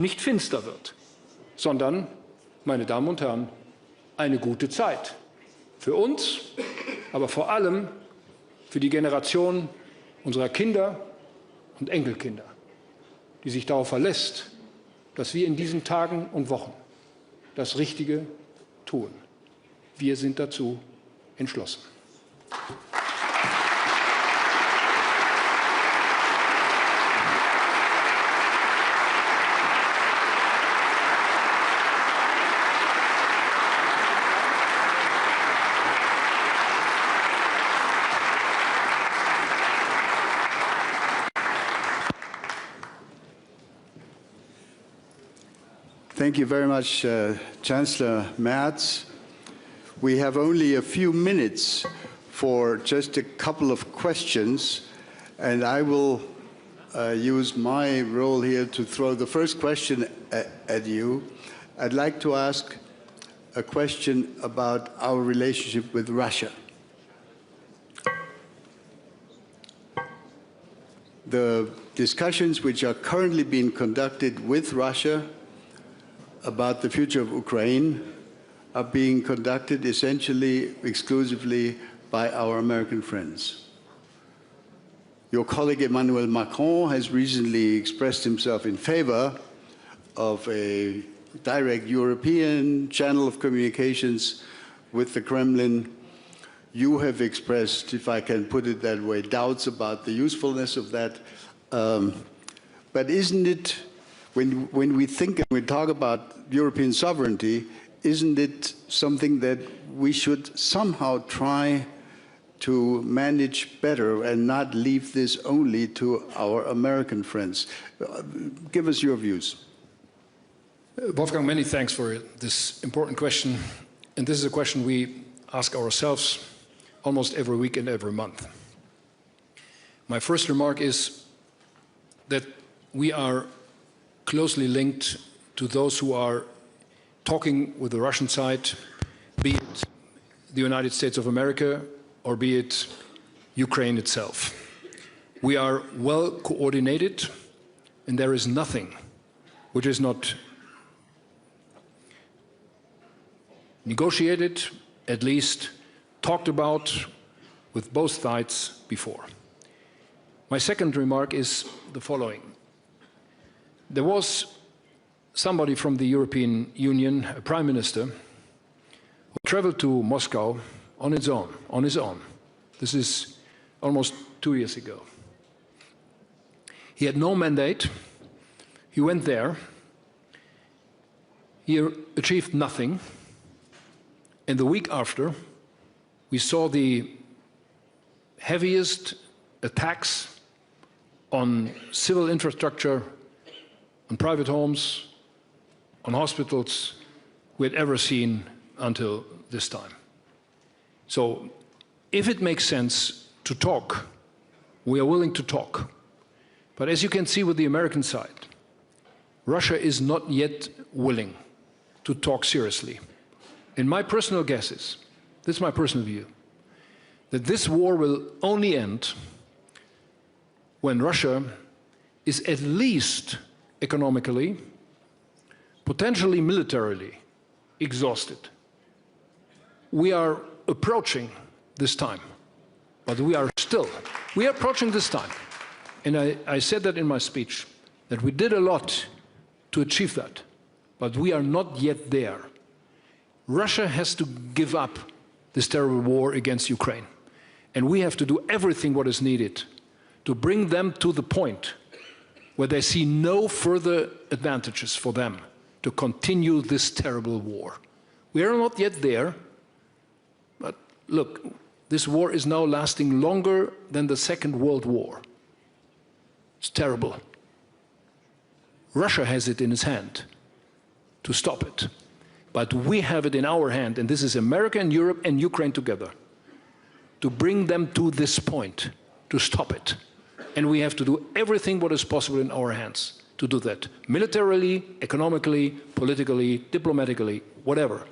nicht finster wird, sondern, meine Damen und Herren, eine gute Zeit. Für uns, aber vor allem für die Generation unserer Kinder und Enkelkinder, die sich darauf verlässt, dass wir in diesen Tagen und Wochen das Richtige tun. Wir sind dazu entschlossen. Thank you very much, Chancellor Merz. We have only a few minutes for just a couple of questions, and I will use my role here to throw the first question at you. I'd like to ask a question about our relationship with Russia. The discussions which are currently being conducted with Russia about the future of Ukraine are being conducted essentially exclusively by our American friends. Your colleague Emmanuel Macron has recently expressed himself in favor of a direct European channel of communications with the Kremlin. You have expressed, if I can put it that way, doubts about the usefulness of that. But isn't it, when we think and we talk about European sovereignty, isn't it something that we should somehow try to manage better and not leave this only to our American friends? Give us your views. Wolfgang, many thanks for this important question. And this is a question we ask ourselves almost every week and every month. My first remark is that we are closely linked to those who are talking with the Russian side, be it the United States of America or be it Ukraine itself. We are well coordinated, and there is nothing which is not negotiated, at least talked about with both sides before. My second remark is the following. There was somebody from the European Union, a prime minister, who traveled to Moscow on his own. This is almost 2 years ago. He had no mandate. He went there. He achieved nothing. And the week after, we saw the heaviest attacks on civil infrastructure, on private homes, on hospitals we had ever seen until this time. So if it makes sense to talk, we are willing to talk. But as you can see with the American side, Russia is not yet willing to talk seriously. And my personal guess is, this is my personal view, that this war will only end when Russia is at least economically, potentially militarily exhausted. We are approaching this time, but we are approaching this time. And I said that in my speech, that we did a lot to achieve that, but we are not yet there. Russia has to give up this terrible war against Ukraine. And we have to do everything what is needed to bring them to the point where they see no further advantages for them to continue this terrible war. We are not yet there, but look, this war is now lasting longer than the Second World War. It's terrible. Russia has it in its hand to stop it. But we have it in our hand, and this is America and Europe and Ukraine together, to bring them to this point, to stop it. And we have to do everything what is possible in our hands to do that, militarily, economically, politically, diplomatically, whatever.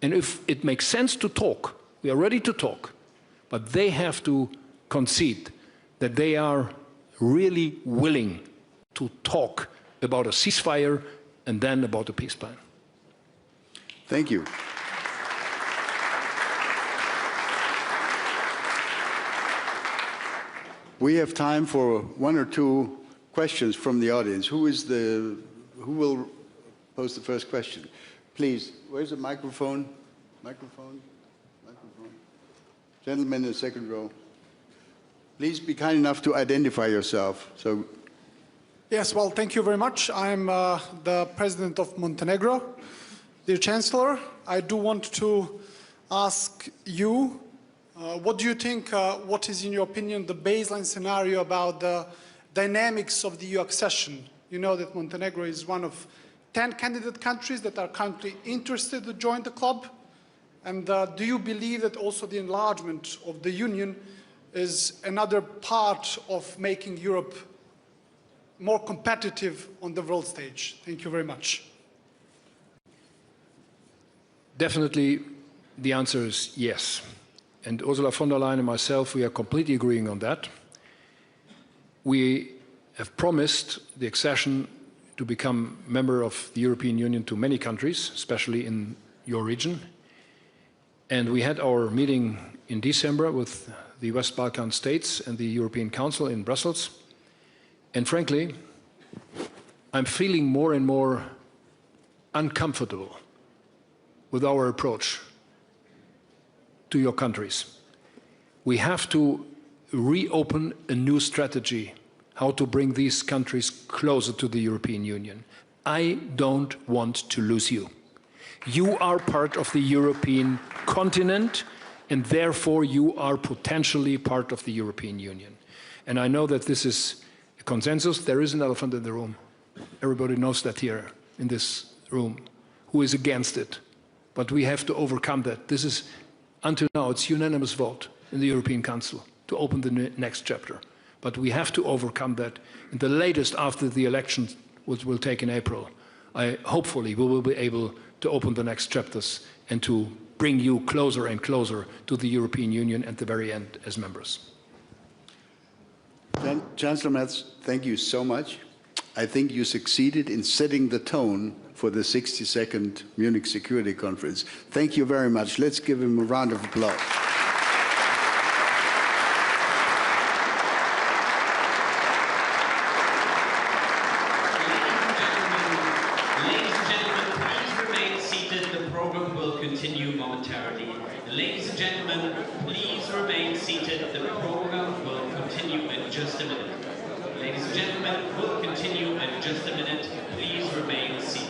And if it makes sense to talk, we are ready to talk, but they have to concede that they are really willing to talk about a ceasefire, and then about a peace plan. Thank you. We have time for one or two questions from the audience. Who will pose the first question? Please, where's the microphone? Microphone? Gentleman in the second row. Please be kind enough to identify yourself. Yes, well, thank you very much. I'm the President of Montenegro. Dear Chancellor, I do want to ask you, what do you think, what is in your opinion the baseline scenario about the dynamics of the EU accession? You know that Montenegro is one of 10 candidate countries that are currently interested to join the club. And do you believe that also the enlargement of the Union is another part of making Europe more competitive on the world stage? Thank you very much. Definitely, the answer is yes. And Ursula von der Leyen and myself, we are completely agreeing on that. We have promised the accession to become member of the European Union to many countries, especially in your region. And we had our meeting in December with the West Balkan states and the European Council in Brussels. And frankly, I'm feeling more and more uncomfortable with our approach to your countries. We have to reopen a new strategy, how to bring these countries closer to the European Union. I don't want to lose you. You are part of the European continent, and therefore you are potentially part of the European Union. And I know that this is a consensus. There is an elephant in the room. Everybody knows that here in this room, who is against it. But we have to overcome that. This is, until now, it's unanimous vote in the European Council to open the next chapter. But we have to overcome that. And the latest after the elections, which will take in April, hopefully we will be able to open the next chapters and to bring you closer and closer to the European Union at the very end as members. Chancellor Merz, thank you so much. I think you succeeded in setting the tone for the 62nd Munich Security Conference. Thank you very much. Let's give him a round of applause. Ladies and gentlemen, please remain seated. The program will continue in just a minute. Ladies and gentlemen, we'll continue in just a minute. Please remain seated.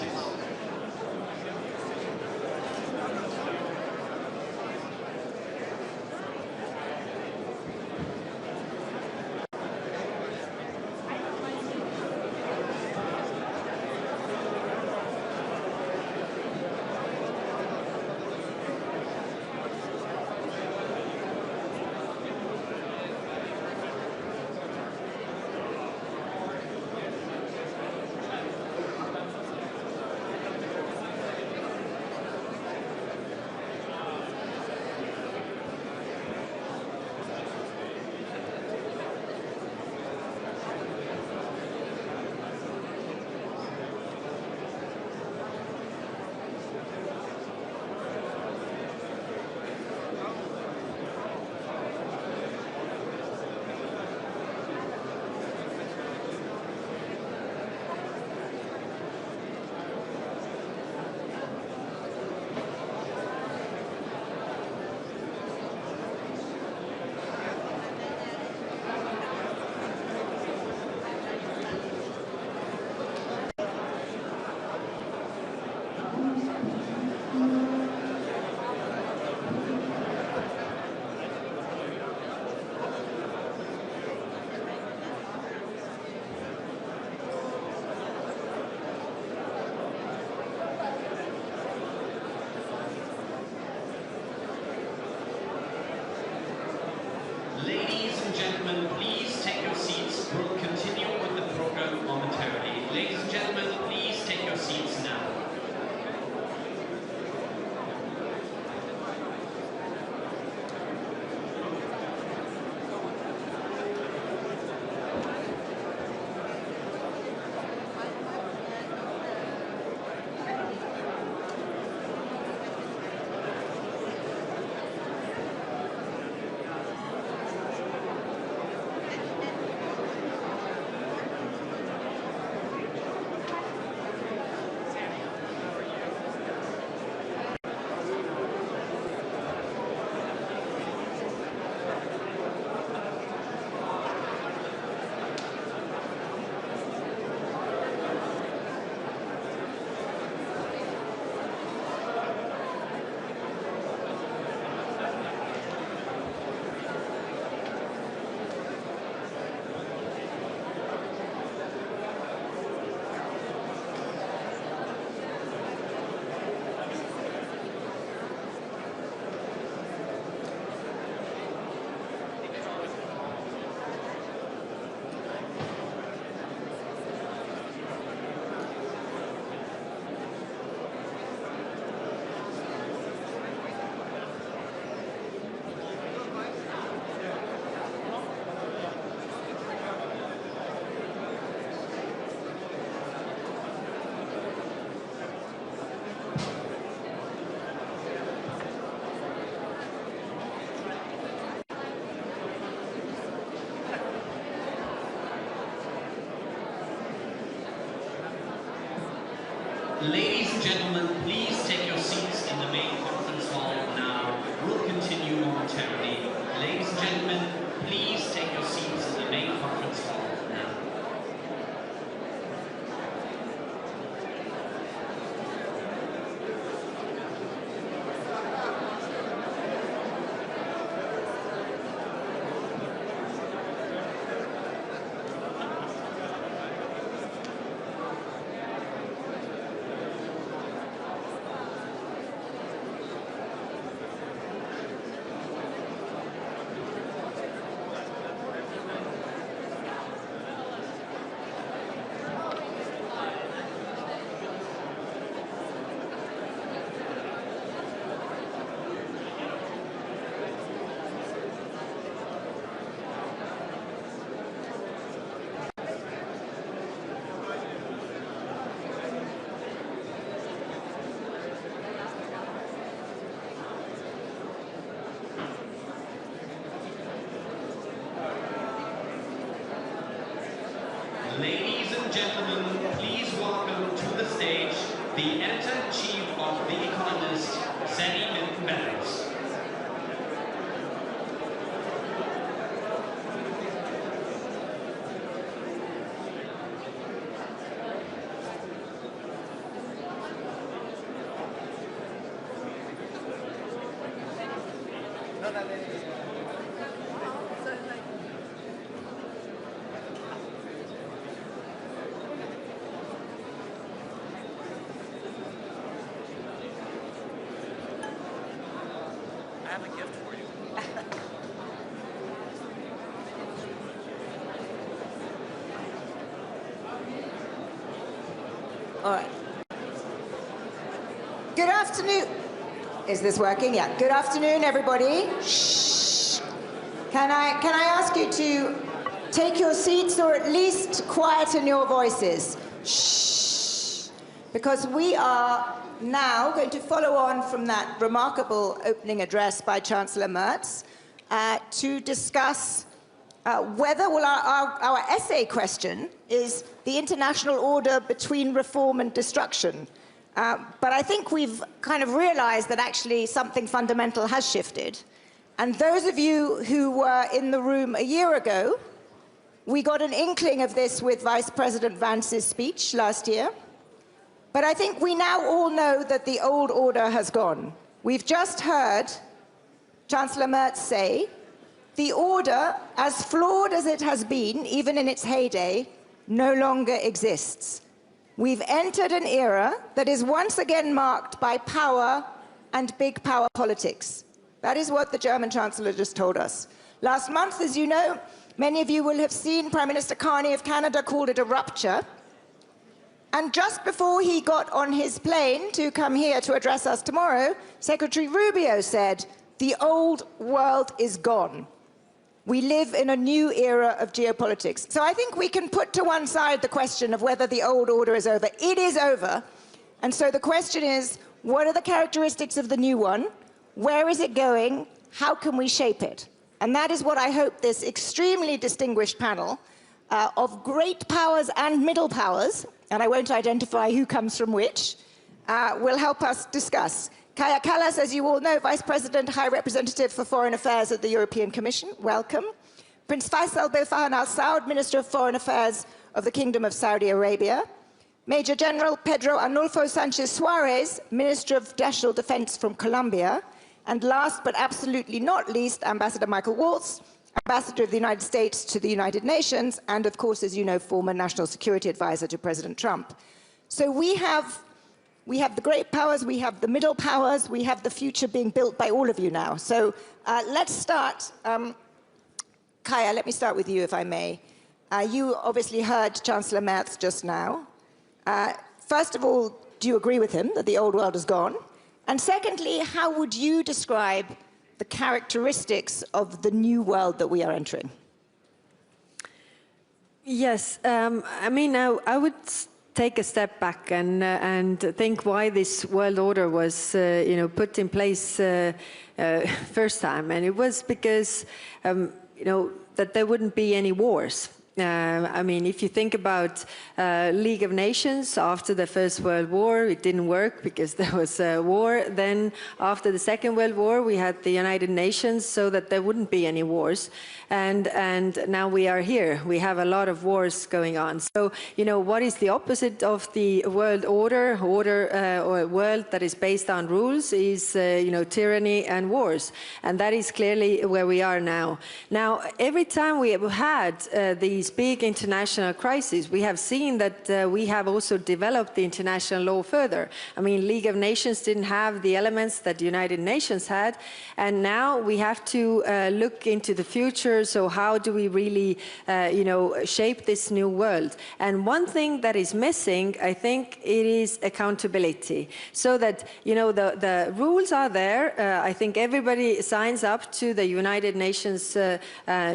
Ladies and gentlemen, please take your seats in the main conference hall now. We'll continue momentarily. Ladies and gentlemen, please take your seats in the main conference hall now. Ladies and gentlemen, please welcome to the stage the editor-in-chief of The Economist, Sally Minton-Barrows. I have a gift for you. All right. Good afternoon. Is this working? Yeah. Good afternoon, everybody. Shh. Can I ask you to take your seats or at least quieten your voices? Shh. Because we are now going to follow on from that remarkable opening address by Chancellor Merz to discuss whether, well, our essay question is the international order between reform and destruction. But I think we've kind of realized that actually something fundamental has shifted. And those of you who were in the room a year ago, we got an inkling of this with Vice President Vance's speech last year. But I think we now all know that the old order has gone. We've just heard Chancellor Merz say, the order, as flawed as it has been, even in its heyday, no longer exists. We've entered an era that is once again marked by power and big power politics. That is what the German Chancellor just told us. Last month, as you know, many of you will have seen Prime Minister Carney of Canada called it a rupture. And just before he got on his plane to come here to address us tomorrow, Secretary Rubio said, the old world is gone. We live in a new era of geopolitics. So I think we can put to one side the question of whether the old order is over. It is over. And so the question is, what are the characteristics of the new one? Where is it going? How can we shape it? And that is what I hope this extremely distinguished panel of great powers and middle powers, and I won't identify who comes from which, will help us discuss. Kaja Kallas, as you all know, Vice President, High Representative for Foreign Affairs at the European Commission, welcome. Prince Faisal bin Farhan Al Saud, Minister of Foreign Affairs of the Kingdom of Saudi Arabia. Major General Pedro Arnulfo Sanchez Suarez, Minister of National Defense from Colombia. And last but absolutely not least, Ambassador Michael Waltz, Ambassador of the United States to the United Nations, and of course, as you know, former National Security Advisor to President Trump. So we have the great powers, we have the middle powers, we have the future being built by all of you now. So let's start. Kaja, let me start with you, if I may. You obviously heard Chancellor Merz just now. First of all, do you agree with him that the old world is gone? And secondly, how would you describe the characteristics of the new world that we are entering? Yes, I mean, I would take a step back and think why this world order was, put in place first time, and it was because, that there wouldn't be any wars. I mean, if you think about League of Nations, after the First World War, it didn't work because there was a war. Then after the Second World War, we had the United Nations so that there wouldn't be any wars. And now we are here. We have a lot of wars going on. So, you know, what is the opposite of the world order? Or a world that is based on rules is, you know, tyranny and wars. And that is clearly where we are now. Now, every time we have had these big international crises, we have seen that we have also developed the international law further. I mean, League of Nations didn't have the elements that the United Nations had, and now we have to look into the future. So how do we really, you know, shape this new world? And one thing that is missing, I think, it is accountability. So that, you know, the rules are there. I think everybody signs up to the United Nations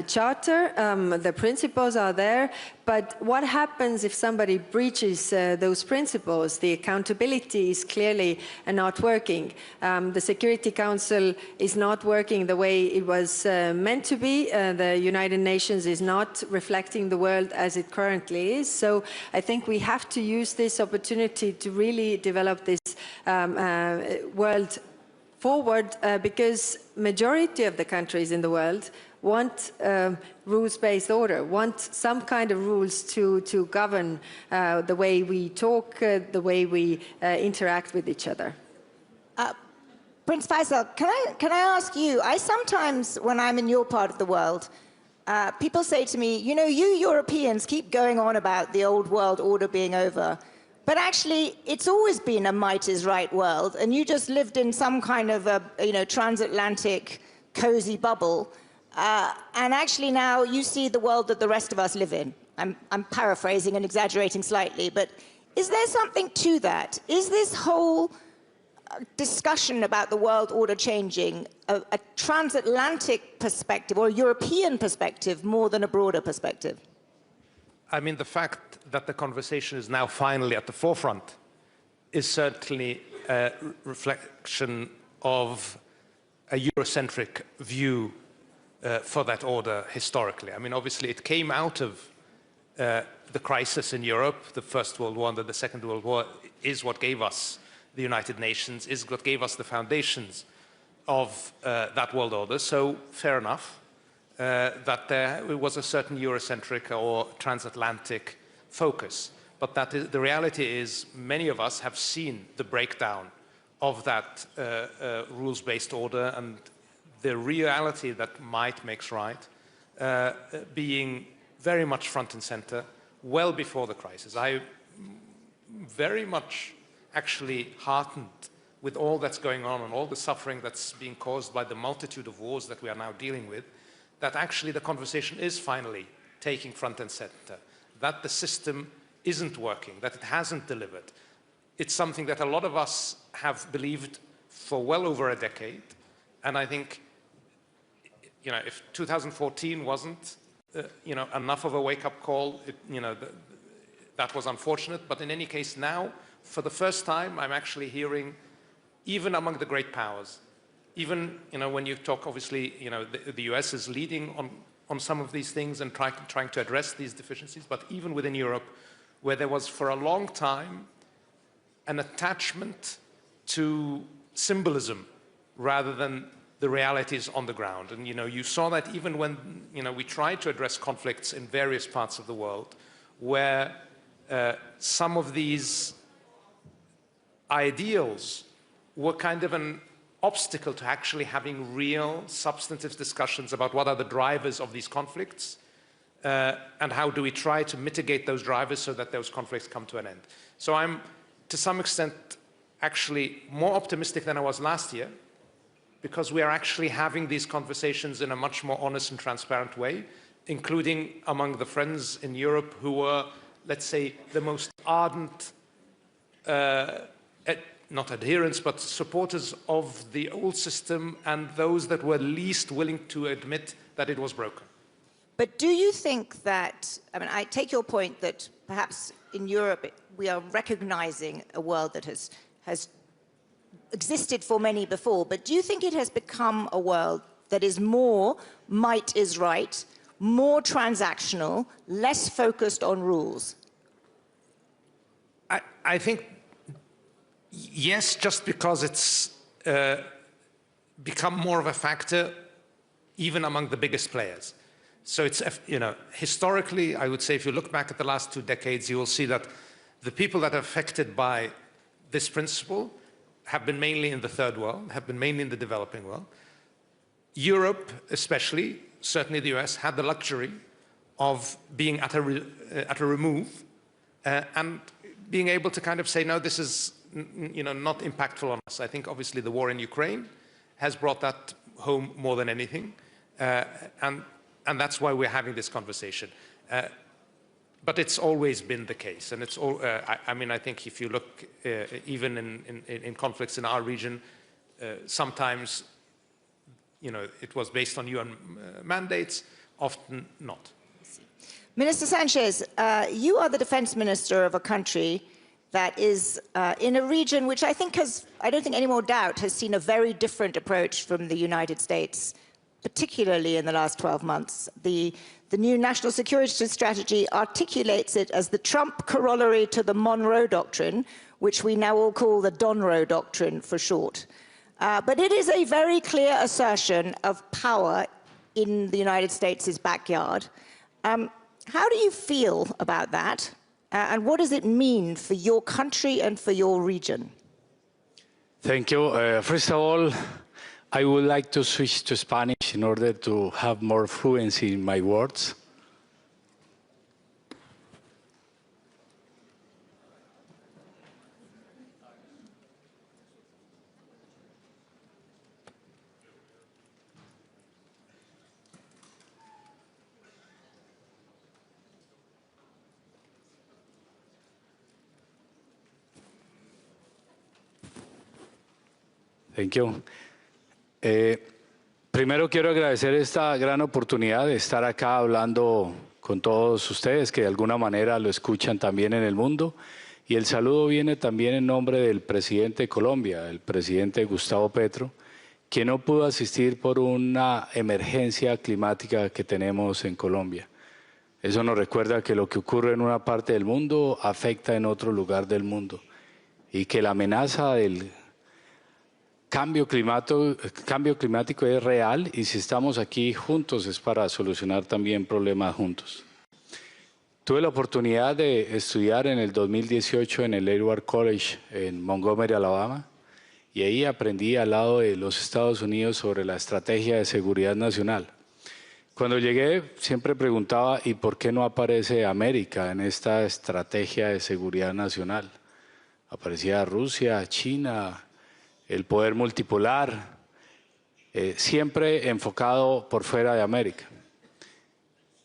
Charter. The principles are there, but what happens if somebody breaches those principles? The accountability is clearly not working. The Security Council is not working the way it was meant to be. The United Nations is not reflecting the world as it currently is. So I think we have to use this opportunity to really develop this world forward, because majority of the countries in the world want rules-based order, want some kind of rules to govern the way we talk, the way we interact with each other. Prince Faisal, can I ask you, I sometimes, when I'm in your part of the world, people say to me, you know, you Europeans keep going on about the old world order being over, but actually it's always been a might is right world, and you just lived in some kind of a, you know, transatlantic cozy bubble. And actually now you see the world that the rest of us live in. I'm paraphrasing and exaggerating slightly, but is there something to that? Is this whole discussion about the world order changing a transatlantic perspective or a European perspective more than a broader perspective? I mean, the fact that the conversation is now finally at the forefront is certainly a reflection of a Eurocentric view for that order historically. I mean, obviously it came out of the crisis in Europe. The First World War and the Second World War is what gave us the United Nations, is what gave us the foundations of that world order. So fair enough that there was a certain Eurocentric or transatlantic focus. But that is, the reality is many of us have seen the breakdown of that rules-based order, and the reality that might makes right being very much front and center well before the crisis. I very much actually heartened with all that's going on and all the suffering that's being caused by the multitude of wars that we are now dealing with, that actually the conversation is finally taking front and center, that the system isn't working, that it hasn't delivered. It's something that a lot of us have believed for well over a decade, and I think, you know, if 2014 wasn't, you know, enough of a wake-up call, you know, that was unfortunate. But in any case, now, for the first time, I'm actually hearing, even among the great powers, even, you know, when you talk, obviously, you know, the US is leading on some of these things and trying to address these deficiencies, but even within Europe, where there was for a long time an attachment to symbolism rather than the realities on the ground. And, you know, you saw that even when, you know, we tried to address conflicts in various parts of the world, where some of these ideals were kind of an obstacle to actually having real substantive discussions about what are the drivers of these conflicts and how do we try to mitigate those drivers so that those conflicts come to an end. So I'm, to some extent, actually more optimistic than I was last year, because we are actually having these conversations in a much more honest and transparent way, including among the friends in Europe who were, let's say, the most ardent, not adherents, but supporters of the old system, and those that were least willing to admit that it was broken. But do you think that, I mean, I take your point that perhaps in Europe we are recognizing a world that has existed for many before, but do you think it has become a world that is more might is right, more transactional, less focused on rules? I think, yes, just because it's become more of a factor even among the biggest players. So it's, you know, historically, I would say if you look back at the last 2 decades, you will see that the people that are affected by this principle have been mainly in the third world, have been mainly in the developing world. Europe, especially, certainly the US, had the luxury of being at a remove and being able to kind of say, no, this is, you know, not impactful on us. I think obviously the war in Ukraine has brought that home more than anything, and that's why we're having this conversation. But it's always been the case, and it's all. I mean, I think if you look even in conflicts in our region, sometimes, you know, it was based on UN mandates, often not. Minister Sanchez, you are the defense minister of a country that is in a region which I think has, I don't think any more doubt, has seen a very different approach from the United States, particularly in the last 12 months. The new national security strategy articulates it as the Trump corollary to the Monroe Doctrine, which we now all call the Donroe Doctrine for short. But it is a very clear assertion of power in the United States' backyard. How do you feel about that? And what does it mean for your country and for your region? Thank you. First of all, I would like to switch to Spanish in order to have more fluency in my words. Thank you. Primero quiero agradecer esta gran oportunidad de estar acá hablando con todos ustedes que de alguna manera lo escuchan también en el mundo. Y el saludo viene también en nombre del presidente de Colombia, el presidente Gustavo Petro, que no pudo asistir por una emergencia climática que tenemos en Colombia. Eso nos recuerda que lo que ocurre en una parte del mundo afecta en otro lugar del mundo y que la amenaza del cambio climático es real y si estamos aquí juntos es para solucionar también problemas juntos. Tuve la oportunidad de estudiar en el 2018 en el Edward College en Montgomery, Alabama, y ahí aprendí al lado de los Estados Unidos sobre la estrategia de seguridad nacional. Cuando llegué siempre preguntaba ¿y por qué no aparece América en esta estrategia de seguridad nacional? Aparecía Rusia, China, el poder multipolar, siempre enfocado por fuera de América.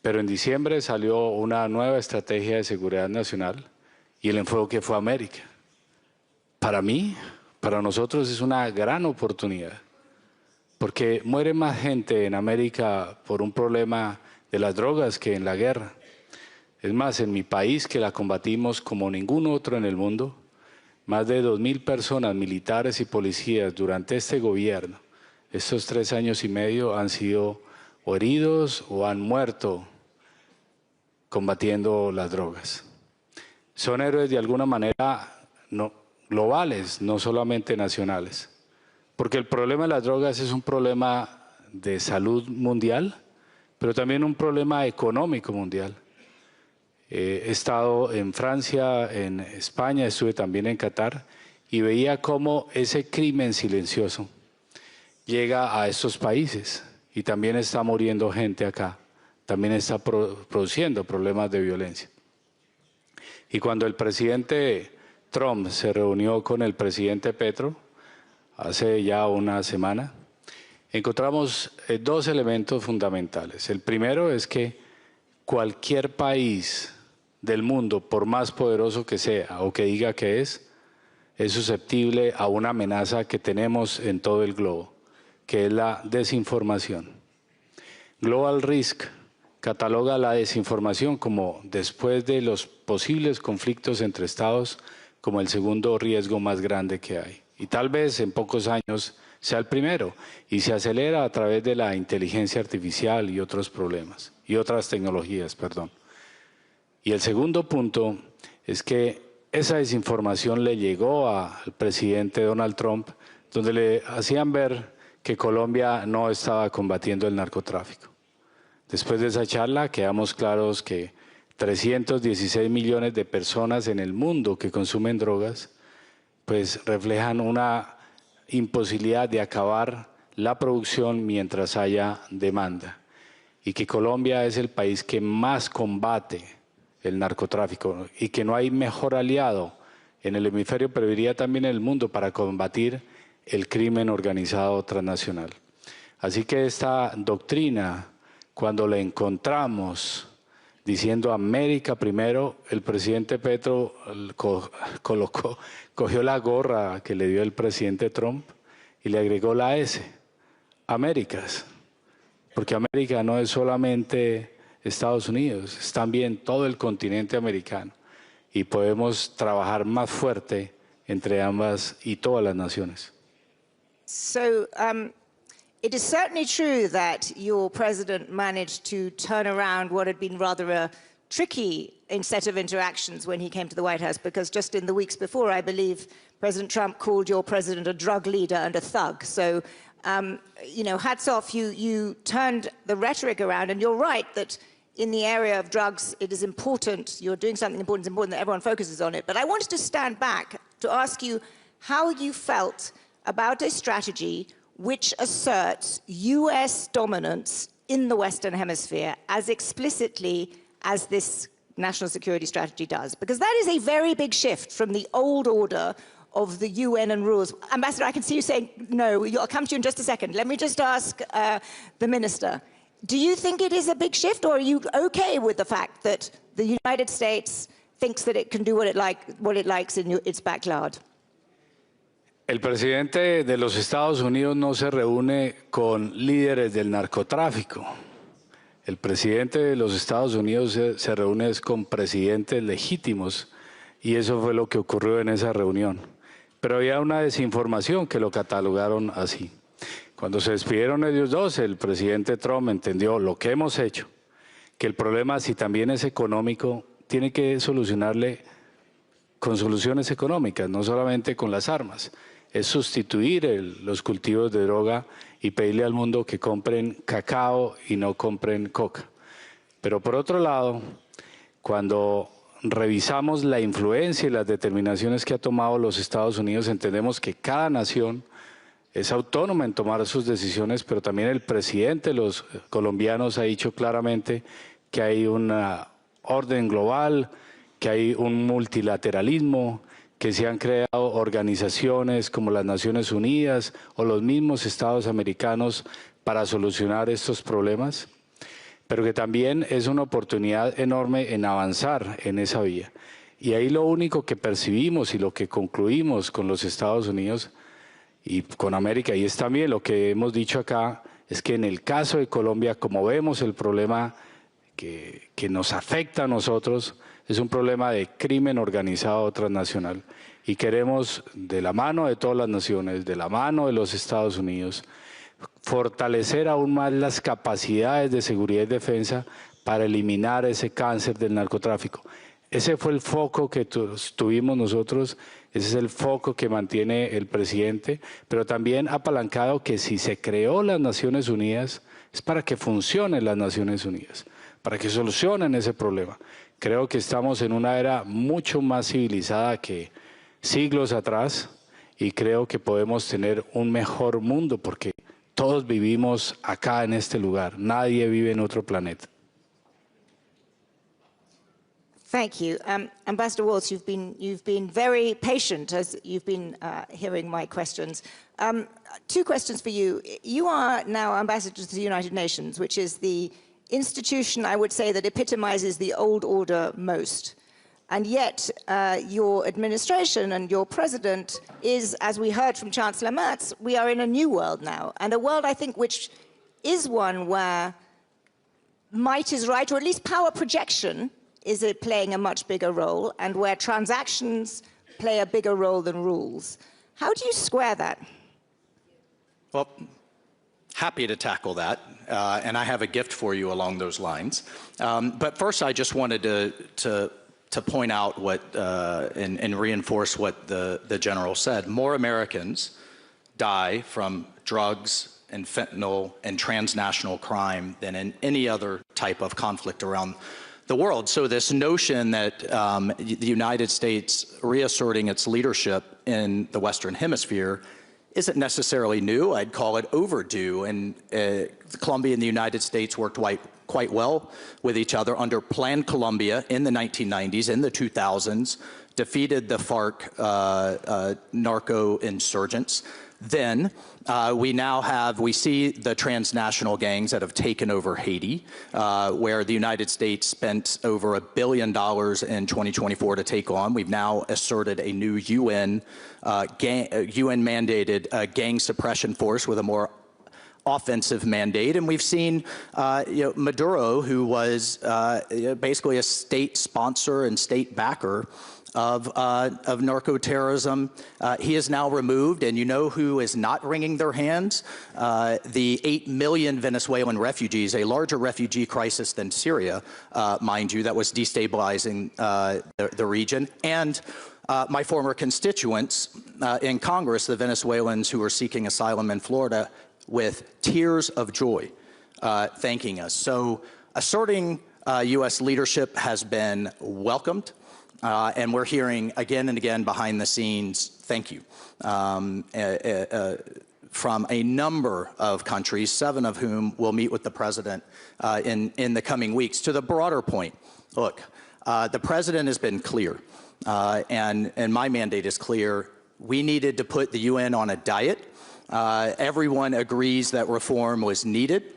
Pero en diciembre salió una nueva estrategia de seguridad nacional y el enfoque fue América. Para mí, para nosotros es una gran oportunidad, porque muere más gente en América por un problema de las drogas que en la guerra. Es más, en mi país, que la combatimos como ningún otro en el mundo, más de 2.000 personas, militares y policías, durante este gobierno, estos 3 años y medio, han sido o heridos o han muerto combatiendo las drogas. Son héroes de alguna manera globales, no solamente nacionales. Porque el problema de las drogas es un problema de salud mundial, pero también un problema económico mundial. He estado en Francia, en España, estuve también en Qatar y veía cómo ese crimen silencioso llega a estos países y también está muriendo gente acá, también está produciendo problemas de violencia. Y cuando el presidente Trump se reunió con el presidente Petro hace ya una semana, encontramos 2 elementos fundamentales. El primero es que cualquier país del mundo, por más poderoso que sea o que diga que es susceptible a una amenaza que tenemos en todo el globo, que es la desinformación. Global Risk cataloga la desinformación como, después de los posibles conflictos entre estados, como el segundo riesgo más grande que hay. y tal vez en pocos años sea el primero, y se acelera a través de la inteligencia artificial y otros problemas, y otras tecnologías, perdón. Y el segundo punto es que esa desinformación le llegó al presidente Donald Trump, donde le hacían ver que Colombia no estaba combatiendo el narcotráfico. Después de esa charla quedamos claros que 316 millones de personas en el mundo que consumen drogas, pues reflejan una imposibilidad de acabar la producción mientras haya demanda, y que Colombia es el país que más combate el narcotráfico y que no hay mejor aliado en el hemisferio, pero diría también en el mundo, para combatir el crimen organizado transnacional. Así que esta doctrina, cuando la encontramos diciendo América primero, el presidente Petro cogió la gorra que le dio el presidente Trump y le agregó la S, Américas, porque América no es solamente Estados Unidos, es también todo el continente americano, y podemos trabajar más fuerte entre ambas y todas las naciones. So, it is certainly true that your president managed to turn around what had been rather a tricky set of interactions when he came to the White House, because just in the weeks before, I believe President Trump called your president a drug leader and a thug. So, you know, hats off, you turned the rhetoric around, and you're right that in the area of drugs, it is important, you're doing something important, it's important that everyone focuses on it. But I wanted to stand back to ask you how you felt about a strategy which asserts US dominance in the Western Hemisphere as explicitly as this national security strategy does. Because that is a very big shift from the old order of the UN and rules. Ambassador, I can see you saying no. I'll come to you in just a second. Let me just ask the Minister. Do you think it is a big shift, or are you okay with the fact that the United States thinks that it can do what it likes in its backyard? El presidente de los Estados Unidos no se reúne con líderes del narcotráfico. El presidente de los Estados Unidos se reúne con presidentes legítimos, y eso fue lo que ocurrió en esa reunión. Pero había una desinformación que lo catalogaron así. Cuando se despidieron ellos dos, el presidente Trump entendió lo que hemos hecho, que el problema, si también es económico, tiene que solucionarle con soluciones económicas, no solamente con las armas. Es sustituir los cultivos de droga y pedirle al mundo que compren cacao y no compren coca. Pero por otro lado, cuando revisamos la influencia y las determinaciones que ha tomado los Estados Unidos, entendemos que cada nación es autónoma en tomar sus decisiones, pero también el presidente de los colombianos ha dicho claramente que hay una orden global, que hay un multilateralismo, que se han creado organizaciones como las Naciones Unidas o los mismos Estados americanos para solucionar estos problemas, pero que también es una oportunidad enorme en avanzar en esa vía. Y ahí lo único que percibimos y lo que concluimos con los Estados Unidos y con América, y es también lo que hemos dicho acá, es que en el caso de Colombia, como vemos el problema que nos afecta a nosotros, es un problema de crimen organizado transnacional, y queremos, de la mano de todas las naciones, de la mano de los Estados Unidos, fortalecer aún más las capacidades de seguridad y defensa para eliminar ese cáncer del narcotráfico. Ese fue el foco que tuvimos nosotros, ese es el foco que mantiene el presidente, pero también apalancado que si se creó las Naciones Unidas, es para que funcionen las Naciones Unidas, para que solucionen ese problema. Creo que estamos en una era mucho más civilizada que siglos atrás, y creo que podemos tener un mejor mundo porque todos vivimos acá en este lugar, nadie vive en otro planeta. Thank you. Ambassador Waltz, you've been very patient as you've been hearing my questions. Two questions for you. You are now ambassador to the United Nations, which is the institution, I would say, that epitomizes the old order most. And yet, your administration and your president is, as we heard from Chancellor Merz, we are in a new world now. And a world, I think, which is one where might is right, or at least power projection is playing a much bigger role, and where transactions play a bigger role than rules. How do you square that? Well, happy to tackle that, and I have a gift for you along those lines. But first, I just wanted to point out what and reinforce what the general said. More Americans die from drugs and fentanyl and transnational crime than in any other type of conflict around the world. So this notion that the United States reasserting its leadership in the Western Hemisphere isn't necessarily new. I'd call it overdue. And Colombia and the United States worked quite well with each other under Plan Colombia in the 1990s, in the 2000s, defeated the FARC narco-insurgents. Then we see the transnational gangs that have taken over Haiti, where the United States spent over $1 billion in 2024 to take on. We've now asserted a new UN-mandated gang suppression force with a more offensive mandate, and we've seen Maduro, who was basically a state sponsor and state backer of narco-terrorism. He is now removed, and you know who is not wringing their hands? The 8 million Venezuelan refugees, a larger refugee crisis than Syria, mind you, that was destabilizing the region. And my former constituents in Congress, the Venezuelans who were seeking asylum in Florida, with tears of joy, thanking us. So asserting U.S. leadership has been welcomed. And we're hearing again and again behind the scenes, thank you, from a number of countries, 7 of whom will meet with the president in the coming weeks. To the broader point, look, the president has been clear, and my mandate is clear. We needed to put the UN on a diet. Everyone agrees that reform was needed.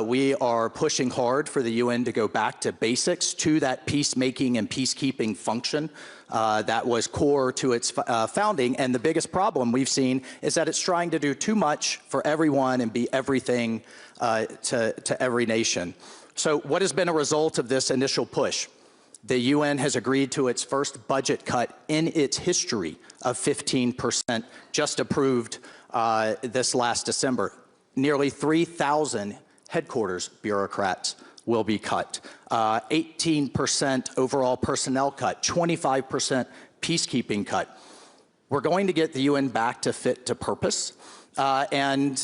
We are pushing hard for the UN to go back to basics, to that peacemaking and peacekeeping function that was core to its founding. And the biggest problem we've seen is that it's trying to do too much for everyone and be everything to every nation. So what has been a result of this initial push? The UN has agreed to its first budget cut in its history of 15%, just approved this last December. Nearly 3,000 headquarters bureaucrats will be cut. 18% overall personnel cut, 25% peacekeeping cut. We're going to get the UN back to fit to purpose. Again,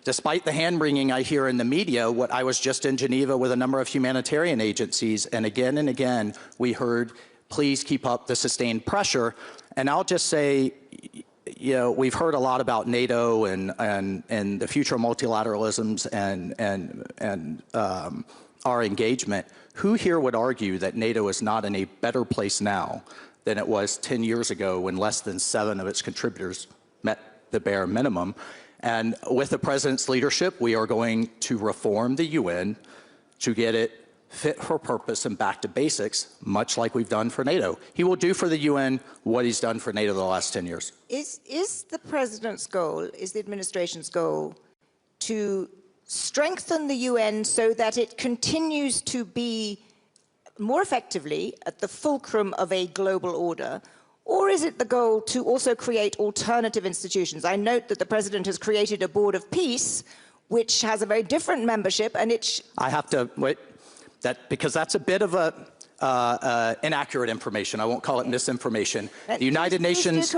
despite the hand-wringing I hear in the media, I was just in Geneva with a number of humanitarian agencies, and again, we heard, please keep up the sustained pressure. And I'll just say, we've heard a lot about NATO and the future of multilateralisms and our engagement. Who here would argue that NATO is not in a better place now than it was 10 years ago when less than 7 of its contributors met the bare minimum? And with the president's leadership, we are going to reform the UN to get it fit for purpose and back to basics, much like we've done for NATO. He will do for the UN what he's done for NATO the last 10 years. Is the president's goal, is the administration's goal to strengthen the UN so that it continues to be more effectively at the fulcrum of a global order? Or is it the goal to also create alternative institutions? I note that the president has created a board of peace, which has a very different membership, and I have to wait. Because that's a bit of inaccurate information. I won't call it misinformation. The United Nations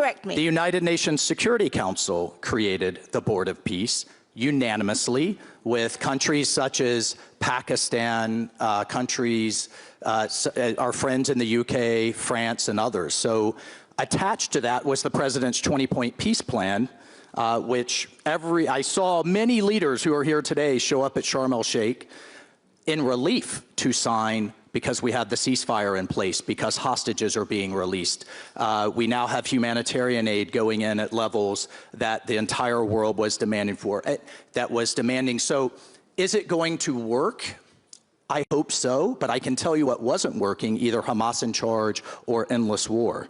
Security Council created the Board of Peace unanimously with countries such as Pakistan, countries, our friends in the UK, France, and others. So attached to that was the president's 20-point peace plan, which I saw many leaders who are here today show up at Sharm el-Sheikh in relief to sign, because we had the ceasefire in place, because hostages are being released. We now have humanitarian aid going in at levels that the entire world was demanding So is it going to work? I hope so, but I can tell you what wasn't working, either Hamas in charge or endless war.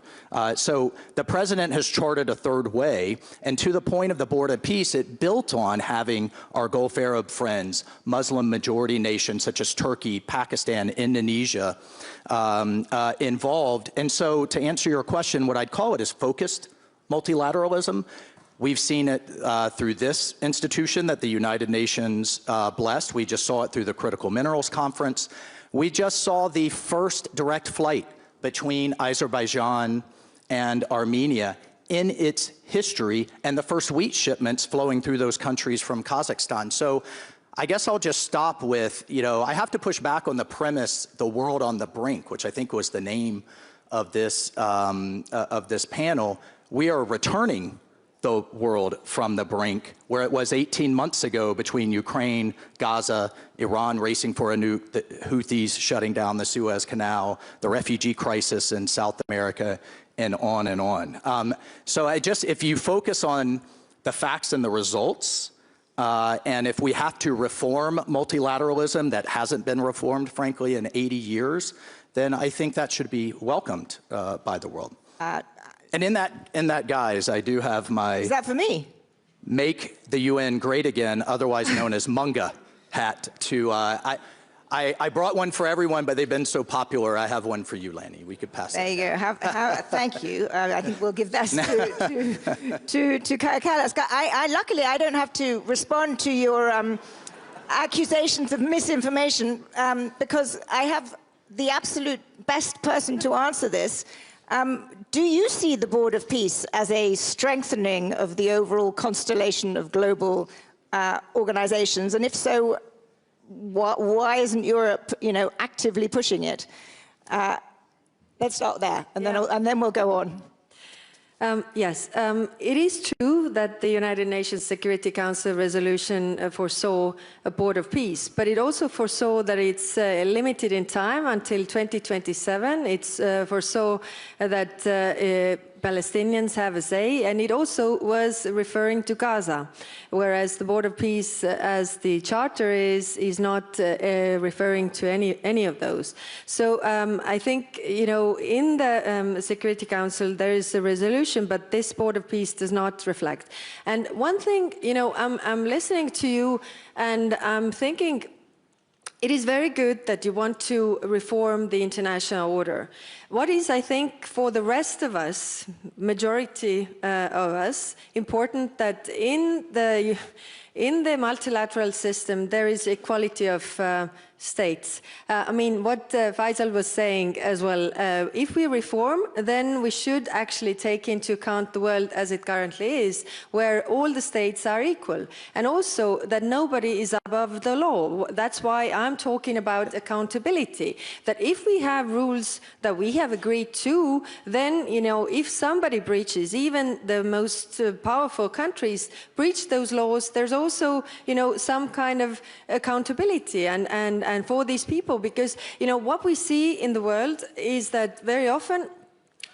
So the president has charted a third way, and to the point of the Board of Peace, it built on having our Gulf Arab friends, Muslim majority nations such as Turkey, Pakistan, Indonesia involved. And so to answer your question, what I'd call it is focused multilateralism. We've seen it through this institution that the United Nations blessed. We just saw it through the Critical Minerals Conference. We just saw the first direct flight between Azerbaijan and Armenia in its history, and the first wheat shipments flowing through those countries from Kazakhstan. So I guess I'll just stop with, I have to push back on the premise, the world on the brink, which I think was the name of this panel. We are returning the world from the brink, where it was 18 months ago between Ukraine, Gaza, Iran racing for a nuke, the Houthis shutting down the Suez Canal, the refugee crisis in South America, and on and on. So if you focus on the facts and the results, and if we have to reform multilateralism that hasn't been reformed, frankly, in 80 years, then I think that should be welcomed by the world. And in that guise, I do have my... Is that for me? Make the UN Great Again, otherwise known as Munga hat. I brought one for everyone, but they've been so popular, I have one for you, Lanny. We could pass it. There you go. Thank you. I think we'll give that to Carlos. Luckily, I don't have to respond to your accusations of misinformation because I have the absolute best person to answer this. Do you see the Board of Peace as a strengthening of the overall constellation of global organizations? And if so, why isn't Europe, actively pushing it? Let's start there, and then we'll go on. Yes, it is true that the United Nations Security Council resolution foresaw a Board of Peace, but it also foresaw that it's limited in time until 2027. It's foresaw that Palestinians have a say, and it also was referring to Gaza, whereas the Board of Peace, as the charter is not referring to any of those. So I think, in the Security Council there is a resolution, but this Board of Peace does not reflect. And one thing, I'm listening to you and I'm thinking, it is very good that you want to reform the international order. What is, I think, for the rest of us, majority of us, important that in the multilateral system there is equality of states. I mean, what Faisal was saying as well, if we reform, then we should actually take into account the world as it currently is, where all the states are equal, and also that nobody is above the law. That's why I'm talking about accountability, that if we have rules that we have agreed to, then, if somebody breaches, even the most powerful countries breach those laws, there's also, some kind of accountability and for these people, because what we see in the world is that very often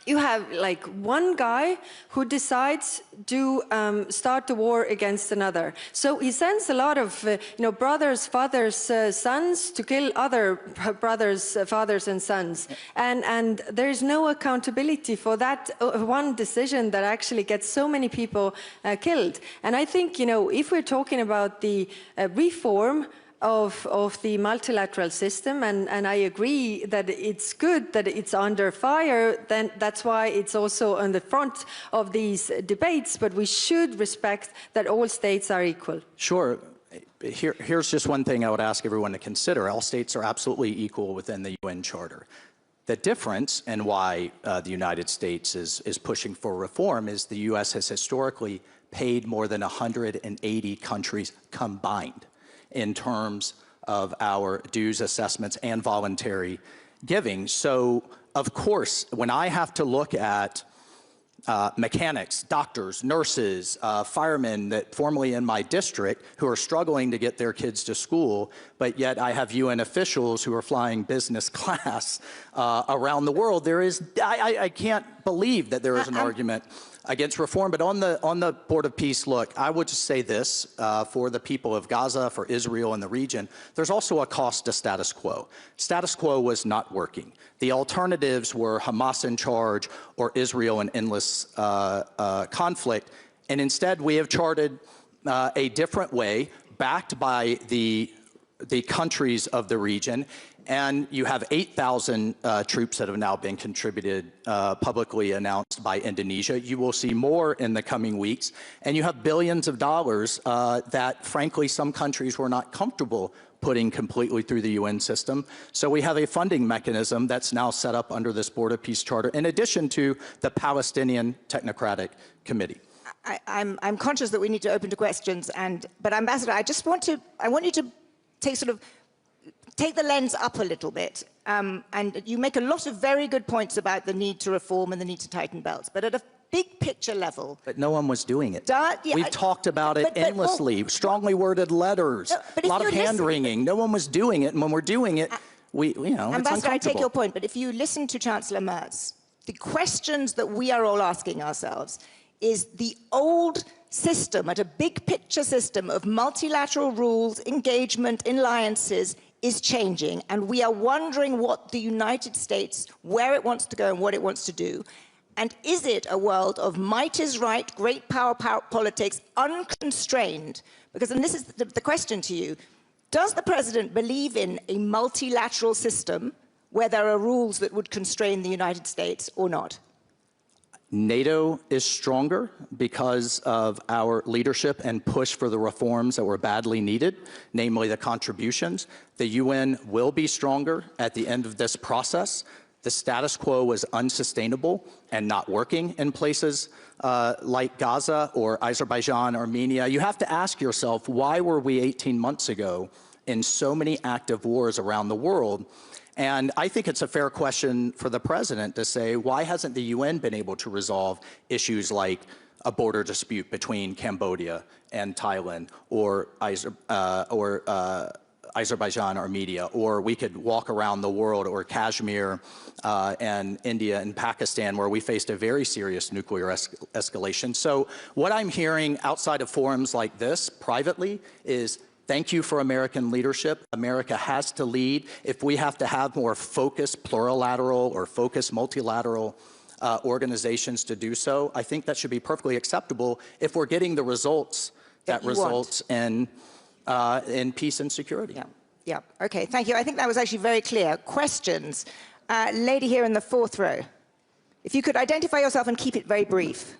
you have like one guy who decides to start a war against another. So he sends a lot of brothers, fathers, sons to kill other brothers, fathers and sons. And there is no accountability for that one decision that actually gets so many people killed. And I think, if we're talking about the reform of the multilateral system, and I agree that it's good that it's under fire, then that's why it's also on the front of these debates, but we should respect that all states are equal. Sure. Here's just one thing I would ask everyone to consider. All states are absolutely equal within the UN Charter. The difference and why the United States is pushing for reform is the US has historically paid more than 180 countries combined in terms of our dues, assessments, and voluntary giving. So, of course, when I have to look at mechanics, doctors, nurses, firemen that formerly in my district who are struggling to get their kids to school, but yet I have UN officials who are flying business class around the world, I can't believe that there is an argument against reform. But on the Board of Peace, look, I would just say this, for the people of Gaza, for Israel and the region, there's also a cost to status quo. Status quo was not working. The alternatives were Hamas in charge or Israel in endless conflict. And instead, we have charted a different way, backed by the countries of the region. And you have 8,000 troops that have now been contributed, publicly announced by Indonesia. You will see more in the coming weeks. And you have billions of dollars that, frankly, some countries were not comfortable putting completely through the UN system. So we have a funding mechanism that's now set up under this Board of Peace Charter, in addition to the Palestinian Technocratic Committee. I'm conscious that we need to open to questions, but Ambassador, I want you to take the lens up a little bit. And you make a lot of very good points about the need to reform and the need to tighten belts, but at a big picture level. But no one was doing it. We've talked about it endlessly, strongly worded letters, a lot of hand-wringing. No one was doing it, and when we're doing it, it's Ambassador, I take uncomfortable. your point, but if you listen to Chancellor Merz, the questions that we are all asking ourselves is the old system, at a big picture system of multilateral rules, engagement, alliances, is changing, and we are wondering what the United States, where it wants to go and what it wants to do. And is it a world of might is right, great power politics, unconstrained? Because, and this is the question to you, does the President believe in a multilateral system where there are rules that would constrain the United States or not? NATO is stronger because of our leadership and push for the reforms that were badly needed, namely the contributions. The UN will be stronger at the end of this process. The status quo was unsustainable and not working in places like Gaza or Azerbaijan, Armenia. You have to ask yourself, why were we 18 months ago in so many active wars around the world? And I think it's a fair question for the President to say, why hasn't the UN been able to resolve issues like a border dispute between Cambodia and Thailand, or Azerbaijan, Armenia, or we could walk around the world, or Kashmir and India and Pakistan, where we faced a very serious nuclear escalation. So what I'm hearing outside of forums like this privately is, thank you for American leadership. America has to lead. If we have to have more focused plurilateral or focused multilateral organizations to do so, I think that should be perfectly acceptable if we're getting the results that results in peace and security. Yeah, okay, thank you. I think that was actually very clear. Questions? Lady here in the fourth row. If you could identify yourself and keep it very brief.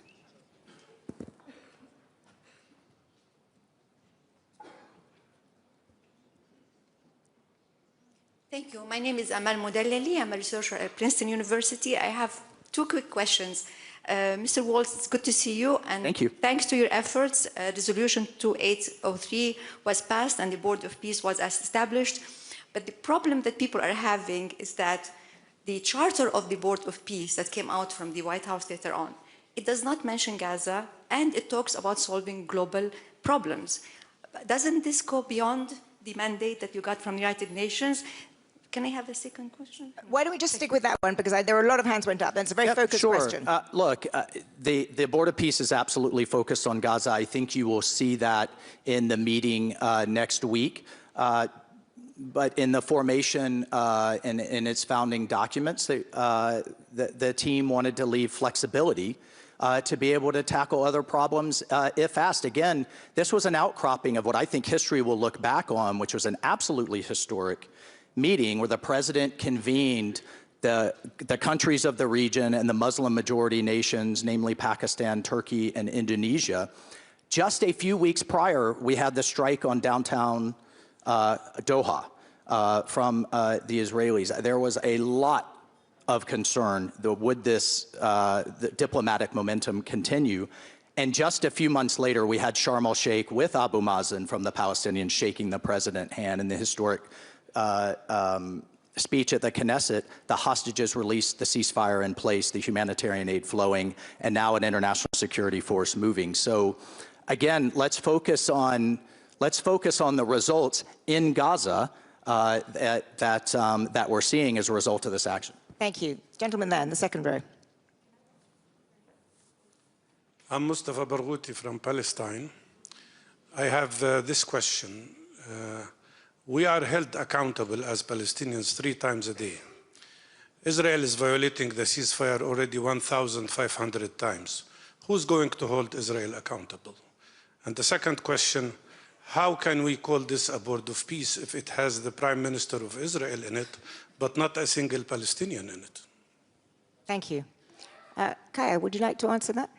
Thank you. My name is Amal Modelleli. I'm a researcher at Princeton University. I have two quick questions. Mr. Waltz, it's good to see you. And thank you. Thanks to your efforts, Resolution 2803 was passed and the Board of Peace was established. But the problem that people are having is that the charter of the Board of Peace that came out from the White House later on, it does not mention Gaza, and it talks about solving global problems. Doesn't this go beyond the mandate that you got from the United Nations? Can I have a second question? Why don't we just stick with that one, because there are a lot of hands went up, and it's a very focused question. Look, the Board of Peace is absolutely focused on Gaza. I think you will see that in the meeting next week. But in the formation and in its founding documents, the team wanted to leave flexibility to be able to tackle other problems if asked. Again, this was an outcropping of what I think history will look back on, which was an absolutely historic meeting where the President convened the countries of the region and the Muslim majority nations, namely Pakistan, Turkey, and Indonesia. Just a few weeks prior, we had the strike on downtown Doha from the Israelis. There was a lot of concern that would this the diplomatic momentum continue. And just a few months later, we had Sharm el-Sheikh with Abu Mazen from the Palestinians shaking the President's hand in the historic speech at the Knesset. The hostages released, the ceasefire in place, the humanitarian aid flowing, and now an international security force moving. So again, let's focus on the results in Gaza that we're seeing as a result of this action. Thank you. Gentleman there in the second row. I'm Mustafa Barghouti from Palestine. I have this question. We are held accountable as Palestinians 3 times a day. Israel is violating the ceasefire already 1,500 times. Who's going to hold Israel accountable? And the second question, how can we call this a board of peace if it has the Prime Minister of Israel in it, but not a single Palestinian in it? Thank you. Kaya, would you like to answer that?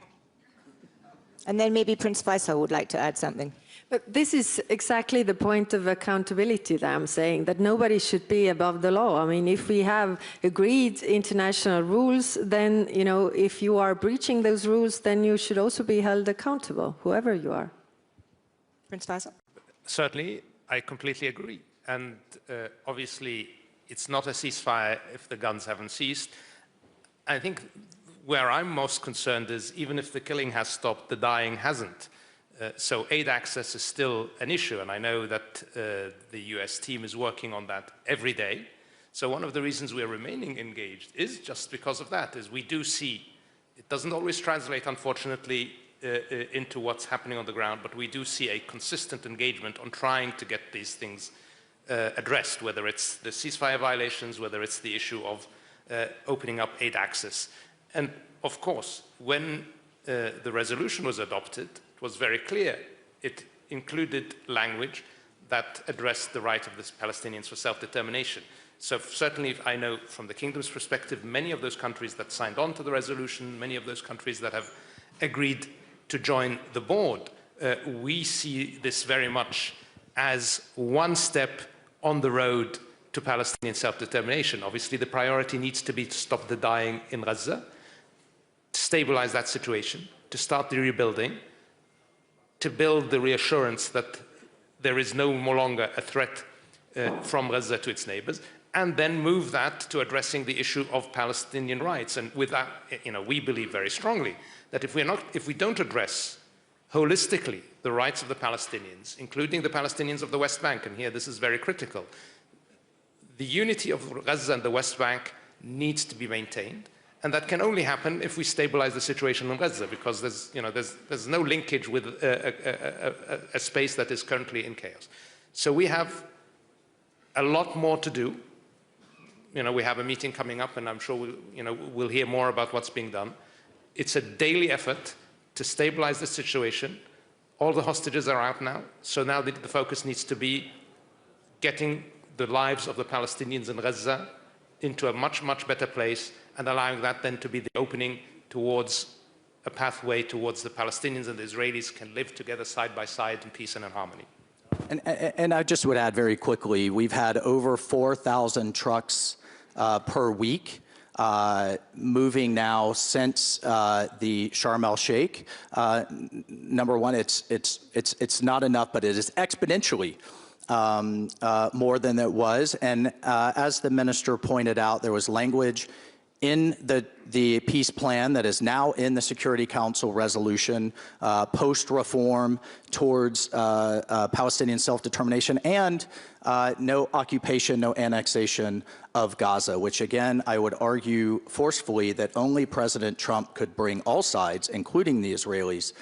And then maybe Prince Faisal would like to add something. But this is exactly the point of accountability that I'm saying, that nobody should be above the law. I mean, if we have agreed international rules, then, you know, if you are breaching those rules, then you should also be held accountable, whoever you are. Prince Faisal? Certainly, I completely agree. And obviously, it's not a ceasefire if the guns haven't ceased. I think where I'm most concerned is even if the killing has stopped, the dying hasn't. So aid access is still an issue, and I know that the US team is working on that every day. So one of the reasons we're remaining engaged is just because of that, is we do see, it doesn't always translate, unfortunately, into what's happening on the ground, but we do see a consistent engagement on trying to get these things addressed, whether it's the ceasefire violations, whether it's the issue of opening up aid access. And of course, when the resolution was adopted, it was very clear. It included language that addressed the right of the Palestinians for self-determination. So certainly, I know from the Kingdom's perspective, many of those countries that signed on to the resolution, many of those countries that have agreed to join the board, we see this very much as one step on the road to Palestinian self-determination. Obviously, the priority needs to be to stop the dying in Gaza, to stabilize that situation, to start the rebuilding, to build the reassurance that there is no longer a threat from Gaza to its neighbors, and then move that to addressing the issue of Palestinian rights. And with that, you know, we believe very strongly that if we don't address holistically the rights of the Palestinians, including the Palestinians of the West Bank, and here this is very critical, the unity of Gaza and the West Bank needs to be maintained, and that can only happen if we stabilize the situation in Gaza, because there's no linkage with a space that is currently in chaos. So we have a lot more to do. You know, we have a meeting coming up, and I'm sure we'll hear more about what's being done. It's a daily effort to stabilize the situation. All the hostages are out now, so now the focus needs to be getting the lives of the Palestinians in Gaza into a much, much better place, and allowing that then to be the opening towards a pathway towards the Palestinians and the Israelis can live together side by side in peace and in harmony. And I just would add very quickly, we've had over 4,000 trucks per week moving now since the Sharm el-Sheikh. Number one, it's not enough, but it is exponentially more than it was. And as the minister pointed out, there was language in the peace plan that is now in the Security Council resolution, post-reform towards Palestinian self-determination, and no occupation, no annexation of Gaza, which again, I would argue forcefully that only President Trump could bring all sides, including the Israelis,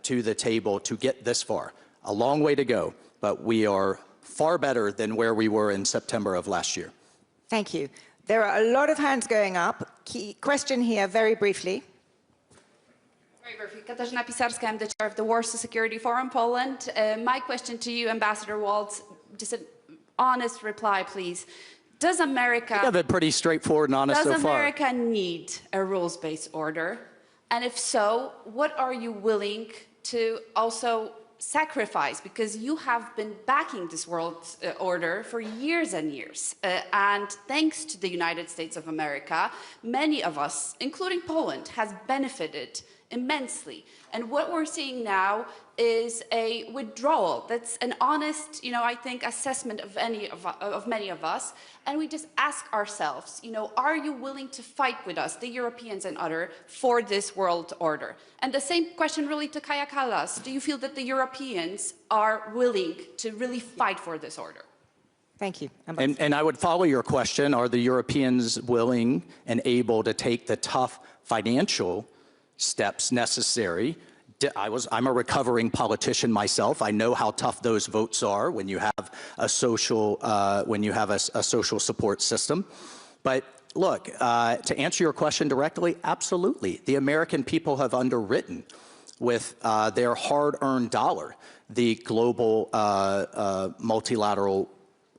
to the table to get this far. A long way to go, but we are far better than where we were in September of last year. Thank you. There are a lot of hands going up. Question here, very briefly. Very briefly. Katarzyna Pisarska, I'm the chair of the Warsaw Security Forum, Poland. My question to you, Ambassador Waltz, just an honest reply, please. Does America... You have it pretty straightforward and honest so far. Does America need a rules-based order? And if so, what are you willing to also sacrifice, because you have been backing this world order for years and years. And thanks to the United States of America, many of us, including Poland, has benefited immensely. And what we're seeing now is a withdrawal. That's an honest, I think, assessment of many of us. And we just ask ourselves, are you willing to fight with us, the Europeans and others, for this world order? And the same question really to Kaja Kallas. Do you feel that the Europeans are willing to really fight for this order? Thank you. And I would follow your question. Are the Europeans willing and able to take the tough financial steps necessary? I'm a recovering politician myself. I know how tough those votes are when you have a social social support system. But look, to answer your question directly, absolutely. The American people have underwritten with their hard-earned dollar, the global multilateral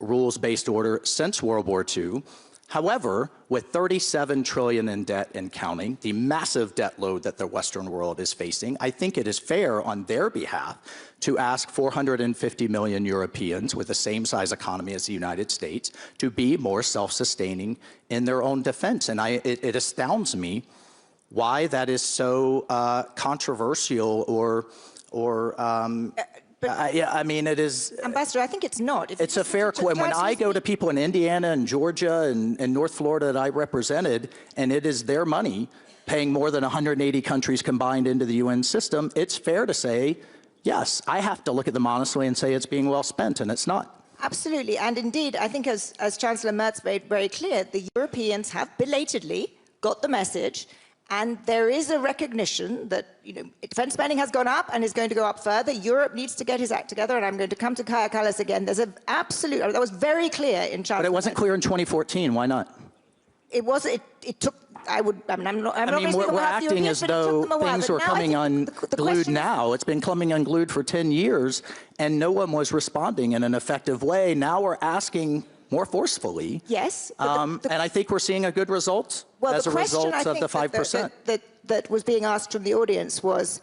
rules-based order since World War II. However, with 37 trillion in debt and counting, the massive debt load that the Western world is facing, I think it is fair on their behalf to ask 450 million Europeans with the same size economy as the United States to be more self-sustaining in their own defense. And it astounds me why that is so controversial I mean, it is... Ambassador, I think it's not. It's a fair question. When I go to people in Indiana and Georgia and North Florida that I represented, and it is their money paying more than 180 countries combined into the UN system, it's fair to say, yes, I have to look at them honestly and say it's being well spent, and it's not. Absolutely. And indeed, I think as Chancellor Merz made very clear, the Europeans have belatedly got the message. And there is a recognition that, you know, defense spending has gone up and is going to go up further. Europe needs to get his act together, and I'm going to come to Kaja Kallas again. There's an absolute, that was very clear in Chancellor. But it wasn't clear in 2014. Why not? It was. It took. We're acting as though things were coming unglued now. It's been coming unglued for 10 years, and no one was responding in an effective way. Now we're asking more forcefully. Yes. And I think we're seeing a good result as a result of the 5%. That was being asked from the audience was,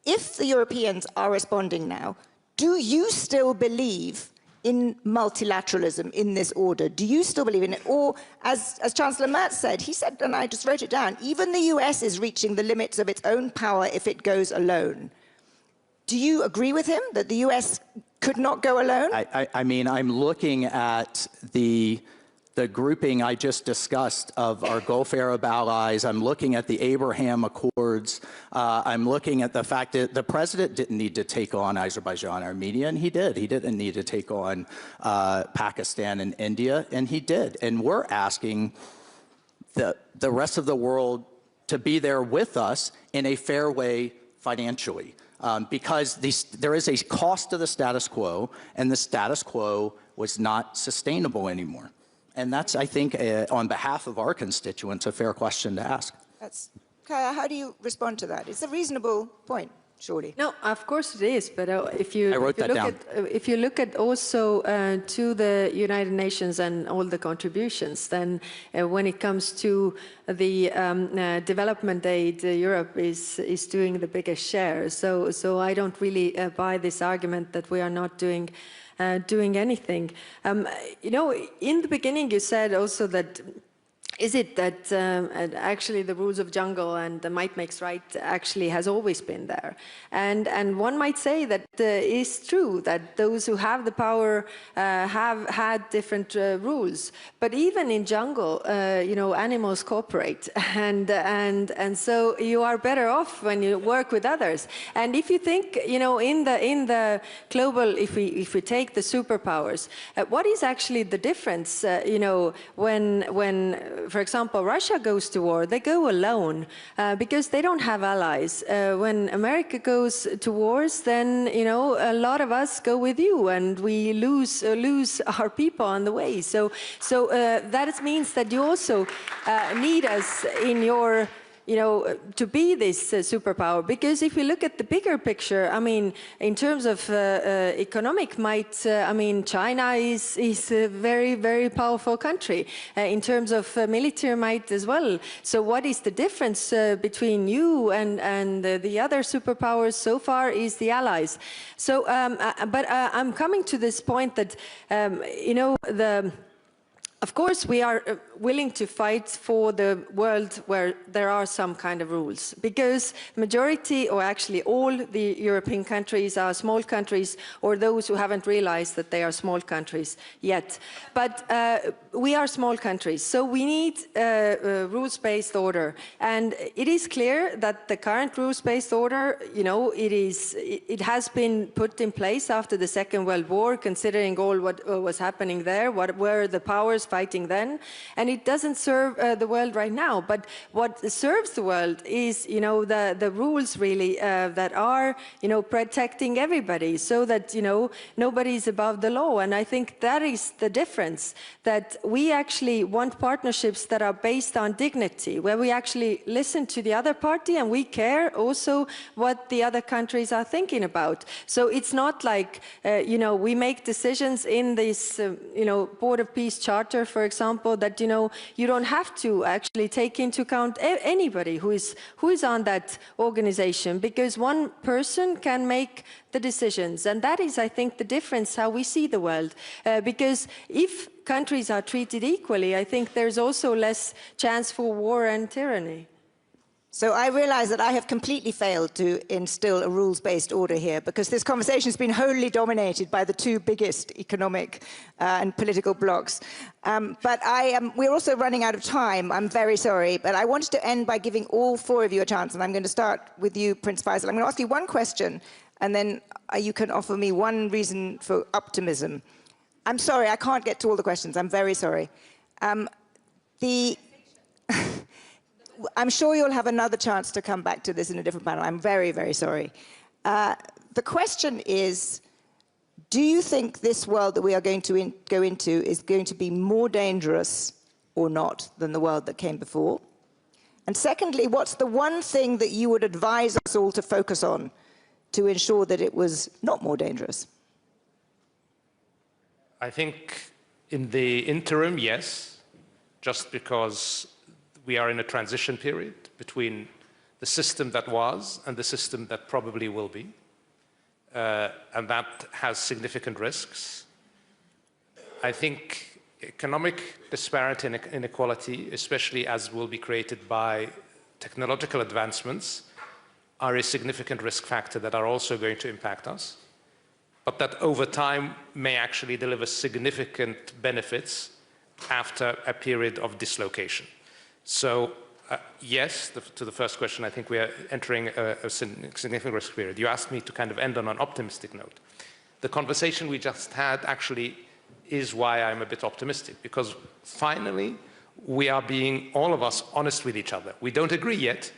if the Europeans are responding now, do you still believe in multilateralism in this order? Do you still believe in it? Or, as Chancellor Merz said, he said, and I just wrote it down, even the US is reaching the limits of its own power if it goes alone. Do you agree with him that the US could not go alone? I mean, I'm looking at the grouping I just discussed of our Gulf Arab allies. I'm looking at the Abraham Accords. I'm looking at the fact that the president didn't need to take on Azerbaijan, Armenia, and he did. He didn't need to take on Pakistan and India, and he did. And we're asking the rest of the world to be there with us in a fair way financially. Because there is a cost to the status quo, and the status quo was not sustainable anymore. And that's, I think, on behalf of our constituents, a fair question to ask. Kaja, how do you respond to that? It's a reasonable point, surely. No, of course it is. But if you look at also to the United Nations and all the contributions, then when it comes to the development aid, Europe is doing the biggest share. So I don't really buy this argument that we are not doing anything. You know, in the beginning you said also that, is it that actually the rules of jungle and the might makes right actually has always been there? And one might say that is true, that those who have the power have had different rules. But even in jungle, you know, animals cooperate, and so you are better off when you work with others. And if you think, you know, in the global, if we take the superpowers, what is actually the difference? You know, when for example, Russia goes to war, they go alone because they don't have allies. When America goes to wars, then, you know, a lot of us go with you, and we lose our people on the way. So that means that you also need us in your, you know, to be this superpower. Because if you look at the bigger picture, I mean, in terms of economic might, I mean, China is a very, very powerful country. In terms of military might as well. So what is the difference between you and the other superpowers so far is the allies. So, but I'm coming to this point that, you know, of course, we are willing to fight for the world where there are some kind of rules, because majority, or actually all the European countries are small countries, or those who haven't realized that they are small countries yet. But we are small countries, so we need a rules-based order. And it is clear that the current rules-based order, you know, it has been put in place after the Second World War, considering all what was happening there, what were the powers fighting then, and it doesn't serve the world right now. But what serves the world is, the rules really that are, protecting everybody, so that, nobody's above the law. And I think that is the difference, that we actually want partnerships that are based on dignity, where we actually listen to the other party and we care also what the other countries are thinking about. So it's not like, we make decisions in this, Board of Peace Charter, for example, that, you don't have to actually take into account anybody who is on that organization, because one person can make the decisions. And that is, I think, the difference how we see the world. Because if countries are treated equally, I think there's also less chance for war and tyranny. So I realize that I have completely failed to instill a rules-based order here, because this conversation has been wholly dominated by the two biggest economic and political blocs. But we're also running out of time. I'm very sorry, but I wanted to end by giving all four of you a chance, and I'm going to start with you, Prince Faisal. I'm going to ask you one question, and then you can offer me one reason for optimism. I'm sorry, I can't get to all the questions. I'm very sorry. I'm sure you'll have another chance to come back to this in a different panel. I'm very, very sorry. The question is, do you think this world that we are going to go into is going to be more dangerous or not than the world that came before? And secondly, what's the one thing that you would advise us all to focus on to ensure that it was not more dangerous? I think in the interim, yes, just because we are in a transition period between the system that was and the system that probably will be. And that has significant risks. I think economic disparity and inequality, especially as will be created by technological advancements, are a significant risk factor that are also going to impact us, but that over time may actually deliver significant benefits after a period of dislocation. So yes, to the first question, I think we are entering a significant risk period. You asked me to kind of end on an optimistic note. The conversation we just had actually is why I'm a bit optimistic, because finally we are being, all of us, honest with each other. We don't agree yet,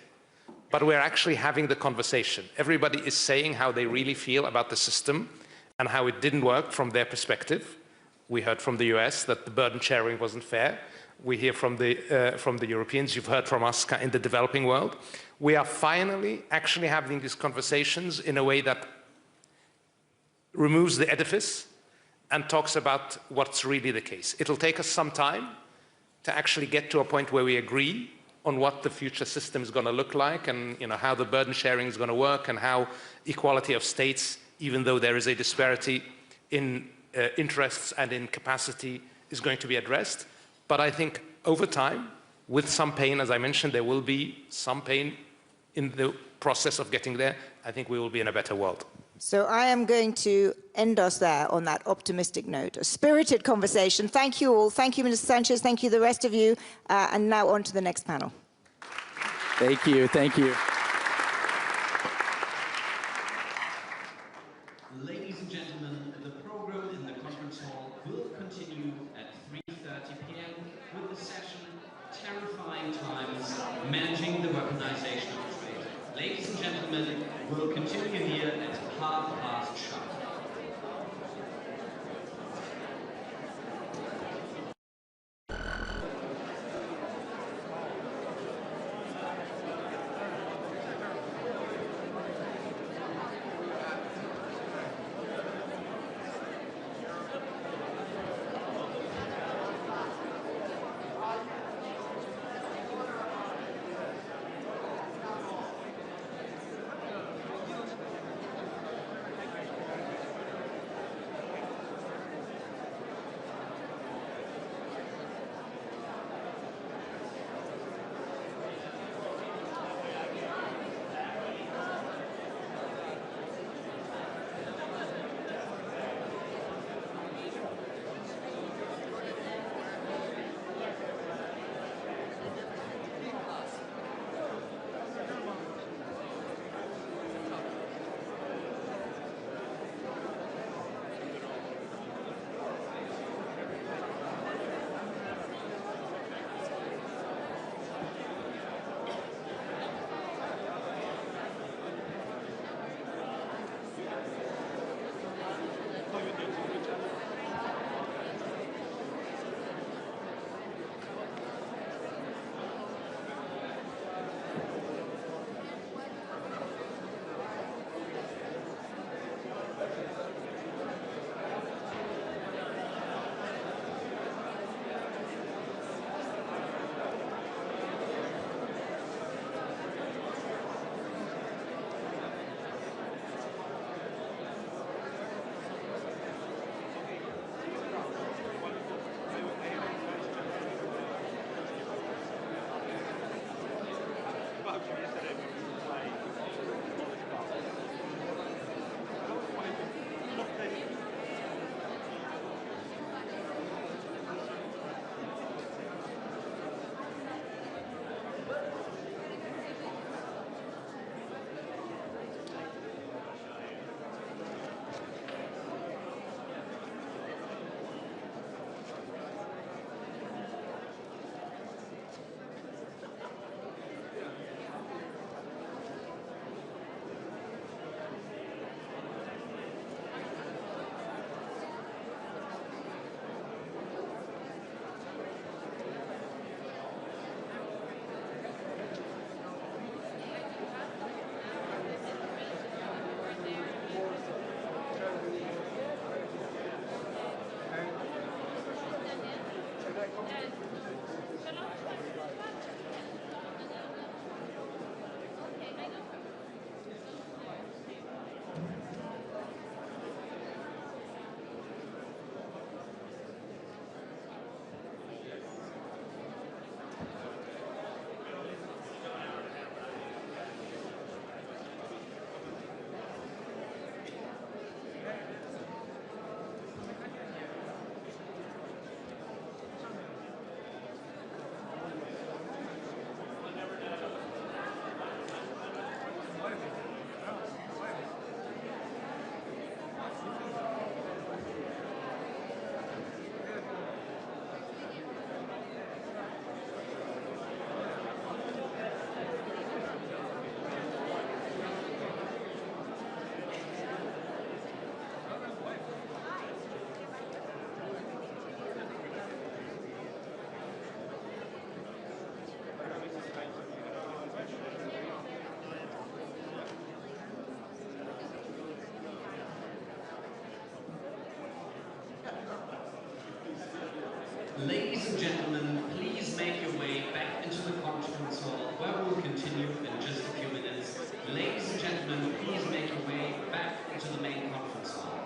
but we're actually having the conversation. Everybody is saying how they really feel about the system and how it didn't work from their perspective. We heard from the US that the burden sharing wasn't fair. We hear from the Europeans, you've heard from us in the developing world. We are finally actually having these conversations in a way that removes the edifice and talks about what's really the case. It'll take us some time to actually get to a point where we agree on what the future system is going to look like, and how the burden sharing is going to work, and how equality of states, even though there is a disparity in interests and in capacity, is going to be addressed. But I think over time, with some pain, as I mentioned, there will be some pain in the process of getting there. I think we will be in a better world. So I am going to end us there on that optimistic note. A spirited conversation. Thank you all. Thank you, Mr. Sanchez. Thank you, the rest of you. And now on to the next panel. Thank you. Thank you. Ladies and gentlemen, the program in the conference hall will continue at 3:30 p.m. with the session Terrifying Times, Managing the Weaponization of Trade. Ladies and gentlemen, we'll continue here at 5:30 sharp. Ladies and gentlemen, please make your way back into the conference hall where we'll continue in just a few minutes. Ladies and gentlemen, please make your way back into the main conference hall.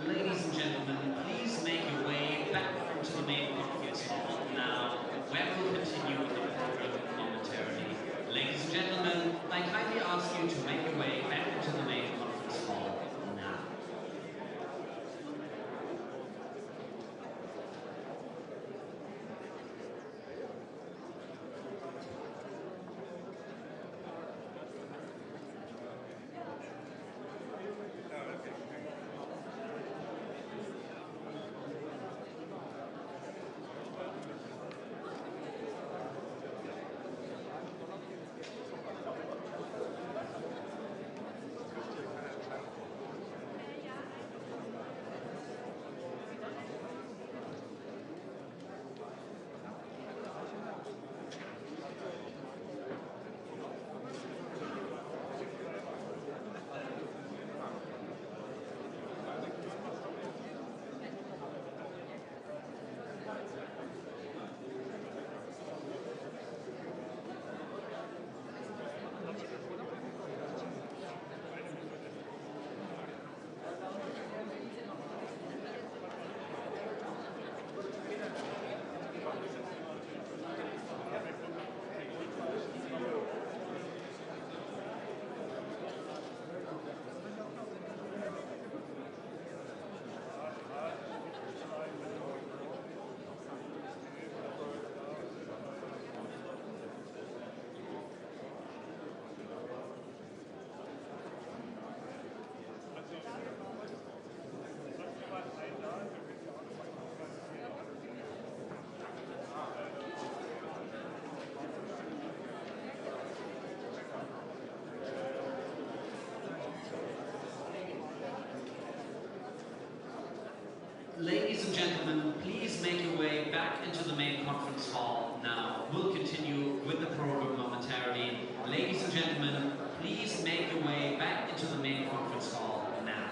Ladies and gentlemen, please make your way back into the main conference hall now, where we'll continue with the program momentarily. Ladies and gentlemen, I kindly ask you to make your way back into the main conference hall now. Ladies and gentlemen, please make your way back into the main conference hall now. We'll continue with the program momentarily. Ladies and gentlemen, please make your way back into the main conference hall now.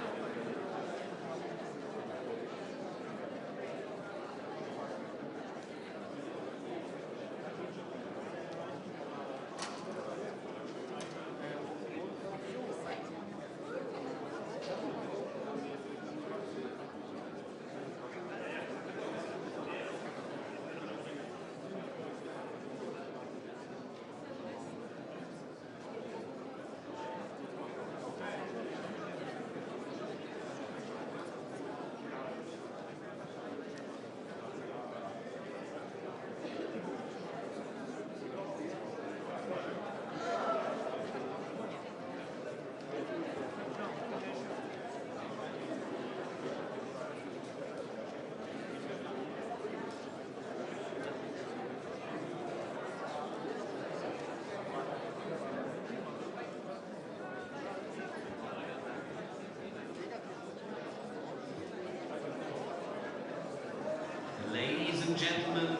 gentlemen,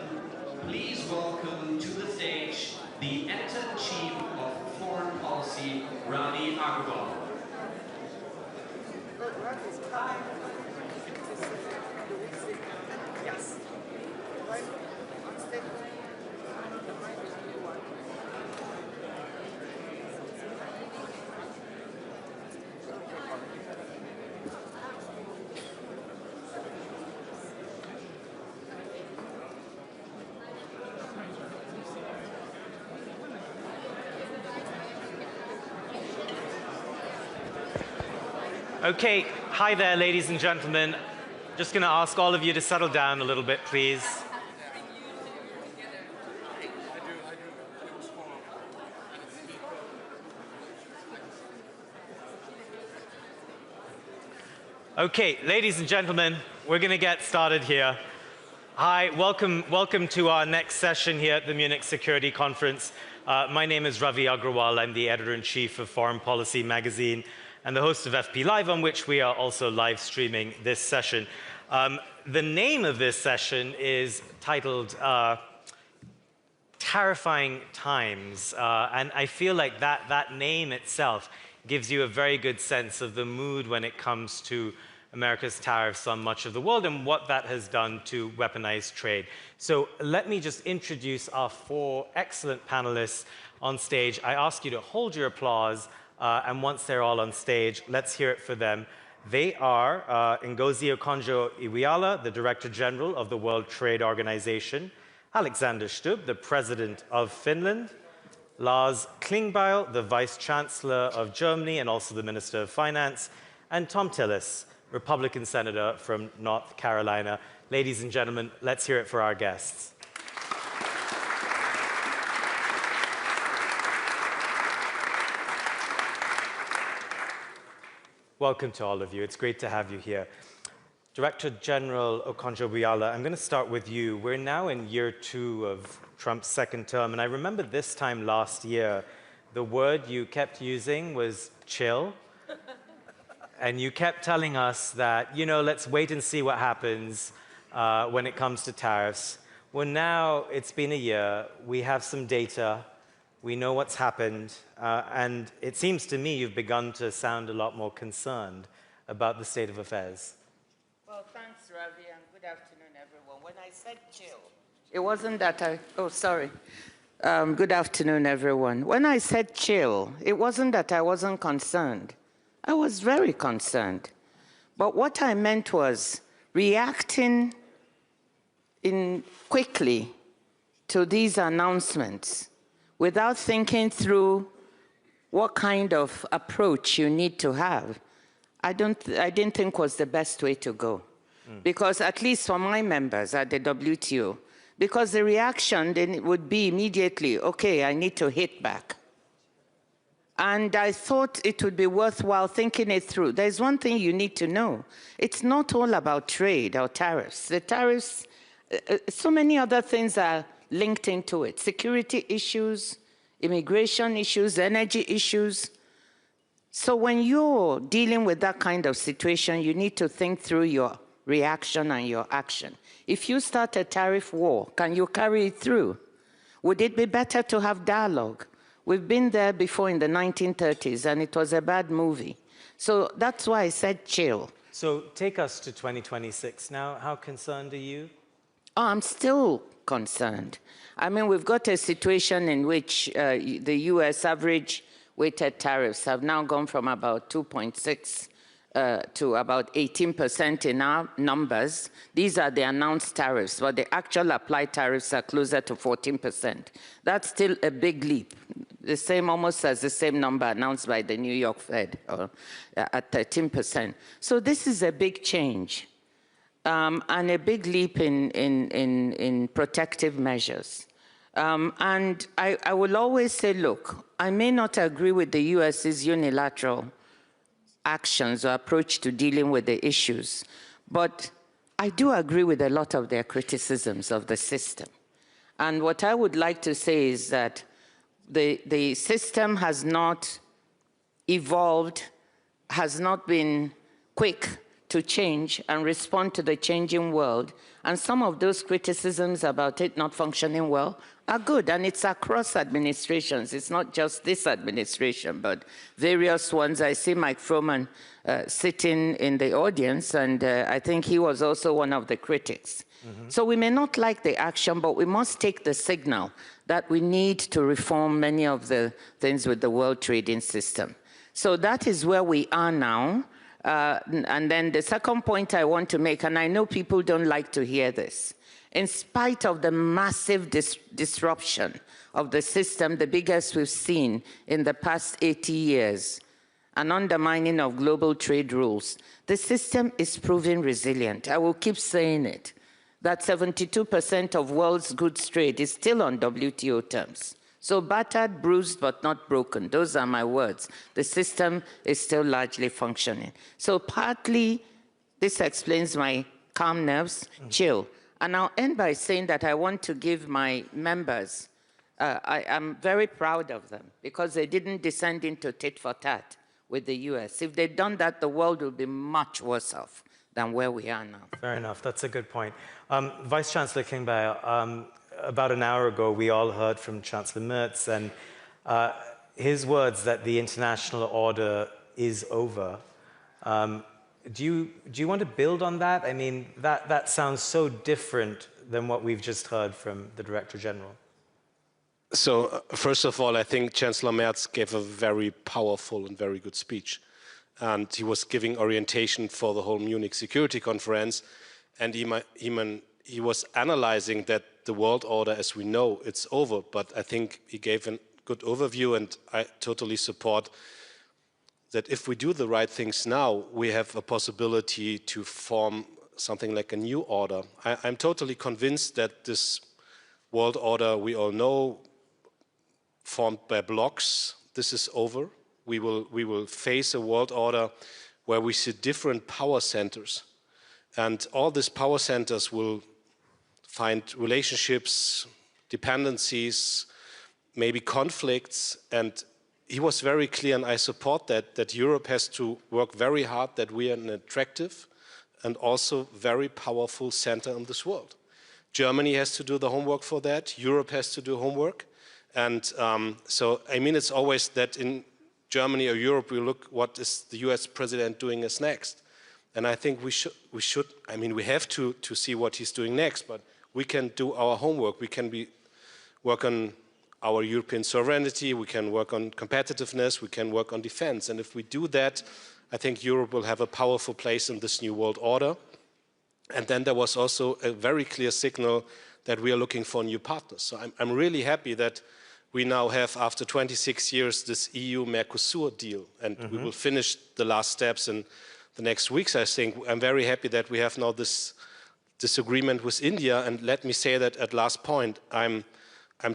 please welcome to the stage the Editor-in-Chief of Foreign Policy, Ravi Agrawal. Yes. Okay, hi there, ladies and gentlemen. Just going to ask all of you to settle down a little bit, please. Okay, ladies and gentlemen, we're going to get started here. Hi, welcome to our next session here at the Munich Security Conference. My name is Ravi Agrawal. I'm the Editor-in-Chief of Foreign Policy magazine and the host of FP Live, on which we are also live streaming this session. The name of this session is titled Terrifying Times, and I feel like that name itself gives you a very good sense of the mood when it comes to America's tariffs on much of the world and what that has done to weaponized trade. So let me just introduce our four excellent panelists on stage. I ask you to hold your applause, and once they're all on stage, let's hear it for them. They are Ngozi Okonjo-Iweala, the Director General of the World Trade Organization, Alexander Stubb, the President of Finland, Lars Klingbeil, the Vice Chancellor of Germany and also the Minister of Finance, and Tom Tillis, Republican Senator from North Carolina. Ladies and gentlemen, let's hear it for our guests. Welcome to all of you. It's great to have you here. Director General Okonjo-Iweala, I'm going to start with you. We're now in year 2 of Trump's second term, and I remember this time last year, the word you kept using was chill. And you kept telling us that, you know, let's wait and see what happens when it comes to tariffs. Well, now it's been a year. We have some data. We know what's happened. And it seems to me you've begun to sound a lot more concerned about the state of affairs. Well, thanks, Ravi, and good afternoon, everyone. When I said chill, it wasn't that I... Oh, sorry. Good afternoon, everyone. When I said chill, it wasn't that I wasn't concerned. I was very concerned. But what I meant was reacting quickly to these announcements without thinking through what kind of approach you need to have, I didn't think was the best way to go. Because at least for my members at the WTO, because the reaction then would be immediately, okay, I need to hit back. And I thought it would be worthwhile thinking it through. There's one thing you need to know. It's not all about trade or tariffs. The tariffs, so many other things are linked into it. Security issues, immigration issues, energy issues. So when you're dealing with that kind of situation, you need to think through your reaction and your action. If you start a tariff war, can you carry it through? Would it be better to have dialogue? We've been there before in the 1930s, and it was a bad movie. So that's why I said chill. So take us to 2026 now. How concerned are you? Oh, I'm still concerned. I mean, we've got a situation in which the U.S. average weighted tariffs have now gone from about 2.6 to about 18% in our numbers. These are the announced tariffs, but the actual applied tariffs are closer to 14%. That's still a big leap. The same, almost as the same number announced by the New York Fed, at 13%. So this is a big change and a big leap in protective measures. And I will always say, look, I may not agree with the US's unilateral actions or approach to dealing with the issues, but I do agree with a lot of their criticisms of the system. And what I would like to say is that the system has not evolved, has not been quick to change and respond to the changing world. And some of those criticisms about it not functioning well are good, and it's across administrations. It's not just this administration, but various ones. I see Mike Froman sitting in the audience, and I think he was also one of the critics. So we may not like the action, but we must take the signal that we need to reform many of the things with the world trading system. So that is where we are now. And then the second point I want to make, and I know people don't like to hear this, in spite of the massive disruption of the system, the biggest we've seen in the past 80 years, an undermining of global trade rules, the system is proving resilient. I will keep saying it, that 72% of world's goods trade is still on WTO terms. So battered, bruised, but not broken. Those are my words. The system is still largely functioning. So partly, this explains my calm nerves, chill. And I'll end by saying that I want to give my members, I'm very proud of them because they didn't descend into tit for tat with the US. If they'd done that, the world would be much worse off than where we are now. Fair enough, that's a good point. Vice Chancellor Klingbeil, about an hour ago, we all heard from Chancellor Merz and his words that the international order is over. Do you want to build on that? I mean, that sounds so different than what we've just heard from the Director General. So, first of all, I think Chancellor Merz gave a very powerful and very good speech. And he was giving orientation for the whole Munich Security Conference. And he was analyzing that the world order as we know, it's over. But I think he gave a good overview, and I totally support that if we do the right things now, we have a possibility to form something like a new order. I'm totally convinced that this world order we all know, formed by blocks, this is over. We will face a world order where we see different power centers. And all these power centers will find relationships, dependencies, maybe conflicts, and he was very clear, and I support that Europe has to work very hard, that we are an attractive and also very powerful center in this world. Germany has to do the homework for that. Europe has to do homework. And so, I mean, it's always that in Germany or Europe, we look what is the US president doing as next. And I think we should, I mean, we have to see what he's doing next, but we can do our homework. We can work on our European sovereignty, we can work on competitiveness, we can work on defense. And if we do that, I think Europe will have a powerful place in this new world order. And then there was also a very clear signal that we are looking for new partners. So I'm really happy that we now have, after 26 years, this EU-Mercosur deal. And we will finish the last steps in the next weeks, I think. I'm very happy that we have now this agreement with India. And let me say that at last point, I'm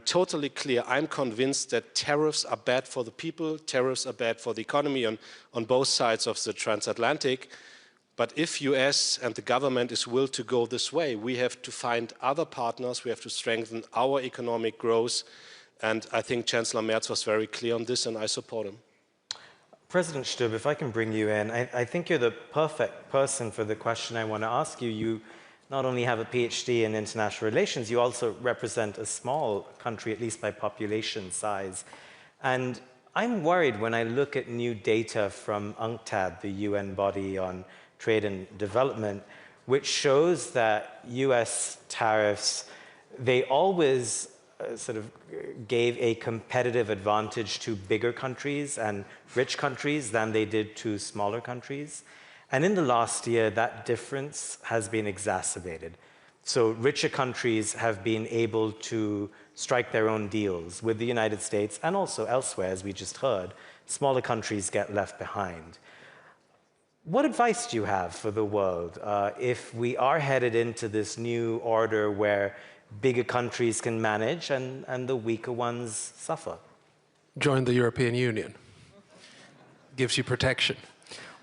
totally clear. I'm convinced that tariffs are bad for the people, tariffs are bad for the economy on both sides of the transatlantic. But if US and the government is willing to go this way, we have to find other partners, we have to strengthen our economic growth. And I think Chancellor Merz was very clear on this, and I support him. President Stubb, if I can bring you in, I think you're the perfect person for the question I want to ask you. You not only have a PhD in international relations, you also represent a small country, at least by population size. And I'm worried when I look at new data from UNCTAD, the UN body on trade and development, which shows that US tariffs, they always sort of gave a competitive advantage to bigger countries and rich countries than they did to smaller countries. And in the last year, that difference has been exacerbated. So richer countries have been able to strike their own deals with the United States and also elsewhere, as we just heard. Smaller countries get left behind. What advice do you have for the world if we are headed into this new order where bigger countries can manage and the weaker ones suffer? Join the European Union. Gives you protection.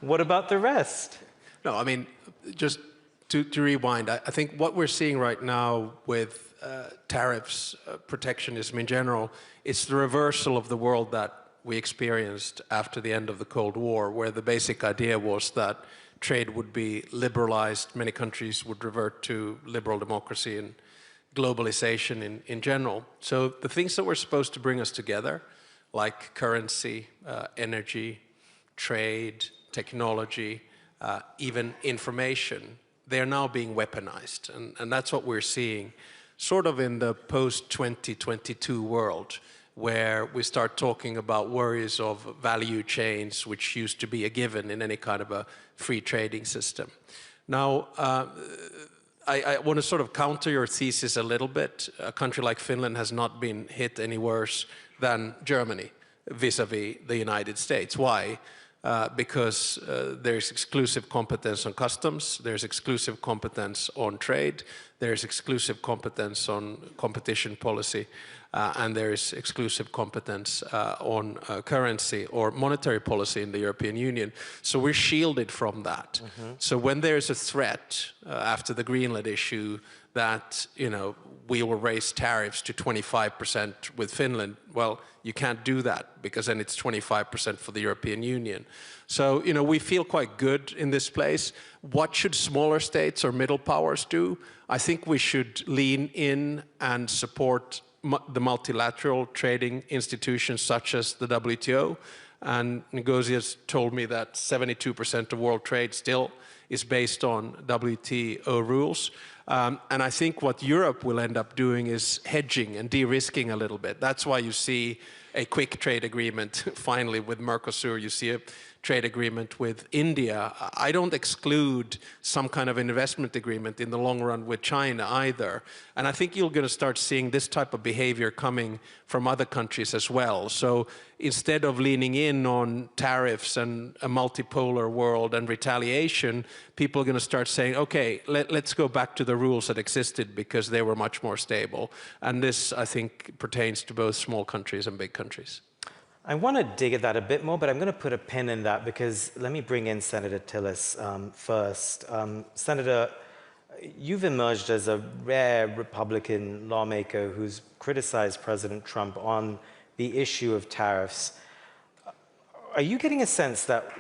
What about the rest? No, I mean, just to rewind, I think what we're seeing right now with tariffs, protectionism in general, it's the reversal of the world that we experienced after the end of the Cold War, where the basic idea was that trade would be liberalized, many countries would revert to liberal democracy and globalization in general. So the things that were supposed to bring us together, like currency, energy, trade, technology, even information, they're now being weaponized. And that's what we're seeing sort of in the post-2022 world, where we start talking about worries of value chains, which used to be a given in any kind of a free trading system. Now, I want to sort of counter your thesis a little bit. A country like Finland has not been hit any worse than Germany vis-a-vis the United States. Why? Because there's exclusive competence on customs, there's exclusive competence on trade, there's exclusive competence on competition policy, and there is exclusive competence on currency or monetary policy in the European Union. So we're shielded from that. So when there's a threat after the Greenland issue that, you know, we will raise tariffs to 25% with Finland, well, you can't do that because then it's 25% for the European Union. So, you know, we feel quite good in this place. What should smaller states or middle powers do? I think we should lean in and support the multilateral trading institutions such as the WTO. And Ngozi has told me that 72% of world trade still is based on WTO rules. And I think what Europe will end up doing is hedging and de-risking a little bit. That's why you see a quick trade agreement finally with Mercosur. You see a trade agreement with India. I don't exclude some kind of investment agreement in the long run with China either. And I think you're going to start seeing this type of behavior coming from other countries as well. So instead of leaning in on tariffs and a multipolar world and retaliation, people are going to start saying, okay, let's go back to the rules that existed because they were much more stable. And this, I think, pertains to both small countries and big countries. I want to dig at that a bit more, but I'm going to put a pin in that because let me bring in Senator Tillis first. Senator, you've emerged as a rare Republican lawmaker who's criticized President Trump on the issue of tariffs. Are you getting a sense that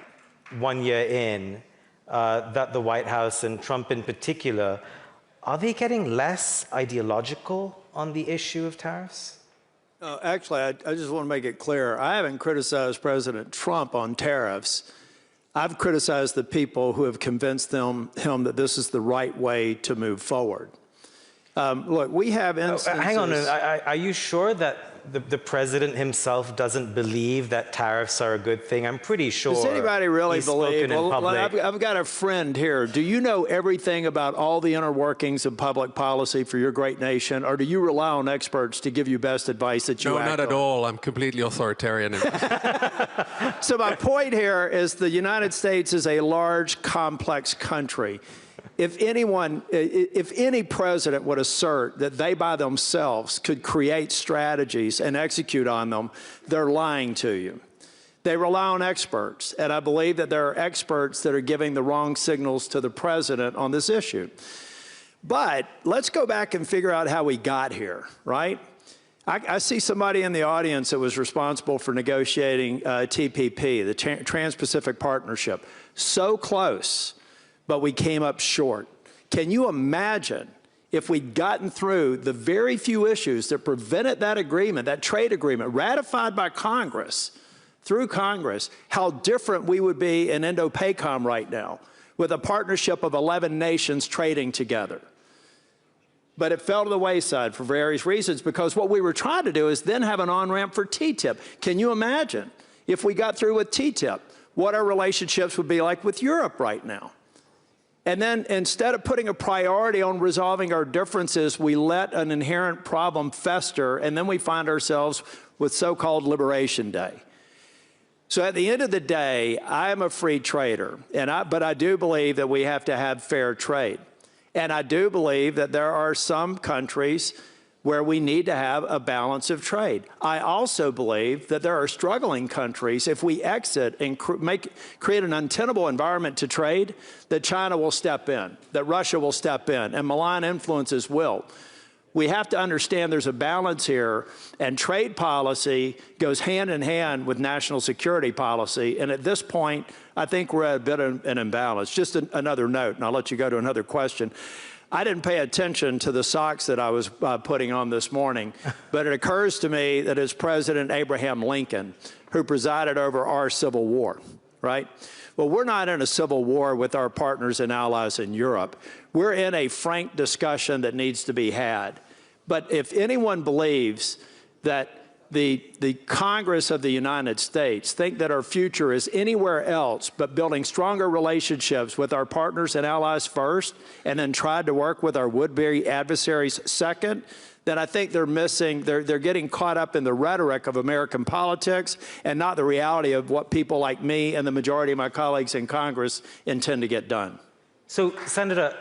1 year in, that the White House and Trump in particular, are they getting less ideological on the issue of tariffs? Actually, I just want to make it clear. I haven't criticized President Trump on tariffs. I've criticized the people who have convinced him that this is the right way to move forward. Look, we have instances... Hang on, are you sure that the president himself doesn't believe that tariffs are a good thing? I'm pretty sure. Does anybody really believe? Well, I've got a friend here. Do you know everything about all the inner workings of public policy for your great nation, or do you rely on experts to give you best advice that you act on? No, not at all. I'm completely authoritarian. So my point here is the United States is a large, complex country. If any president would assert that they by themselves could create strategies and execute on them, they're lying to you. They rely on experts, and I believe that there are experts that are giving the wrong signals to the president on this issue. But let's go back and figure out how we got here, right? I see somebody in the audience that was responsible for negotiating TPP, the Trans-Pacific Partnership. So close, but we came up short. Can you imagine if we'd gotten through the very few issues that prevented that agreement, that trade agreement, ratified by Congress, through Congress, how different we would be in Indo-PACOM right now with a partnership of 11 nations trading together. But it fell to the wayside for various reasons because what we were trying to do is then have an on-ramp for TTIP. Can you imagine if we got through with TTIP, what our relationships would be like with Europe right now? And then instead of putting a priority on resolving our differences, we let an inherent problem fester, and then we find ourselves with so-called Liberation Day. So at the end of the day, I am a free trader, but I do believe that we have to have fair trade. And I do believe that there are some countries where we need to have a balance of trade. I also believe that there are struggling countries, if we exit and create an untenable environment to trade, that China will step in, that Russia will step in, and malign influences will. we have to understand there's a balance here, and trade policy goes hand in hand with national security policy. And at this point, I think we're at a bit of an imbalance. Just another note, and I'll let you go to another question. I didn't pay attention to the socks that I was putting on this morning, but it occurs to me that it's President Abraham Lincoln who presided over our Civil War, right? Well, we're not in a civil war with our partners and allies in Europe. We're in a frank discussion that needs to be had. But if anyone believes that the Congress of the United States think that our future is anywhere else but building stronger relationships with our partners and allies first, and then tried to work with our would-be adversaries second, then I think they're missing, they're getting caught up in the rhetoric of American politics and not the reality of what people like me and the majority of my colleagues in Congress intend to get done. So, Senator,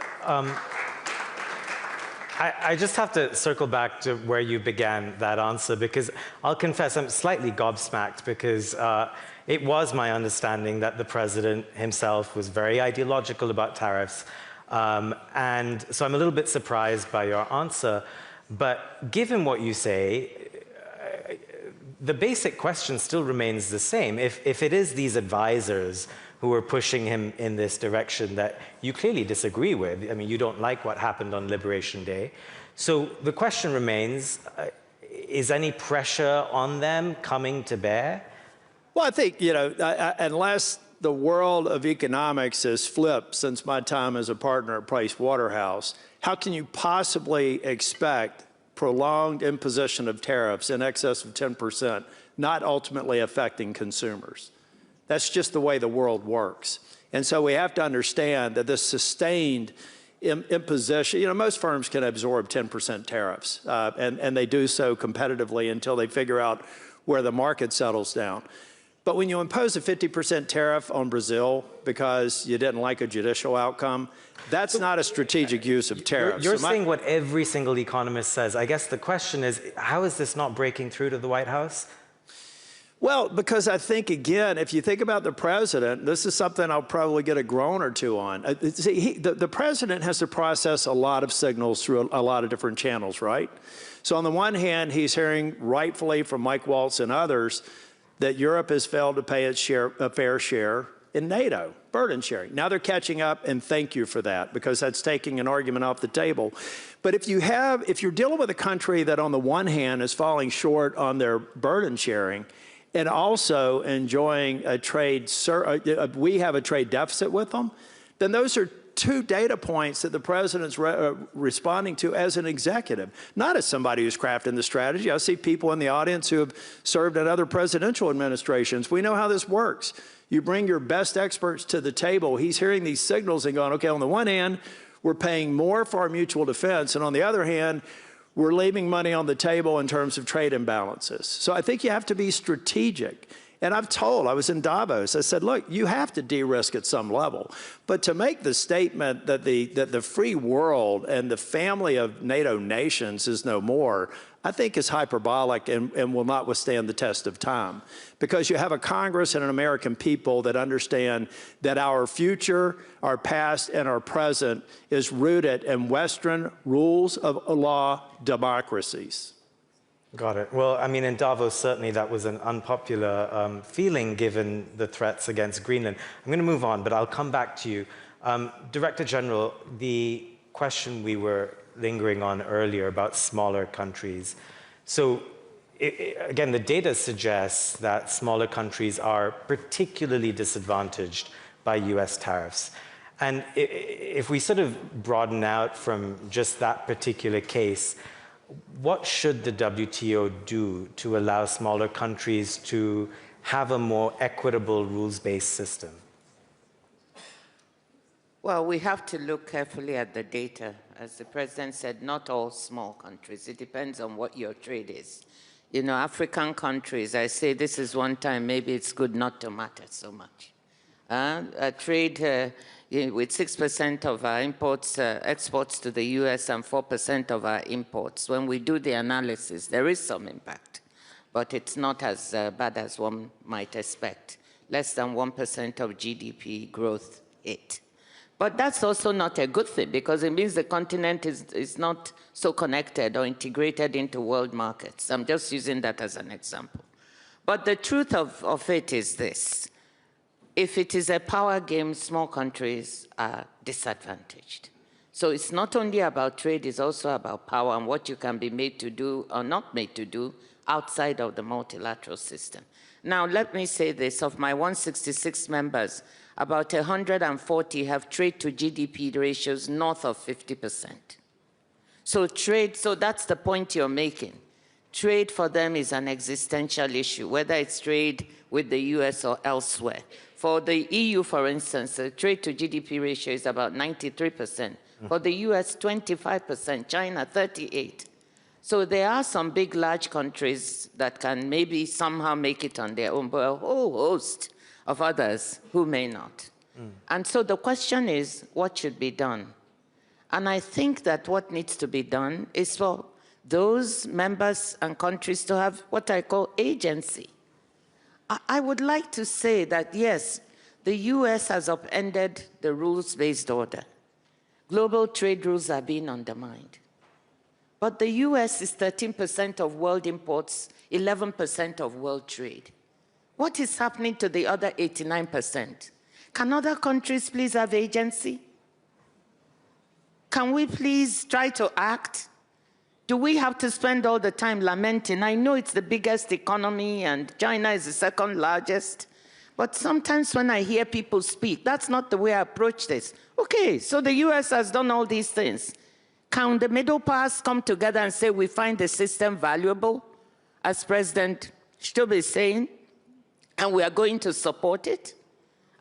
I just have to circle back to where you began that answer, because I'll confess I'm slightly gobsmacked, because it was my understanding that the president himself was very ideological about tariffs. And so I'm a little bit surprised by your answer. But given what you say, the basic question still remains the same. If it is these advisors who are pushing him in this direction that you clearly disagree with, I mean, you don't like what happened on Liberation Day. So the question remains, is any pressure on them coming to bear? Well, I think, you know, unless the world of economics has flipped since my time as a partner at Price Waterhouse, how can you possibly expect prolonged imposition of tariffs in excess of 10%, not ultimately affecting consumers? That's just the way the world works. And so we have to understand that this sustained imposition, you know, most firms can absorb 10% tariffs, and they do so competitively until they figure out where the market settles down. But when you impose a 50% tariff on Brazil because you didn't like a judicial outcome, that's not a strategic use of tariffs. You're saying what every single economist says. I guess the question is, how is this not breaking through to the White House? Well, because I think, again, if you think about the president, this is something I'll probably get a groan or two on. See, the president has to process a lot of signals through a lot of different channels, right? So on the one hand, he's hearing rightfully from Mike Waltz and others that Europe has failed to pay its fair share in NATO, burden sharing. Now they're catching up, and thank you for that, because that's taking an argument off the table. But if you're dealing with a country that on the one hand is falling short on their burden sharing, and also enjoying a trade, we have a trade deficit with them, then those are two data points that the president's responding to as an executive, not as somebody who's crafting the strategy. I see people in the audience who have served in other presidential administrations. We know how this works. You bring your best experts to the table. He's hearing these signals and going, okay, on the one hand, we're paying more for our mutual defense, and on the other hand, we're leaving money on the table in terms of trade imbalances. So I think you have to be strategic. And I was in Davos, I said, look, you have to de-risk at some level. But to make the statement that the free world and the family of NATO nations is no more, I think is hyperbolic and will not withstand the test of time. Because you have a Congress and an American people that understand that our future, our past, and our present is rooted in Western rules of law democracies. Got it. Well, I mean, in Davos, certainly that was an unpopular feeling given the threats against Greenland. I'm going to move on, but I'll come back to you. Director General, the question we were lingering on earlier about smaller countries. So, again, the data suggests that smaller countries are particularly disadvantaged by US tariffs. And if we sort of broaden out from just that particular case, what should the WTO do to allow smaller countries to have a more equitable rules-based system? Well, we have to look carefully at the data. As the president said, not all small countries. It depends on what your trade is. You know, African countries, I say this is one time, maybe it's good not to matter so much. A trade with 6% of our imports, exports to the US and 4% of our imports. When we do the analysis, there is some impact, but it's not as bad as one might expect. Less than 1% of GDP growth hit. But that's also not a good thing because it means the continent is not so connected or integrated into world markets. I'm just using that as an example. But the truth of it is this. If it is a power game, small countries are disadvantaged. So it's not only about trade, it's also about power and what you can be made to do or not made to do outside of the multilateral system. Now, let me say this. Of my 166 members, about 140 have trade to GDP ratios north of 50%. So trade, so that's the point you're making. Trade for them is an existential issue, whether it's trade with the US or elsewhere. For the EU, for instance, the trade to GDP ratio is about 93%. For the US, 25%, China, 38%. So there are some big, large countries that can maybe somehow make it on their own, but a whole host of others who may not. And so the question is, what should be done? And I think that what needs to be done is for those members and countries to have what I call agency. I would like to say that, yes, the US has upended the rules-based order. Global trade rules are being undermined. But the US is 13% of world imports, 11% of world trade. What is happening to the other 89%? Can other countries please have agency? Can we please try to act? Do we have to spend all the time lamenting? I know it's the biggest economy and China is the second largest, but sometimes when I hear people speak, that's not the way I approach this. Okay, so the US has done all these things. Can the middle powers come together and say we find the system valuable, as President Stube is saying, and we are going to support it?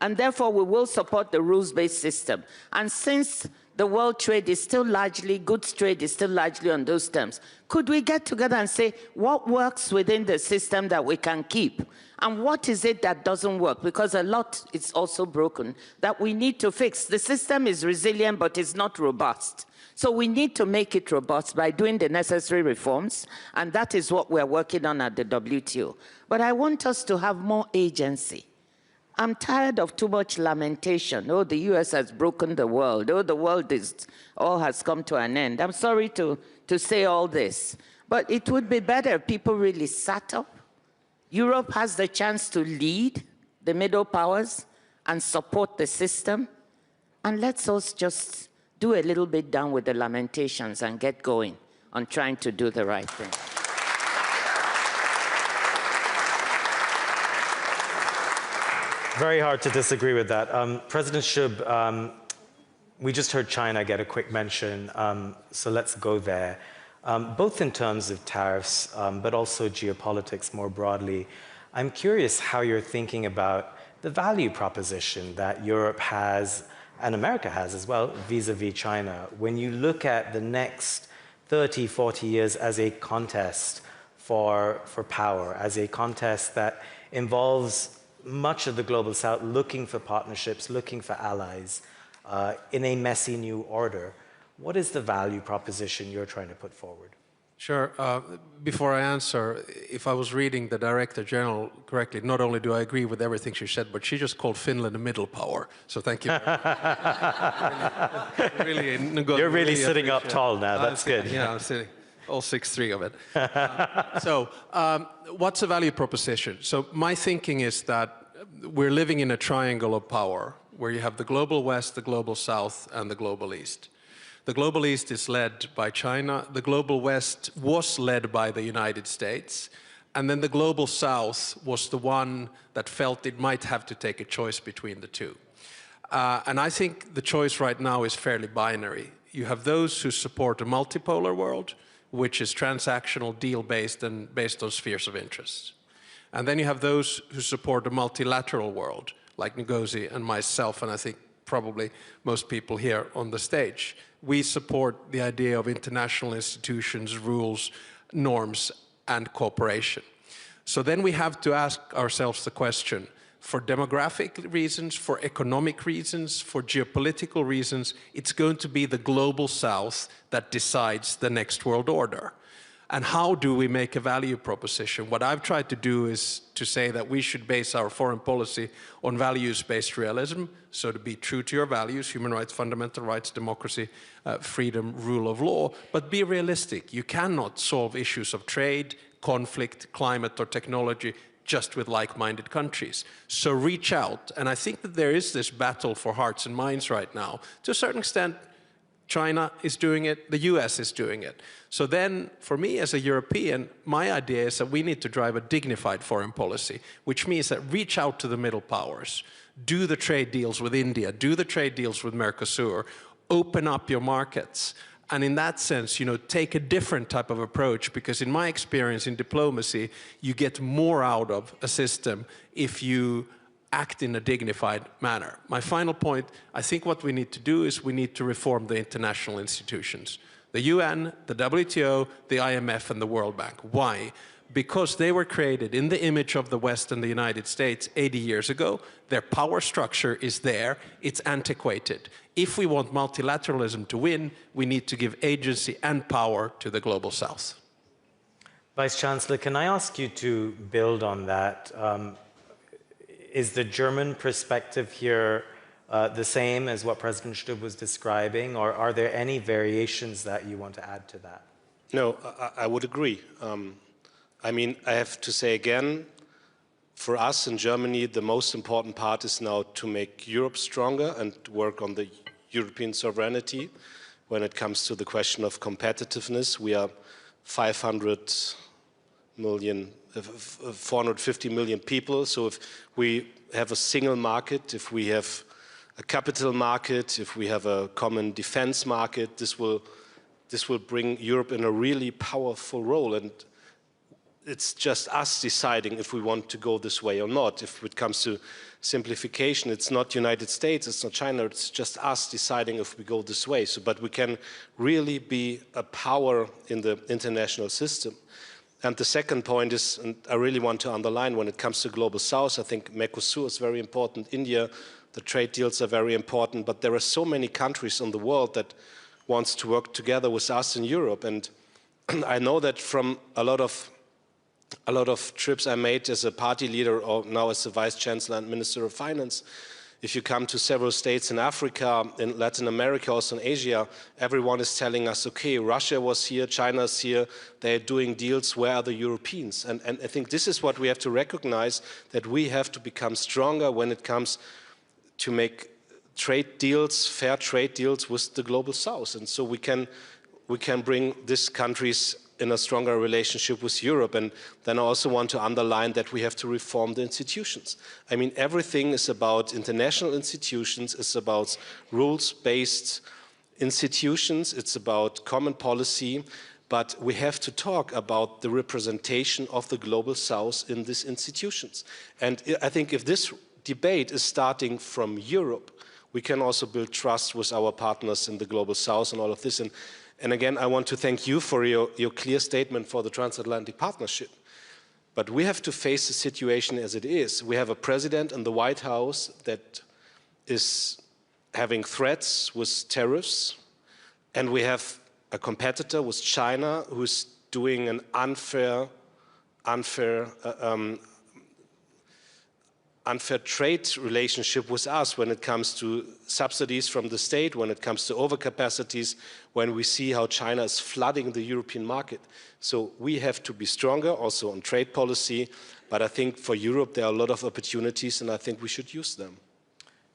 And therefore, we will support the rules-based system. And since the world trade is still largely, goods trade is still largely on those terms, could we get together and say what works within the system that we can keep? And what is it that doesn't work? Because a lot is also broken that we need to fix. The system is resilient, but it's not robust. So we need to make it robust by doing the necessary reforms, and that is what we're working on at the WTO. But I want us to have more agency. I'm tired of too much lamentation. Oh, the US has broken the world. Oh, the world all has come to an end. I'm sorry to say all this, but it would be better if people really sat up. Europe has the chance to lead the middle powers and support the system. And let's us just do a little bit down with the lamentations and get going on trying to do the right thing. Very hard to disagree with that. President Stube, we just heard China get a quick mention, so let's go there. Both in terms of tariffs, but also geopolitics more broadly. I'm curious how you're thinking about the value proposition that Europe has and America has as well, vis-a-vis China. When you look at the next 30, 40 years as a contest for power, as a contest that involves much of the global south looking for partnerships, looking for allies in a messy new order, what is the value proposition you're trying to put forward? Sure. Before I answer, if I was reading the Director General correctly, not only do I agree with everything she said, but she just called Finland a middle power. So thank you. You're really sitting up tall now. That's good. Yeah, I'm sitting. All 6'3" of it. What's the value proposition? So my thinking is that we're living in a triangle of power where you have the global West, the global South, and the global East. The global East is led by China. The global West was led by the United States. And then the global South was the one that felt it might have to take a choice between the two. And I think the choice right now is fairly binary. You have those who support a multipolar world, which is transactional, deal-based, and based on spheres of interest. And then you have those who support a multilateral world, like Ngozi and myself, and I think probably most people here on the stage. We support the idea of international institutions, rules, norms, and cooperation. So then we have to ask ourselves the question, for demographic reasons, for economic reasons, for geopolitical reasons, it's going to be the global South that decides the next world order. And how do we make a value proposition? What I've tried to do is to say that we should base our foreign policy on values-based realism, so to be true to your values, human rights, fundamental rights, democracy, freedom, rule of law, but be realistic. You cannot solve issues of trade, conflict, climate, or technology just with like-minded countries. So reach out, and I think that there is this battle for hearts and minds right now. To a certain extent, China is doing it, the US is doing it. So then, for me as a European, my idea is that we need to drive a dignified foreign policy, which means that reach out to the middle powers, do the trade deals with India, do the trade deals with Mercosur, open up your markets. And in that sense, you know, take a different type of approach, because in my experience in diplomacy, you get more out of a system if you act in a dignified manner. My final point, I think what we need to do is we need to reform the international institutions. The UN, the WTO, the IMF, and the World Bank. Why? Because they were created in the image of the West and the United States 80 years ago. Their power structure is there, it's antiquated. If we want multilateralism to win, we need to give agency and power to the Global South. Vice Chancellor, can I ask you to build on that? Is the German perspective here the same as what President Stubb was describing, or are there any variations that you want to add to that? No, I would agree. I mean, I have to say again, for us in Germany, the most important part is now to make Europe stronger and work on the European sovereignty. When it comes to the question of competitiveness, we are 450 million people. So if we have a single market, if we have a capital market, if we have a common defense market, this will bring Europe in a really powerful role. And it's just us deciding if we want to go this way or not. If it comes to simplification, it's not United States, it's not China, it's just us deciding if we go this way. So, but we can really be a power in the international system. And the second point is, and I really want to underline, when it comes to Global South, I think Mercosur is very important, India, the trade deals are very important, but there are so many countries in the world that wants to work together with us in Europe. And I know that from a lot of trips I made as a party leader or now as a vice chancellor and minister of finance, if you come to several states in Africa, in Latin America, also in Asia, everyone is telling us, okay, Russia was here, China's here, they're doing deals, where are the Europeans? And I think this is what we have to recognize, that we have to become stronger when it comes to make trade deals, fair trade deals with the Global South. And so we can bring these countries in a stronger relationship with Europe. And then I also want to underline that we have to reform the institutions. I mean, everything is about international institutions, it's about rules-based institutions, it's about common policy, but we have to talk about the representation of the Global South in these institutions. And I think if this debate is starting from Europe, we can also build trust with our partners in the Global South and all of this. And again, I want to thank you for your clear statement for the transatlantic partnership. But we have to face the situation as it is. We have a president in the White House that is having threats with tariffs, and we have a competitor with China who's doing an unfair trade relationship with us when it comes to subsidies from the state, when it comes to overcapacities, when we see how China is flooding the European market. So we have to be stronger also on trade policy, but I think for Europe there are a lot of opportunities and I think we should use them.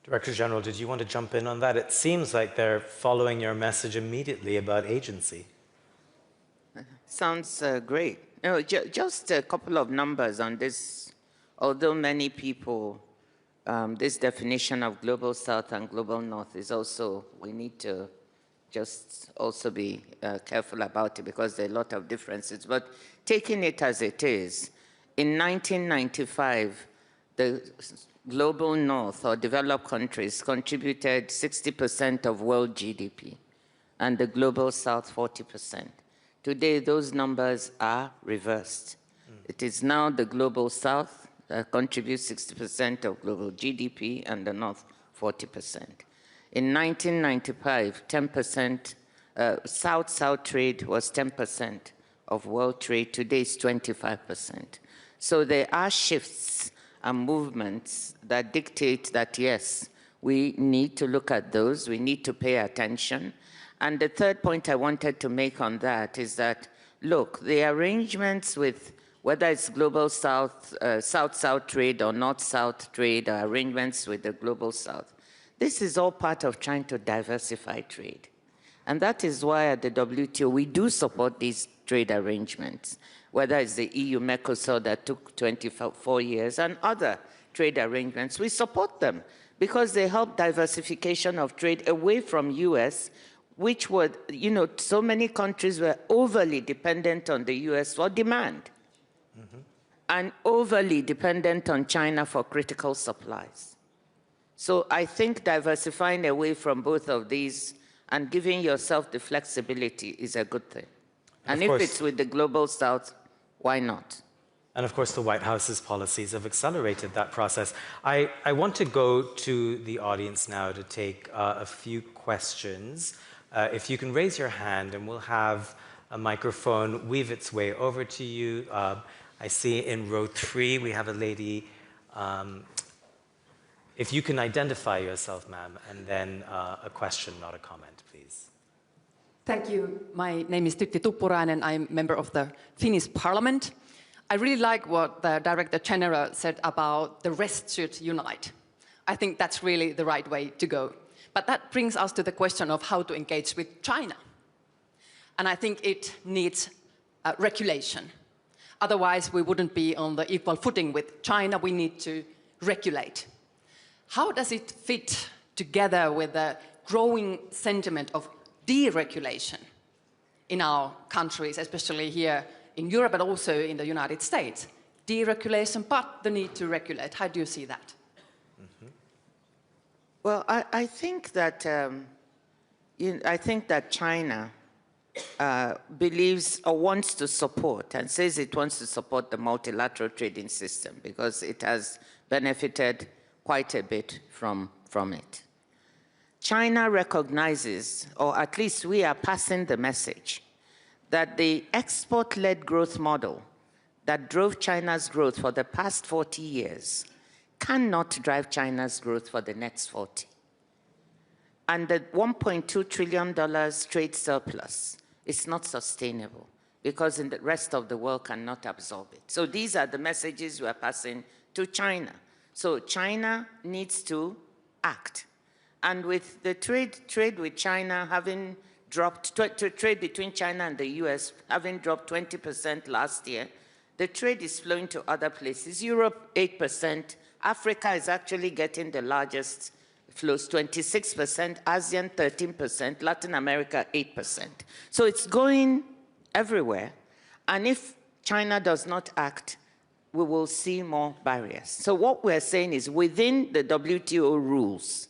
Director General, did you want to jump in on that? It seems like they're following your message immediately about agency. Sounds great. No, just a couple of numbers on this. Although many people, this definition of Global South and Global North is also, we need to just also be careful about it because there are a lot of differences. But taking it as it is, in 1995, the Global North or developed countries contributed 60% of world GDP and the Global South 40%. Today, those numbers are reversed. It is now the Global South contributes 60% of global GDP and the North 40%. In 1995, 10%, South-South trade was 10% of world trade. Today it's 25%. So there are shifts and movements that dictate that, yes, we need to look at those, we need to pay attention. And the third point I wanted to make on that is that, look, the arrangements with, whether it's global south, south-south trade or north-south trade, or arrangements with the global south, this is all part of trying to diversify trade. And that is why at the WTO, we do support these trade arrangements, whether it's the EU-Mercosur that took 24 years and other trade arrangements. We support them because they help diversification of trade away from US, which were, you know, so many countries were overly dependent on the US for demand and overly dependent on China for critical supplies. So I think diversifying away from both of these and giving yourself the flexibility is a good thing. And if it's with the global south, why not? And of course, the White House's policies have accelerated that process. I want to go to the audience now to take a few questions. If you can raise your hand, and we'll have a microphone weave its way over to you. I see in row 3 we have a lady. If you can identify yourself, ma'am, and then a question, not a comment, please. Thank you. My name is Tytti Tuppurainen. I'm a member of the Finnish Parliament. I really like what the Director General said about the rest should unite. I think that's really the right way to go. But that brings us to the question of how to engage with China. And I think it needs regulation. Otherwise, we wouldn't be on the equal footing with China. We need to regulate. How does it fit together with the growing sentiment of deregulation in our countries, especially here in Europe, but also in the United States? Deregulation, but the need to regulate. How do you see that? Well, I think that China believes or wants to support and says it wants to support the multilateral trading system because it has benefited quite a bit from it. China recognizes, or at least we are passing the message, that the export-led growth model that drove China's growth for the past 40 years cannot drive China's growth for the next 40. And the $1.2 trillion trade surplus is not sustainable because the rest of the world cannot absorb it. So these are the messages we are passing to China. So China needs to act. And with the trade with China having dropped, trade between China and the US having dropped 20% last year, the trade is flowing to other places. Europe, 8%. Africa is actually getting the largest flows, 26%, ASEAN 13%, Latin America 8%. So it's going everywhere. And if China does not act, we will see more barriers. So what we're saying is within the WTO rules,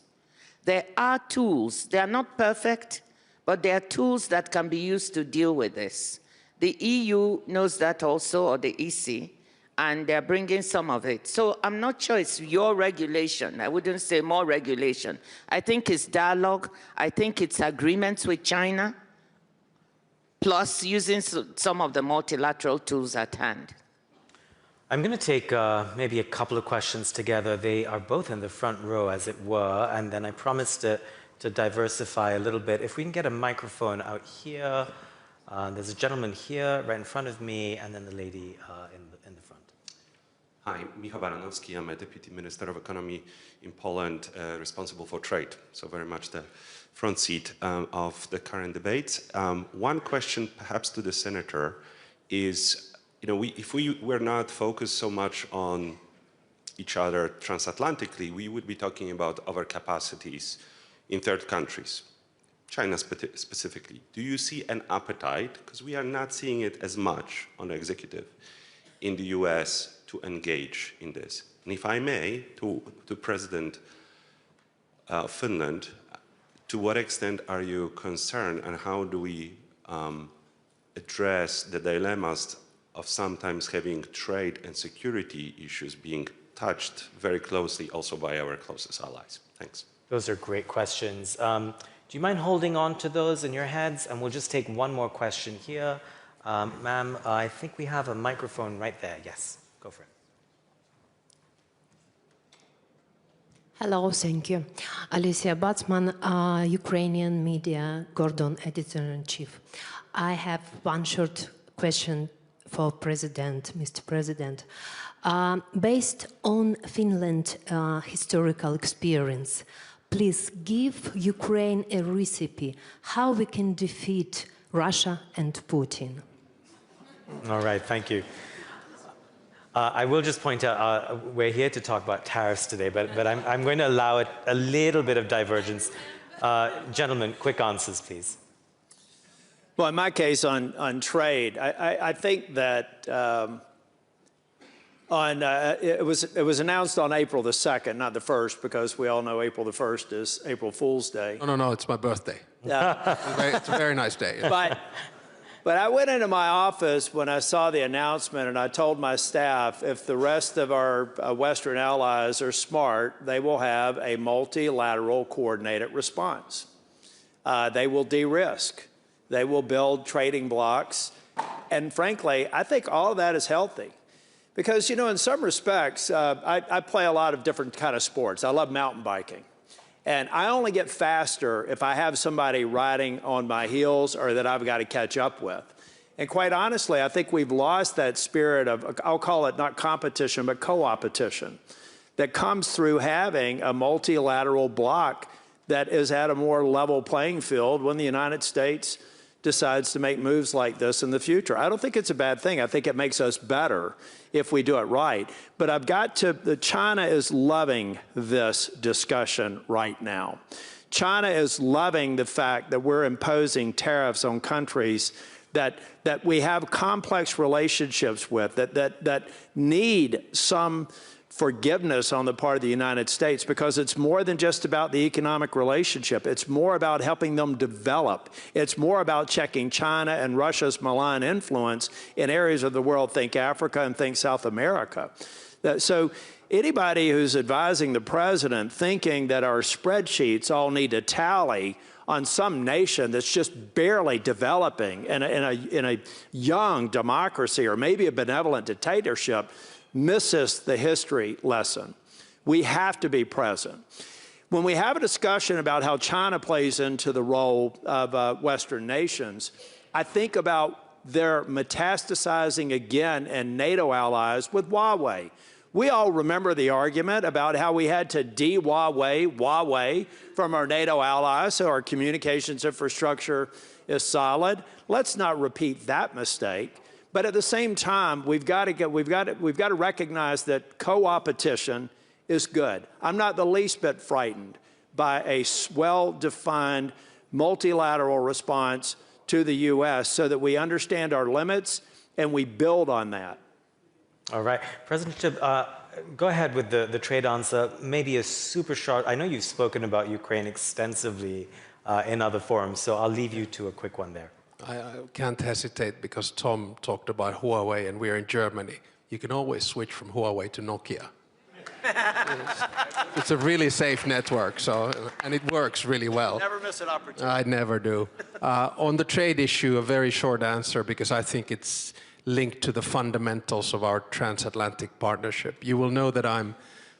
there are tools. They are not perfect, but there are tools that can be used to deal with this. The EU knows that also, or the EC, and they're bringing some of it. So I'm not sure it's your regulation. I wouldn't say more regulation. I think it's dialogue. I think it's agreements with China, plus using some of the multilateral tools at hand. I'm going to take maybe a couple of questions together. They are both in the front row, as it were, and then I promised to diversify a little bit. If we can get a microphone out here. There's a gentleman here, right in front of me, and then the lady in the front. Hi, Michał Baranowski. I'm a Deputy Minister of Economy in Poland, responsible for trade, so very much the front seat of the current debates. One question, perhaps to the Senator, is, you know, if we were not focused so much on each other transatlantically, we would be talking about overcapacities in third countries. China specifically. Do you see an appetite, because we are not seeing it as much on the executive, in the US to engage in this? And if I may, to President of Finland, to what extent are you concerned and how do we address the dilemmas of sometimes having trade and security issues being touched very closely also by our closest allies? Thanks. Those are great questions. Do you mind holding on to those in your heads? And we'll just take one more question here. Ma'am, I think we have a microphone right there. Yes, go for it. Hello, thank you. Alicia Batsman, Ukrainian media, Gordon, editor-in-chief. I have one short question for President, Mr. President. Based on Finland historical experience, please give Ukraine a recipe how we can defeat Russia and Putin. All right, thank you. I will just point out, we're here to talk about tariffs today, but I'm going to allow it a little bit of divergence. Gentlemen, quick answers, please. Well, in my case on trade, I think that it was announced on April the 2nd, not the 1st, because we all know April the 1st is April Fool's Day. No, it's my birthday. Yeah. It's a very nice day. But I went into my office when I saw the announcement, and I told my staff, if the rest of our Western allies are smart, they will have a multilateral coordinated response. They will de-risk. They will build trading blocks. And frankly, I think all of that is healthy. Because, you know, in some respects, I play a lot of different kind of sports. I love mountain biking. And I only get faster if I have somebody riding on my heels or that I've got to catch up with. And quite honestly, I think we've lost that spirit of, I'll call it not competition, but co-opetition, that comes through having a multilateral bloc that is at a more level playing field when the United States decides to make moves like this in the future. I don't think it's a bad thing. I think it makes us better if we do it right. But I've got to, China is loving this discussion right now. China is loving the fact that we're imposing tariffs on countries that we have complex relationships with, that need some forgiveness on the part of the United States, because it's more than just about the economic relationship. It's more about helping them develop. It's more about checking China and Russia's malign influence in areas of the world, think Africa and think South America. So anybody who's advising the president thinking that our spreadsheets all need to tally on some nation that's just barely developing in a young democracy or maybe a benevolent dictatorship misses the history lesson. We have to be present. When we have a discussion about how China plays into the role of Western nations, I think about their metastasizing again and NATO allies with Huawei. We all remember the argument about how we had to de-Huawei from our NATO allies so our communications infrastructure is solid. Let's not repeat that mistake. But at the same time, we've got to recognize that co-opetition is good. I'm not the least bit frightened by a well-defined multilateral response to the U.S. so that we understand our limits and we build on that. All right. President Chib, go ahead with the trade answer. Maybe a super short. I know you've spoken about Ukraine extensively in other forums, so I'll leave you to a quick one there. I can't hesitate because Tom talked about Huawei and we're in Germany. You can always switch from Huawei to Nokia. It's a really safe network, and it works really well. Never miss an opportunity. I never do. On the trade issue, a very short answer because I think it's linked to the fundamentals of our transatlantic partnership. You will know that I'm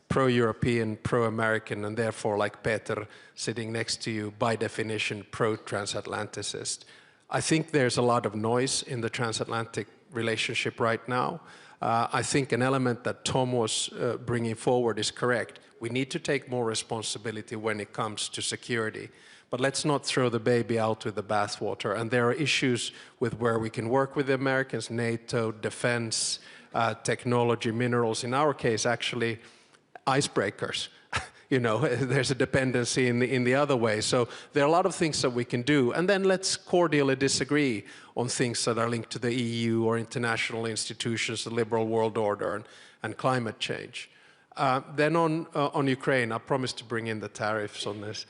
pro-European, pro-American, and therefore, like Peter sitting next to you, by definition, pro-transatlanticist. I think there's a lot of noise in the transatlantic relationship right now. I think an element that Tom was bringing forward is correct. We need to take more responsibility when it comes to security. But let's not throw the baby out with the bathwater. And there are issues with where we can work with the Americans, NATO, defense, technology, minerals. In our case, actually, icebreakers. You know, there's a dependency in the other way. So there are a lot of things that we can do. And then let's cordially disagree on things that are linked to the EU or international institutions, the liberal world order, and climate change. Then on Ukraine, I promised to bring in the tariffs on this.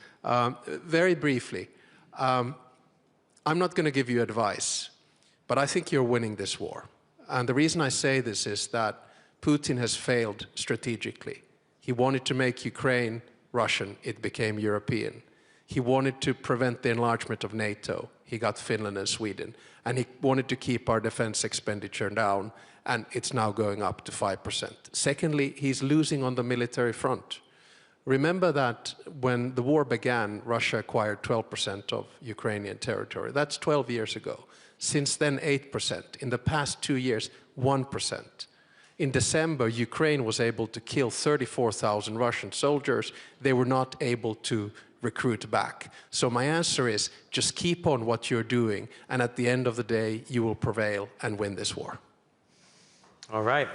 Very briefly, I'm not going to give you advice, but I think you're winning this war. And the reason I say this is that Putin has failed strategically. He wanted to make Ukraine Russian, it became European. He wanted to prevent the enlargement of NATO, he got Finland and Sweden. And he wanted to keep our defense expenditure down, and it's now going up to 5%. Secondly, he's losing on the military front. Remember that when the war began, Russia acquired 12% of Ukrainian territory. That's 12 years ago. Since then, 8%. In the past 2 years, 1%. In December, Ukraine was able to kill 34,000 Russian soldiers. They were not able to recruit back. So my answer is, just keep on what you're doing, and at the end of the day, you will prevail and win this war. All right.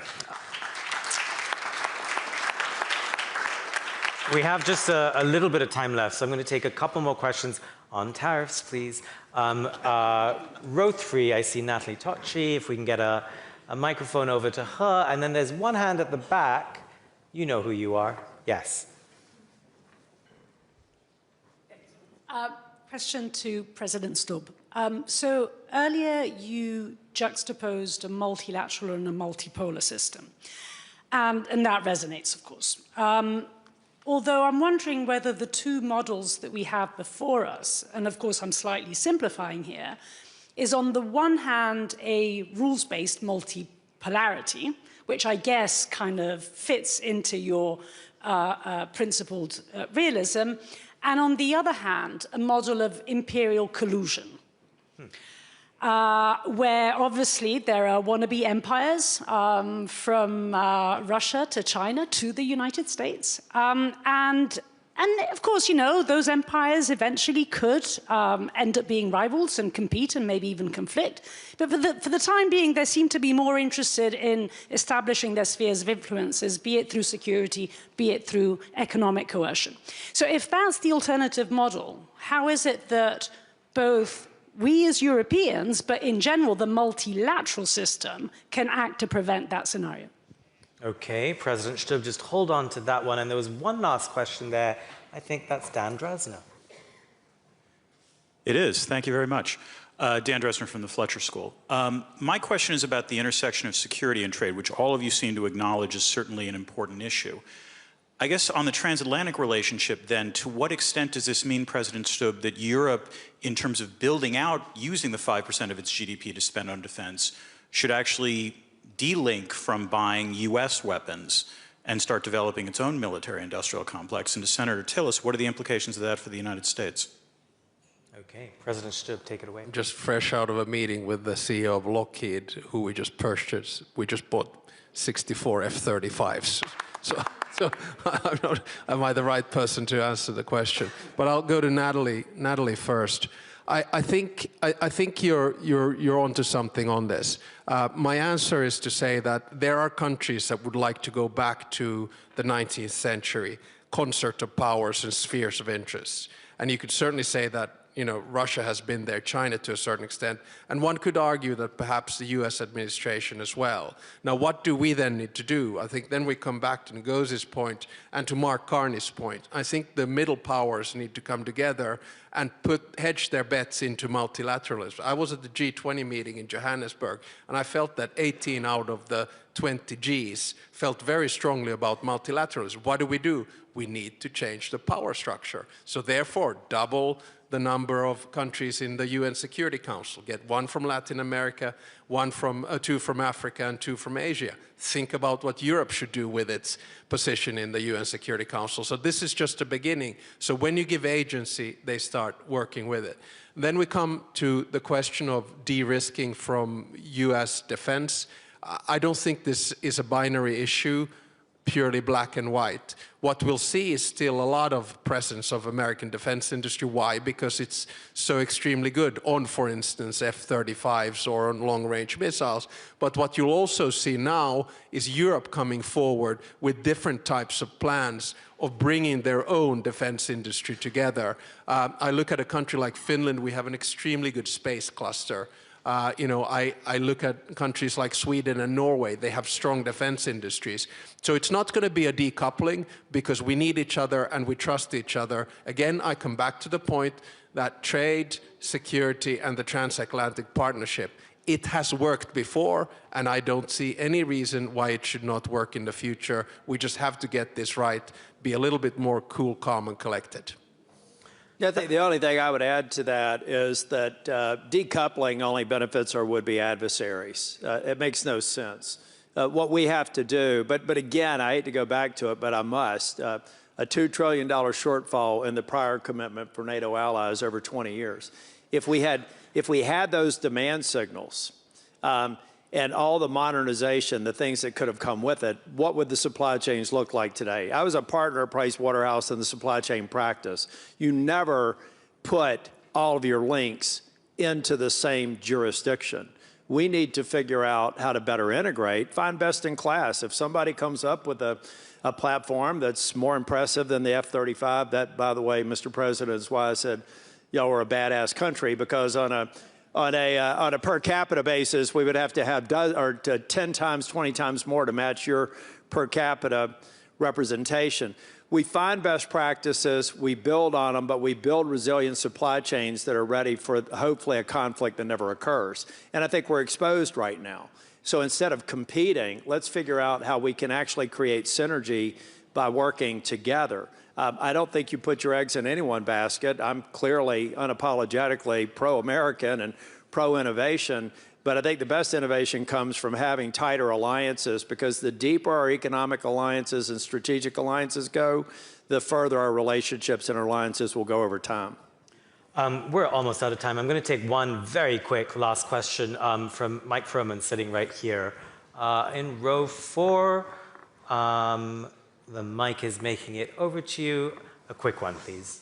We have just a little bit of time left, so I'm going to take a couple more questions on tariffs, please. Row 3, I see Natalie Tocci. If we can get a microphone over to her. And then there's one hand at the back. You know who you are. Yes. Question to President Stubb. So earlier you juxtaposed a multilateral and a multipolar system. And that resonates, of course. Although I'm wondering whether the two models that we have before us, and of course I'm slightly simplifying here, is on the one hand a rules-based multipolarity, which I guess kind of fits into your principled realism, and on the other hand, a model of imperial collusion. Where obviously there are wannabe empires from Russia to China to the United States. And of course, you know, those empires eventually could end up being rivals and compete and maybe even conflict. But for the time being, they seem to be more interested in establishing their spheres of influences, be it through security, be it through economic coercion. So if that's the alternative model, how is it that both we as Europeans, but in general, the multilateral system, can act to prevent that scenario? Okay, President Stubb, just hold on to that one. And there was one last question there. I think that's Dan Dresner. It is. Thank you very much. Dan Dresner from the Fletcher School. My question is about the intersection of security and trade, which all of you seem to acknowledge is certainly an important issue. I guess on the transatlantic relationship then, to what extent does this mean, President Stubb, that Europe, in terms of building out, using the 5% of its GDP to spend on defense, should actually de-link from buying US weapons and start developing its own military-industrial complex? And to Senator Tillis, what are the implications of that for the United States? Okay, President Stubb, take it away. Just fresh out of a meeting with the CEO of Lockheed, who we just purchased. We just bought 64 F-35s. So am I the right person to answer the question? But I'll go to Natalie first. I think you're onto something on this. My answer is to say that there are countries that would like to go back to the 19th century, concert of powers and spheres of interest. And you could certainly say that, you know, Russia has been there, China to a certain extent, and one could argue that perhaps the US administration as well. Now, what do we then need to do? I think then we come back to Ngosi's point and to Mark Carney's point. I think the middle powers need to come together and hedge their bets into multilateralism. I was at the G20 meeting in Johannesburg, and I felt that 18 out of the 20 Gs felt very strongly about multilateralism. What do? We need to change the power structure. So therefore, double the number of countries in the UN Security Council. Get one from Latin America, two from Africa, and 2 from Asia. Think about what Europe should do with its position in the UN Security Council. So this is just a beginning. So when you give agency, they start working with it. Then we come to the question of de-risking from US defense. I don't think this is a binary issue, purely black and white. What we'll see is still a lot of presence of American defense industry. Why? Because it's so extremely good on, for instance, F-35s or on long-range missiles. But what you'll also see now is Europe coming forward with different types of plans of bringing their own defense industry together. I look at a country like Finland. We have an extremely good space cluster. You know, I look at countries like Sweden and Norway. They have strong defense industries. So it's not going to be a decoupling because we need each other and we trust each other. Again, I come back to the point that trade, security, and the transatlantic partnership, it has worked before, and I don't see any reason why it should not work in the future. We just have to get this right, be a little bit more cool, calm, and collected. Yeah, I think the only thing I would add to that is that decoupling only benefits our would-be adversaries. It makes no sense. What we have to do, but again, I hate to go back to it, but I must, a $2 trillion shortfall in the prior commitment for NATO allies over 20 years. If we had those demand signals and all the modernization, the things that could have come with it, what would the supply chains look like today? I was a partner at Pricewaterhouse in the supply chain practice. You never put all of your links into the same jurisdiction. We need to figure out how to better integrate, find best in class. If somebody comes up with a platform that's more impressive than the F-35, that, by the way, Mr. President, is why I said y'all were a badass country, because on a per capita basis, we would have to have 10 times, 20 times more to match your per capita representation. We find best practices, we build on them, but we build resilient supply chains that are ready for hopefully a conflict that never occurs. And I think we're exposed right now. So instead of competing, let's figure out how we can actually create synergy by working together. I don't think you put your eggs in any one basket. I'm clearly unapologetically pro-American and pro-innovation, but I think the best innovation comes from having tighter alliances, because the deeper our economic alliances and strategic alliances go, the further our relationships and alliances will go over time. We're almost out of time. I'm going to take one very quick last question from Mike Froman, sitting right here. In row 4, the mic is making it over to you. A quick one, please.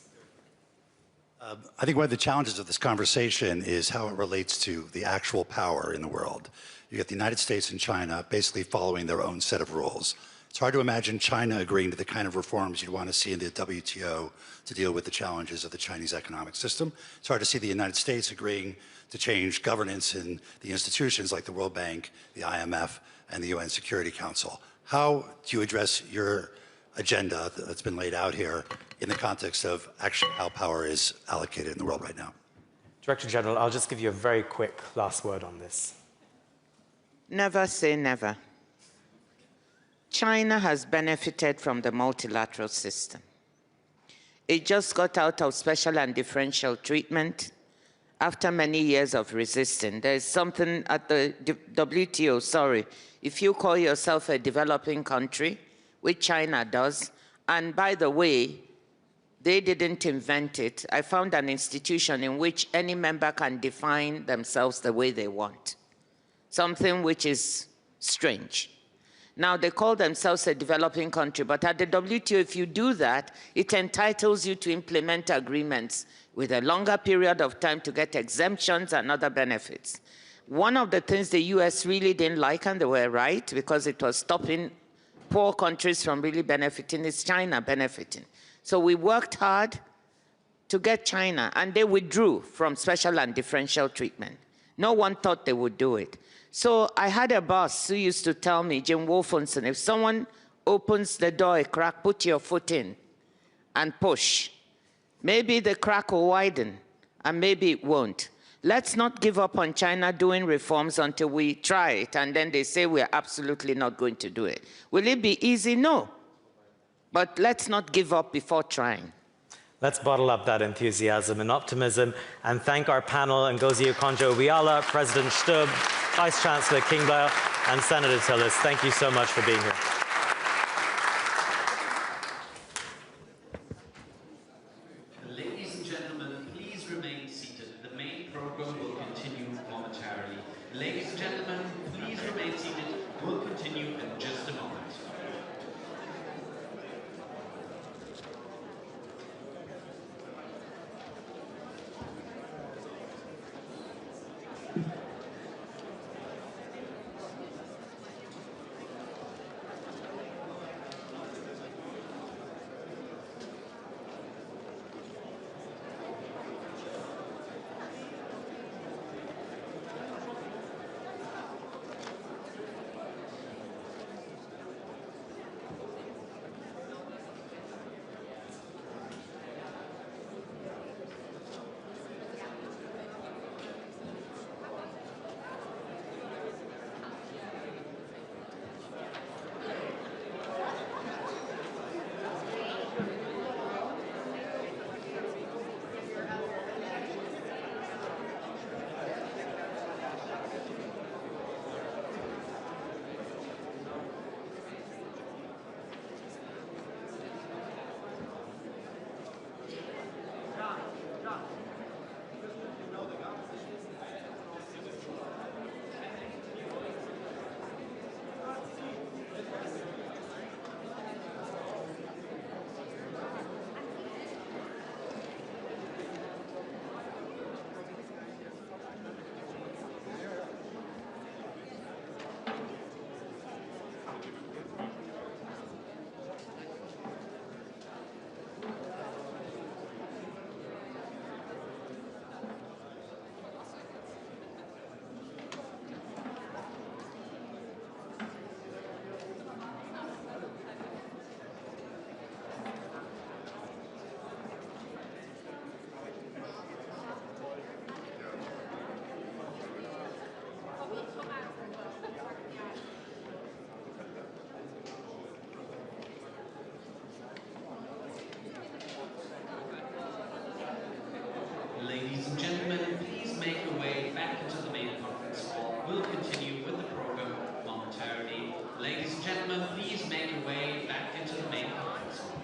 I think one of the challenges of this conversation is how it relates to the actual power in the world. You get the United States and China basically following their own set of rules. It's hard to imagine China agreeing to the kind of reforms you'd want to see in the WTO to deal with the challenges of the Chinese economic system. It's hard to see the United States agreeing to change governance in the institutions like the World Bank, the IMF, and the UN Security Council. How do you address your agenda that's been laid out here in the context of actually how power is allocated in the world right now? Director General, I'll just give you a very quick last word on this. Never say never. China has benefited from the multilateral system. It just got out of special and differential treatment after many years of resisting. There's something at the WTO, sorry, if you call yourself a developing country, which China does, and by the way, they didn't invent it. I found an institution in which any member can define themselves the way they want, something which is strange. Now, they call themselves a developing country, but at the WTO, if you do that, it entitles you to implement agreements with a longer period of time to get exemptions and other benefits. One of the things the US really didn't like, and they were right, because it was stopping poor countries from really benefiting, is China benefiting. So we worked hard to get China, and they withdrew from special and differential treatment. No one thought they would do it. So I had a boss who used to tell me, Jim Wolfenson, if someone opens the door a crack, put your foot in and push. Maybe the crack will widen, and maybe it won't. Let's not give up on China doing reforms until we try it, and then they say we're absolutely not going to do it. Will it be easy? No. But let's not give up before trying. Let's bottle up that enthusiasm and optimism and thank our panel, Ngozi Okonjo-Iweala, President Stubb, Vice Chancellor Klingbeil, and Senator Tillis. Thank you so much for being here. Ladies and gentlemen, please remain seated. The main program will continue momentarily. Ladies and gentlemen, please remain seated. We'll continue in just a moment. Ladies and gentlemen, please make your way back into the main conference hall. We'll continue with the program momentarily. Ladies and gentlemen, please make your way back into the main conference hall.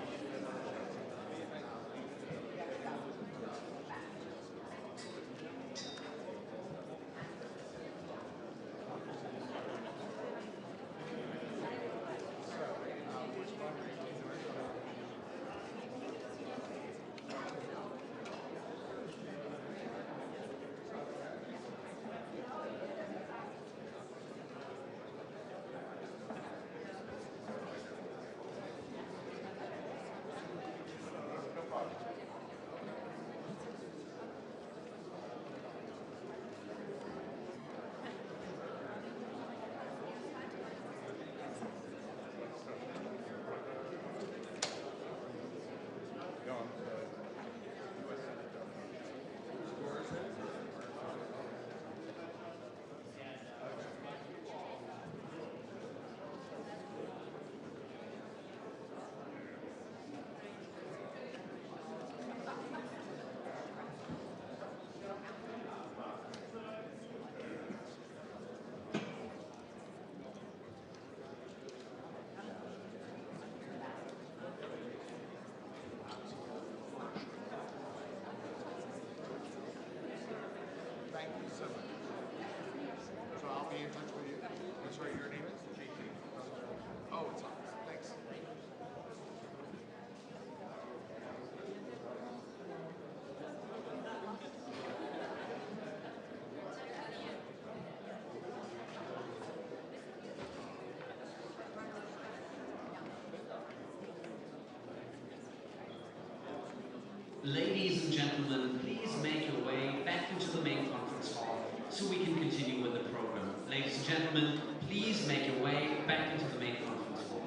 Ladies and gentlemen, please make your way back into the main conference hall so we can continue with the program. Ladies and gentlemen, please make your way back into the main conference hall.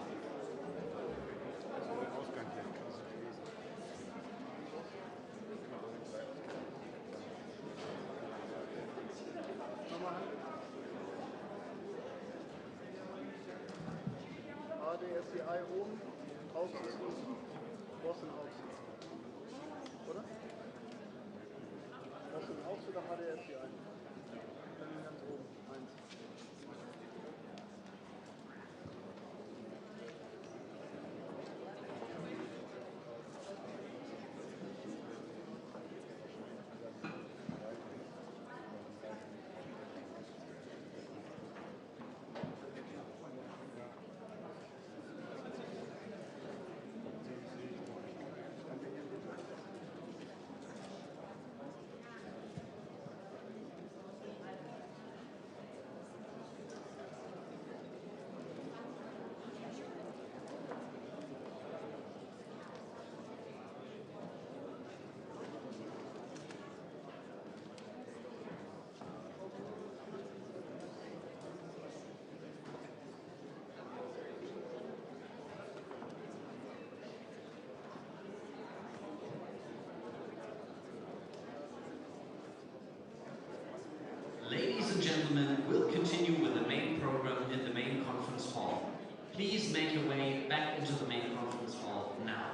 HDSCI oben, ausgeschlossen, Boston aus. Oder? Boston aus oder HDSCI? Dann ganz oben, 1. Ladies and gentlemen, we'll continue with the main program in the main conference hall. Please make your way back into the main conference hall now.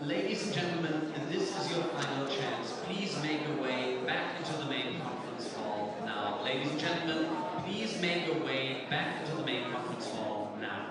Ladies and gentlemen, this is your final chance. Please make your way back into the main conference hall now. Ladies and gentlemen, please make your way back into the main conference hall now.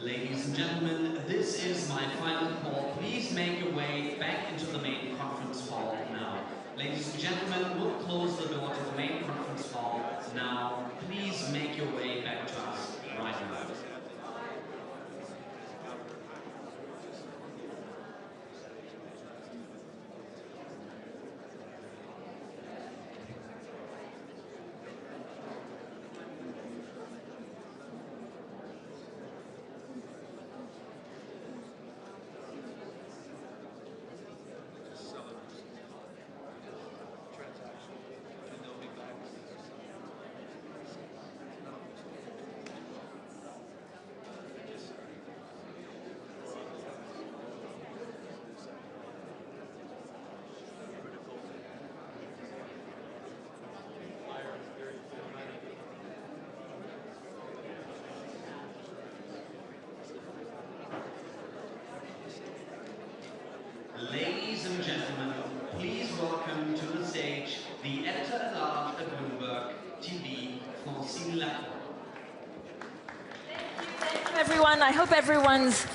Ladies and gentlemen, this is my final call. Please make your way back into the main conference hall now. Ladies and gentlemen, we'll close the door to the main conference hall now. Please make your way back to us right now. Ladies and gentlemen, please welcome to the stage the editor-at-large at Bloomberg TV, Francine Lacroix. Thank you, everyone. I hope everyone's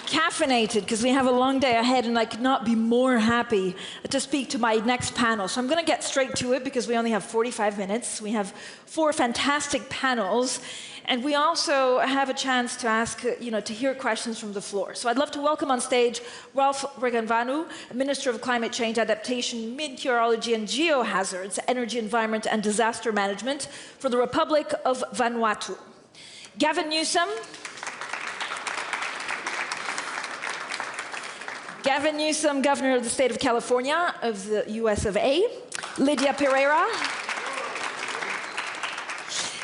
caffeinated because we have a long day ahead and I could not be more happy to speak to my next panel. So I'm going to get straight to it because we only have 45 minutes. We have 4 fantastic panels. And we also have a chance to ask, to hear questions from the floor. So I'd love to welcome on stage Ralph Regenvanu, Minister of Climate Change, Adaptation, Meteorology and Geohazards, Energy, Environment and Disaster Management for the Republic of Vanuatu. Gavin Newsom. Gavin Newsom, Governor of the State of California of the US of A. Lydia Pereira.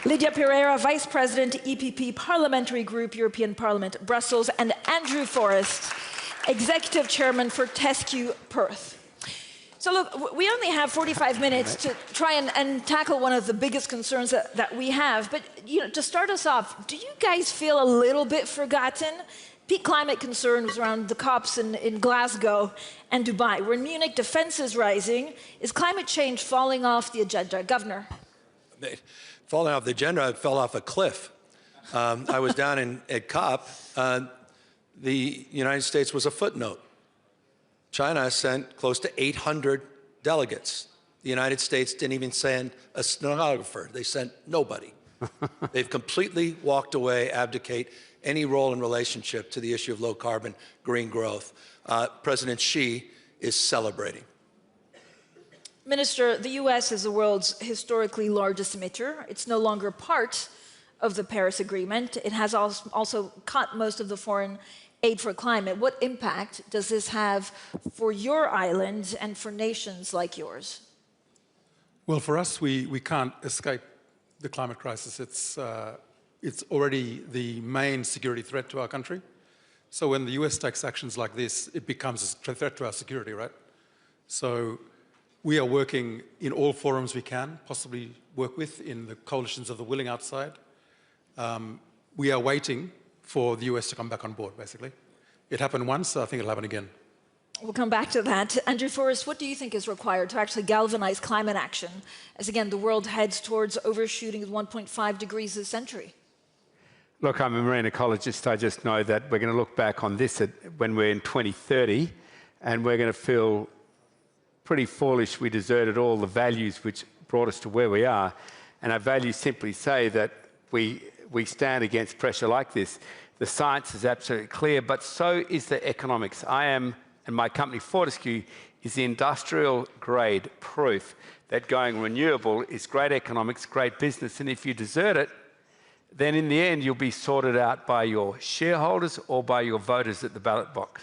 Lydia Pereira, Vice President, EPP Parliamentary Group, European Parliament, Brussels, and Andrew Forrest, Executive Chairman for TESCU Perth. So look, we only have 45 minutes to try and tackle one of the biggest concerns that we have. But to start us off, do you guys feel a little bit forgotten? Peak climate concern was around the COPs in Glasgow and Dubai. We're in Munich, defense is rising. Is climate change falling off the agenda? Governor? Falling off the agenda, I fell off a cliff. I was down at COP. The United States was a footnote. China sent close to 800 delegates. The United States didn't even send a stenographer. They sent nobody. They've completely walked away, abdicate any role in relationship to the issue of low carbon, green growth. President Xi is celebrating. Minister, the US is the world's historically largest emitter. It's no longer part of the Paris Agreement. It has also cut most of the foreign aid for climate. What impact does this have for your island and for nations like yours? Well, for us, we can't escape the climate crisis. It's already the main security threat to our country. So when the US takes actions like this, it becomes a threat to our security, right? So we are working in all forums we can possibly work with, in the coalitions of the willing outside. We are waiting for the US to come back on board, basically. It happened once, so I think it'll happen again. We'll come back to that. Andrew Forrest, what do you think is required to actually galvanize climate action as, again, the world heads towards overshooting 1.5 degrees this century? Look, I'm a marine ecologist. I just know that we're going to look back on this when we're in 2030, and we're going to feel pretty foolish we deserted all the values which brought us to where we are. And our values simply say that we stand against pressure like this. The science is absolutely clear, but so is the economics. And my company, Fortescue, is the industrial-grade proof that going renewable is great economics, great business, and if you desert it, then in the end you'll be sorted out by your shareholders or by your voters at the ballot box.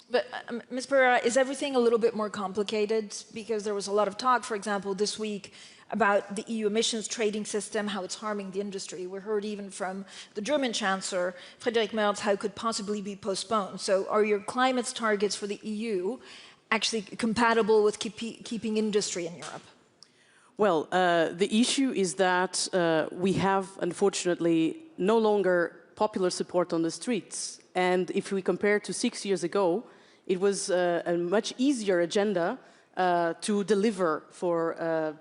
But, Ms. Pereira, is everything a little bit more complicated? Because there was a lot of talk, for example, this week about the EU emissions trading system, how it's harming the industry. We heard even from the German Chancellor, Friedrich Merz, how it could possibly be postponed. So are your climate targets for the EU actually compatible with keeping industry in Europe? Well, the issue is that we have, unfortunately, no longer popular support on the streets. And if we compare to 6 years ago, it was a much easier agenda to deliver for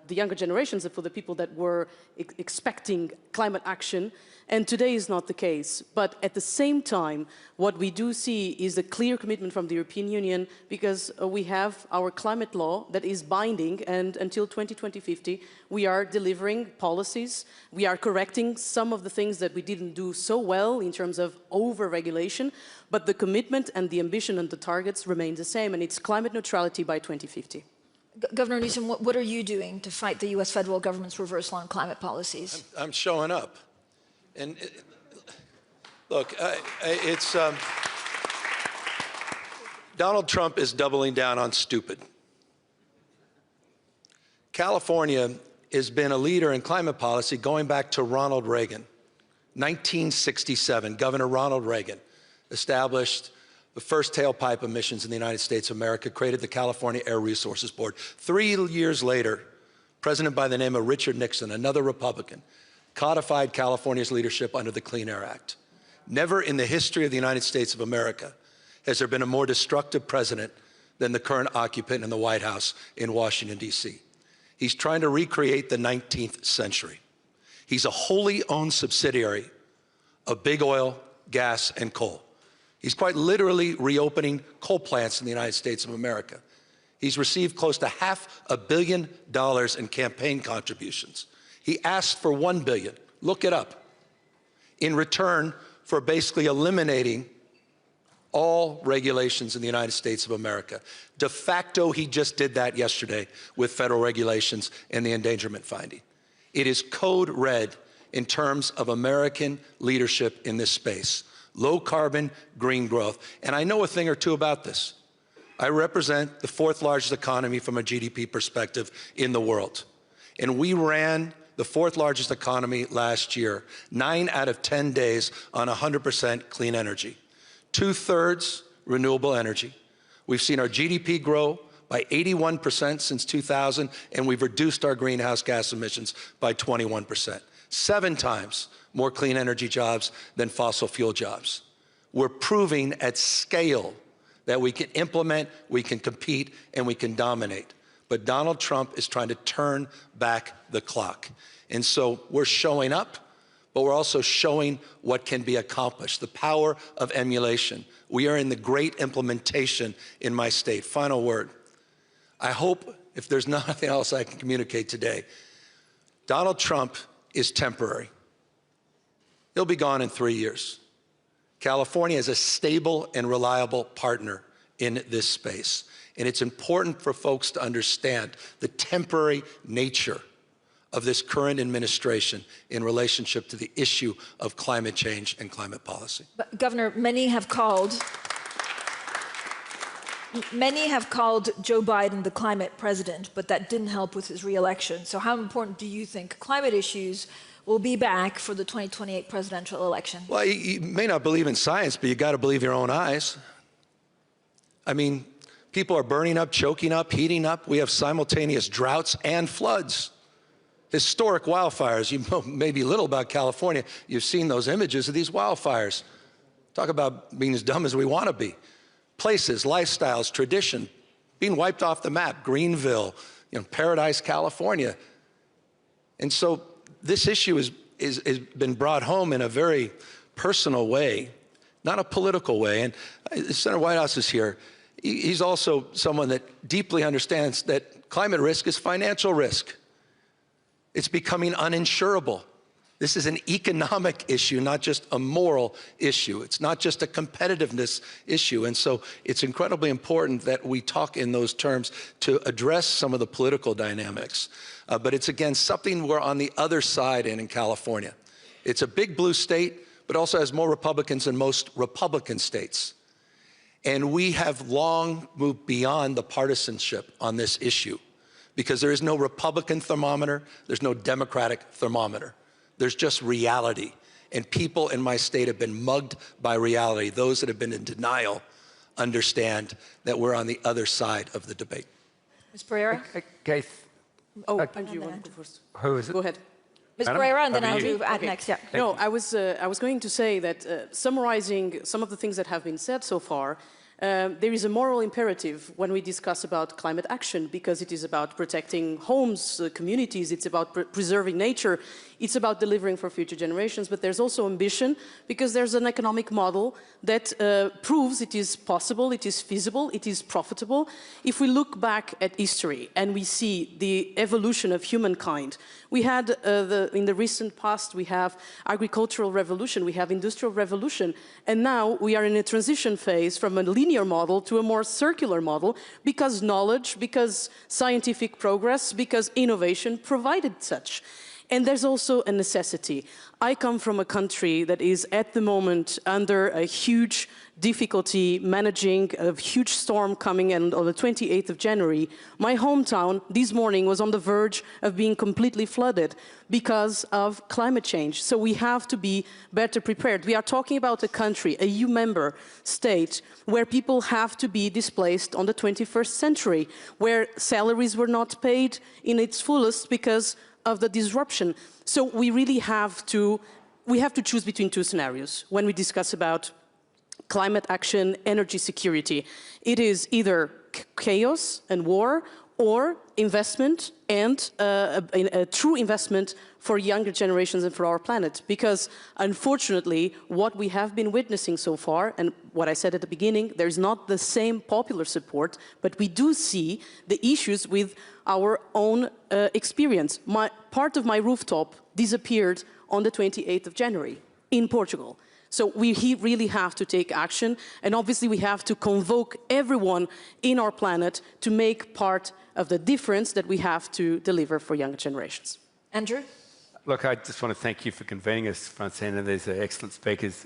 the younger generations and for the people that were expecting climate action. And today is not the case. But at the same time, what we do see is a clear commitment from the European Union, because we have our climate law that is binding, and until 2050, we are delivering policies. We are correcting some of the things that we didn't do so well in terms of over-regulation, but the commitment and the ambition and the targets remain the same, and it's climate neutrality by 2050. Governor Newsom, what are you doing to fight the US federal government's reversal on climate policies? I'm showing up. And look, Donald Trump is doubling down on stupid. California has been a leader in climate policy going back to Ronald Reagan. 1967, Governor Ronald Reagan established the first tailpipe emissions in the United States of America, created the California Air Resources Board. 3 years later, a president by the name of Richard Nixon, another Republican, codified California's leadership under the Clean Air Act. Never in the history of the United States of America has there been a more destructive president than the current occupant in the White House in Washington, D.C. He's trying to recreate the 19th century. He's a wholly owned subsidiary of big oil, gas, and coal. He's quite literally reopening coal plants in the United States of America. He's received close to $500 million in campaign contributions. He asked for $1 billion, look it up, in return for basically eliminating all regulations in the United States of America. De facto, he just did that yesterday with federal regulations and the endangerment finding. It is code red in terms of American leadership in this space. Low carbon, green growth. And I know a thing or two about this. I represent the 4th largest economy from a GDP perspective in the world. And we ran the 4th largest economy last year, 9 out of 10 days on 100% clean energy. 2/3 renewable energy. We've seen our GDP grow by 81% since 2000, and we've reduced our greenhouse gas emissions by 21%. 7 times more clean energy jobs than fossil fuel jobs. We're proving at scale that we can implement, we can compete, and we can dominate. But Donald Trump is trying to turn back the clock. And so we're showing up, but we're also showing what can be accomplished, the power of emulation. We are in the great implementation in my state. Final word. I hope, if there's nothing else I can communicate today, Donald Trump is temporary. He'll be gone in 3 years. California is a stable and reliable partner in this space. And it's important for folks to understand the temporary nature of this current administration in relationship to the issue of climate change and climate policy. But Governor, many have called Many have called Joe Biden the climate president, but that didn't help with his re-election. So how important do you think climate issues will be back for the 2028 presidential election? Well, you may not believe in science, but you got to believe your own eyes. I mean, people are burning up, choking up, heating up. We have simultaneous droughts and floods. Historic wildfires. You know maybe little about California. You've seen those images of these wildfires. Talk about being as dumb as we want to be. Places, lifestyles, tradition, being wiped off the map. Greenville, Paradise, California. And so this issue has been brought home in a very personal way, not a political way. And Senator Whitehouse is here. He's also someone that deeply understands that climate risk is financial risk. It's becoming uninsurable. This is an economic issue, not just a moral issue. It's not just a competitiveness issue. And so it's incredibly important that we talk in those terms to address some of the political dynamics. But it's, again, something we're on the other side in California. It's a big blue state, but also has more Republicans than most Republican states. And we have long moved beyond the partisanship on this issue, because there is no Republican thermometer, there's no Democratic thermometer. There's just reality. And people in my state have been mugged by reality. Those that have been in denial understand that we're on the other side of the debate. Ms. Pereira? Okay. Oh, Andrew, you want to go first? Who is it? Go ahead. Ms. Pereira, and then I'll do next. Yeah. No, I was going to say that summarizing some of the things that have been said so far, there is a moral imperative when we discuss about climate action, because it is about protecting homes, communities, it's about preserving nature, it's about delivering for future generations, but there's also ambition, because there's an economic model that proves it is possible, it is feasible, it is profitable. If we look back at history and we see the evolution of humankind, we had, in the recent past, we have agricultural revolution, we have industrial revolution, and now we are in a transition phase from a linear model to a more circular model, because knowledge, because scientific progress, because innovation provided such. And there's also a necessity. I come from a country that is at the moment under a huge difficulty managing a huge storm coming in on the 28th of January. My hometown this morning was on the verge of being completely flooded because of climate change. So we have to be better prepared. We are talking about a country, a EU member state, where people have to be displaced on the 21st century, where salaries were not paid in its fullest because of the disruption. So we really have to choose between two scenarios when we discuss about climate action, energy security. It is either chaos and war, or investment and a true investment for younger generations and for our planet. Because unfortunately, what we have been witnessing so far, and what I said at the beginning, there's not the same popular support, but we do see the issues with our own experience. Part of my rooftop disappeared on the 28th of January in Portugal. So we really have to take action, and obviously we have to convoke everyone in our planet to make part of the difference that we have to deliver for younger generations. Andrew? Look, I just want to thank you for convening us, Francine. These are excellent speakers.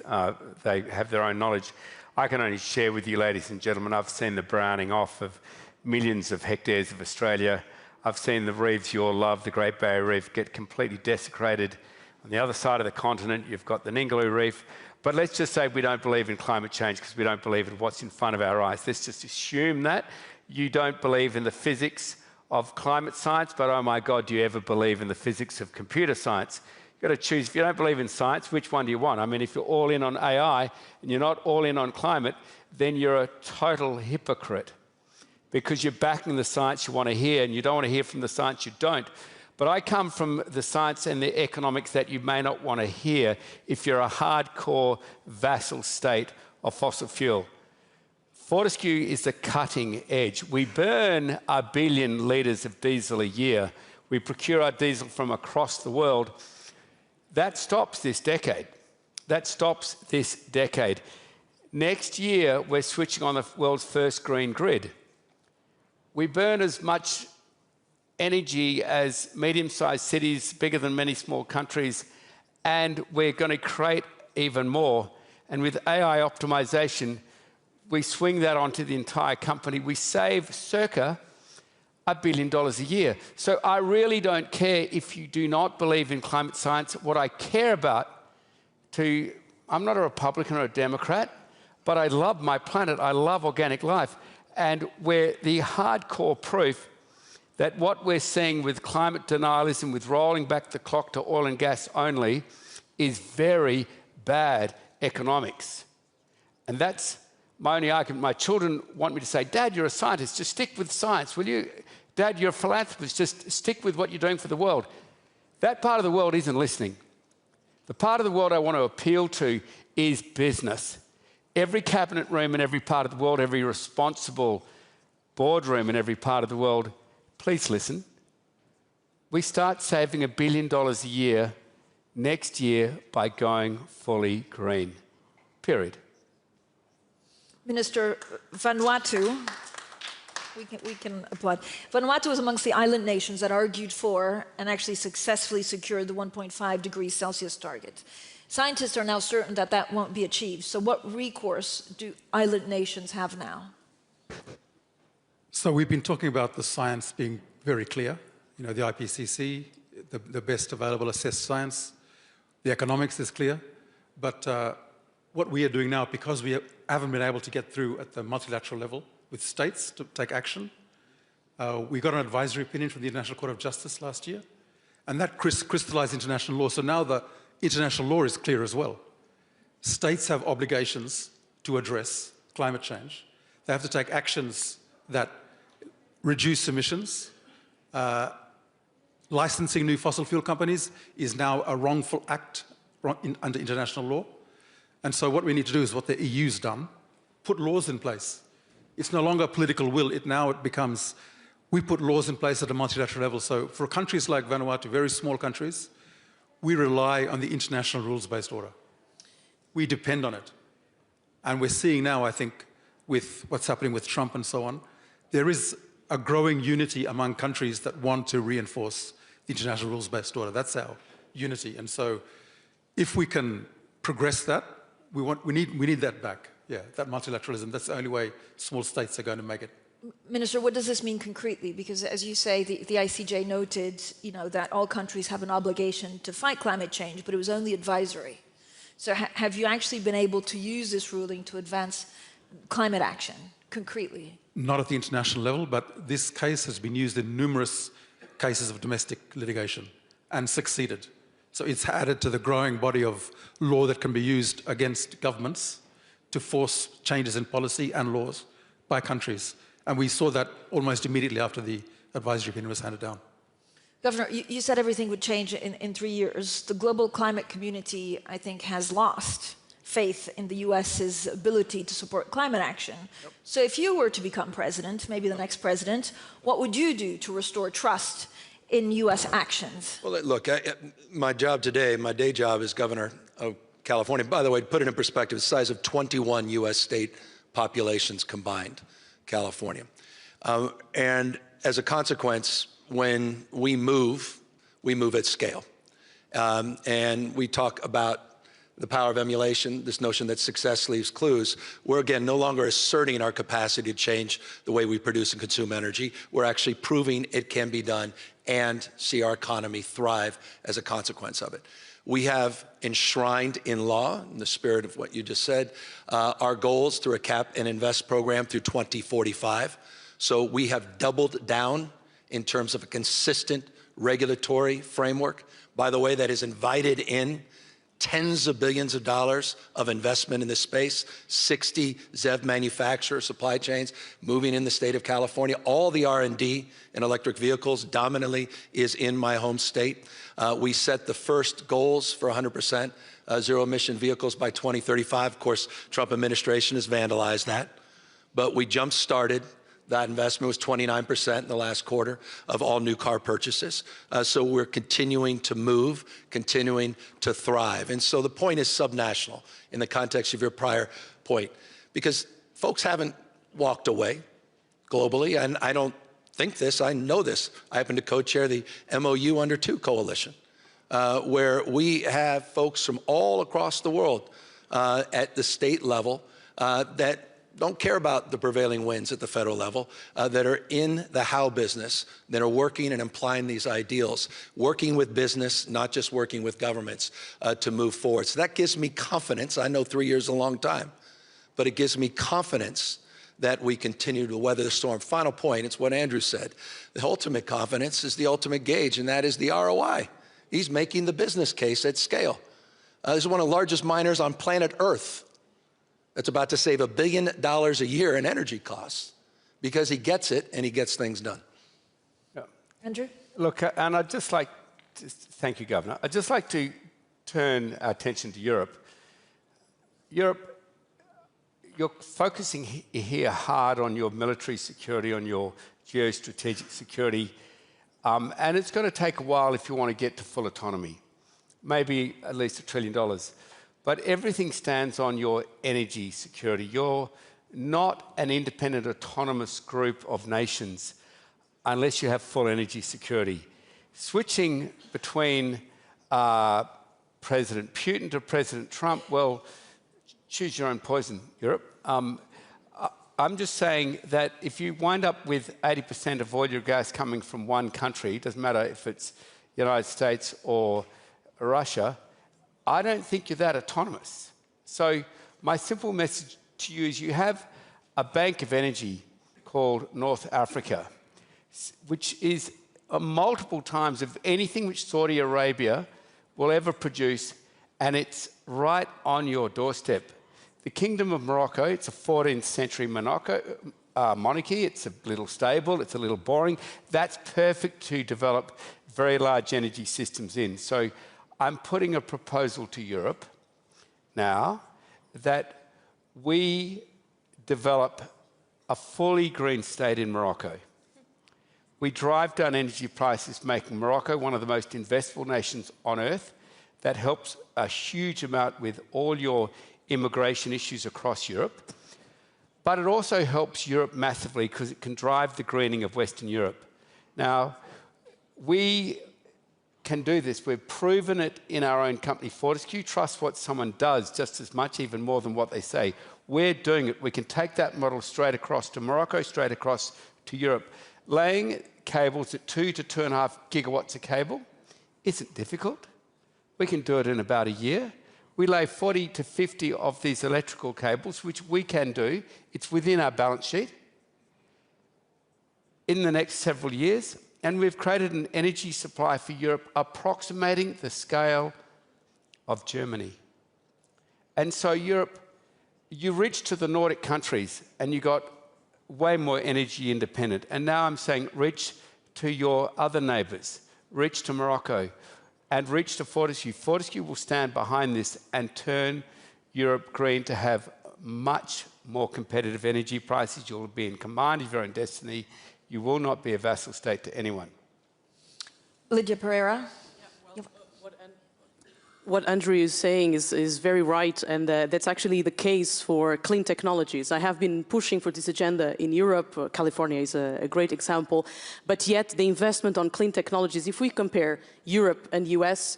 They have their own knowledge. I can only share with you, ladies and gentlemen, I've seen the browning off of millions of hectares of Australia. I've seen the reefs you all love, the Great Barrier Reef, get completely desecrated. On the other side of the continent, you've got the Ningaloo Reef. But let's just say we don't believe in climate change because we don't believe in what's in front of our eyes. Let's just assume that you don't believe in the physics of climate science, but oh my God, do you ever believe in the physics of computer science? You've got to choose. If you don't believe in science, which one do you want? I mean, if you're all in on AI and you're not all in on climate, then you're a total hypocrite because you're backing the science you want to hear and you don't want to hear from the science you don't. But I come from the science and the economics that you may not want to hear if you're a hardcore vassal state of fossil fuel. Fortescue is the cutting edge. We burn 1 billion litres of diesel a year. We procure our diesel from across the world. That stops this decade. That stops this decade. Next year, we're switching on the world's first green grid. We burn as much energy as medium-sized cities, bigger than many small countries, and we're going to create even more. And with AI optimization, we swing that onto the entire company, we save circa $1 billion a year. So I really don't care if you do not believe in climate science. What I care about, I'm not a Republican or a Democrat, but I love my planet, I love organic life. And we're the hardcore proof that what we're seeing with climate denialism, with rolling back the clock to oil and gas only, is very bad economics. And that's my only argument. My children want me to say, Dad, you're a scientist, just stick with science, will you? Dad, you're a philanthropist, just stick with what you're doing for the world. That part of the world isn't listening. The part of the world I want to appeal to is business. Every cabinet room in every part of the world, every responsible boardroom in every part of the world, please listen. We start saving $1 billion a year next year by going fully green, period. Minister, Vanuatu, we can applaud. Vanuatu was amongst the island nations that argued for and actually successfully secured the 1.5 degrees Celsius target. Scientists are now certain that that won't be achieved. So what recourse do island nations have now? So we've been talking about the science being very clear. You know, the IPCC, the best available assessed science. The economics is clear. But what we are doing now, because we haven't been able to get through at the multilateral level with states to take action, we got an advisory opinion from the International Court of Justice last year, and that crystallized international law. So now the international law is clear as well. States have obligations to address climate change. They have to take actions that reduce emissions. Licensing new fossil fuel companies is now a wrongful act under international law. And so what we need to do is what the EU's done, put laws in place. It's no longer political will, now it becomes, we put laws in place at a multilateral level. So for countries like Vanuatu, very small countries, we rely on the international rules-based order. We depend on it. And we're seeing now, I think, with what's happening with Trump and so on, there is a growing unity among countries that want to reinforce the international rules-based order. That's our unity. And so if we can progress that, we need that back. Yeah, that multilateralism, that's the only way small states are going to make it. Minister, what does this mean concretely? Because as you say, the ICJ noted, that all countries have an obligation to fight climate change, but it was only advisory. So have you actually been able to use this ruling to advance climate action concretely? Not at the international level, but this case has been used in numerous cases of domestic litigation and succeeded. So it's added to the growing body of law that can be used against governments to force changes in policy and laws by countries. And we saw that almost immediately after the advisory opinion was handed down. Governor, you said everything would change in 3 years. The global climate community, I think, has lost faith in the US's ability to support climate action. Yep. So if you were to become president, maybe the next president, what would you do to restore trust in US actions? Well, look, my job today, my day job is governor of California. By the way, to put it in perspective, the size of 21 US state populations combined, California. And as a consequence, when we move at scale. And we talk about the power of emulation, this notion that success leaves clues. We're, again, no longer asserting our capacity to change the way we produce and consume energy. We're actually proving it can be done and see our economy thrive as a consequence of it. We have enshrined in law, in the spirit of what you just said, our goals through a cap and invest program through 2045. So we have doubled down in terms of a consistent regulatory framework, by the way, that has invited in tens of billions of dollars of investment in this space, 60 ZEV manufacturer supply chains moving in the state of California. All the R&D in electric vehicles dominantly is in my home state. We set the first goals for 100% zero-emission vehicles by 2035. Of course, Trump administration has vandalized that, but we jump-started. That investment was 29% in the last quarter of all new car purchases. So we're continuing to move, continuing to thrive. And so the point is subnational in the context of your prior point, because folks haven't walked away globally, and I don't think this, I know this. I happen to co-chair the MOU Under 2 coalition, where we have folks from all across the world at the state level that don't care about the prevailing winds at the federal level, that are in the how business, that are working and implying these ideals, working with business, not just working with governments to move forward. So that gives me confidence. I know 3 years is a long time, but it gives me confidence that we continue to weather the storm. Final point, it's what Andrew said. The ultimate confidence is the ultimate gauge, and that is the ROI. He's making the business case at scale. This is one of the largest miners on planet Earth that's about to save $1 billion a year in energy costs because he gets it and he gets things done. Yeah. Andrew? Look, and I'd just like to, thank you, Governor. I'd just like to turn our attention to Europe. Europe, you're focusing here hard on your military security, on your geostrategic security, and it's going to take a while if you want to get to full autonomy, maybe at least $1 trillion. But everything stands on your energy security. You're not an independent, autonomous group of nations unless you have full energy security. Switching between President Putin to President Trump, well, choose your own poison, Europe. I'm just saying that if you wind up with 80% of all your gas coming from one country, it doesn't matter if it's the United States or Russia, I don't think you're that autonomous. So my simple message to you is you have a bank of energy called North Africa, which is multiple times of anything which Saudi Arabia will ever produce, and it's right on your doorstep. The Kingdom of Morocco, it's a 14th century monarchy. It's a little stable, it's a little boring. That's perfect to develop very large energy systems in. So I'm putting a proposal to Europe now that we develop a fully green state in Morocco. We drive down energy prices, making Morocco one of the most investable nations on earth. That helps a huge amount with all your immigration issues across Europe. But it also helps Europe massively because it can drive the greening of Western Europe. Now, we can do this. We've proven it in our own company, Fortescue. Trust what someone does just as much, even more than what they say. We're doing it. We can take that model straight across to Morocco, straight across to Europe. Laying cables at 2 to 2.5 gigawatts of cable isn't difficult. We can do it in about a year. We lay 40 to 50 of these electrical cables, which we can do. It's within our balance sheet in the next several years. And we've created an energy supply for Europe approximating the scale of Germany. And so Europe, you reach to the Nordic countries and you got way more energy independent. And now I'm saying reach to your other neighbours, reach to Morocco, and reach to Fortescue. Fortescue will stand behind this and turn Europe green to have much more competitive energy prices. You'll be in command of your own destiny. You will not be a vassal state to anyone. Lydia Pereira. What Andrew is saying is very right, and that's actually the case for clean technologies. I have been pushing for this agenda in Europe. California is a great example, but yet the investment on clean technologies, if we compare Europe and US,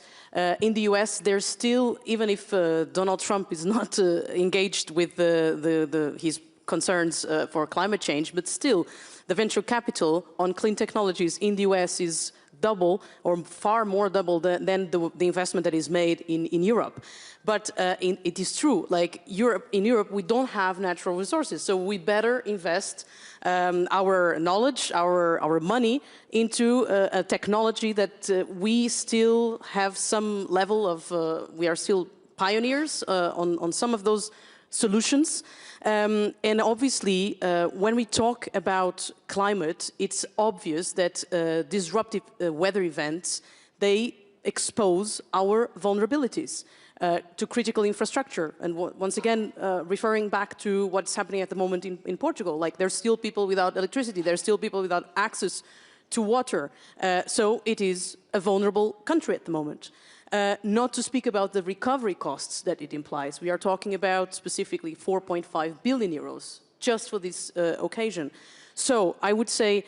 in the US there's still, even if Donald Trump is not engaged with his concerns for climate change, but still the venture capital on clean technologies in the US is double or far more double than the investment that is made in Europe. But it is true, like in Europe we don't have natural resources, so we better invest our knowledge, our money into a technology that we still have some level of, we are still pioneers on some of those solutions. And obviously, when we talk about climate, it's obvious that disruptive weather events, they expose our vulnerabilities to critical infrastructure. And once again, referring back to what's happening at the moment in Portugal, like there's still people without electricity, there's still people without access to water. So it is a vulnerable country at the moment. Not to speak about the recovery costs that it implies. We are talking about specifically 4.5 billion euros just for this occasion. So I would say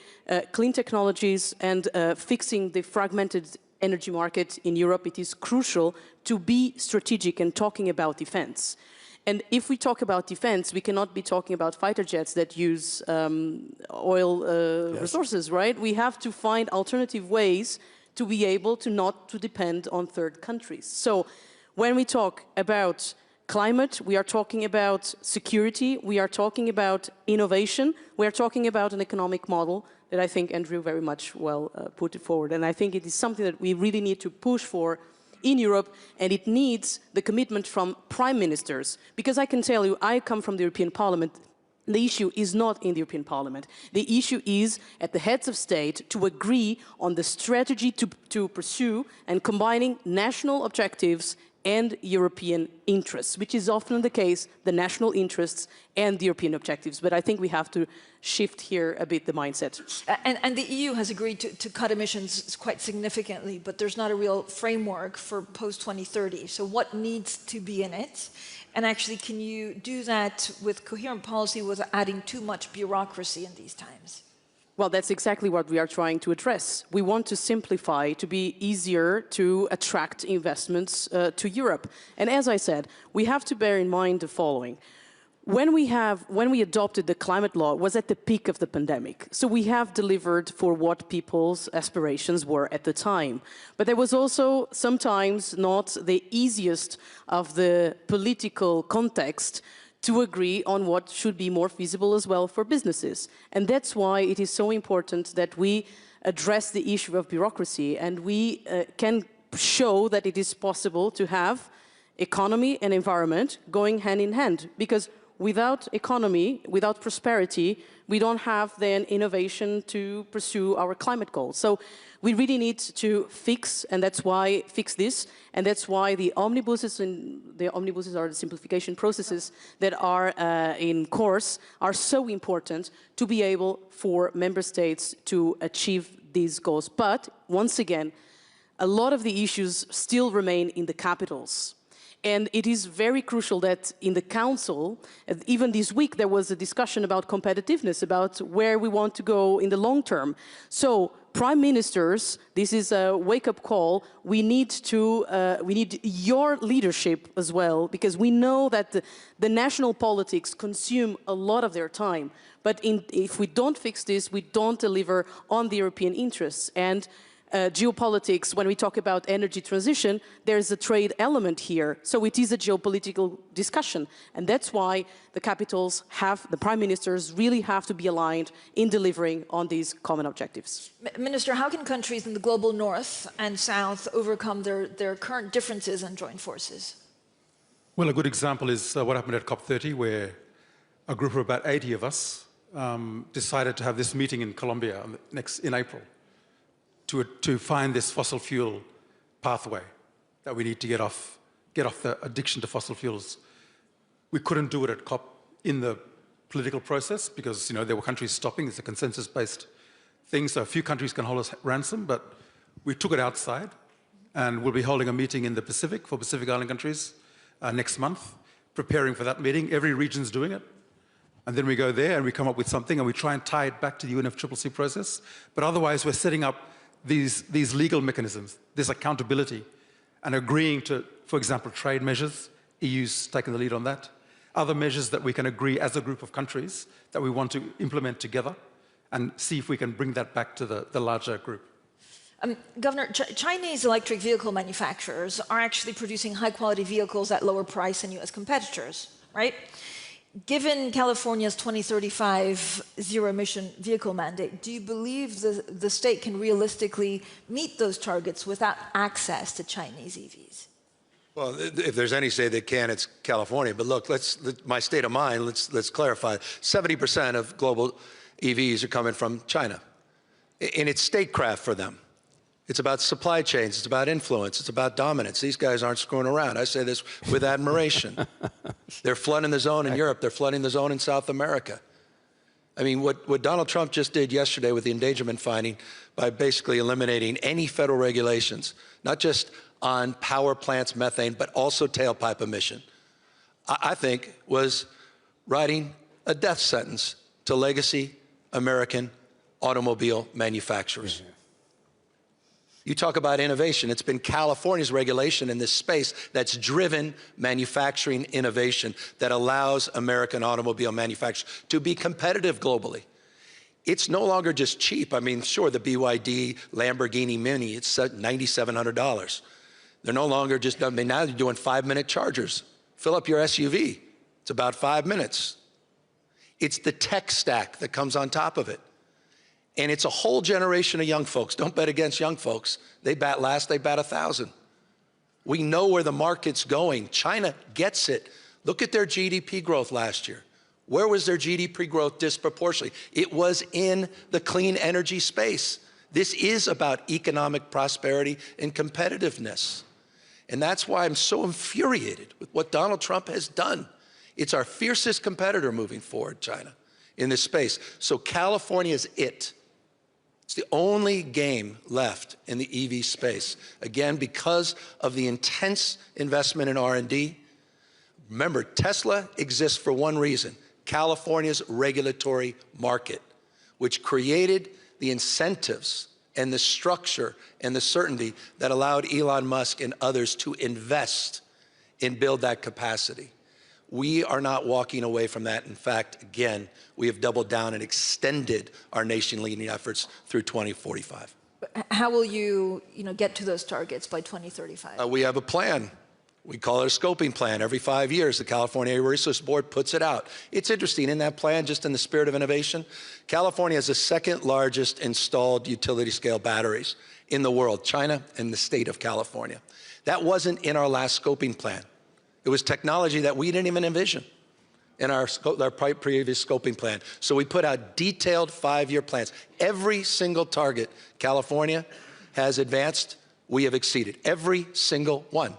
clean technologies and fixing the fragmented energy market in Europe, it is crucial to be strategic and talking about defense. And if we talk about defense, we cannot be talking about fighter jets that use oil resources, right? We have to find alternative ways to be able to not to depend on third countries. So when we talk about climate, we are talking about security, we are talking about innovation, we are talking about an economic model that I think Andrew very much well put it forward. And I think it is something that we really need to push for in Europe, and it needs the commitment from prime ministers. Because I can tell you, I come from the European Parliament. The issue is not in the European Parliament. The issue is at the heads of state to agree on the strategy to pursue and combining national objectives and European interests, which is often the case, the national interests and the European objectives. But I think we have to shift here a bit the mindset. And the EU has agreed to cut emissions quite significantly, but there's not a real framework for post-2030. So what needs to be in it? And actually, can you do that with coherent policy without adding too much bureaucracy in these times? Well, that's exactly what we are trying to address. We want to simplify, to be easier to attract investments to Europe. And as I said, we have to bear in mind the following. When we adopted the climate law, it was at the peak of the pandemic. So we have delivered for what people's aspirations were at the time. But there was also sometimes not the easiest of the political context to agree on what should be more feasible as well for businesses. And that's why it is so important that we address the issue of bureaucracy and we can show that it is possible to have economy and environment going hand in hand. Because without economy, without prosperity, we don't have then innovation to pursue our climate goals. So we really need to fix this, and that's why the omnibuses are the simplification processes that are in course are so important to be able for member states to achieve these goals. But once again, a lot of the issues still remain in the capitals. And it is very crucial that in the Council, even this week, there was a discussion about competitiveness, about where we want to go in the long term. So, prime ministers, this is a wake-up call. We need your leadership as well, because we know that the national politics consume a lot of their time. But if we don't fix this, we don't deliver on the European interests. And geopolitics, when we talk about energy transition, there's a trade element here. So it is a geopolitical discussion. And that's why the capitals the prime ministers really have to be aligned in delivering on these common objectives. Minister, how can countries in the global north and south overcome their current differences and join forces? Well, a good example is what happened at COP30, where a group of about 80 of us decided to have this meeting in Colombia in April. To find this fossil fuel pathway that we need to get off the addiction to fossil fuels. We couldn't do it at COP in the political process because there were countries stopping. It's a consensus-based thing, so a few countries can hold us ransom, but we took it outside, and we'll be holding a meeting in the Pacific for Pacific Island countries next month, preparing for that meeting. Every region's doing it. And then we go there and we come up with something and we try and tie it back to the UNFCCC process. But otherwise, we're setting up these legal mechanisms, this accountability, and agreeing to, for example, trade measures. EU's taken the lead on that. Other measures that we can agree as a group of countries that we want to implement together and see if we can bring that back to the larger group. Governor, Chinese electric vehicle manufacturers are actually producing high-quality vehicles at lower price than U.S. competitors, right? Given California's 2035 zero-emission vehicle mandate, do you believe the state can realistically meet those targets without access to Chinese EVs? Well, if there's any state that can, it's California. But look, my state of mind, let's clarify. 70% of global EVs are coming from China. And it's statecraft for them. It's about supply chains. It's about influence. It's about dominance. These guys aren't screwing around. I say this with admiration. They're flooding the zone in Europe. They're flooding the zone in South America. I mean, what Donald Trump just did yesterday with the endangerment finding by basically eliminating any federal regulations, not just on power plants, methane, but also tailpipe emission, I think was writing a death sentence to legacy American automobile manufacturers. You talk about innovation. It's been California's regulation in this space that's driven manufacturing innovation that allows American automobile manufacturers to be competitive globally. It's no longer just cheap. I mean, sure, the BYD Lamborghini Mini, it's $9,700. They're no longer just, I mean, now they're doing 5-minute chargers. Fill up your SUV. It's about 5 minutes. It's the tech stack that comes on top of it. And it's a whole generation of young folks. Don't bet against young folks. They bat last, they bat 1,000. We know where the market's going. China gets it. Look at their GDP growth last year. Where was their GDP growth disproportionately? It was in the clean energy space. This is about economic prosperity and competitiveness. And that's why I'm so infuriated with what Donald Trump has done. It's our fiercest competitor moving forward, China, in this space. So California is it. It's the only game left in the EV space. Again, because of the intense investment in R&D. Remember, Tesla exists for one reason: California's regulatory market, which created the incentives and the structure and the certainty that allowed Elon Musk and others to invest and build that capacity. We are not walking away from that. In fact, again, we have doubled down and extended our nation-leading efforts through 2045. How will you, get to those targets by 2035? We have a plan. We call it a scoping plan. Every 5 years, the California Air Resources Board puts it out. It's interesting, in that plan, just in the spirit of innovation, California has the second largest installed utility-scale batteries in the world, China and the state of California. That wasn't in our last scoping plan. It was technology that we didn't even envision in our previous scoping plan. So we put out detailed 5-year plans. Every single target California has advanced, we have exceeded. Every single one.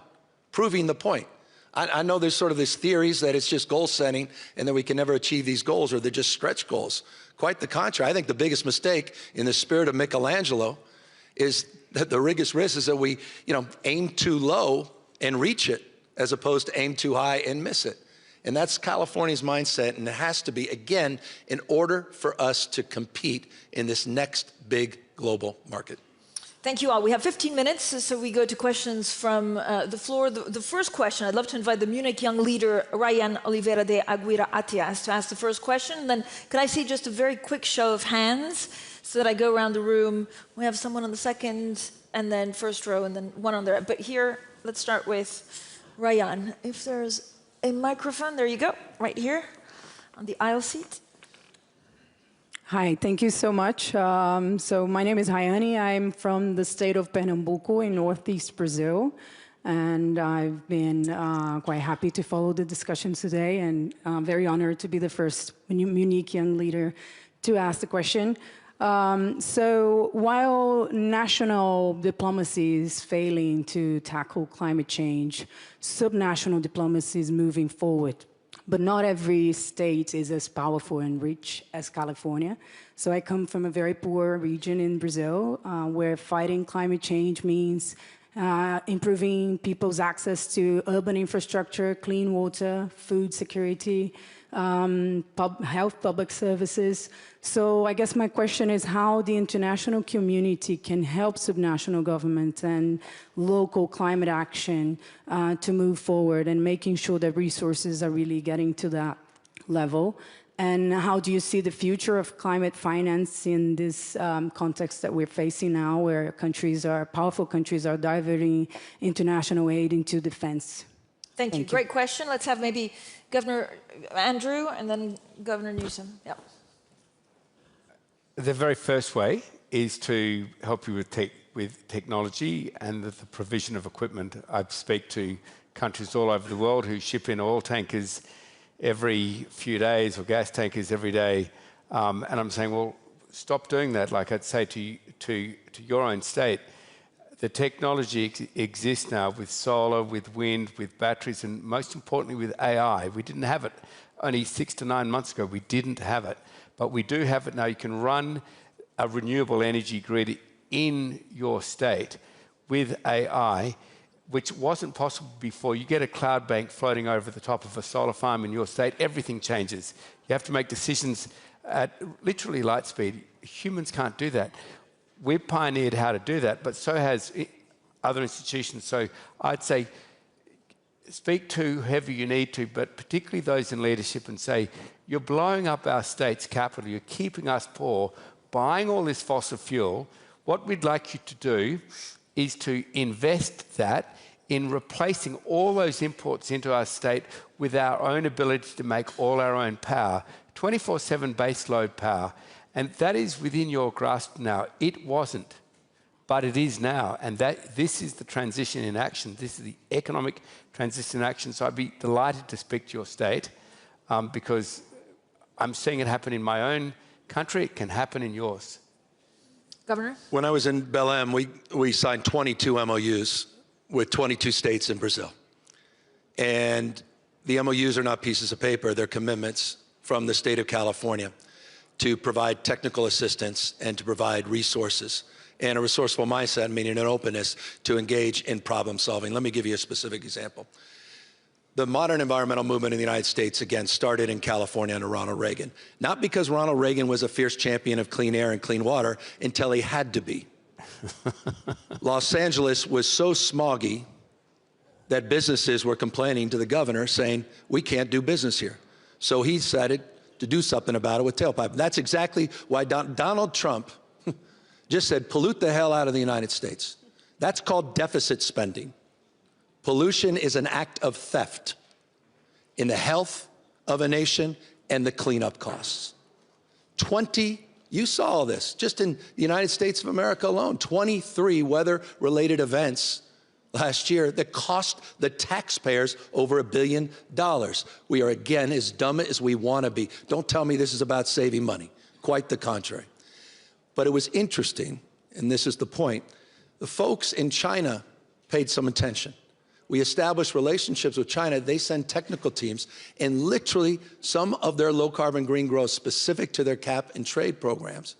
Proving the point. I know there's sort of this theories that it's just goal setting and that we can never achieve these goals, or they're just stretch goals. Quite the contrary. I think the biggest mistake, in the spirit of Michelangelo, is that the biggest risk is that we, aim too low and reach it, as opposed to aim too high and miss it. And that's California's mindset, and it has to be, again, in order for us to compete in this next big global market. Thank you all. We have 15 minutes, so we go to questions from the floor. The first question, I'd love to invite the Munich young leader, Ryan Oliveira de Aguirre Atias, to ask the first question. Then could I see just a very quick show of hands so that I go around the room? We have someone on the second, and then first row, and then one on the right. But here, let's start with Ryan. If there's a microphone, there you go, right here on the aisle seat. Hi, thank you so much. So my name is Rayane. I'm from the state of Pernambuco in northeast Brazil. And I've been quite happy to follow the discussion today, and I'm very honored to be the first Munich young leader to ask the question. So while national diplomacy is failing to tackle climate change, subnational diplomacy is moving forward. But not every state is as powerful and rich as California. So I come from a very poor region in Brazil, where fighting climate change means improving people's access to urban infrastructure, clean water, food security, health public services. So I guess my question is how the international community can help subnational governments and local climate action to move forward and making sure that resources are really getting to that level. And how do you see the future of climate finance in this context that we're facing now, where powerful countries are diverting international aid into defense? Thank you. Great question. Let's have maybe Governor Andrew and then Governor Newsom. Yep. The very first way is to help you with technology and the provision of equipment. I speak to countries all over the world who ship in oil tankers every few days or gas tankers every day, and I'm saying, well, stop doing that. Like I'd say to your own state, the technology exists now with solar, with wind, with batteries, and most importantly with AI. We didn't have it only 6 to 9 months ago. We didn't have it, but we do have it now. You can run a renewable energy grid in your state with AI, which wasn't possible before. You get a cloud bank floating over the top of a solar farm in your state, everything changes. You have to make decisions at literally light speed. Humans can't do that. we've pioneered how to do that, but so has other institutions. So I'd say speak to whoever you need to, but particularly those in leadership, and say, you're blowing up our state's capital, you're keeping us poor, buying all this fossil fuel. What we'd like you to do is to invest that in replacing all those imports into our state with our own ability to make all our own power, 24/7 base load power. And that is within your grasp now. It wasn't, but it is now. And this is the transition in action. This is the economic transition in action. So I'd be delighted to speak to your state because I'm seeing it happen in my own country. It can happen in yours. Governor? When I was in Belém, we signed 22 MOUs with 22 states in Brazil. And the MOUs are not pieces of paper. They're commitments from the state of California to provide technical assistance and to provide resources and a resourceful mindset, meaning an openness to engage in problem solving. Let me give you a specific example. The modern environmental movement in the United States, again, started in California under Ronald Reagan. Not because Ronald Reagan was a fierce champion of clean air and clean water until he had to be. Los Angeles was so smoggy that businesses were complaining to the governor saying, we can't do business here. So he decided to do something about it with tailpipe. And that's exactly why Donald Trump just said, pollute the hell out of the United States. That's called deficit spending. Pollution is an act of theft in the health of a nation and the cleanup costs. You saw all this just in the United States of America alone, 23 weather-related events last year that cost the taxpayers over $1 billion. We are, again, as dumb as we want to be. Don't tell me this is about saving money. Quite the contrary. But it was interesting, and this is the point, the folks in China paid some attention. We established relationships with China. They send technical teams, and literally some of their low-carbon green growth specific to their cap and trade programs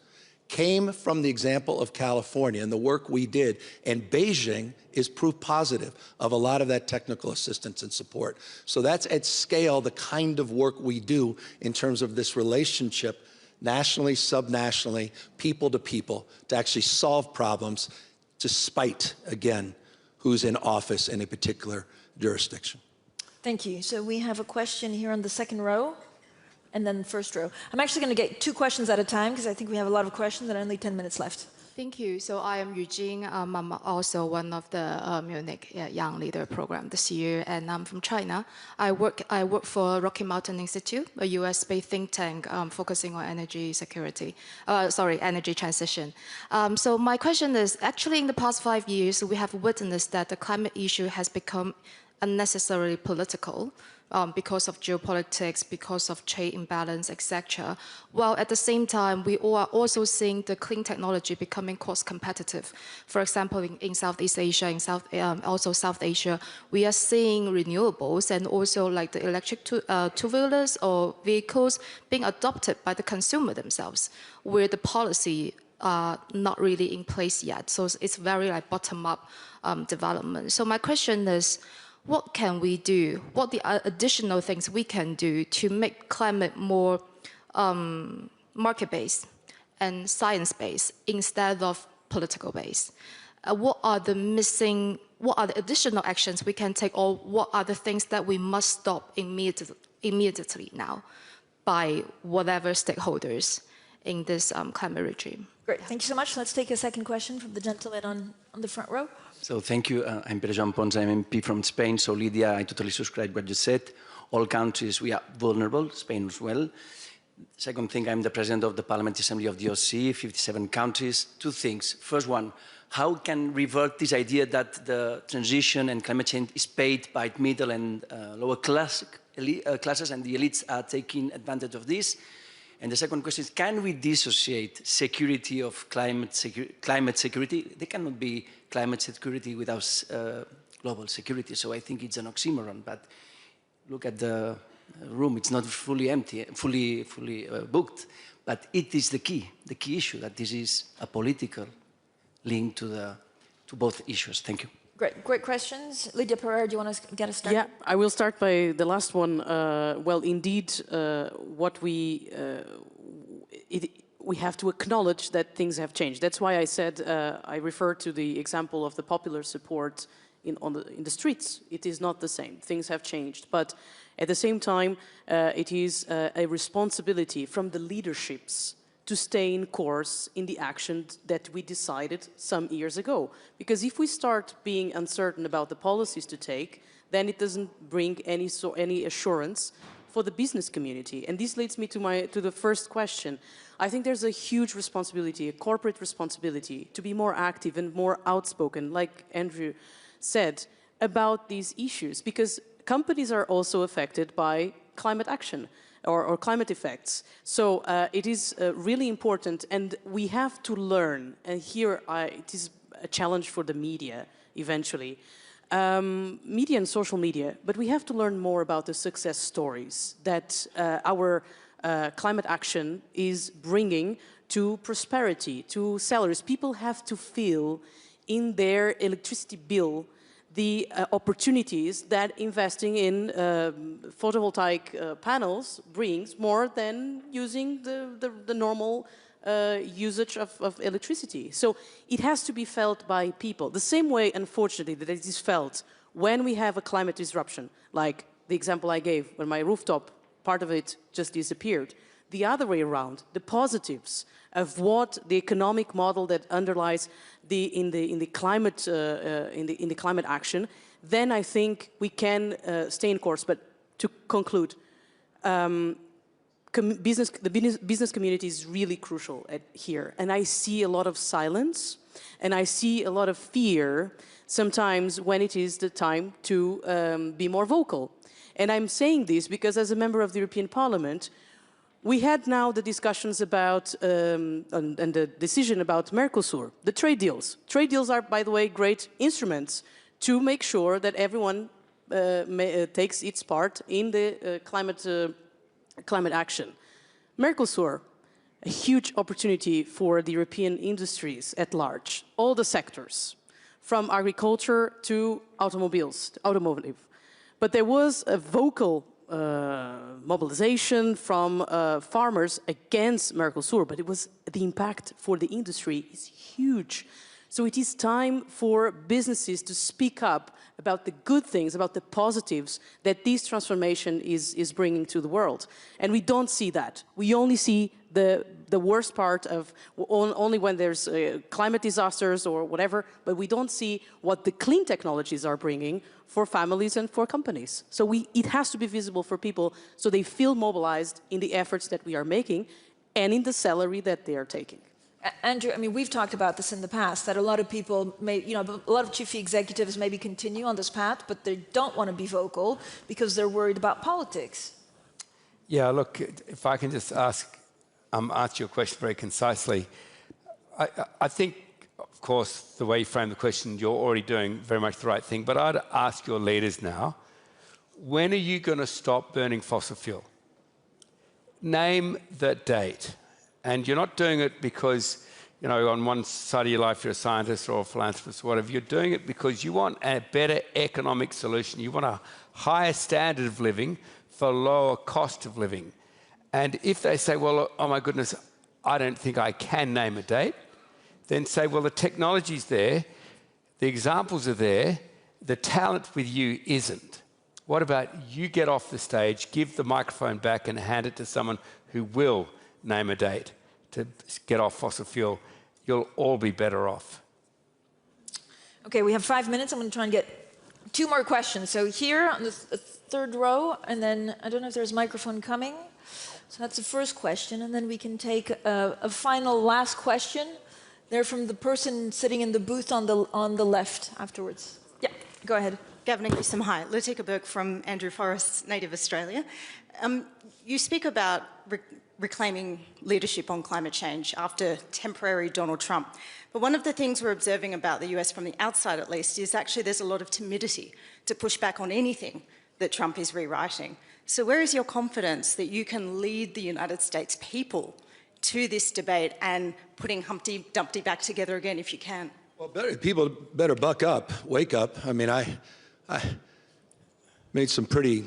came from the example of California and the work we did. And Beijing is proof positive of a lot of that technical assistance and support. So that's at scale the kind of work we do in terms of this relationship, nationally, subnationally, people to actually solve problems despite, again, who's in office in a particular jurisdiction. Thank you. So we have a question here on the second row and then first row. I'm actually going to get 2 questions at a time because I think we have a lot of questions and only 10 minutes left. Thank you. So I am Eugene. I'm also one of the Munich Young Leader Program this year, and I'm from China. I work for Rocky Mountain Institute, a US-based think tank focusing on energy security. Energy transition. So my question is, actually in the past 5 years, we have witnessed that the climate issue has become unnecessarily political. Because of geopolitics, because of trade imbalance, etc. While at the same time, we are also seeing the clean technology becoming cost competitive. For example, in Southeast Asia, also South Asia, we are seeing renewables and also like the electric two-wheelers or vehicles being adopted by the consumer themselves, where the policy are not really in place yet. So it's very like bottom-up development. So my question is, what can we do? What the additional things we can do to make climate more market-based and science-based instead of political-based? What are the additional actions we can take, or what are the things that we must stop immediately now by whatever stakeholders in this climate regime? Great, thank you so much. Let's take a second question from the gentleman on the front row. So thank you. I'm Pedro Joan Pons, I'm MP from Spain. So Lydia, I totally subscribe what you said. All countries, we are vulnerable, Spain as well. Second thing, I'm the president of the Parliamentary Assembly of the OSCE, 57 countries. 2 things. First one, how can we revert this idea that the transition and climate change is paid by middle and lower classes and the elites are taking advantage of this? And the second question is, can we dissociate security of climate security? There cannot be climate security without global security. So I think it's an oxymoron. But look at the room; it's not fully empty, fully booked. But it is the key issue, that this is a political link to both issues. Thank you. Great questions. Lydia Pereira, do you want to get us started? Yeah, I will start by the last one. Well, indeed, we have to acknowledge that things have changed. That's why I said, I referred to the example of the popular support in the streets. It is not the same. Things have changed. But at the same time, it is a responsibility from the leaderships to stay in course in the action that we decided some years ago. Because if we start being uncertain about the policies to take, then it doesn't bring any assurance for the business community. And this leads me to the first question. I think there's a huge responsibility, a corporate responsibility, to be more active and more outspoken, like Andrew said, about these issues, because companies are also affected by climate action or climate effects. So it is really important, and we have to learn, and here it is a challenge for the media eventually, media and social media, but we have to learn more about the success stories that our climate action is bringing to prosperity, to salaries. People have to feel in their electricity bill the opportunities that investing in photovoltaic panels brings, more than using the normal usage of electricity. So it has to be felt by people. The same way, unfortunately, that it is felt when we have a climate disruption, like the example I gave, when my rooftop, part of it just disappeared. The other way around, the positives of what the economic model that underlies in the climate action, then I think we can stay in course. But to conclude, the business community is really crucial here, and I see a lot of silence, and I see a lot of fear sometimes when it is the time to be more vocal. And I'm saying this because, as a member of the European Parliament, we had now the discussions about, and the decision about Mercosur, the trade deals. Trade deals are, by the way, great instruments to make sure that everyone takes its part in the climate action. Mercosur, a huge opportunity for the European industries at large, all the sectors, from agriculture to automotive. But there was a vocal mobilization from farmers against Mercosur, but the impact for the industry is huge. So it is time for businesses to speak up about the good things, about the positives that this transformation is bringing to the world. And we don't see that. We only see the worst part of only when there's climate disasters or whatever, but we don't see what the clean technologies are bringing for families and for companies. So it has to be visible for people so they feel mobilized in the efforts that we are making and in the salary that they are taking. Andrew, I mean, we've talked about this in the past, that a lot of people may, a lot of chief executives maybe continue on this path, but they don't want to be vocal because they're worried about politics. Yeah, look, if I can just answer your question very concisely. I think, of course, the way you frame the question, you're already doing very much the right thing, but I'd ask your leaders now, when are you going to stop burning fossil fuel? Name the date. And you're not doing it because, on one side of your life you're a scientist or a philanthropist or whatever. You're doing it because you want a better economic solution. You want a higher standard of living for a lower cost of living. And if they say, well, oh my goodness, I don't think I can name a date, then say, well, the technology's there, the examples are there, the talent with you isn't. What about you get off the stage, give the microphone back and hand it to someone who will name a date to get off fossil fuel? You'll all be better off. Okay, we have 5 minutes. I'm going to try and get 2 more questions. So here on the third row, and then I don't know if there's a microphone coming. So that's the first question, and then we can take a final last question. They're from the person sitting in the booth on the left afterwards. Yeah, go ahead. Governor Newsom, hi. Lutika Burke from Andrew Forrest's native Australia. You speak about reclaiming leadership on climate change after temporary Donald Trump. But one of the things we're observing about the US from the outside, at least, is actually there's a lot of timidity to push back on anything that Trump is rewriting. So where is your confidence that you can lead the United States people to this debate and putting Humpty Dumpty back together again if you can? Well, people better buck up, wake up. I mean, I made some pretty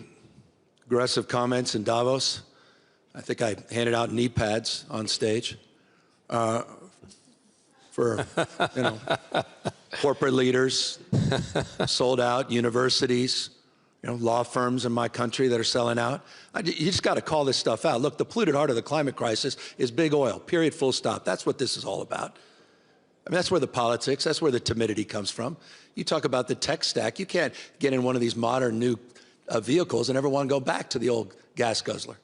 aggressive comments in Davos. I think I handed out knee pads on stage. for, you know, corporate leaders, sold out, universities, you know, law firms in my country that are selling out. You just got to call this stuff out. Look, the polluted heart of the climate crisis is big oil, period, full stop. That's what this is all about. I mean, that's where the politics, that's where the timidity comes from. You talk about the tech stack. You can't get in one of these modern new vehicles and ever want to go back to the old gas guzzler.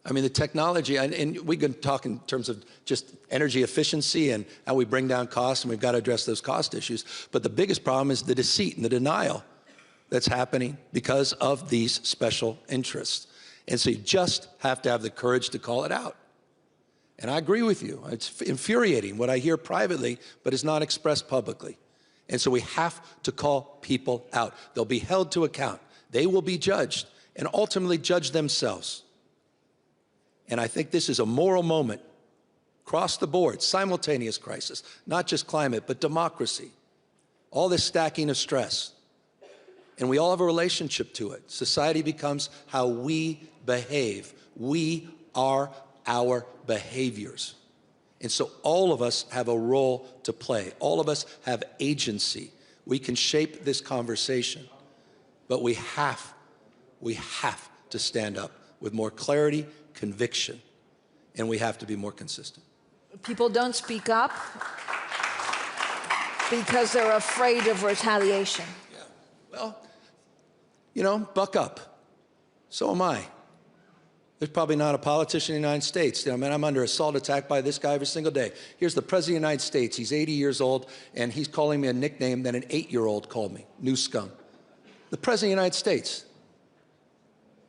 I mean, the technology, and we can talk in terms of just energy efficiency and how we bring down costs, and we've got to address those cost issues. But the biggest problem is the deceit and the denial that's happening because of these special interests. And so you just have to have the courage to call it out. And I agree with you. It's infuriating what I hear privately, but is not expressed publicly. And so we have to call people out. They'll be held to account. They will be judged and ultimately judge themselves. And I think this is a moral moment, across the board, simultaneous crisis, not just climate, but democracy. All this stacking of stress. And we all have a relationship to it. Society becomes how we behave. We are our behaviors. And so all of us have a role to play. All of us have agency. We can shape this conversation, but we have to stand up with more clarity, conviction, and we have to be more consistent. People don't speak up because they're afraid of retaliation. Yeah. Well, you know, buck up. So am I. There's probably not a politician in the United States. You know, man, I'm under assault attack by this guy every single day. Here's the President of the United States. He's 80 years old, and he's calling me a nickname that an 8-year-old called me, new scum. The President of the United States.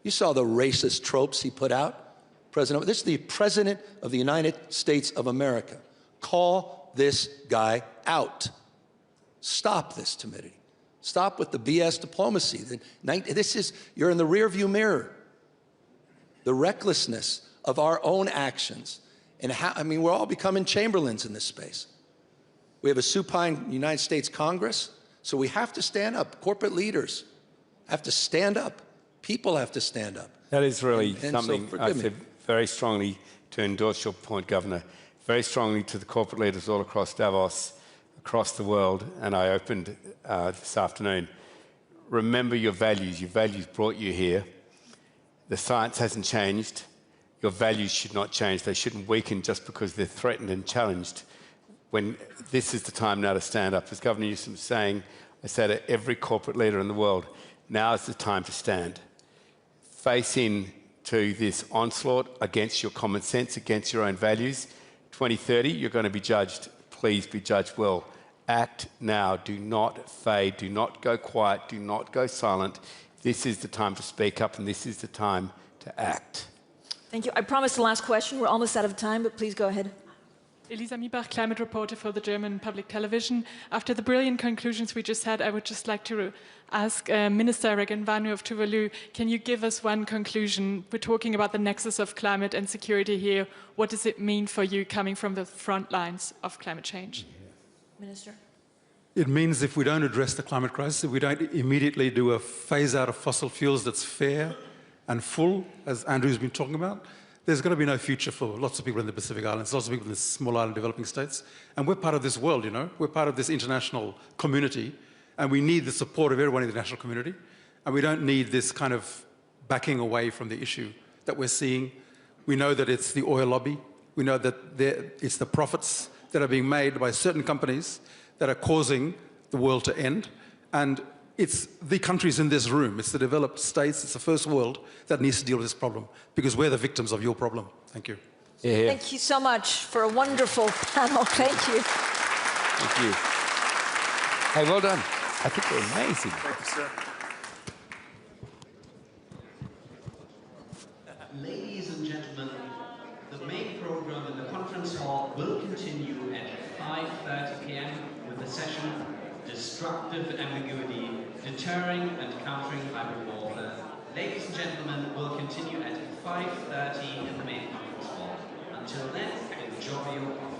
You saw the racist tropes he put out. This is the President of the United States of America. Call this guy out. Stop this timidity. Stop with the BS diplomacy. You're in the rearview mirror. The recklessness of our own actions. And how, I mean, we're all becoming Chamberlains in this space. We have a supine United States Congress, so we have to stand up. Corporate leaders have to stand up. People have to stand up. That is really and something so, I said very strongly to endorse your point, Governor, very strongly to the corporate leaders all across Davos, across the world, and I opened this afternoon. Remember your values. Your values brought you here. The science hasn't changed. Your values should not change. They shouldn't weaken just because they're threatened and challenged. When this is the time now to stand up. As Governor Newsom was saying, I say to every corporate leader in the world, now is the time to stand. Face into this onslaught against your common sense, against your own values. 2030, you're going to be judged. Please be judged well. Act now. Do not fade. Do not go quiet. Do not go silent. This is the time to speak up, and this is the time to act. Thank you. I promised the last question. We're almost out of time, but please go ahead. Elisa Miebach, climate reporter for the German public television. After the brilliant conclusions we just had, I would just like to ask Minister Regenvanu of Tuvalu, can you give us one conclusion? We're talking about the nexus of climate and security here. What does it mean for you coming from the front lines of climate change? Minister. It means if we don't address the climate crisis, if we don't immediately do a phase out of fossil fuels that's fair and full, as Andrew's been talking about, there's going to be no future for lots of people in the Pacific Islands, lots of people in the small island developing states. And we're part of this world, you know. We're part of this international community, and we need the support of everyone in the international community. And we don't need this kind of backing away from the issue that we're seeing. We know that it's the oil lobby. We know that it's the profits that are being made by certain companies that are causing the world to end. And it's the countries in this room, it's the developed states, it's the first world that needs to deal with this problem, because we're the victims of your problem. Thank you. Yeah. Thank you so much for a wonderful panel. Thank you. Thank you. Hey, well done. I think they're amazing. Thank you, sir. Ladies and gentlemen, the main program in the conference hall will continue at 5:30 p.m. with the session Destructive Ambiguity, Deterring and Countering Hybrid Warfare. Ladies and gentlemen, will continue at 5:30 in the main conference hall. Until then, enjoy your coffee.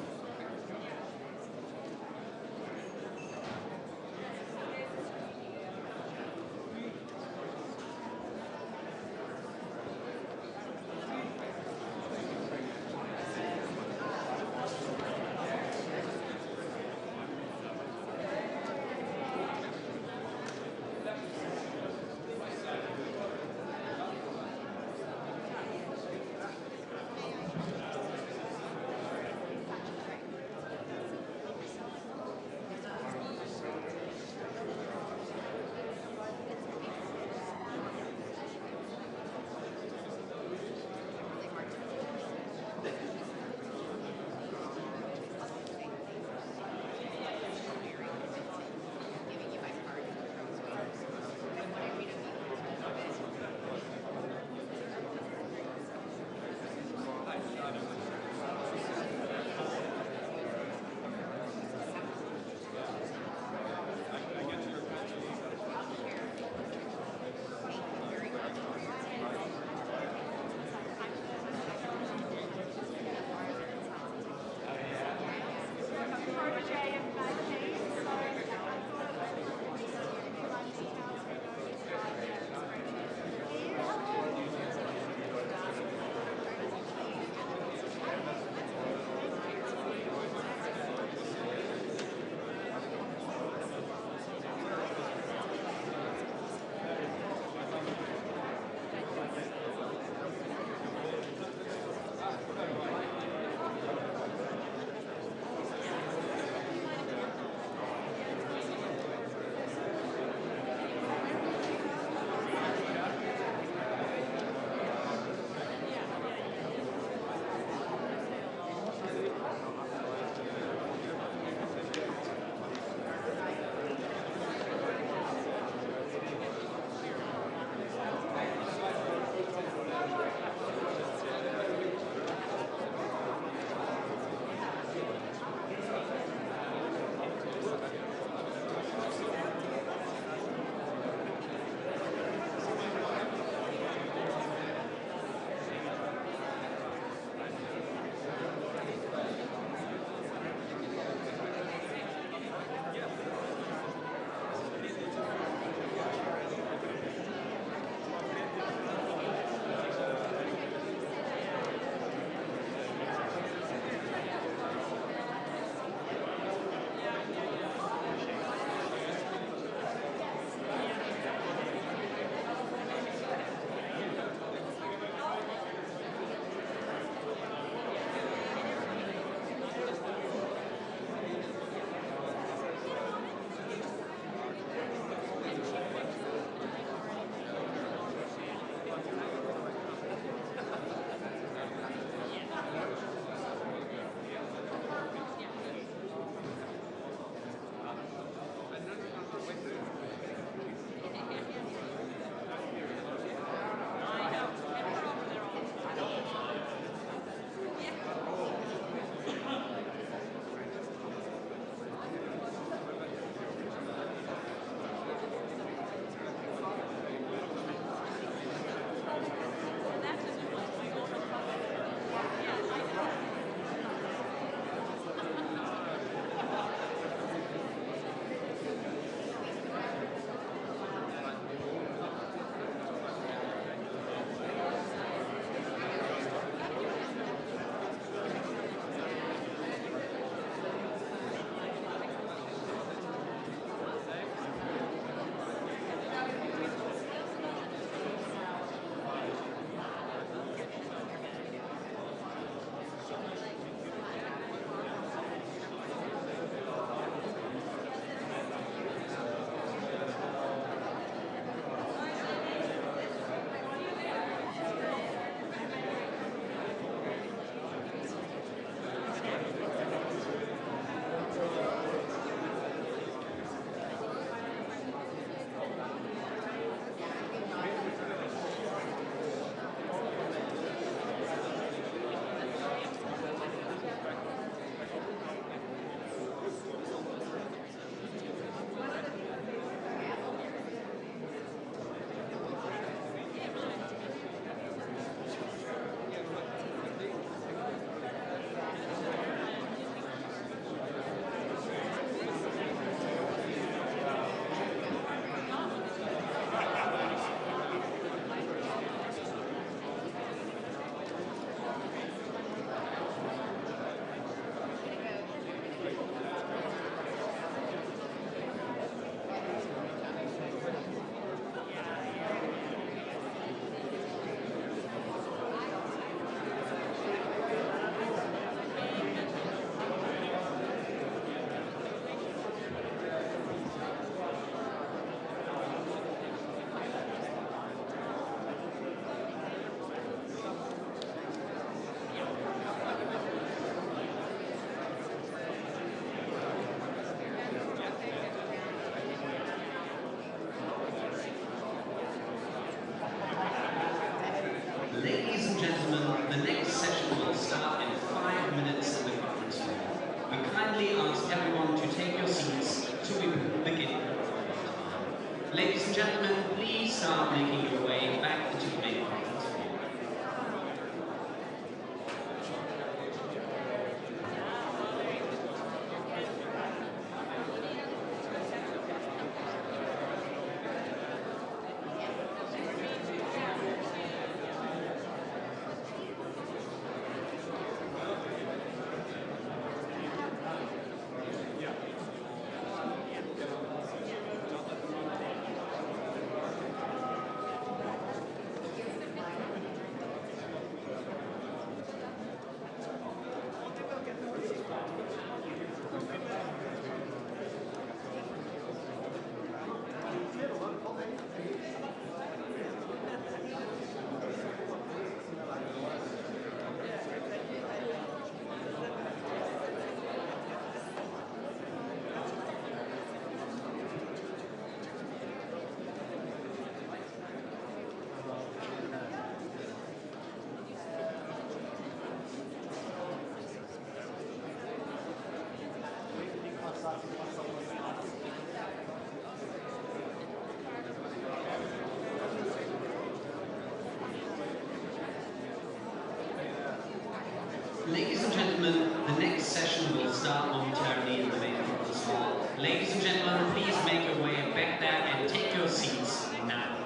Ladies and gentlemen, the next session will start momentarily in the main conference hall. Ladies and gentlemen, please make your way back there and take your seats now.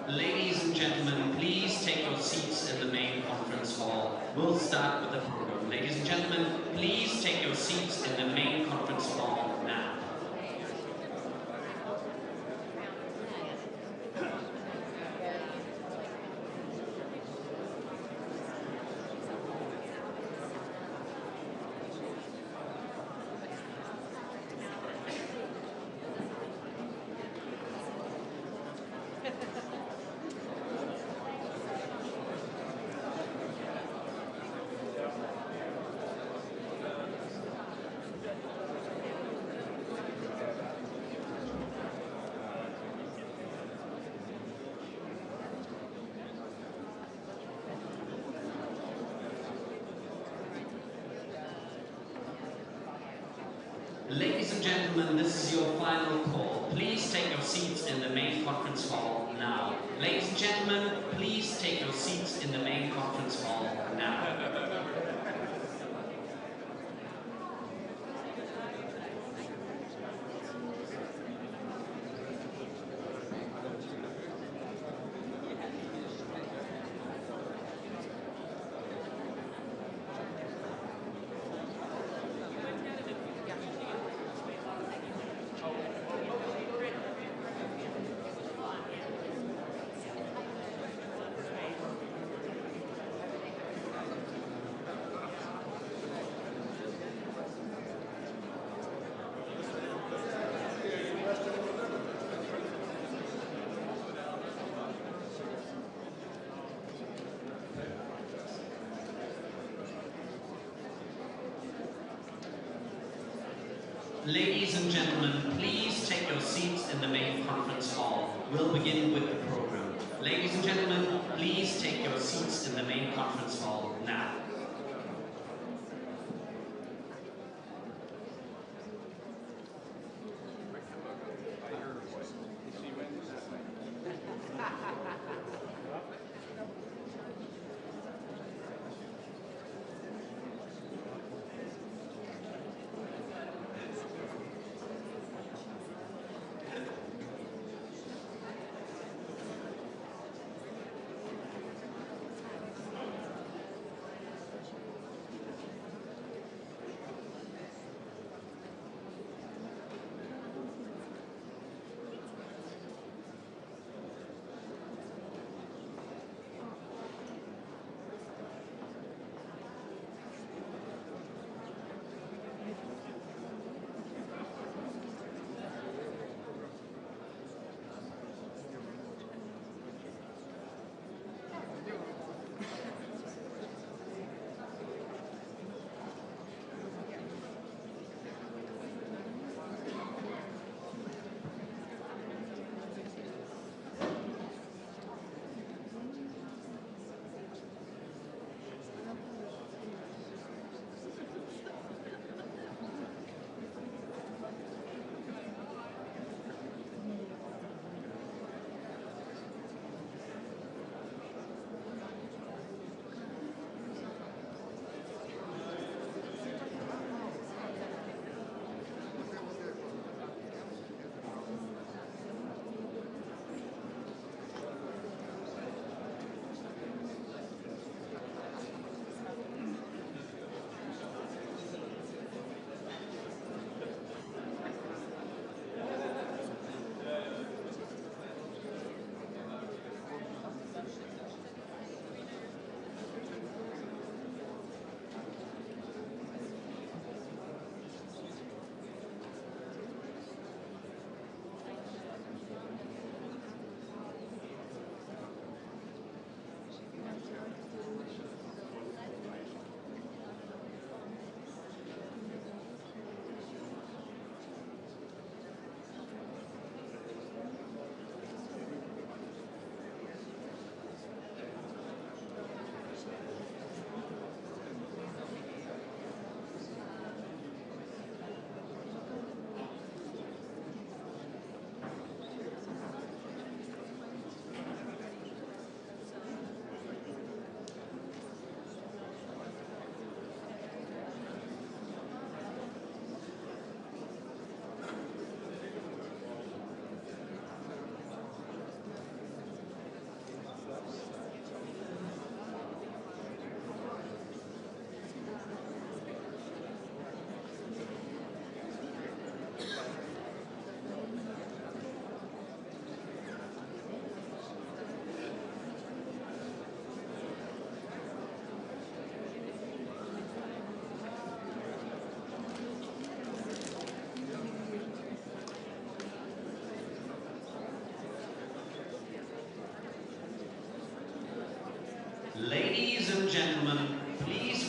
Ladies and gentlemen, please take your seats in the main conference hall. We'll start with the program. Ladies and gentlemen, please take your seats in the main conference hall now. Ladies and gentlemen, this is your final call. Please take your seats in the main conference hall now. Ladies and gentlemen, please take your seats in the main conference hall now. Ladies and gentlemen, please take your seats in the main conference hall. We'll begin with the program. Ladies and gentlemen, please take your seats in the main conference hall now.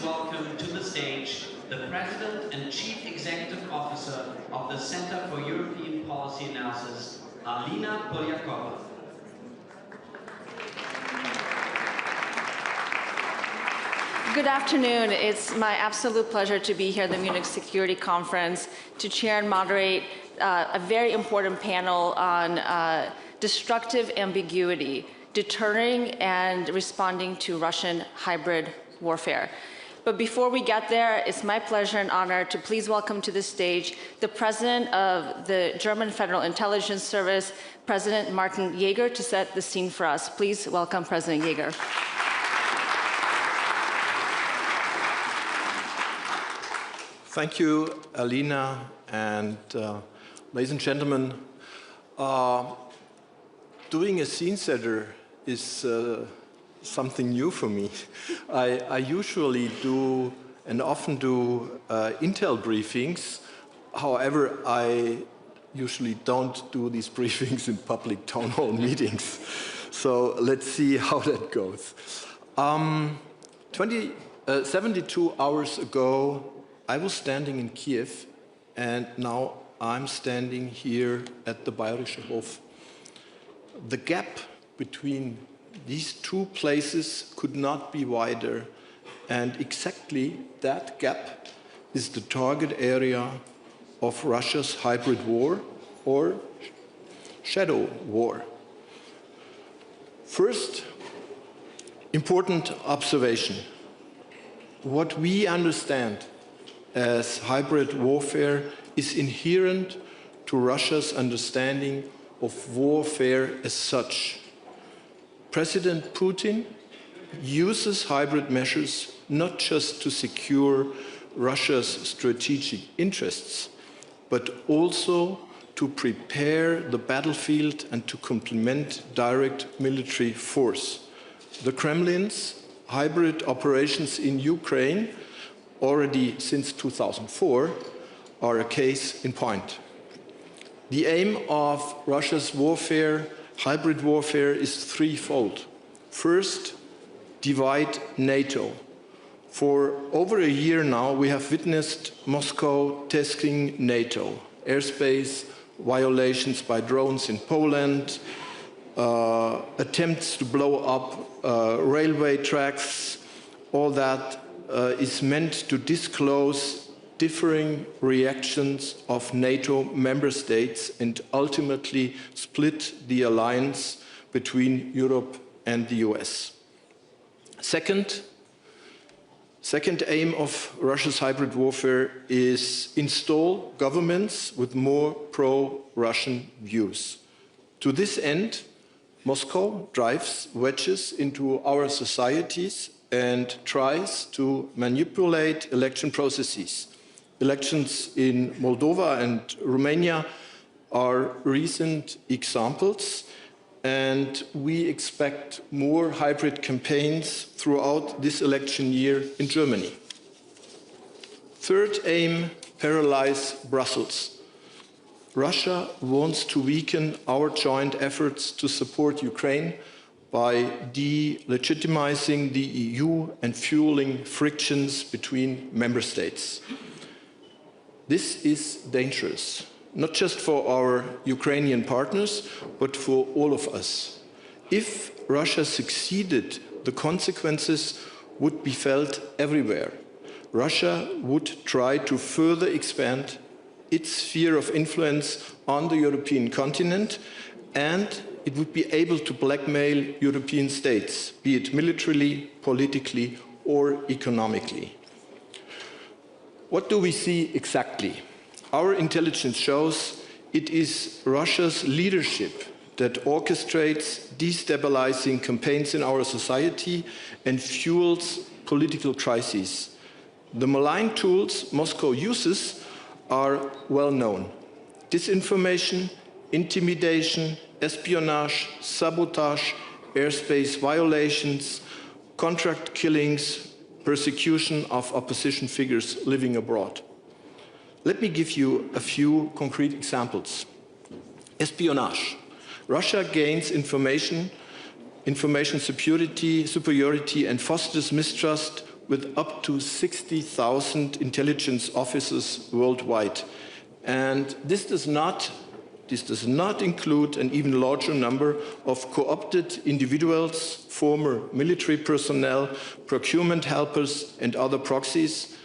welcome to the stage the President and Chief Executive Officer of the Center for European Policy Analysis, Alina Polyakova. Good afternoon. It's my absolute pleasure to be here at the Munich Security Conference to chair and moderate a very important panel on destructive ambiguity, deterring and responding to Russian hybrid warfare. But before we get there, it's my pleasure and honor to please welcome to the stage the President of the German Federal Intelligence Service, President Martin Jaeger, to set the scene for us. Please welcome President Jaeger. Thank you, Alina, and ladies and gentlemen. Doing a scene setter is something new for me. I usually do and often do intel briefings. However, I usually don't do these briefings in public town hall meetings. So let's see how that goes. 72 hours ago, I was standing in Kiev, and now I'm standing here at the Bayerischer Hof. The gap between these two places could not be wider, and exactly that gap is the target area of Russia's hybrid war or shadow war. First, important observation. What we understand as hybrid warfare is inherent to Russia's understanding of warfare as such. President Putin uses hybrid measures not just to secure Russia's strategic interests, but also to prepare the battlefield and to complement direct military force. The Kremlin's hybrid operations in Ukraine, already since 2004, are a case in point. The aim of Russia's warfare, hybrid warfare, is threefold. First, divide NATO. For over a year now, we have witnessed Moscow testing NATO. Airspace violations by drones in Poland, attempts to blow up railway tracks, all that is meant to disclose differing reactions of NATO member states and ultimately split the alliance between Europe and the US. Second aim of Russia's hybrid warfare is install governments with more pro-Russian views. To this end, Moscow drives wedges into our societies and tries to manipulate election processes. Elections in Moldova and Romania are recent examples, and we expect more hybrid campaigns throughout this election year in Germany. Third aim, paralyze Brussels. Russia wants to weaken our joint efforts to support Ukraine by delegitimizing the EU and fueling frictions between member states. This is dangerous, not just for our Ukrainian partners, but for all of us. If Russia succeeded, the consequences would be felt everywhere. Russia would try to further expand its sphere of influence on the European continent, and it would be able to blackmail European states, be it militarily, politically, or economically. What do we see exactly? Our intelligence shows it is Russia's leadership that orchestrates destabilizing campaigns in our society and fuels political crises. The malign tools Moscow uses are well known: disinformation, intimidation, espionage, sabotage, airspace violations, contract killings, persecution of opposition figures living abroad. Let me give you a few concrete examples. Espionage. Russia gains information superiority and fosters mistrust with up to 60,000 intelligence officers worldwide. And this does not include an even larger number of co-opted individuals, former military personnel, procurement helpers, and other proxies.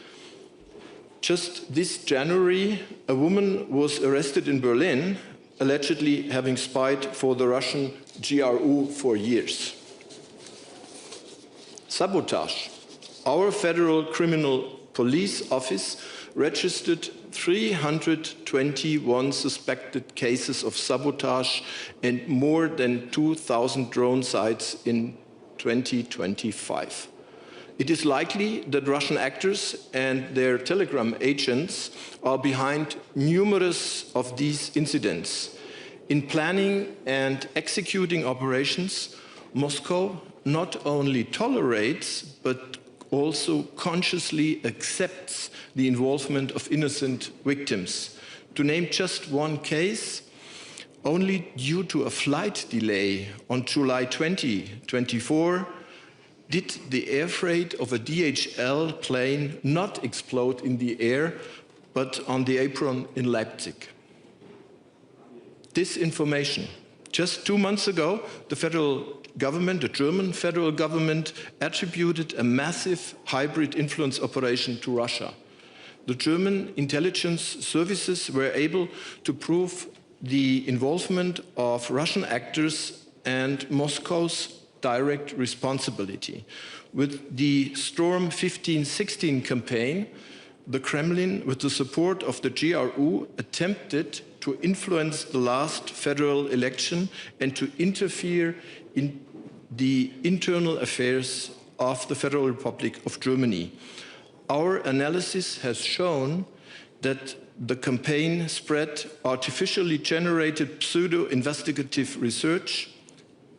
Just this January, a woman was arrested in Berlin, allegedly having spied for the Russian GRU for years. Sabotage. Our Federal Criminal Police Office registered 321 suspected cases of sabotage and more than 2,000 drone sites in 2025. It is likely that Russian actors and their Telegram agents are behind numerous of these incidents. In planning and executing operations, Moscow not only tolerates but also consciously accepts the involvement of innocent victims. To name just one case, only due to a flight delay on July 2024, did the air freight of a DHL plane not explode in the air, but on the apron in Leipzig. This information. Just 2 months ago, the federal government, the German federal government, attributed a massive hybrid influence operation to Russia. The German intelligence services were able to prove the involvement of Russian actors and Moscow's direct responsibility. With the Storm 1516 campaign, the Kremlin, with the support of the GRU, attempted to influence the last federal election and to interfere in the internal affairs of the Federal Republic of Germany. Our analysis has shown that the campaign spread artificially generated pseudo-investigative research,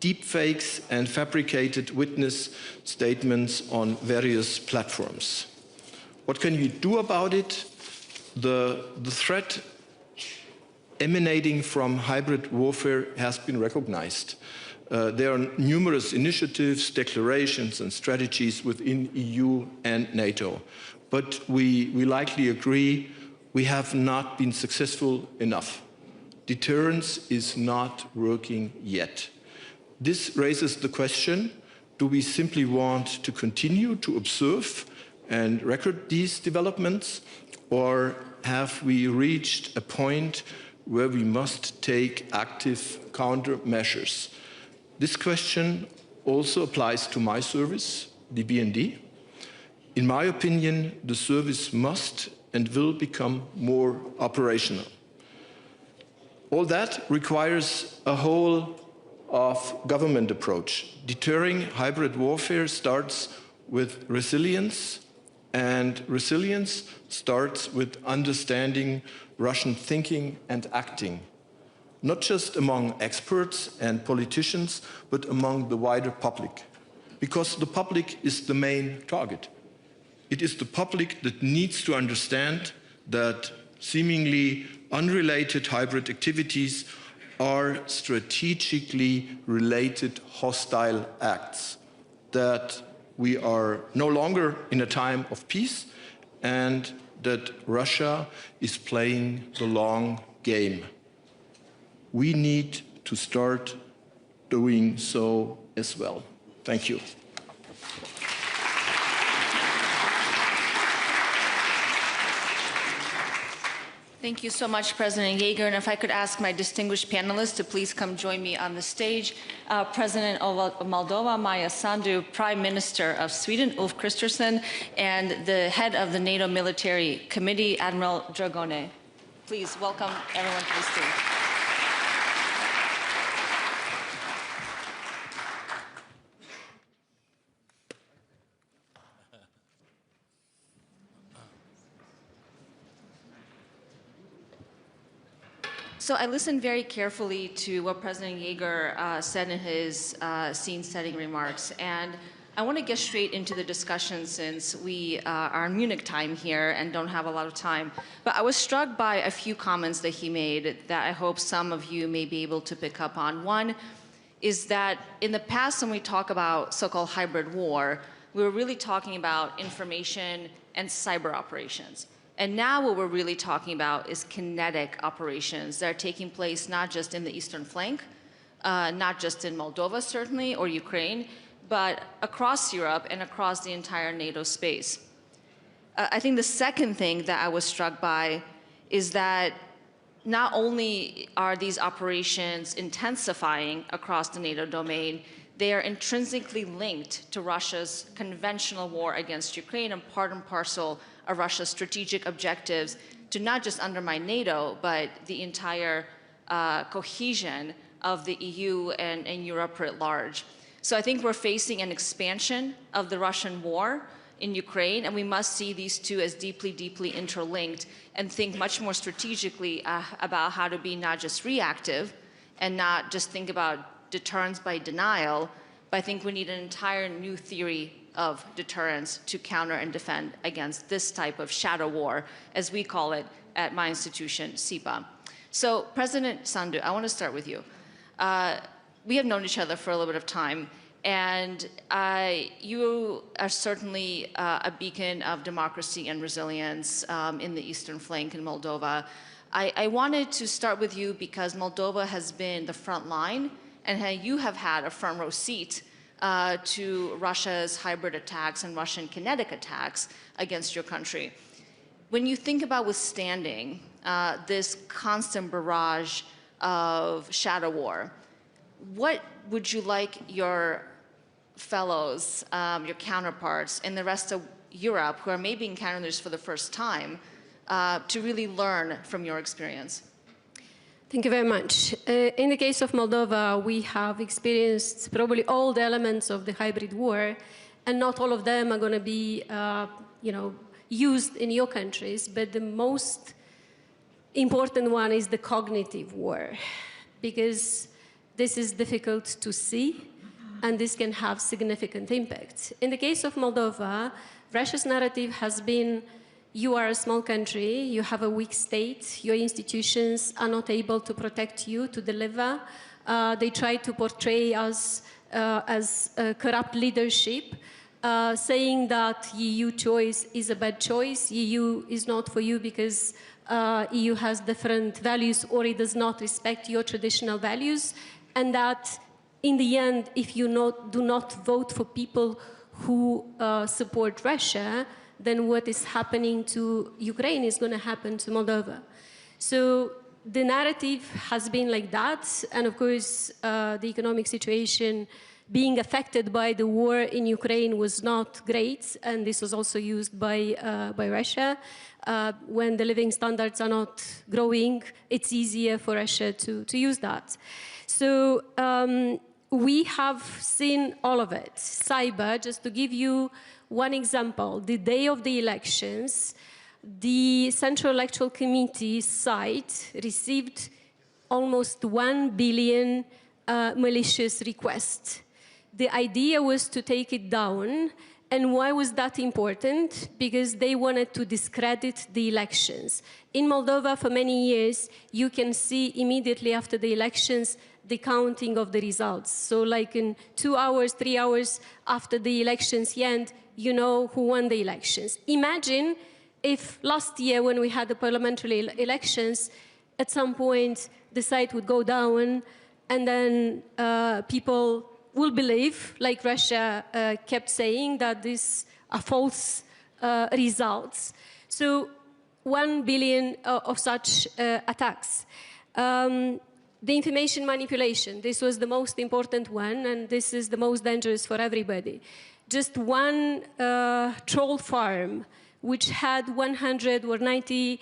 deepfakes, and fabricated witness statements on various platforms. What can we do about it? The threat emanating from hybrid warfare has been recognized. There are numerous initiatives, declarations, and strategies within EU and NATO. But we likely agree we have not been successful enough. Deterrence is not working yet. This raises the question, do we simply want to continue to observe and record these developments, or have we reached a point where we must take active countermeasures? This question also applies to my service, the BND. In my opinion, the service must and will become more operational. All that requires a whole of government approach. Deterring hybrid warfare starts with resilience, and resilience starts with understanding Russian thinking and acting, not just among experts and politicians, but among the wider public, because the public is the main target. It is the public that needs to understand that seemingly unrelated hybrid activities are strategically related hostile acts, that we are no longer in a time of peace, and that Russia is playing the long game. We need to start doing so as well. Thank you. Thank you so much, President Jaeger. And if I could ask my distinguished panelists to please come join me on the stage. President of Moldova, Maja Sandu, Prime Minister of Sweden, Ulf Kristersson, and the head of the NATO Military Committee, Admiral Dragone. Please welcome everyone to the stage. So I listened very carefully to what President Jaeger said in his scene-setting remarks, and I want to get straight into the discussion since we are in Munich time here and don't have a lot of time. But I was struck by a few comments that he made that I hope some of you may be able to pick up on. One is that in the past, when we talk about so-called hybrid war, we were really talking about information and cyber operations. And now what we're really talking about is kinetic operations that are taking place not just in the eastern flank, not just in Moldova, certainly, or Ukraine, but across Europe and across the entire NATO space. I think the second thing that I was struck by is that not only are these operations intensifying across the NATO domain, they are intrinsically linked to Russia's conventional war against Ukraine and part and parcel of Russia's strategic objectives to not just undermine NATO, but the entire cohesion of the EU and Europe at large. So I think we're facing an expansion of the Russian war in Ukraine, and we must see these two as deeply, deeply interlinked and think much more strategically about how to be not just reactive and not just think about deterrence by denial, but I think we need an entire new theory of deterrence to counter and defend against this type of shadow war, as we call it at my institution, SIPA. So President Sandu, I want to start with you. We have known each other for a little bit of time, and you are certainly a beacon of democracy and resilience in the eastern flank in Moldova. I wanted to start with you because Moldova has been the front line, and you have had a front row seat to Russia's hybrid attacks and Russian kinetic attacks against your country. When you think about withstanding this constant barrage of shadow war, what would you like your fellows, your counterparts in the rest of Europe who are maybe encountering this for the first time to really learn from your experience? Thank you very much. In the case of Moldova, we have experienced probably all the elements of the hybrid war, and not all of them are going to be used in your countries, but the most important one is the cognitive war, because this is difficult to see, and this can have significant impact. In the case of Moldova, Russia's narrative has been, you are a small country, you have a weak state, your institutions are not able to protect you, to deliver. They try to portray us as corrupt leadership, saying that EU choice is a bad choice, EU is not for you because EU has different values or it does not respect your traditional values, and that in the end, if you do not vote for people who support Russia, then what is happening to Ukraine is going to happen to Moldova. So the narrative has been like that, and of course the economic situation being affected by the war in Ukraine was not great, and this was also used by Russia. When the living standards are not growing, it's easier for Russia to use that. So we have seen all of it. Cyber, just to give you one example, the day of the elections, the Central Electoral Committee site received almost 1 billion malicious requests. The idea was to take it down. And why was that important? Because they wanted to discredit the elections. In Moldova, for many years, you can see immediately after the elections the counting of the results. So like in 2 hours, 3 hours after the elections end, you know who won the elections. Imagine if last year when we had the parliamentary elections, at some point the site would go down and then people will believe, like Russia kept saying, that these are false results. So 1 billion of such attacks. The information manipulation, this was the most important one, and this is the most dangerous for everybody. Just one troll farm, which had 100 or 90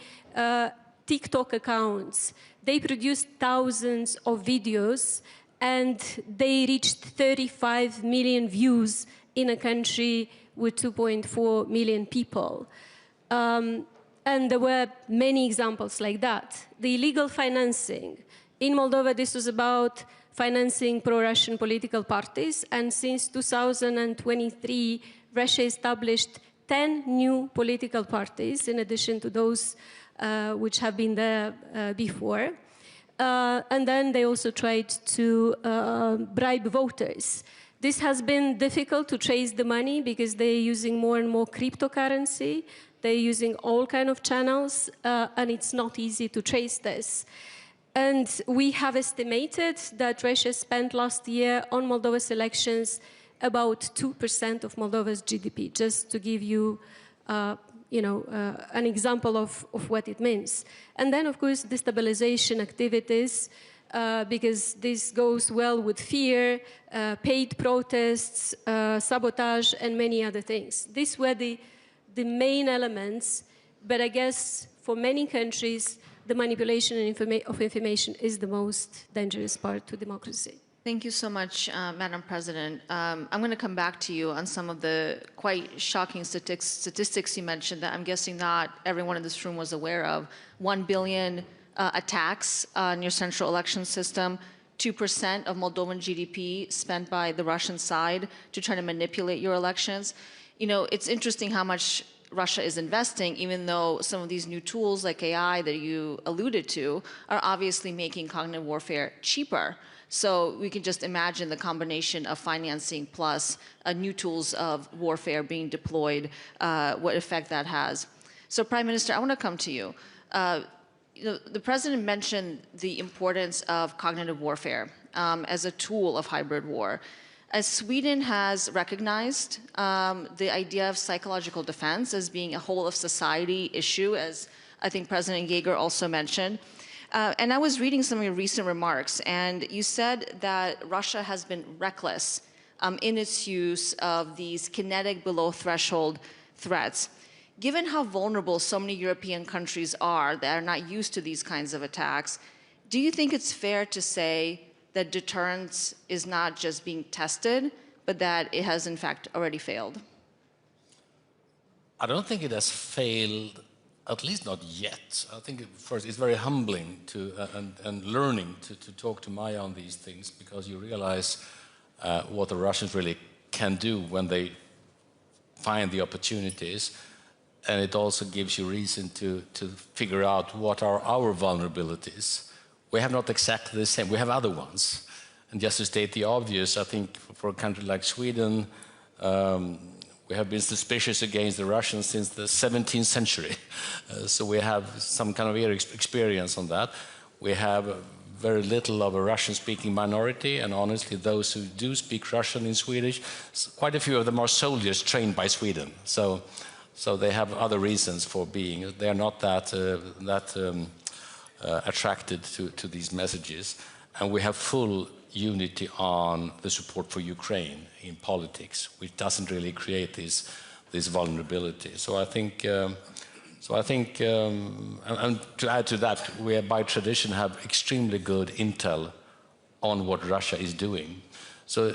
TikTok accounts, they produced thousands of videos, and they reached 35 million views in a country with 2.4 million people. And there were many examples like that. The illegal financing. In Moldova, this was about financing pro-Russian political parties, and since 2023, Russia established 10 new political parties, in addition to those which have been there before. And then they also tried to bribe voters. This has been difficult to trace the money because they're using more and more cryptocurrency. They're using all kind of channels, and it's not easy to trace this. And we have estimated that Russia spent last year on Moldova's elections about 2% of Moldova's GDP, just to give you, an example of what it means. And then, of course, destabilization activities, because this goes well with fear, paid protests, sabotage, and many other things. These were the main elements, but I guess for many countries, the manipulation of information is the most dangerous part to democracy. Thank you so much, Madam President. I'm going to come back to you on some of the quite shocking statistics you mentioned that I'm guessing not everyone in this room was aware of. 1 billion attacks on your central election system, 2% of Moldovan GDP spent by the Russian side to try to manipulate your elections. You know, it's interesting how much Russia is investing, even though some of these new tools like AI that you alluded to are obviously making cognitive warfare cheaper. So we can just imagine the combination of financing plus new tools of warfare being deployed, what effect that has. So Prime Minister, I want to come to you. The President mentioned the importance of cognitive warfare as a tool of hybrid war. As Sweden has recognized the idea of psychological defense as being a whole of society issue, as I think President Jaeger also mentioned. And I was reading some of your recent remarks, and you said that Russia has been reckless in its use of these kinetic below threshold threats. Given how vulnerable so many European countries are that are not used to these kinds of attacks, do you think it's fair to say that deterrence is not just being tested, but that it has in fact already failed? I don't think it has failed, at least not yet. I think first it's very humbling to and learning to talk to Maya on these things, because you realize what the Russians really can do when they find the opportunities. And it also gives you reason to figure out what are our vulnerabilities. We have not exactly the same, we have other ones. And just to state the obvious, I think for a country like Sweden, we have been suspicious against the Russians since the 17th century. So we have some kind of experience on that. We have very little of a Russian-speaking minority, and honestly, those who do speak Russian in Swedish, quite a few of them are soldiers trained by Sweden. So they have other reasons for being. They are not that attracted to these messages. And we have full unity on the support for Ukraine in politics, which doesn't really create this vulnerability. So I think, and to add to that, we by tradition have extremely good intel on what Russia is doing. So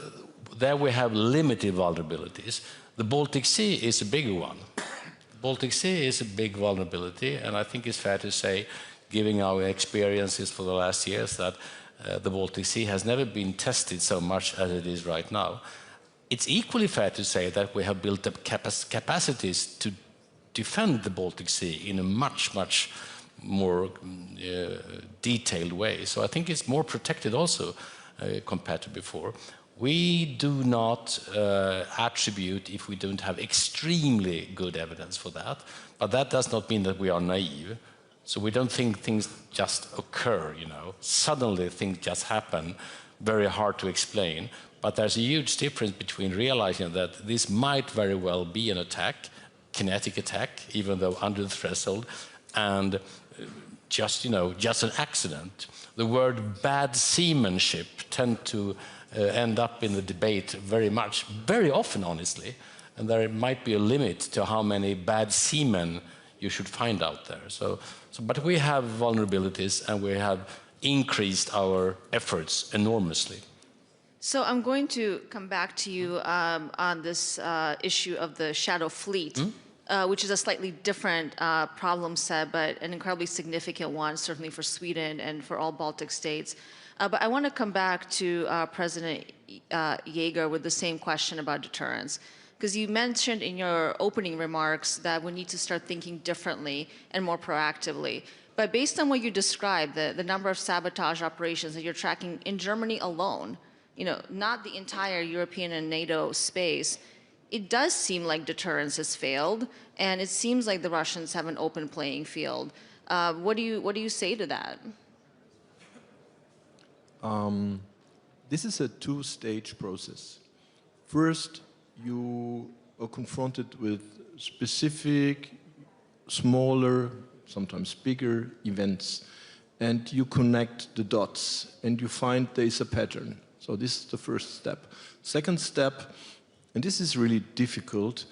there we have limited vulnerabilities. The Baltic Sea is a bigger one. The Baltic Sea is a big vulnerability, and I think it's fair to say, given our experiences for the last years, that the Baltic Sea has never been tested so much as it is right now. It's equally fair to say that we have built up capacities to defend the Baltic Sea in a much, much more detailed way. So I think it's more protected also compared to before. We do not attribute if we don't have extremely good evidence for that, but that does not mean that we are naive. So we don't think things just occur, you know. Suddenly things just happen, very hard to explain. But there's a huge difference between realizing that this might very well be an attack, kinetic attack, even though under the threshold, and just, you know, just an accident. The word bad seamanship tend to end up in the debate very often, honestly. And there might be a limit to how many bad seamen you should find out there. But we have vulnerabilities, and we have increased our efforts enormously. So I'm going to come back to you on this issue of the shadow fleet, which is a slightly different problem set, but an incredibly significant one, certainly for Sweden and for all Baltic states. But I want to come back to President Jaeger with the same question about deterrence. Because you mentioned in your opening remarks that we need to start thinking differently and more proactively. But based on what you described, the number of sabotage operations that you're tracking in Germany alone, not the entire European and NATO space, it does seem like deterrence has failed, and it seems like the Russians have an open playing field. What do you say to that? This is a two-stage process. First, you are confronted with specific, smaller, sometimes bigger events, and you connect the dots, and you find there is a pattern. So this is the first step. Second step, and this is really difficult,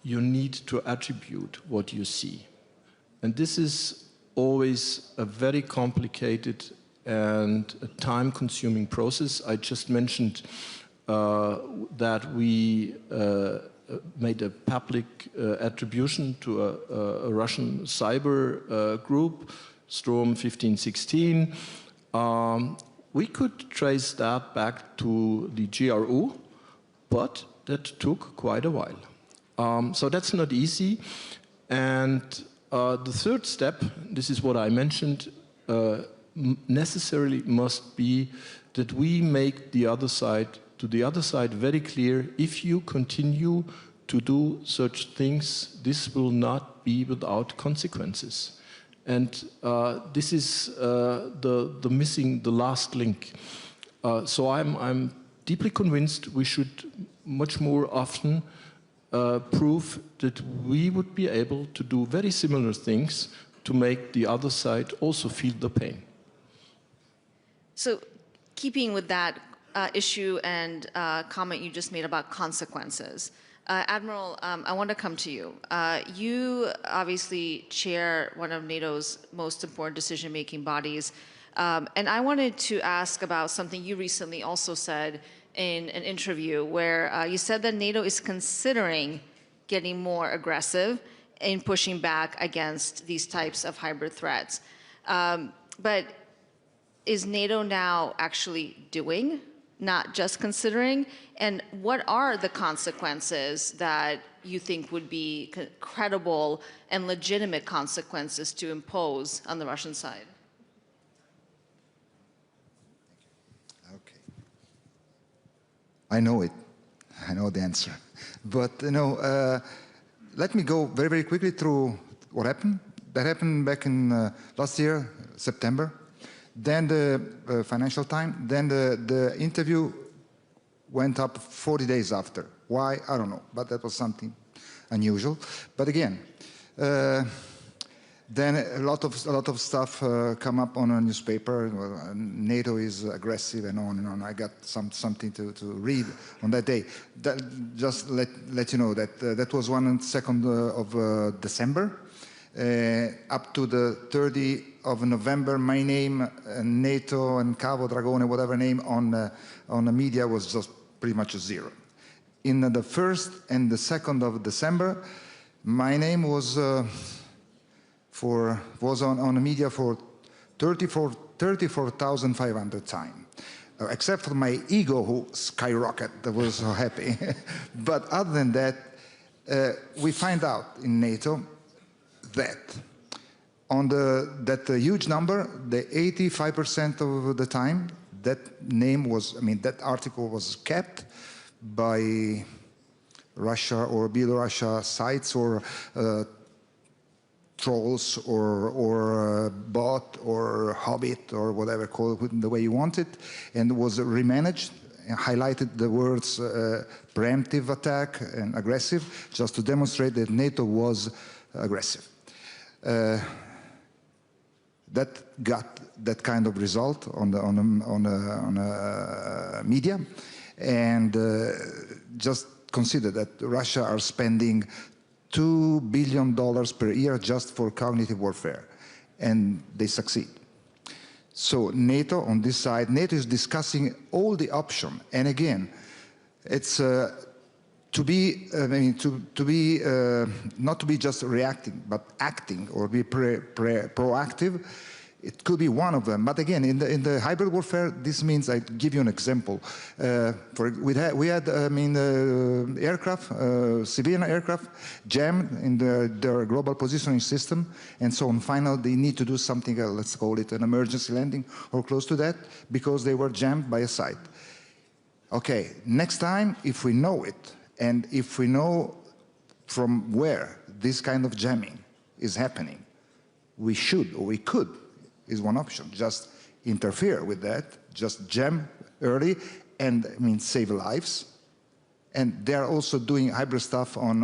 you need to attribute what you see. And this is always a very complicated and a time-consuming process. I just mentioned that we made a public attribution to a Russian cyber group, Storm 1516. We could trace that back to the GRU, but that took quite a while. So that's not easy. And the third step, this is what I mentioned, necessarily must be that we make the other side very clear, if you continue to do such things, this will not be without consequences. And this is the last link. So I'm deeply convinced we should much more often prove that we would be able to do very similar things to make the other side also feel the pain. So keeping with that issue and comment you just made about consequences, Admiral, I want to come to you. You obviously chair one of NATO's most important decision-making bodies. And I wanted to ask about something you recently also said in an interview where you said that NATO is considering getting more aggressive in pushing back against these types of hybrid threats. But is NATO now actually doing, not just considering? And what are the consequences that you think would be credible and legitimate consequences to impose on the Russian side? Okay. I know it. I know the answer. But, let me go very, very quickly through what happened. That happened back in last year, September. Then the Financial Times, then the interview went up 40 days after. Why? I don't know, but that was something unusual. But again, then a lot of stuff come up on a newspaper. Well, NATO is aggressive and on and on. I got something to read on that day. Just let you know that that was 2nd of December. Up to the 30th of November, my name, NATO and Cavo, Dragone, whatever name on the media was just pretty much zero. In the 1st and the 2nd of December, my name was on the media for 34,500 times. Except for my ego, who skyrocketed, I was so happy. But other than that, we find out in NATO that on that huge number, the 85% of the time, that name was, that article was kept by Russia or Belarusia sites or trolls or bot or hobbit or whatever, call it the way you want it, and was remanaged, highlighted the words preemptive attack and aggressive, just to demonstrate that NATO was aggressive. That got that kind of result on the media, and just consider that Russia are spending $2 billion per year just for cognitive warfare, and they succeed. So NATO on this side, NATO is discussing all the options, and again, it's not to be just reacting, but acting or be proactive It could be one of them. But again, in the hybrid warfare, this means, I give you an example. We had aircraft, civilian aircraft, jammed in their global positioning system, and so on. Finally, they need to do something, let's call it an emergency landing or close to that, because they were jammed by a site. Okay, next time, if we know it, and if we know from where this kind of jamming is happening, we should, or we could, is one option. Just interfere with that, just jam early, and save lives. And they're also doing hybrid stuff on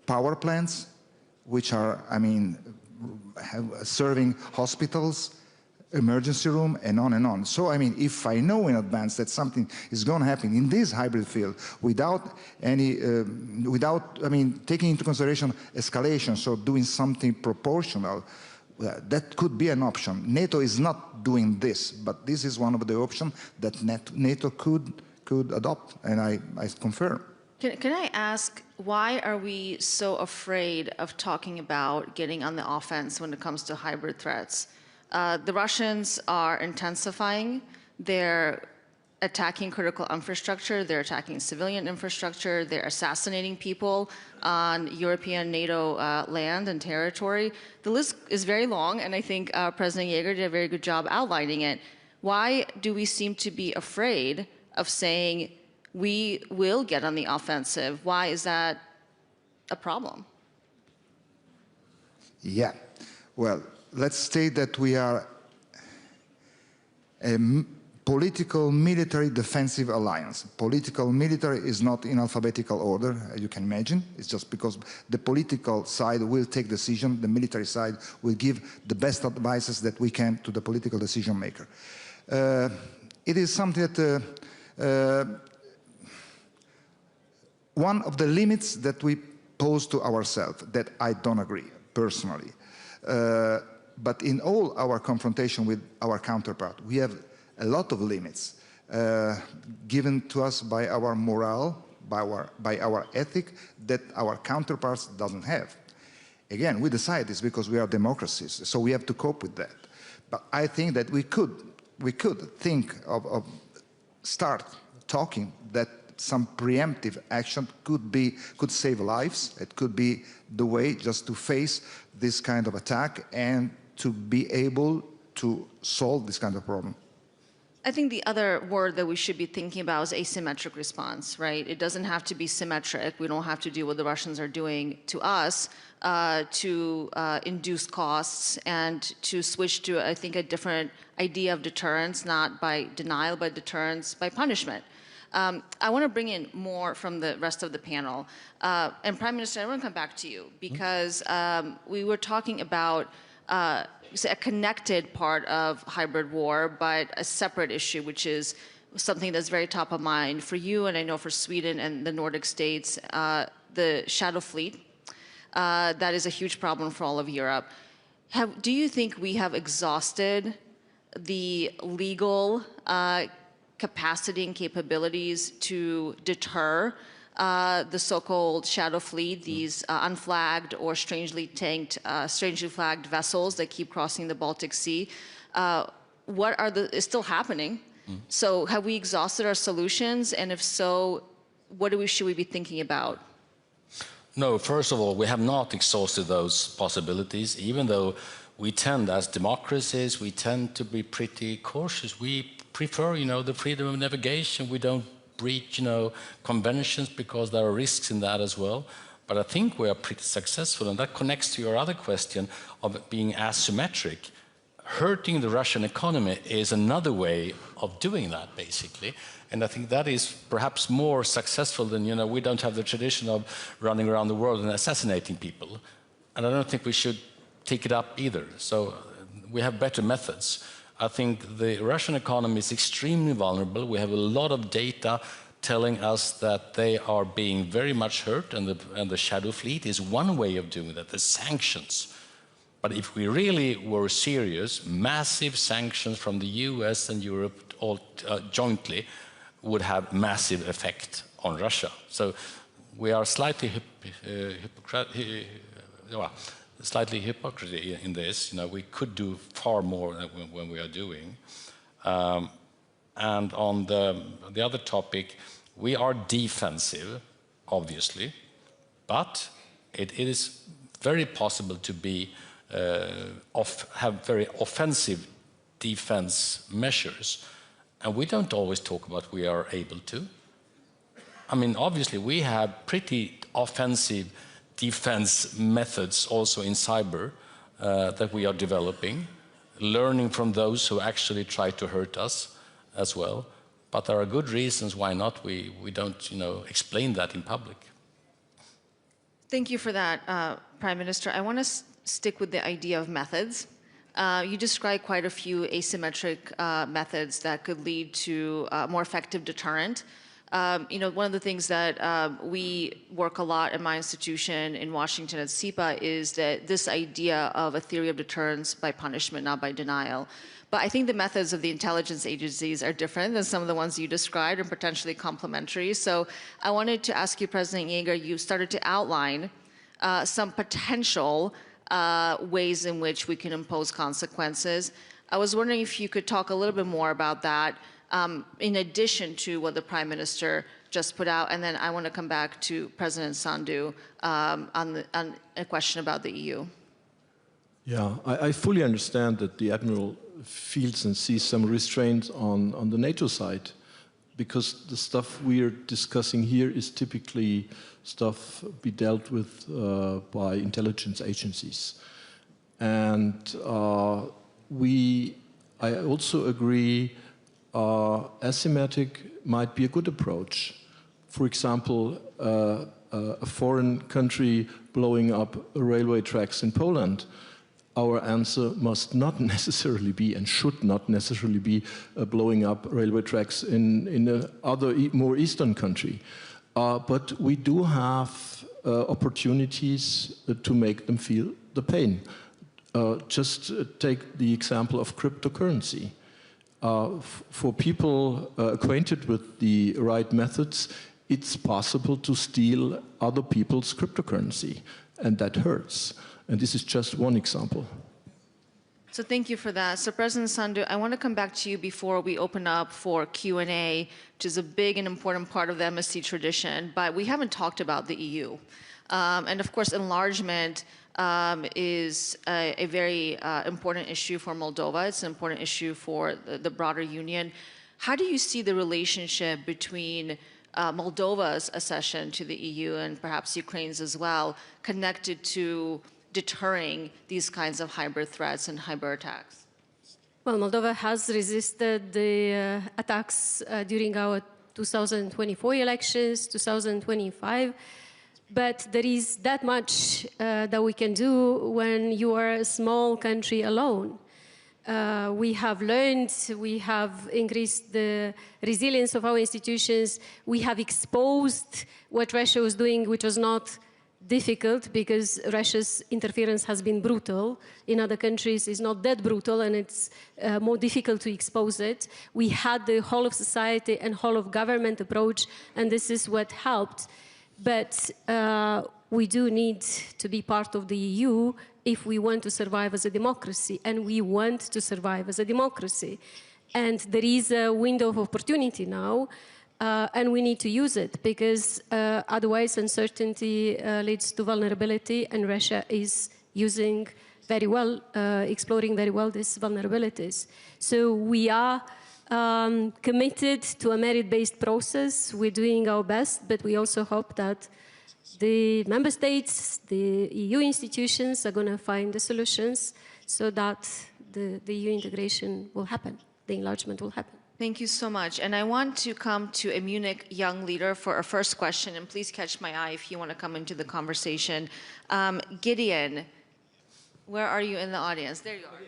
power plants, which are, serving hospitals, emergency room, and on and on. So, if I know in advance that something is going to happen in this hybrid field without any, taking into consideration escalation, so doing something proportional, that could be an option. NATO is not doing this, but this is one of the options that NATO could adopt, and I confirm. Can I ask, why are we so afraid of talking about getting on the offense when it comes to hybrid threats? The Russians are intensifying their attacking critical infrastructure, they're attacking civilian infrastructure, they're assassinating people on European NATO land and territory. The list is very long, and I think President Yeager did a very good job outlining it. Why do we seem to be afraid of saying we will get on the offensive? Why is that a problem? Yeah, well, let's state that we are a political military defensive alliance. Political military is not in alphabetical order, as you can imagine. It's just because the political side will take decision, the military side will give the best advices that we can to the political decision maker. It is something that one of the limits that we pose to ourselves, that I don't agree personally. But in all our confrontation with our counterpart, we have a lot of limits given to us by our morale, by our ethic, that our counterparts doesn't have. Again, we decide this because we are democracies, so we have to cope with that. But I think that we could think of start talking that some preemptive action could save lives. It could be the way just to face this kind of attack and to be able to solve this kind of problem. I think the other word that we should be thinking about is asymmetric response, right? It doesn't have to be symmetric. We don't have to do what the Russians are doing to us to induce costs and to switch to, I think, a different idea of deterrence, not by denial, but deterrence by punishment. I want to bring in more from the rest of the panel. And Prime Minister, I want to come back to you because we were talking about a connected part of hybrid war, but a separate issue, which is something that's very top of mind for you, and I know for Sweden and the Nordic states, the shadow fleet. That is a huge problem for all of Europe. Do you think we have exhausted the legal capacity and capabilities to deter the so-called shadow fleet, these unflagged or strangely flagged vessels that keep crossing the Baltic Sea? It's still happening. So have we exhausted our solutions? And if so, what should we be thinking about? No, first of all, we have not exhausted those possibilities, even though we tend, as democracies, we tend to be pretty cautious. We prefer, the freedom of navigation. We don't breach, conventions because there are risks in that as well. But I think we are pretty successful, and that connects to your other question of being asymmetric. Hurting the Russian economy is another way of doing that, basically. And I think that is perhaps more successful than, we don't have the tradition of running around the world and assassinating people. And I don't think we should take it up either. So we have better methods. I think the Russian economy is extremely vulnerable. We have a lot of data telling us that they are being very much hurt, and the shadow fleet is one way of doing that, the sanctions. But if we really were serious, massive sanctions from the US and Europe all jointly would have massive effect on Russia. So we are slightly slightly hypocrisy in this. You know, we could do far more than we are doing. And on the other topic, we are defensive, obviously, but it is very possible to be have very offensive defense measures, and we don't always talk about we are able to. I mean, obviously, we have pretty offensive defense methods also in cyber that we are developing, learning from those who actually try to hurt us as well. But there are good reasons why not we don't, you know, explain that in public. Thank you for that, Prime Minister. I want to stick with the idea of methods. You described quite a few asymmetric methods that could lead to a more effective deterrent. You know, one of the things that we work a lot in my institution in Washington at CIPA is that this idea of a theory of deterrence by punishment, not by denial. But I think the methods of the intelligence agencies are different than some of the ones you described and potentially complementary. So I wanted to ask you, President Yeager, you started to outline some potential ways in which we can impose consequences. I was wondering if you could talk a little bit more about that in addition to what the Prime Minister just put out. And then I want to come back to President Sandu on a question about the EU. Yeah, I fully understand that the Admiral feels and sees some restraints on the NATO side, because the stuff we are discussing here is typically stuff be dealt with by intelligence agencies. And I also agree asymmetric might be a good approach. For example, a foreign country blowing up railway tracks in Poland, our answer must not necessarily be and should not necessarily be blowing up railway tracks in another more eastern country. But we do have opportunities to make them feel the pain. Just take the example of cryptocurrency. For people acquainted with the right methods, it's possible to steal other people's cryptocurrency, and that hurts. And this is just one example. So thank you for that. So President Sandu, I want to come back to you before we open up for Q&A, which is a big and important part of the MSc tradition, but we haven't talked about the EU. And of course, enlargement is a very important issue for Moldova. It's an important issue for the broader union. How do you see the relationship between Moldova's accession to the EU and perhaps Ukraine's as well, connected to deterring these kinds of hybrid threats and hybrid attacks? Well, Moldova has resisted the attacks during our 2024 elections, 2025. But there is that much that we can do when you are a small country alone. We have learned, we have increased the resilience of our institutions, we have exposed what Russia was doing, which was not difficult because Russia's interference has been brutal. In other countries, it's not that brutal and it's more difficult to expose it. We had the whole of society and whole of government approach, and this is what helped. But we do need to be part of the EU if we want to survive as a democracy, and we want to survive as a democracy. And there is a window of opportunity now, and we need to use it, because otherwise uncertainty leads to vulnerability, and Russia is using very well, exploring very well these vulnerabilities. So we are committed to a merit-based process. We're doing our best, but we also hope that the member states, the EU institutions are going to find the solutions so that the EU integration will happen, the enlargement will happen. Thank you so much. And I want to come to a Munich young leader for our first question, and please catch my eye if you want to come into the conversation. Gideon, where are you in the audience? There you are.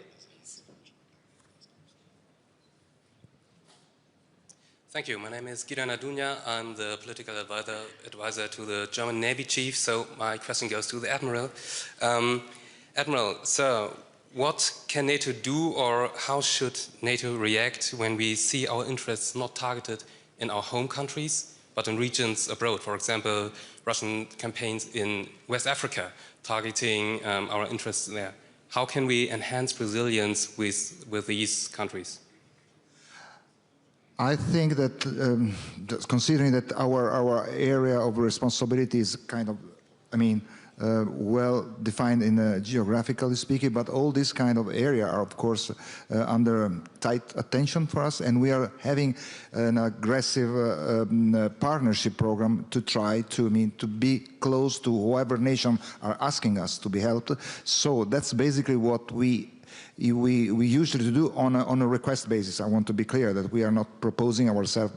Thank you. My name is Gideon Adunya. I'm the political advisor to the German Navy chief. So my question goes to the Admiral. Admiral, sir, what can NATO do, or how should NATO react when we see our interests not targeted in our home countries, but in regions abroad. For example, Russian campaigns in West Africa targeting our interests there. How can we enhance resilience with these countries? I think that considering that our area of responsibility is kind of, well defined in geographically speaking, but all this kind of area are of course under tight attention for us, and we are having an aggressive partnership program to try to be close to whoever nation are asking us to be helped. So that's basically what we usually do on a request basis. I want to be clear that we are not proposing ourselves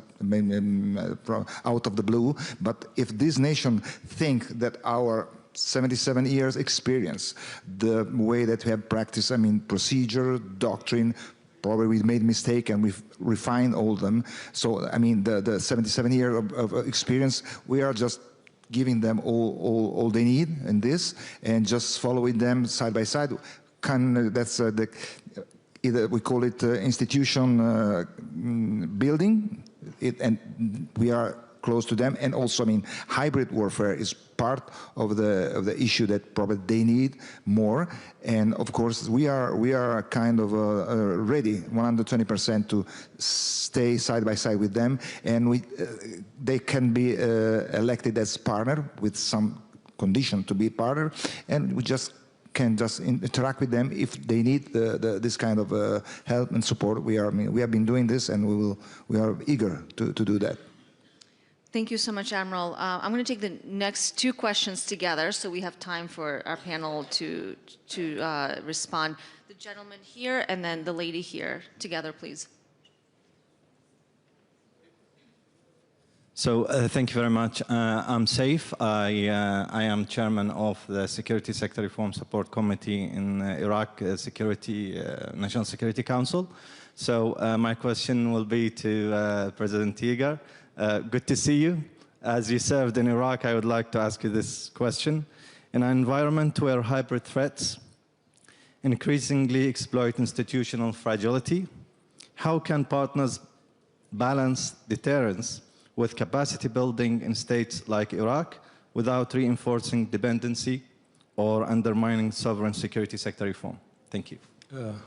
out of the blue, but if this nation think that our 77 years experience, the way that we have practiced, procedure, doctrine, probably we made mistake and we've refined all of them. So, the 77 years of experience, we are just giving them all they need in this and just following them side by side. That's either we call it institution building, and we are close to them, and also hybrid warfare is part of the issue that probably they need more, and of course we are kind of ready 120% to stay side by side with them, and they can be elected as partner with some condition to be partner, and we can just interact with them if they need this kind of help and support. We have been doing this, and we are eager to do that. Thank you so much, Admiral. I'm going to take the next two questions together, so we have time for our panel to respond. The gentleman here and then the lady here, together, please. So thank you very much. I'm Saif. I am chairman of the Security Sector Reform Support Committee in Iraq National Security Council. So my question will be to President Yeager. Good to see you. As you served in Iraq, I would like to ask you this question. In an environment where hybrid threats increasingly exploit institutional fragility, how can partners balance deterrence with capacity building in states like Iraq without reinforcing dependency or undermining sovereign security sector reform? Thank you.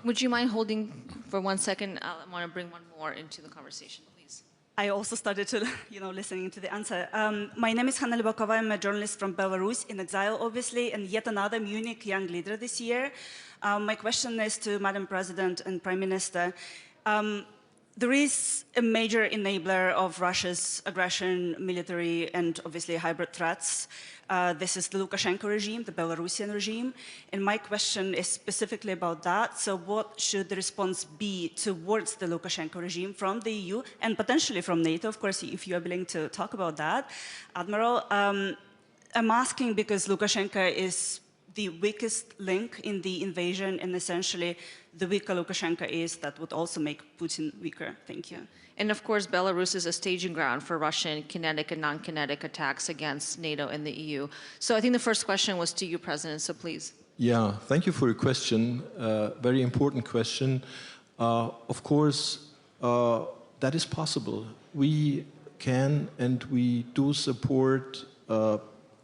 Would you mind holding for 1 second? I want to bring one more into the conversation, please. I also started to, listening to the answer. My name is Hanna Lubakova. I'm a journalist from Belarus, in exile, obviously, and yet another Munich young leader this year. My question is to Madam President and Prime Minister. There is a major enabler of Russia's aggression, military, and obviously hybrid threats. This is the Lukashenko regime, the Belarusian regime. And my question is specifically about that. So what should the response be towards the Lukashenko regime from the EU and potentially from NATO, of course, if you are willing to talk about that? Admiral, I'm asking because Lukashenko is the weakest link in the invasion, and essentially the weaker Lukashenko is, that would also make Putin weaker. Thank you. And of course, Belarus is a staging ground for Russian kinetic and non-kinetic attacks against NATO and the EU. So I think the first question was to you, President, so please. Yeah, thank you for your question. Very important question. Of course, that is possible. We can and we do support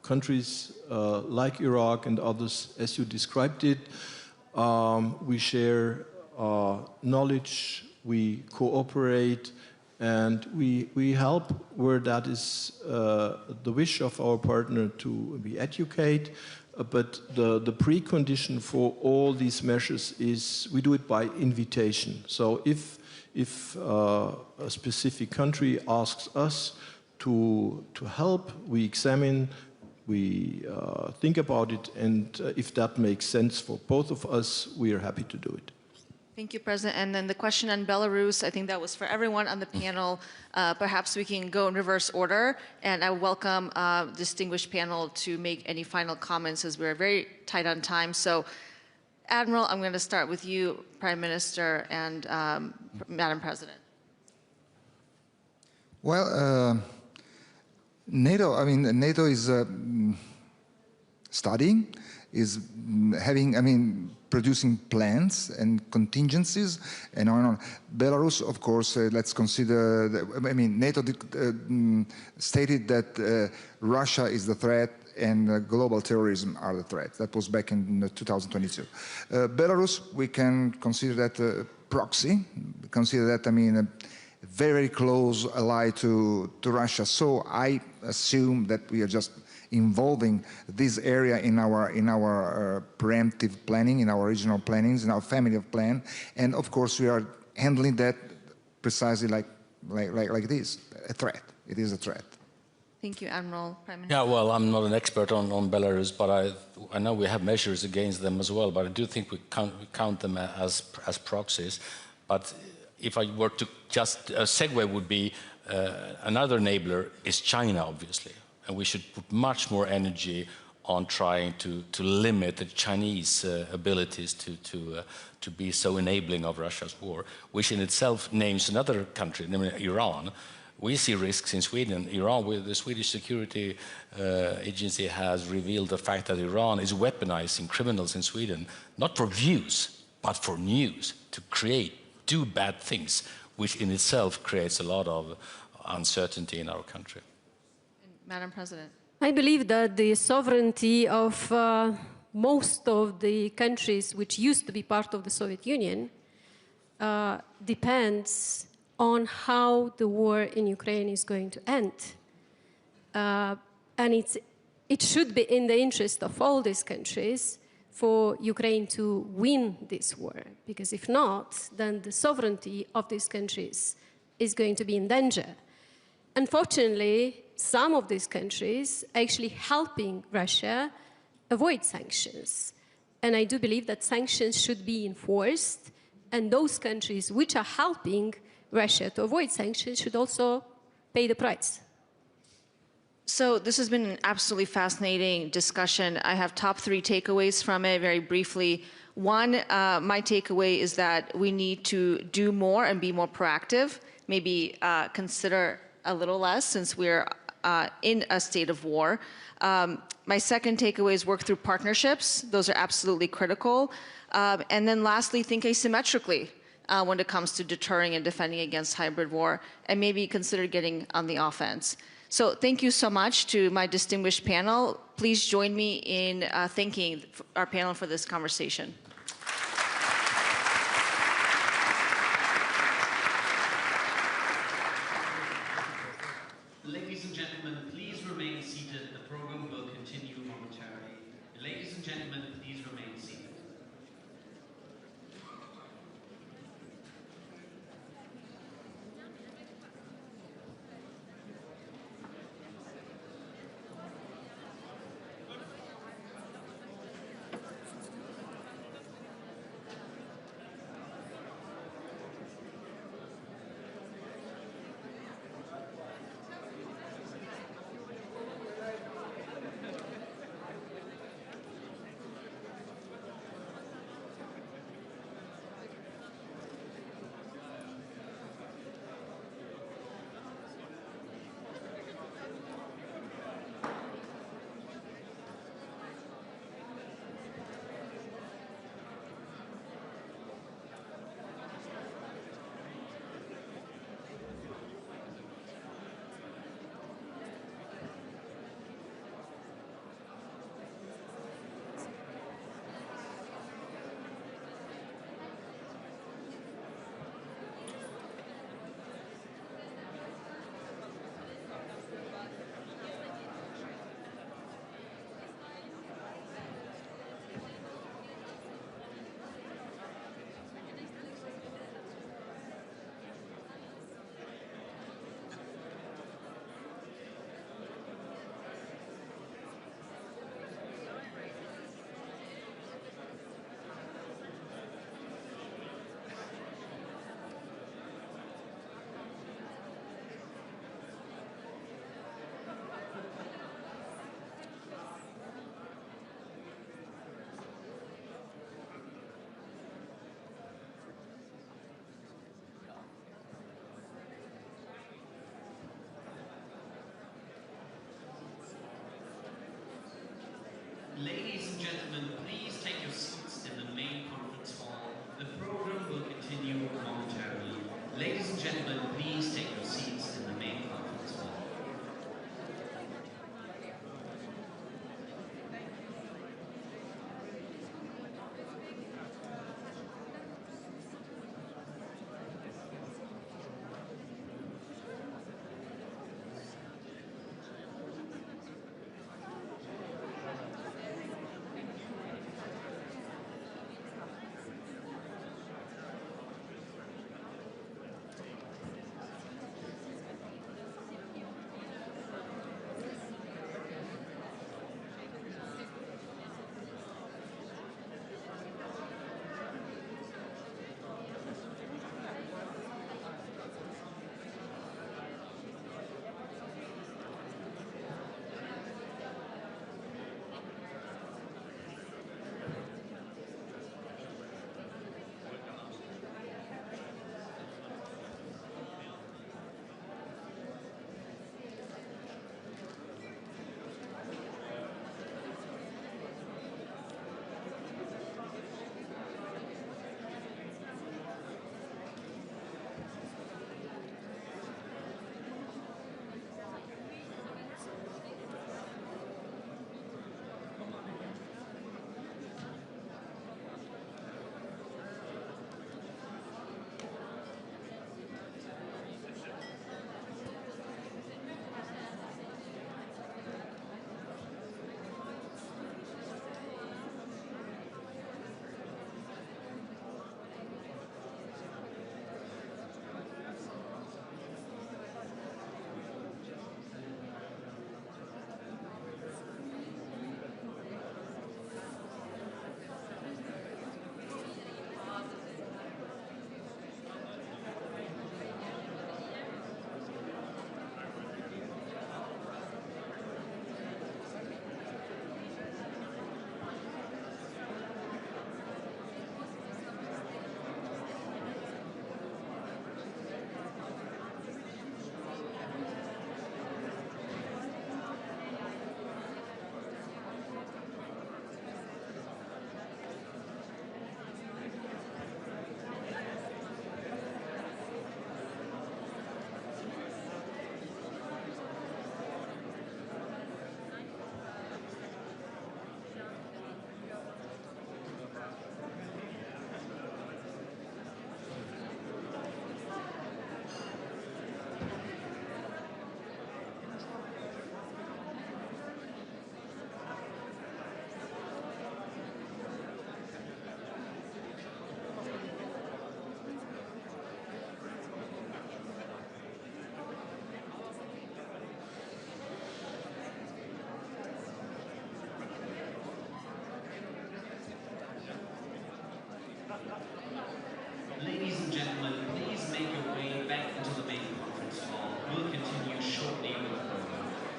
countries like Iraq and others, as you described it. We share knowledge, we cooperate, and we help where that is the wish of our partner to be educated. But the precondition for all these measures is we do it by invitation. So if a specific country asks us to help, we examine, we think about it, and if that makes sense for both of us, we are happy to do it. Thank you, President. And then the question on Belarus, I think that was for everyone on the panel. Perhaps we can go in reverse order, and I welcome distinguished panel to make any final comments as we're very tight on time. So, Admiral, I'm going to start with you, Prime Minister, and Madam President. Well, NATO is studying, having, I mean, producing plans and contingencies and on and on. Belarus, of course, let's consider, I mean, NATO stated that Russia is the threat and global terrorism are the threat. That was back in 2022. Belarus, we can consider that proxy, consider that, I mean, a very close ally to Russia. So I assume that we are just involving this area in our preemptive planning, in our regional plannings, in our family of plan, and of course we are handling that precisely like this, a threat. It is a threat. Thank you, Admiral. Prime Minister. Yeah, well, I'm not an expert on Belarus, but I know we have measures against them as well, but I do think we count them as proxies. But if I were to just, a segue would be, another enabler is China, obviously. And we should put much more energy on trying to limit the Chinese abilities to be so enabling of Russia's war, which in itself names another country, namely Iran. We see risks in Sweden. Iran, with the Swedish security agency has revealed the fact that Iran is weaponizing criminals in Sweden, not for views, but for news, to do bad things, which in itself creates a lot of uncertainty in our country. Madam President. I believe that the sovereignty of most of the countries which used to be part of the Soviet Union depends on how the war in Ukraine is going to end. And it should be in the interest of all these countries for Ukraine to win this war, because if not, then the sovereignty of these countries is going to be in danger. Unfortunately, some of these countries are actually helping Russia avoid sanctions. And I do believe that sanctions should be enforced, and those countries which are helping Russia to avoid sanctions should also pay the price. So this has been an absolutely fascinating discussion. I have top 3 takeaways from it very briefly. One, my takeaway is that we need to do more and be more proactive, maybe consider a little less since we're in a state of war. My second takeaway is work through partnerships. Those are absolutely critical. And then lastly, think asymmetrically when it comes to deterring and defending against hybrid war, and maybe consider getting on the offense. So thank you so much to my distinguished panel. Please join me in thanking our panel for this conversation. Ladies and gentlemen, please remain seated. The program will continue momentarily. Ladies and gentlemen, please remain seated.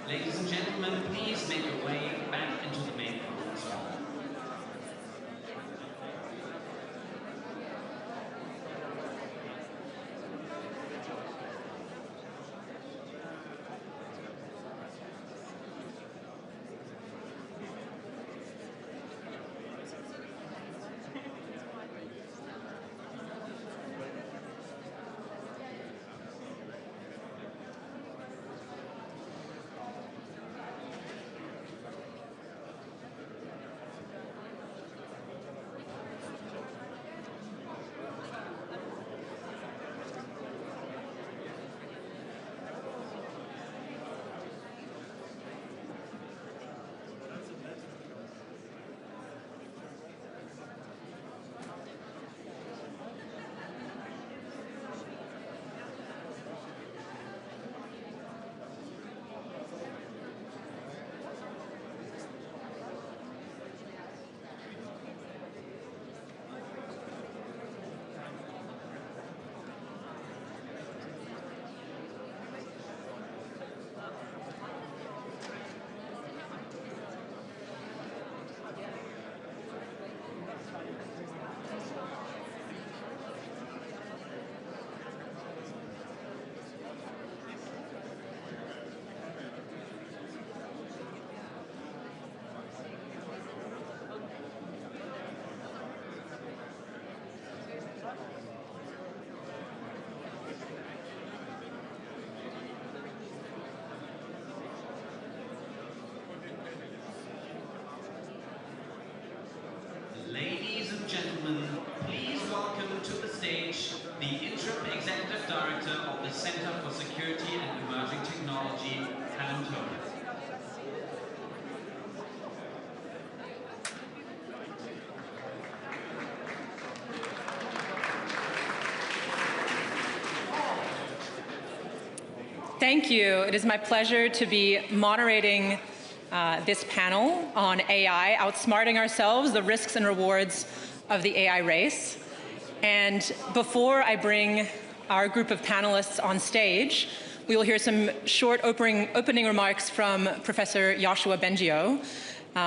Ladies and gentlemen, please make your way back into the main conference hall. Ladies and gentlemen, please welcome to the stage the Interim Executive Director of the Center for Security and Emerging Technology, Canal. Thank you. It is my pleasure to be moderating this panel on AI, outsmarting ourselves, the risks and rewards of the AI race. And before I bring our group of panelists on stage, we will hear some short opening remarks from Professor Yoshua Bengio.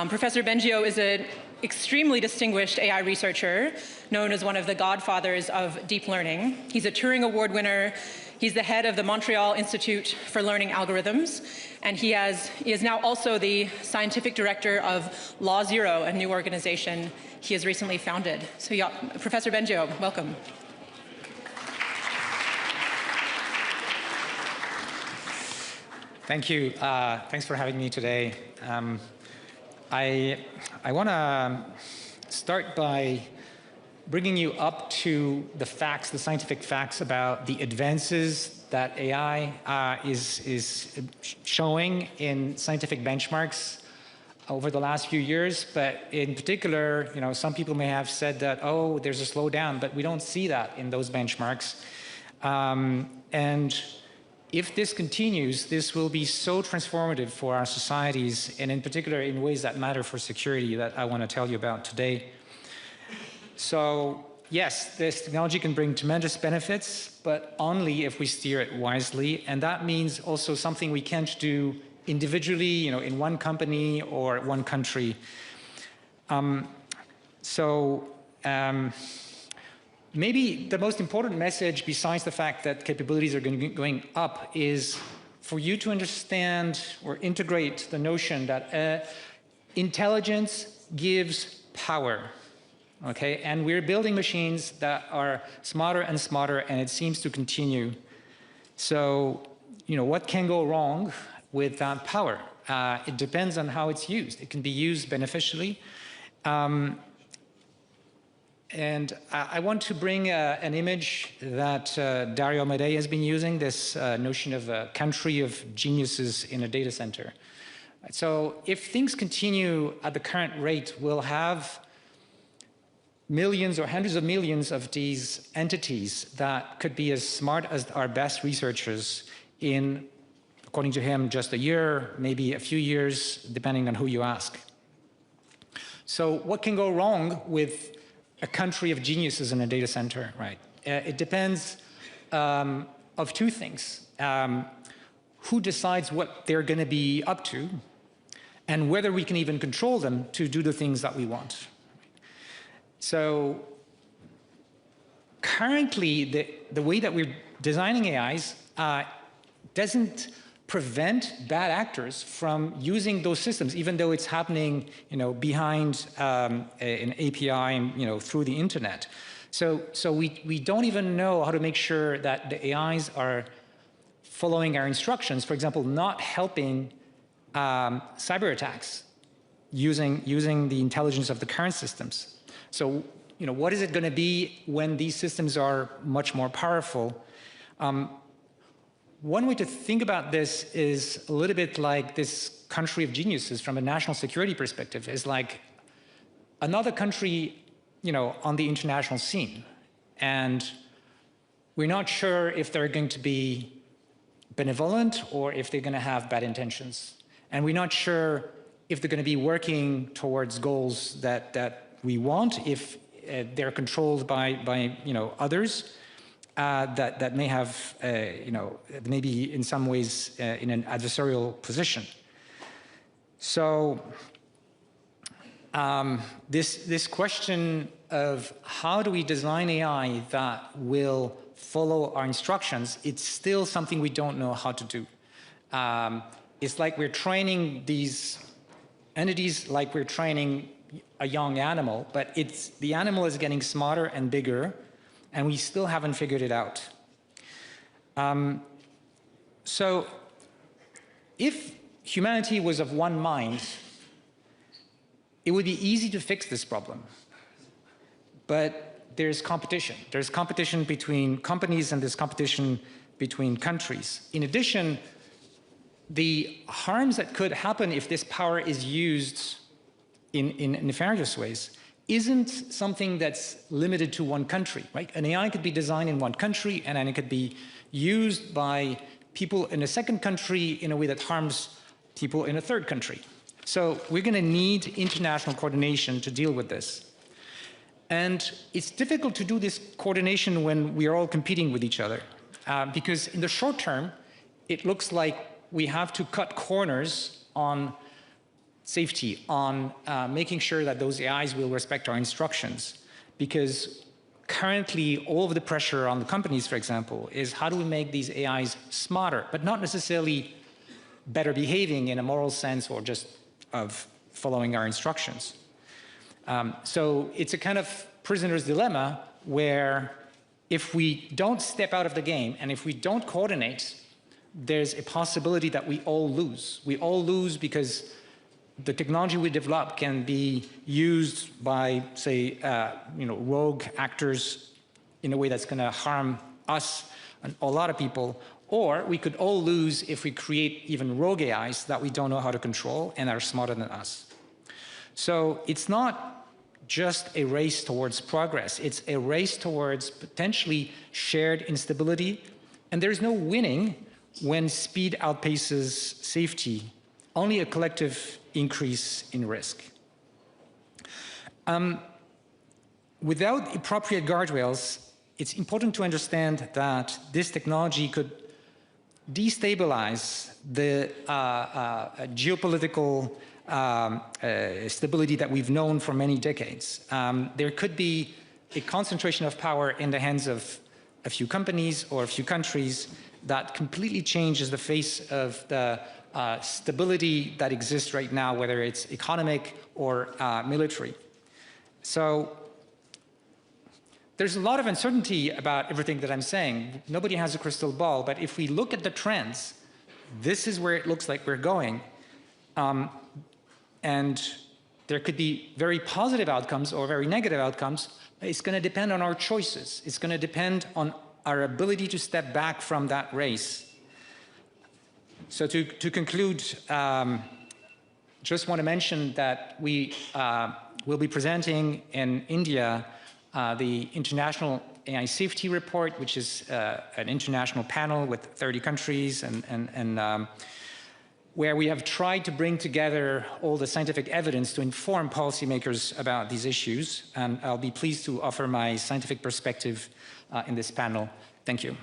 Professor Bengio is an extremely distinguished AI researcher, known as one of the godfathers of deep learning. He's a Turing Award winner. He's the head of the Montreal Institute for Learning Algorithms, and he is now also the scientific director of Law Zero, a new organization he has recently founded. So, yeah, Professor Bengio, welcome. Thank you. Thanks for having me today. I want to start by bringing you up to the facts, the scientific facts about the advances that AI is showing in scientific benchmarks over the last few years. But in particular, some people may have said that, oh, there's a slowdown, but we don't see that in those benchmarks. And if this continues, this will be so transformative for our societies, and in particular in ways that matter for security that I want to tell you about today. So yes, this technology can bring tremendous benefits, but only if we steer it wisely. And that means also something we can't do individually, in one company or one country. Maybe the most important message, besides the fact that capabilities are going up, is for you to understand or integrate the notion that intelligence gives power. Okay, and we're building machines that are smarter and smarter, and it seems to continue. So, what can go wrong with that power? It depends on how it's used. It can be used beneficially. And I want to bring an image that Dario Amodei has been using, this notion of a country of geniuses in a data center. So if things continue at the current rate, we'll have millions or hundreds of millions of these entities that could be as smart as our best researchers in, according to him, just a year, maybe a few years, depending on who you ask. So what can go wrong with a country of geniuses in a data center, right? It depends of two things. who decides what they're going to be up to, and whether we can even control them to do the things that we want. So currently, the way that we're designing AIs doesn't prevent bad actors from using those systems, even though it's happening, behind an API and through the internet. So we don't even know how to make sure that the AIs are following our instructions. For example, not helping cyber attacks using the intelligence of the current systems. So what is it going to be when these systems are much more powerful? One way to think about this is a little bit like this country of geniuses from a national security perspective. Is like another country, on the international scene. And we're not sure if they're going to be benevolent or if they're going to have bad intentions. And we're not sure if they're going to be working towards goals that we want, if they're controlled by others. That may have, maybe in some ways in an adversarial position. So this question of how do we design AI that will follow our instructions, it's still something we don't know how to do. It's like we're training these entities like we're training a young animal, but the animal is getting smarter and bigger, and we still haven't figured it out. So if humanity was of one mind, it would be easy to fix this problem. But there's competition. There's competition between companies and there's competition between countries. In addition, the harms that could happen if this power is used in nefarious ways isn't something that's limited to one country, right? An AI could be designed in one country and then it could be used by people in a second country in a way that harms people in a third country. So we're going to need international coordination to deal with this. And it's difficult to do this coordination when we are all competing with each other, because in the short term, it looks like we have to cut corners on safety, on making sure that those AIs will respect our instructions. Because currently, all of the pressure on the companies, for example, is how do we make these AIs smarter, but not necessarily better behaving in a moral sense or just of following our instructions. So it's a kind of prisoner's dilemma where if we don't step out of the game and if we don't coordinate, there's a possibility that we all lose. We all lose because the technology we develop can be used by, say, rogue actors in a way that's going to harm us and a lot of people. Or we could all lose if we create even rogue AIs that we don't know how to control and are smarter than us. So it's not just a race towards progress. It's a race towards potentially shared instability. And there's no winning when speed outpaces safety, only a collective increase in risk. Without appropriate guardrails, it's important to understand that this technology could destabilize the geopolitical stability that we've known for many decades. There could be a concentration of power in the hands of a few companies or a few countries that completely changes the face of the stability that exists right now, whether it's economic or military. So there's a lot of uncertainty about everything that I'm saying. Nobody has a crystal ball, but if we look at the trends, this is where it looks like we're going. And there could be very positive outcomes or very negative outcomes. It's going to depend on our choices. It's going to depend on our ability to step back from that race. So to conclude, just want to mention that we will be presenting in India the International AI Safety Report, which is an international panel with 30 countries and where we have tried to bring together all the scientific evidence to inform policymakers about these issues. And I'll be pleased to offer my scientific perspective in this panel. Thank you.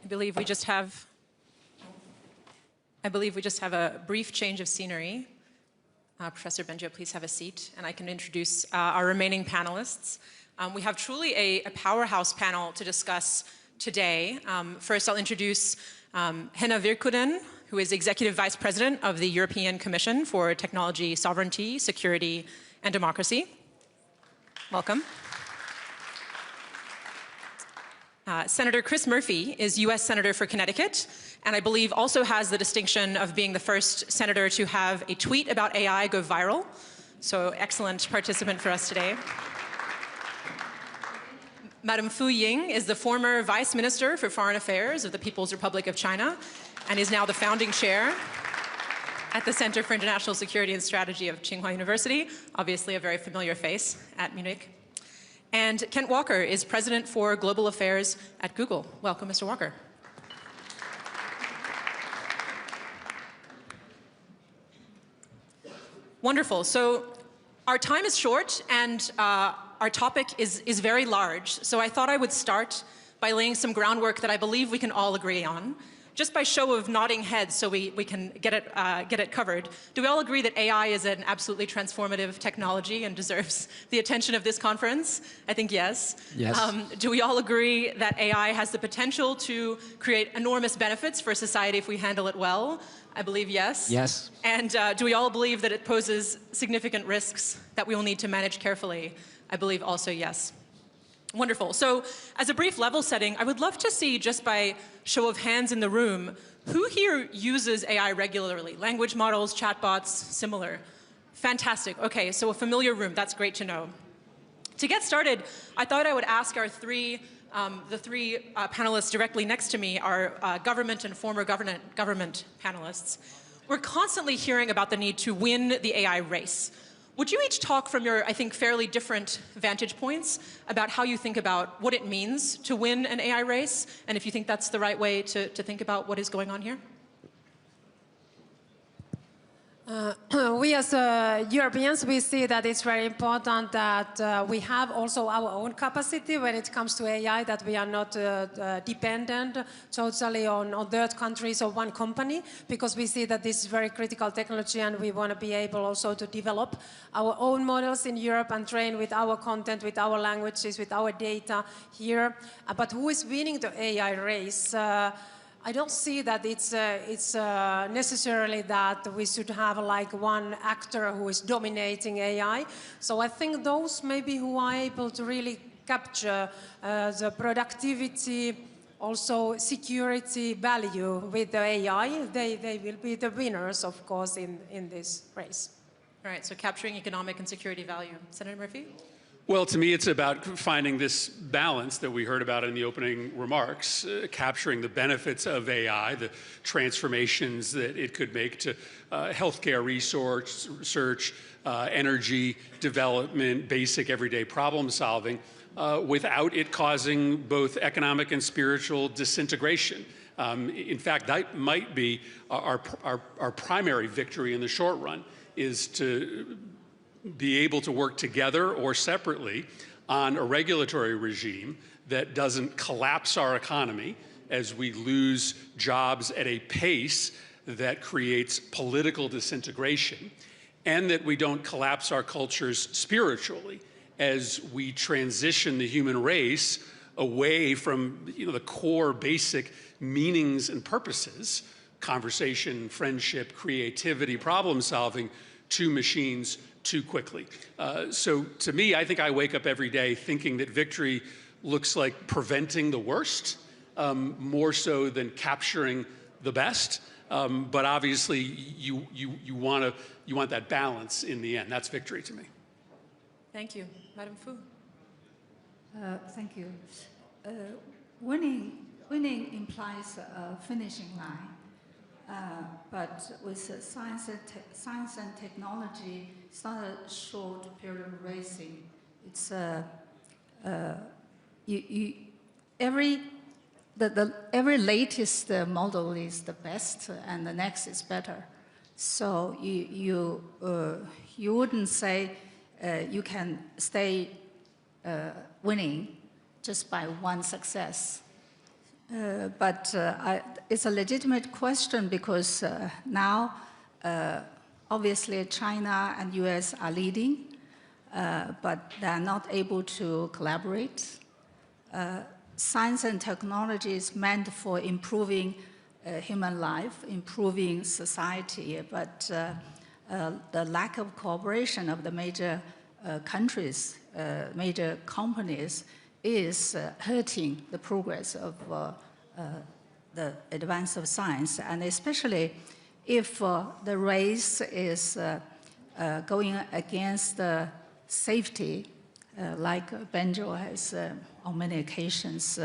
believe we just have a brief change of scenery. Professor Benjo, please have a seat, and I can introduce our remaining panelists. We have truly a powerhouse panel to discuss today. First, I'll introduce Henna Virkkunen, who is Executive Vice President of the European Commission for Technology, Sovereignty, Security, and Democracy. Welcome. Senator Chris Murphy is U.S. Senator for Connecticut, and I believe also has the distinction of being the first senator to have a tweet about AI go viral. So excellent participant for us today. Madam Fu Ying is the former Vice Minister for Foreign Affairs of the People's Republic of China and is now the founding chair at the Center for International Security and Strategy of Tsinghua University, obviously a very familiar face at Munich. And Kent Walker is President for Global Affairs at Google. Welcome, Mr. Walker. Wonderful. So our time is short, and our topic is very large. So I thought I would start by laying some groundwork that I believe we can all agree on. Just by show of nodding heads so we can get it covered. Do we all agree that AI is an absolutely transformative technology and deserves the attention of this conference? I think yes. Yes. Do we all agree that AI has the potential to create enormous benefits for society if we handle it well? I believe yes. Yes. And do we all believe that it poses significant risks that we will need to manage carefully? I believe also yes. Wonderful. So as a brief level setting, I would love to see, just by show of hands in the room, who here uses AI regularly? Language models, chatbots, similar. Fantastic. Okay, so a familiar room. That's great to know. To get started, I thought I would ask our the three panelists directly next to me, our government and former government panelists. We're constantly hearing about the need to win the AI race. Would you each talk from your, I think, fairly different vantage points about how you think about what it means to win an AI race, and if you think that's the right way to think about what is going on here? We as Europeans, we see that it's very important that we have also our own capacity when it comes to AI, that we are not dependent totally on third countries or one company, because we see that this is very critical technology and we want to be able also to develop our own models in Europe and train with our content, with our languages, with our data here. But who is winning the AI race? I don't see that it's necessarily that we should have like one actor who is dominating AI. So I think those maybe who are able to really capture the productivity, also security value with the AI, they will be the winners, of course, in this race. All right, so capturing economic and security value. Senator Murphy? Well, to me, it's about finding this balance that we heard about in the opening remarks, capturing the benefits of AI, the transformations that it could make to healthcare research, energy development, basic everyday problem solving, without it causing both economic and spiritual disintegration. In fact, that might be our primary victory in the short run, is to be able to work together or separately on a regulatory regime that doesn't collapse our economy as we lose jobs at a pace that creates political disintegration, and that we don't collapse our cultures spiritually as we transition the human race away from the core basic meanings and purposes, conversation, friendship, creativity, problem solving, to machines too quickly. So to me, I think I wake up every day thinking that victory looks like preventing the worst, more so than capturing the best. But obviously, you want that balance in the end. That's victory to me. Thank you. Madam Fu. Thank you. Winning implies a finishing line. But with science and technology, it's not a short period of racing. It's every latest model is the best, and the next is better. So you wouldn't say you can stay winning just by one success. But it's a legitimate question because now, obviously, China and US are leading, but they are not able to collaborate. Science and technology is meant for improving human life, improving society, but the lack of cooperation of the major countries, major companies, is hurting the progress of the advance of science, and especially if the race is going against safety, like Benjo has on many occasions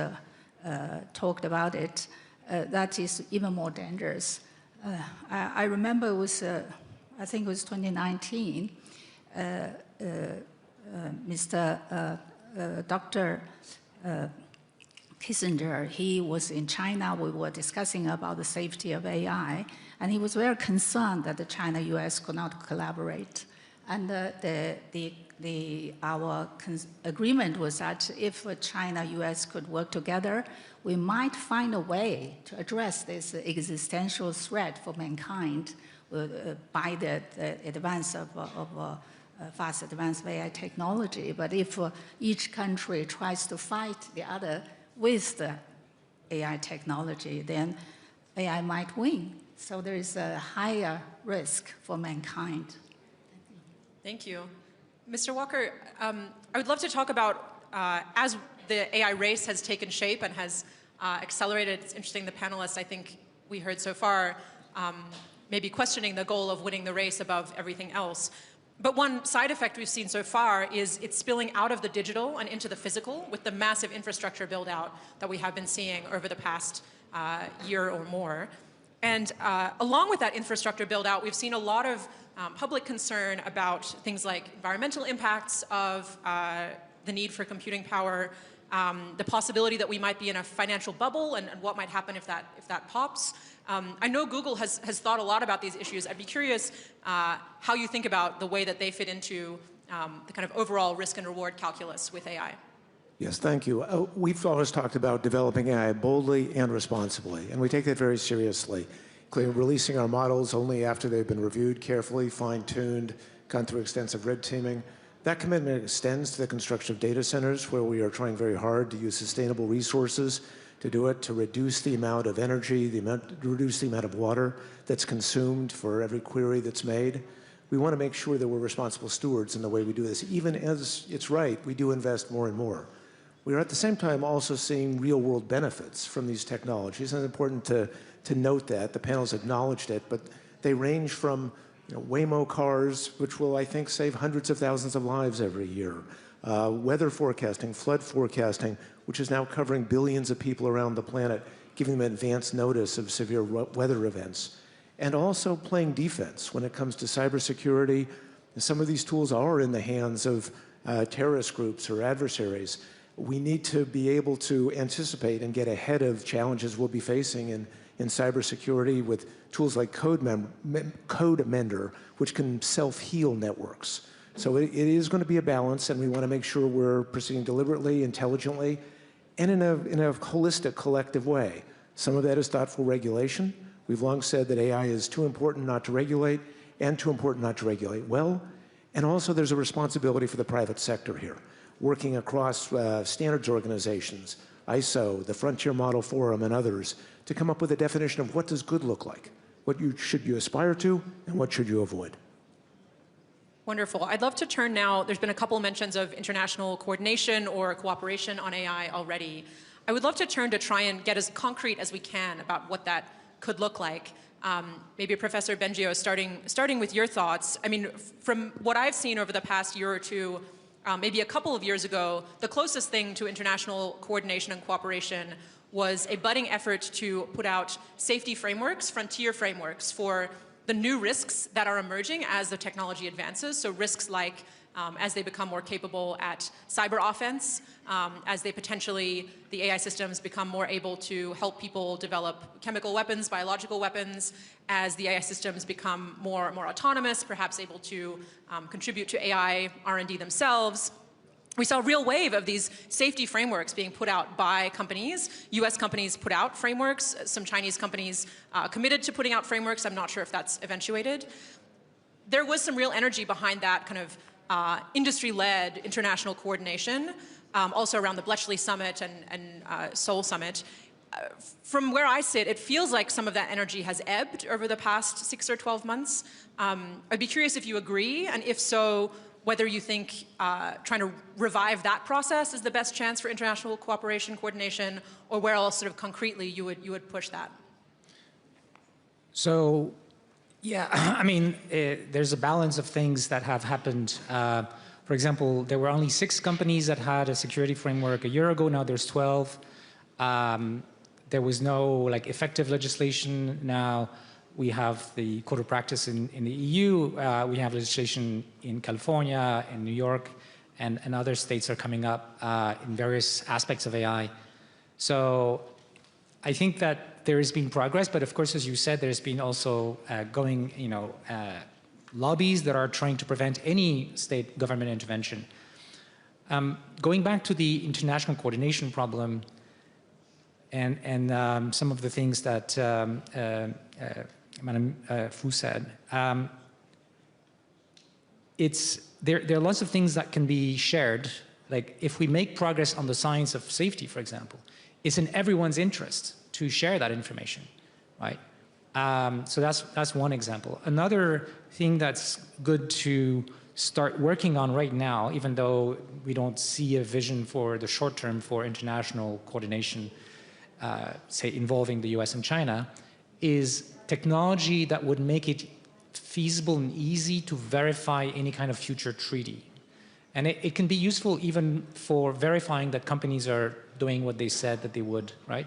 talked about it, that is even more dangerous. I remember it was, I think it was 2019, Dr. Kissinger, he was in China. We were discussing about the safety of AI, and he was very concerned that the China-US could not collaborate. And our agreement was that if China-US could work together, we might find a way to address this existential threat for mankind by the advance of fast advance of AI technology. But if each country tries to fight the other with the AI technology, then AI might win. So there is a higher risk for mankind. Thank you. Mr. Walker, I would love to talk about, as the AI race has taken shape and has accelerated, it's interesting the panelists I think we heard so far maybe questioning the goal of winning the race above everything else. But one side effect we've seen so far is it's spilling out of the digital and into the physical with the massive infrastructure build out that we have been seeing over the past year or more. And along with that infrastructure build out, we've seen a lot of public concern about things like environmental impacts of the need for computing power, the possibility that we might be in a financial bubble and what might happen if that pops. I know Google has thought a lot about these issues. I'd be curious how you think about the way that they fit into the kind of overall risk and reward calculus with AI. Yes, thank you. We've always talked about developing AI boldly and responsibly, and we take that very seriously, including releasing our models only after they've been reviewed carefully, fine-tuned, gone through extensive red teaming. That commitment extends to the construction of data centers, where we are trying very hard to use sustainable resources to do it, to reduce the amount of energy, reduce the amount of water that's consumed for every query that's made. We want to make sure that we're responsible stewards in the way we do this, even as it's right, we do invest more and more. We are at the same time also seeing real-world benefits from these technologies, and it's important to note that. The panel's acknowledged it, but they range from Waymo cars, which will, I think, save hundreds of thousands of lives every year, weather forecasting, flood forecasting, which is now covering billions of people around the planet, giving them advance notice of severe weather events, and also playing defense when it comes to cybersecurity. Some of these tools are in the hands of terrorist groups or adversaries. We need to be able to anticipate and get ahead of challenges we'll be facing in cybersecurity with tools like Code Mender, which can self-heal networks. So it is going to be a balance, and we want to make sure we're proceeding deliberately, intelligently, and in a holistic, collective way. Some of that is thoughtful regulation. We've long said that AI is too important not to regulate, and too important not to regulate well. And also there's a responsibility for the private sector here, working across standards organizations, ISO, the Frontier Model Forum, and others, to come up with a definition of what does good look like, what should you aspire to, and what should you avoid. Wonderful. I'd love to turn now, there's been a couple mentions of international coordination or cooperation on AI already. I would love to turn to try and get as concrete as we can about what that could look like. Maybe Professor Bengio, starting with your thoughts. I mean, from what I've seen over the past year or two, maybe a couple of years ago, the closest thing to international coordination and cooperation was a budding effort to put out safety frameworks, frontier frameworks for the new risks that are emerging as the technology advances. So risks like as they become more capable at cyber offense, as they potentially, the AI systems become more able to help people develop chemical weapons, biological weapons, as the AI systems become more autonomous, perhaps able to contribute to AI R&D themselves. we saw a real wave of these safety frameworks being put out by companies. US companies put out frameworks. Some Chinese companies committed to putting out frameworks. I'm not sure if that's eventuated. There was some real energy behind that kind of industry-led international coordination, also around the Bletchley Summit and Seoul Summit. From where I sit, it feels like some of that energy has ebbed over the past 6 or 12 months. I'd be curious if you agree, and if so, whether you think trying to revive that process is the best chance for international cooperation, coordination, or where else sort of concretely you would push that. So, yeah, I mean, there's a balance of things that have happened. For example, there were only 6 companies that had a security framework a year ago. Now there's 12. There was no like effective legislation. Now we have the code of practice in the EU. We have legislation in California, in New York, and other states are coming up in various aspects of AI. So I think that there has been progress, but of course, as you said, there's been also lobbies that are trying to prevent any state government intervention. Going back to the international coordination problem and some of the things that Madam Fu said, there are lots of things that can be shared. Like if we make progress on the science of safety, for example, it's in everyone's interest to share that information, right? So that's one example. Another thing that's good to start working on right now, even though we don't see a vision for the short term for international coordination, say involving the US and China, is technology that would make it feasible and easy to verify any kind of future treaty. And it can be useful even for verifying that companies are doing what they said that they would, right?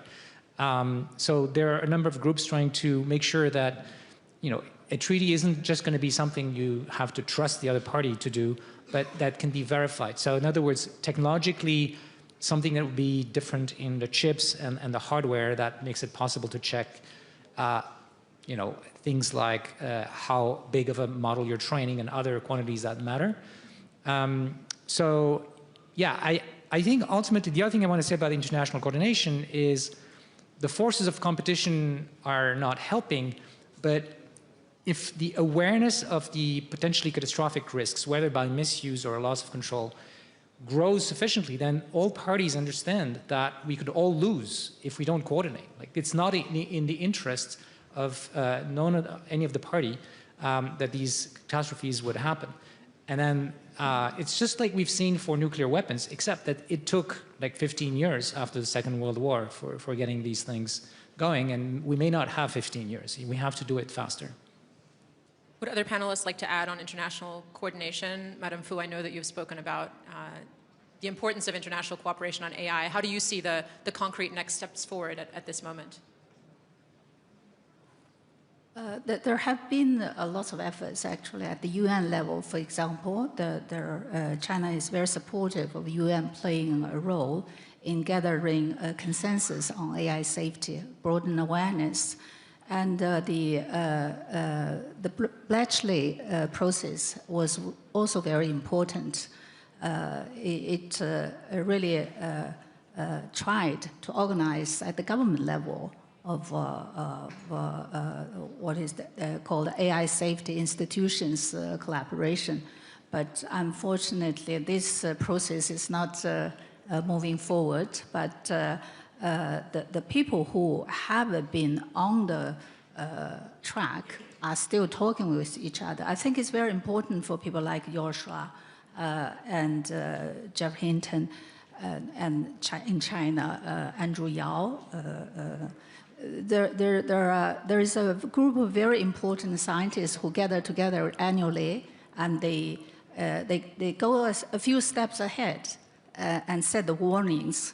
So there are a number of groups trying to make sure that, a treaty isn't just going to be something you have to trust the other party to do, but that can be verified. So in other words, technologically, something that would be different in the chips and the hardware that makes it possible to check, things like how big of a model you're training and other quantities that matter. So yeah, I think ultimately the other thing I want to say about international coordination is the forces of competition are not helping, but if the awareness of the potentially catastrophic risks, whether by misuse or loss of control, grows sufficiently, then all parties understand that we could all lose if we don't coordinate. Like it's not in the interest of any of the party that these catastrophes would happen. And then it's just like we've seen for nuclear weapons, except that it took like 15 years after the Second World War for getting these things going, and we may not have 15 years. We have to do it faster. Would other panelists like to add on international coordination? Madam Fu, I know that you've spoken about the importance of international cooperation on AI. How do you see the concrete next steps forward at this moment? There have been a lot of efforts actually at the UN level. For example, China is very supportive of UN playing a role in gathering a consensus on AI safety, broaden awareness. And the Bletchley process was also very important. It really tried to organize at the government level of what is called AI safety institutions collaboration. But unfortunately, this process is not moving forward. But the people who have been on the track are still talking with each other. I think it's very important for people like Joshua and Jeff Hinton and in China, Andrew Yao. There is a group of very important scientists who gather together annually, and they go a few steps ahead and set the warnings.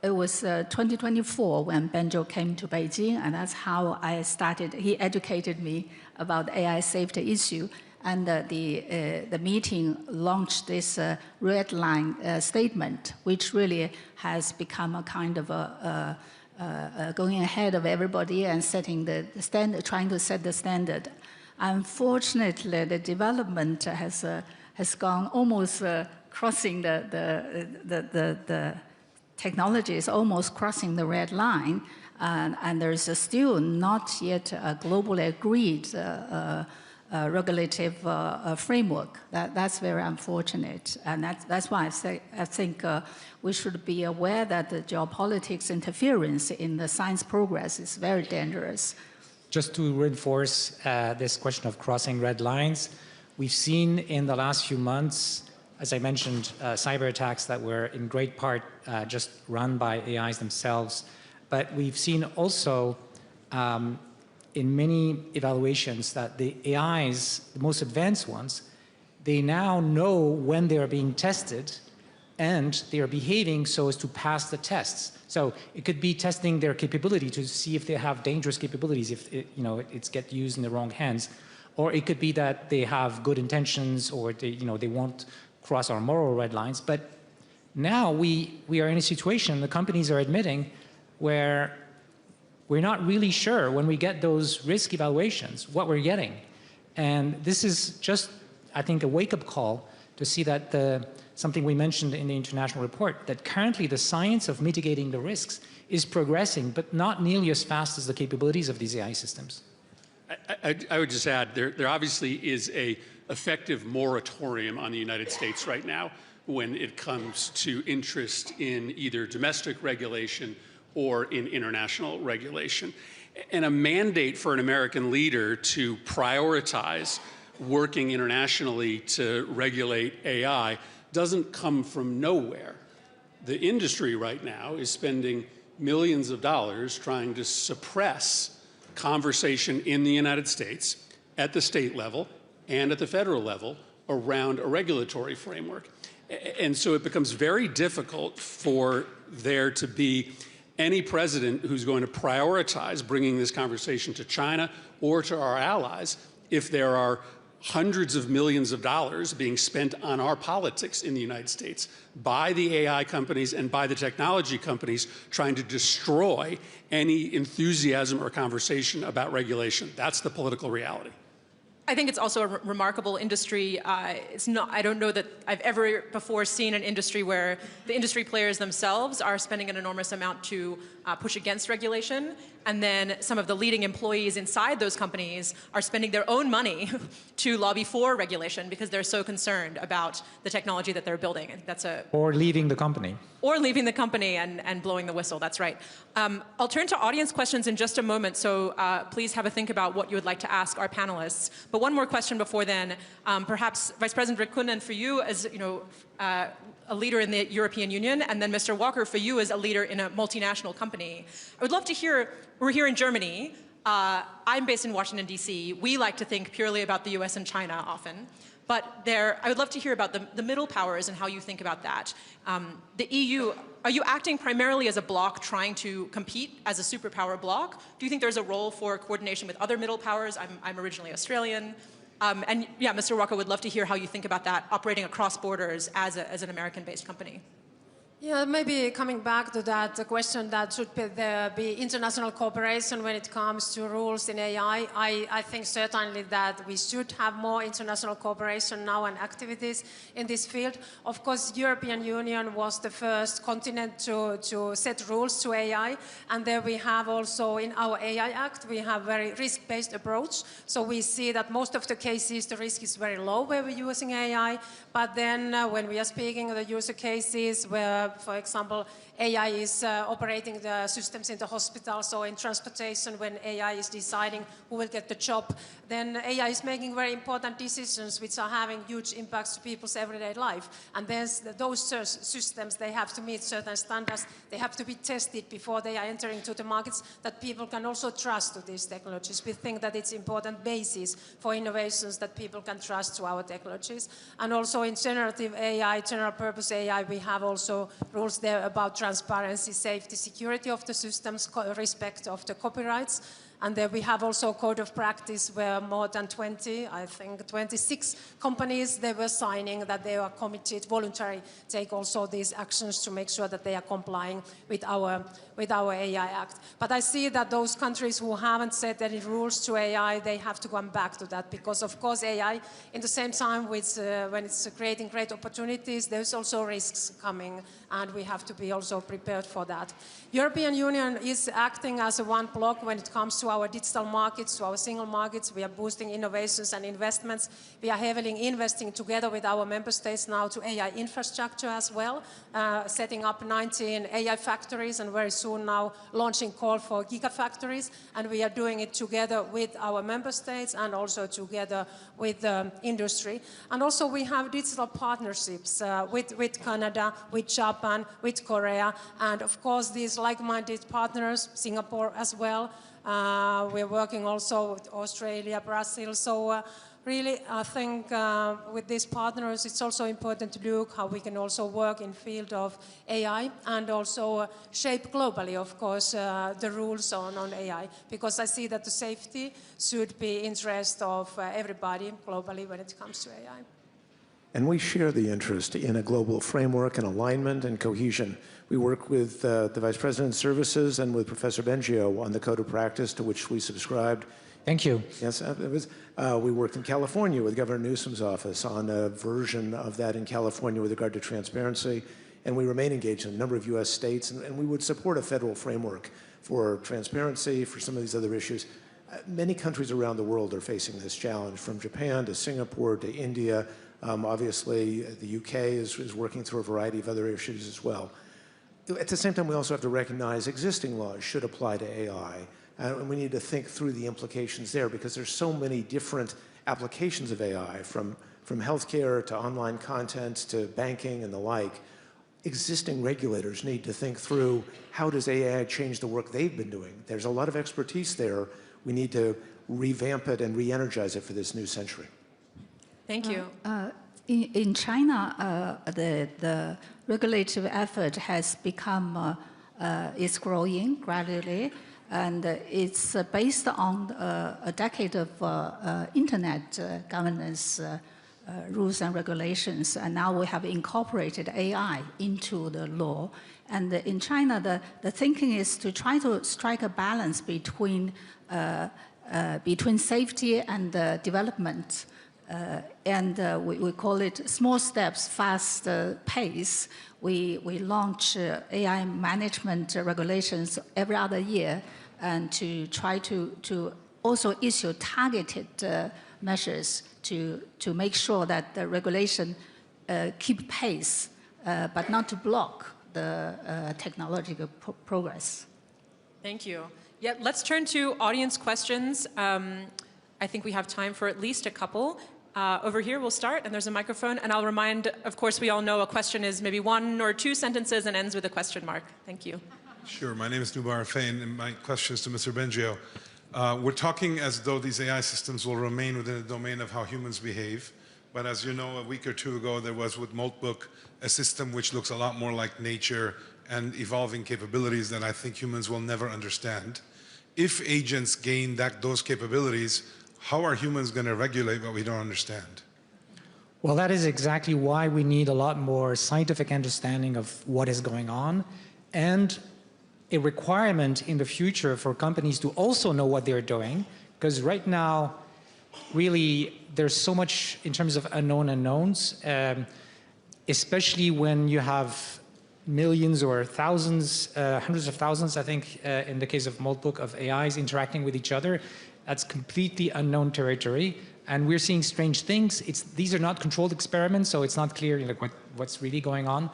It was 2024 when Benjo came to Beijing, and that's how I started. He educated me about the AI safety issue, and the meeting launched this red line statement, which really has become a kind of a going ahead of everybody and setting the standard, trying to set the standard. Unfortunately, the development has gone almost crossing the technology is almost crossing the red line, and there's still not yet a globally agreed regulative framework. That's very unfortunate, and that's why I think we should be aware that the geopolitics interference in the science progress is very dangerous. Just to reinforce this question of crossing red lines, we've seen in the last few months, as I mentioned, cyber attacks that were in great part just run by AIs themselves. But we've seen also in many evaluations that the AIs, the most advanced ones, they now know when they are being tested and they are behaving so as to pass the tests. So it could be testing their capability to see if they have dangerous capabilities, if it's get used in the wrong hands. Or it could be that they have good intentions, or they won't cross our moral red lines. But now we are in a situation, the companies are admitting, where we're not really sure when we get those risk evaluations what we're getting. And this is just, I think, a wake-up call to see that something we mentioned in the international report, that currently the science of mitigating the risks is progressing, but not nearly as fast as the capabilities of these AI systems. I would just add, there obviously is an effective moratorium on the United States right now when it comes to interest in either domestic regulation or in international regulation. And a mandate for an American leader to prioritize working internationally to regulate AI doesn't come from nowhere. The industry right now is spending millions of dollars trying to suppress conversation in the United States at the state level and at the federal level around a regulatory framework. And so it becomes very difficult for there to be any president who's going to prioritize bringing this conversation to China or to our allies if there are hundreds of millions of dollars being spent on our politics in the United States by the AI companies and by the technology companies trying to destroy any enthusiasm or conversation about regulation. That's the political reality. I think it's also a remarkable industry. I don't know that I've ever before seen an industry where the industry players themselves are spending an enormous amount to push against regulation, and then some of the leading employees inside those companies are spending their own money to lobby for regulation because they're so concerned about the technology that they're building. Or leaving the company. Or leaving the company and blowing the whistle, that's right. I'll turn to audience questions in just a moment, so please have a think about what you would like to ask our panelists. But one more question before then, perhaps Vice President Rikkunen, for you as a leader in the European Union, and then Mr. Walker, for you as a leader in a multinational company. I would love to hear, we're here in Germany, I'm based in Washington, D.C. We like to think purely about the US and China often. But I would love to hear about the middle powers and how you think about that. The EU, are you acting primarily as a bloc trying to compete as a superpower bloc? Do you think there's a role for coordination with other middle powers? I'm originally Australian. And yeah, Mr. Walker, would love to hear how you think about that, operating across borders as an American-based company. Yeah, maybe coming back to that question that should there be international cooperation when it comes to rules in AI. I think certainly that we should have more international cooperation now and activities in this field. Of course, the European Union was the first continent to set rules to AI, and there we have also in our AI Act, we have very risk-based approach. So we see that most of the cases the risk is very low where we're using AI, but then when we are speaking of the user cases where, for example, AI is operating the systems in the hospitals or in transportation, when AI is deciding who will get the job, then AI is making very important decisions which are having huge impacts to people's everyday life. And those systems, they have to meet certain standards. They have to be tested before they are entering to the markets that people can also trust to these technologies. We think that it's important basis for innovations that people can trust to our technologies. And also in generative AI, general purpose AI, we have also rules there about transparency, safety, security of the systems, respect of the copyrights. And we have also a code of practice where more than 20, I think 26 companies, they were signing that they are committed, voluntary, take also these actions to make sure that they are complying with our AI Act. But I see that those countries who haven't set any rules to AI, they have to come back to that, because of course AI, in the same time with, when it's creating great opportunities, there's also risks coming, and we have to be also prepared for that. European Union is acting as a one block when it comes to our digital markets, to our single markets. We are boosting innovations and investments. We are heavily investing together with our member states now to AI infrastructure as well, setting up 19 AI factories, and very soon now launching call for gigafactories. And we are doing it together with our member states and also together with the industry. And also we have digital partnerships with Canada, with Japan, with Korea, and of course these like-minded partners, Singapore as well. We're working also with Australia, Brazil. So really, I think with these partners, it's also important to look how we can also work in field of AI and also shape globally, of course, the rules on AI. Because I see that the safety should be interest of everybody globally when it comes to AI. And we share the interest in a global framework and alignment and cohesion. We work with the Vice President's services and with Professor Bengio on the code of practice to which we subscribed. Thank you. Yes, we worked in California with Governor Newsom's office on a version of that in California with regard to transparency. And we remain engaged in a number of US states, and we would support a federal framework for transparency, for some of these other issues. Many countries around the world are facing this challenge, from Japan to Singapore to India. Obviously, the UK is working through a variety of other issues as well. At the same time, we also have to recognize existing laws should apply to AI. And we need to think through the implications there, because there's so many different applications of AI, from healthcare to online content to banking and the like. Existing regulators need to think through, how does AI change the work they've been doing? There's a lot of expertise there. We need to revamp it and re-energize it for this new century. Thank you. In China, the regulative effort has become, is growing gradually, and it's based on a decade of internet governance rules and regulations, and now we have incorporated AI into the law. And in China, the thinking is to try to strike a balance between safety and development. We call it small steps, fast pace. We launch AI management regulations every other year, and to try to also issue targeted measures to make sure that the regulation keep pace, but not to block the technological progress. Thank you. Yeah, let's turn to audience questions. I think we have time for at least a couple. Over here, we'll start, and there's a microphone. And I'll remind, of course, we all know a question is maybe 1 or 2 sentences and ends with a question mark. Thank you. Sure. My name is Nubar Fain, and my question is to Mr. Bengio. We're talking as though these AI systems will remain within the domain of how humans behave. But as you know, a week or 2 ago, there was with Moltbook a system which looks a lot more like nature and evolving capabilities that I think humans will never understand. If agents gain those capabilities, how are humans going to regulate what we don't understand? Well, that is exactly why we need a lot more scientific understanding of what is going on, and a requirement in the future for companies to also know what they're doing, because right now, really, there's so much in terms of unknown unknowns, especially when you have millions or thousands, hundreds of thousands, I think, in the case of Moltbook, of AIs interacting with each other. That's completely unknown territory, and we're seeing strange things. These are not controlled experiments, so it's not clear what's really going on.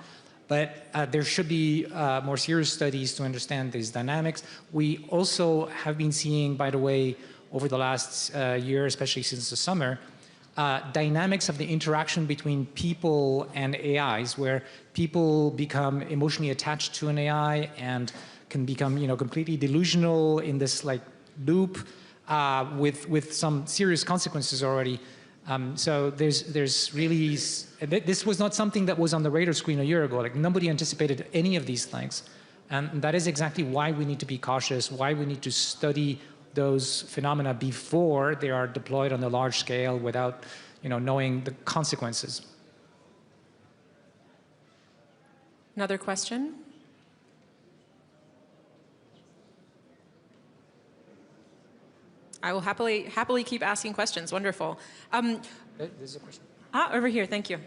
But there should be more serious studies to understand these dynamics. We also have been seeing, by the way, over the last year, especially since the summer, dynamics of the interaction between people and AIs, where people become emotionally attached to an AI and can become, completely delusional in this loop. With some serious consequences already. So there's really, this was not something that was on the radar screen a year ago. Nobody anticipated any of these things. And that is exactly why we need to be cautious, why we need to study those phenomena before they are deployed on a large scale without, knowing the consequences. Another question? I will happily keep asking questions. Wonderful. There's a question. Over here. Thank you.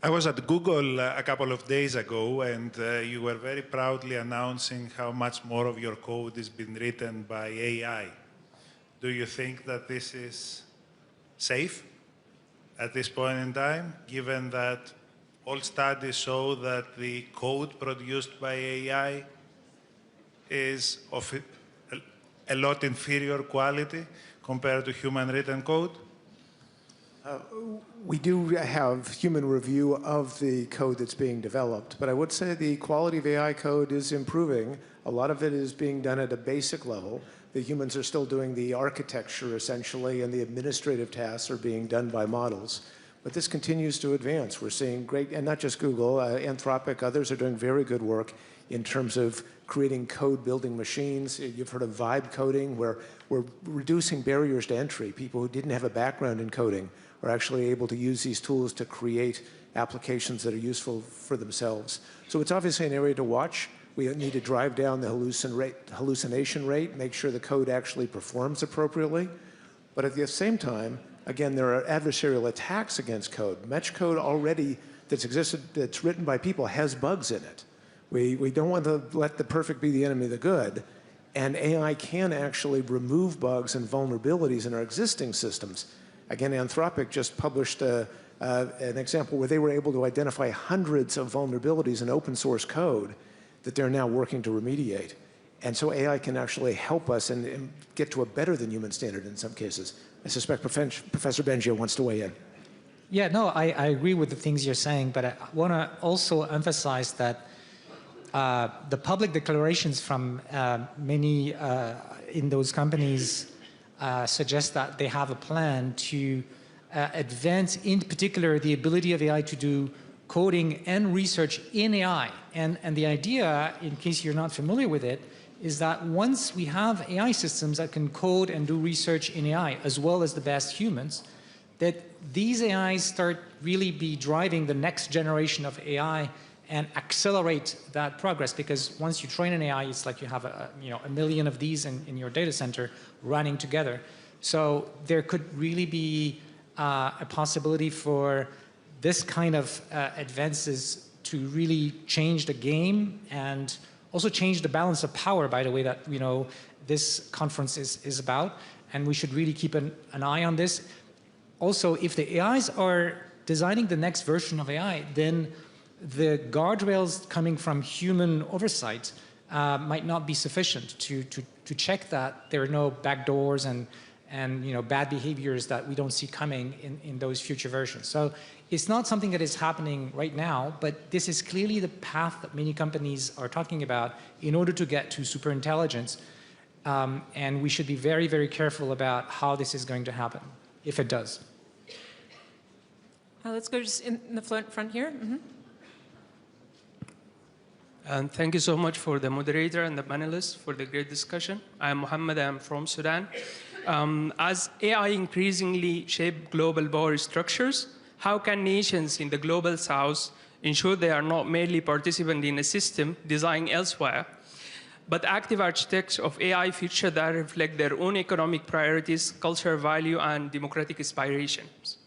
I was at Google a couple of days ago, and you were very proudly announcing how much more of your code is being written by AI. Do you think that this is safe at this point in time, given that all studies show that the code produced by AI is of a lot inferior quality compared to human written code? We do have human review of the code that's being developed, but I would say the quality of AI code is improving. A lot of it is being done at a basic level. The humans are still doing the architecture, essentially, and the administrative tasks are being done by models. But this continues to advance. We're seeing great, and not just Google, Anthropic, others are doing very good work in terms of creating code-building machines. You've heard of vibe coding, where we're reducing barriers to entry. People who didn't have a background in coding are actually able to use these tools to create applications that are useful for themselves. So it's obviously an area to watch. We need to drive down the hallucination rate, make sure the code actually performs appropriately. But at the same time, again, there are adversarial attacks against code. Much code already that's written by people has bugs in it. We don't want to let the perfect be the enemy of the good. And AI can actually remove bugs and vulnerabilities in our existing systems. Again, Anthropic just published an example where they were able to identify hundreds of vulnerabilities in open source code that they're now working to remediate. And so AI can actually help us and get to a better than human standard in some cases. I suspect Professor Bengio wants to weigh in. Yeah, no, I agree with the things you're saying, but I want to also emphasize that the public declarations from many in those companies suggest that they have a plan to advance, in particular, the ability of AI to do coding and research in AI. And the idea, in case you're not familiar with it, is that once we have AI systems that can code and do research in AI, as well as the best humans, that these AIs start really be driving the next generation of AI and accelerate that progress, because once you train an AI, it's like you have a million of these in your data center running together. So there could really be a possibility for this kind of advances to really change the game and also change the balance of power, by the way, that this conference is about. And we should really keep an eye on this. Also, if the AIs are designing the next version of AI, then the guardrails coming from human oversight might not be sufficient to check that there are no backdoors and bad behaviors that we don't see coming in those future versions. So it's not something that is happening right now, but this is clearly the path that many companies are talking about in order to get to superintelligence. And we should be very, very careful about how this is going to happen, if it does. Let's go just in the front here. Mm-hmm. And thank you so much for the moderator and the panelists for the great discussion. I'm Mohammed, I'm from Sudan. As AI increasingly shape global power structures, how can nations in the global south ensure they are not merely participants in a system designed elsewhere, but active architects of AI features that reflect their own economic priorities, cultural value, and democratic aspirations?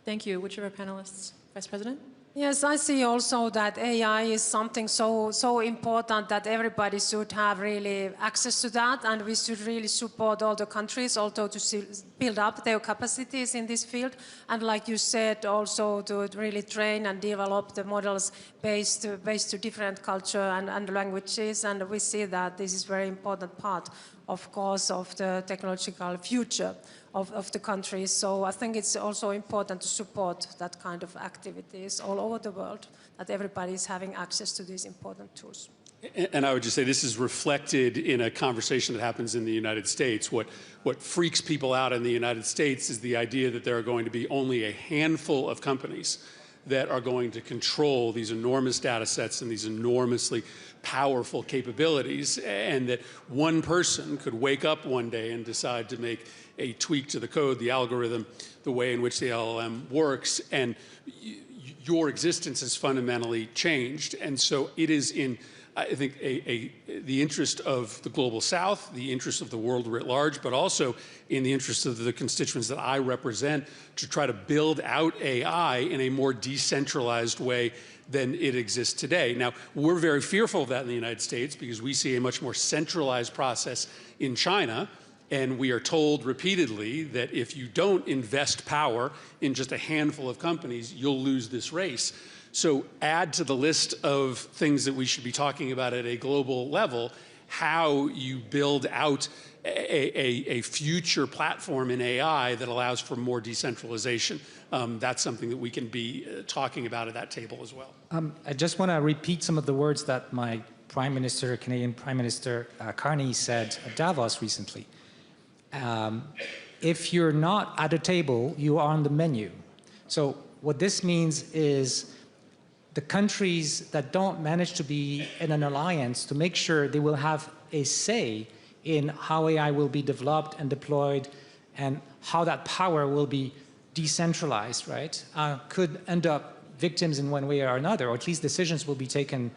Thank you. Which of our panelists? Vice President? Yes, I see also that AI is something so important that everybody should have really access to that, and we should really support all the countries also to build up their capacities in this field, and like you said, also to really train and develop the models based to different culture and languages, and we see that this is a very important part, of course, of the technological future of the countries. So I think it's also important to support that kind of activities all over the world, that everybody is having access to these important tools. And I would just say this is reflected in a conversation that happens in the United States. What freaks people out in the United States is the idea that there are going to be only a handful of companies that are going to control these enormous data sets and these enormously powerful capabilities, and that one person could wake up one day and decide to make a tweak to the code, the algorithm, the way in which the LLM works, and your existence has fundamentally changed. And so it is in, I think, the interest of the global south, the interest of the world writ large, but also in the interest of the constituents that I represent, to try to build out AI in a more decentralized way than it exists today. Now, we're very fearful of that in the United States because we see a much more centralized process in China, and we are told repeatedly that if you don't invest power in just a handful of companies, you'll lose this race. So add to the list of things that we should be talking about at a global level, how you build out a future platform in AI that allows for more decentralization. That's something that we can be talking about at that table as well. I just want to repeat some of the words that my Prime Minister, Canadian Prime Minister Carney said at Davos recently. If you're not at a table, you are on the menu. So what this means is the countries that don't manage to be in an alliance to make sure they will have a say in how AI will be developed and deployed and how that power will be decentralized, right, could end up victims in one way or another, or at least decisions will be taken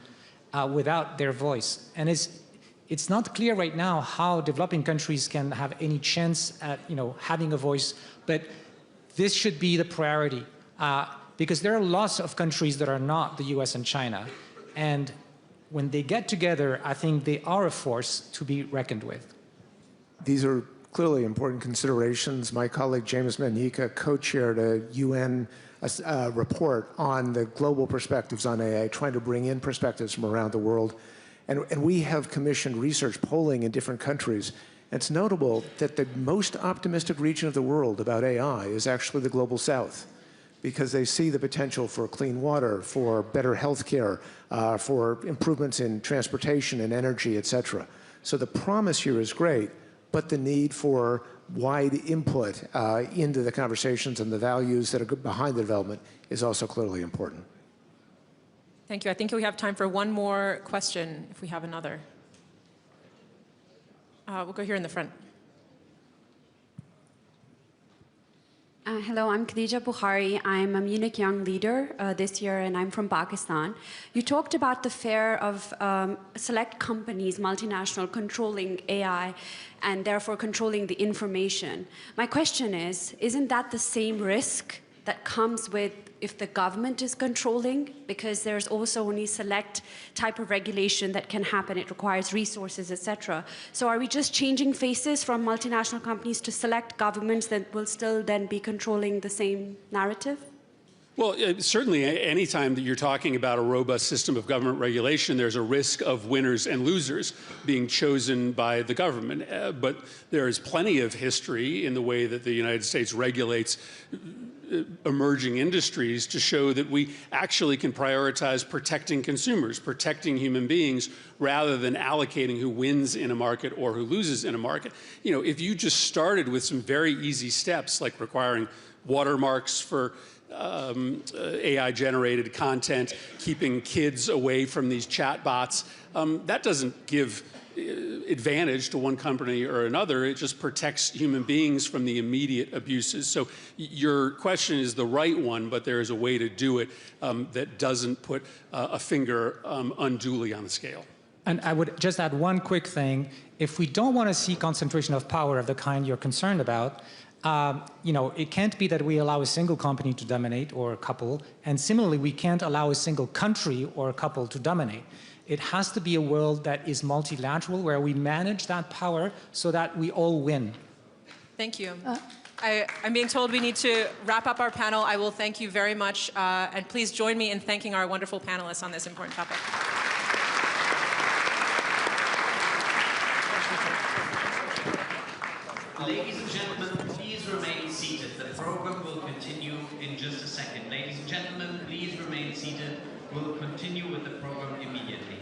without their voice. And it's not clear right now how developing countries can have any chance at having a voice, but this should be the priority because there are lots of countries that are not the US and China, and when they get together, I think they are a force to be reckoned with. These are clearly important considerations. My colleague James Manika co-chaired a UN report on the global perspectives on AI, trying to bring in perspectives from around the world. And we have commissioned research polling in different countries. And it's notable that the most optimistic region of the world about AI is actually the global south, because they see the potential for clean water, for better healthcare, for improvements in transportation and energy, et cetera. So the promise here is great, but the need for wide input into the conversations and the values that are behind the development is also clearly important. Thank you. I think we have time for one more question, if we have another. We'll go here in the front. Hello, I'm Khadija Bukhari. I'm a Munich Young Leader this year, and I'm from Pakistan. You talked about the fear of select companies, multinational, controlling AI and therefore controlling the information. My question is, isn't that the same risk that comes with if the government is controlling? Because there's also only select type of regulation that can happen. It requires resources, etc. So are we just changing faces from multinational companies to select governments that will still then be controlling the same narrative? Well, certainly any time that you're talking about a robust system of government regulation, there's a risk of winners and losers being chosen by the government. But there is plenty of history in the way that the United States regulates emerging industries to show that we actually can prioritize protecting consumers, protecting human beings, rather than allocating who wins in a market or who loses in a market. You know, if you just started with some very easy steps like requiring watermarks for AI-generated content, keeping kids away from these chatbots, that doesn't give advantage to one company or another. It just protects human beings from the immediate abuses. So your question is the right one, but there is a way to do it that doesn't put a finger unduly on the scale. And I would just add one quick thing. If we don't want to see concentration of power of the kind you're concerned about, you know, it can't be that we allow a single company to dominate or a couple, and similarly, we can't allow a single country or a couple to dominate. It has to be a world that is multilateral, where we manage that power so that we all win. Thank you. I'm being told we need to wrap up our panel. I will thank you very much, and please join me in thanking our wonderful panelists on this important topic. Ladies and gentlemen, please remain seated. The program will continue in just a second. Ladies and gentlemen, please remain seated. We'll continue with the program immediately.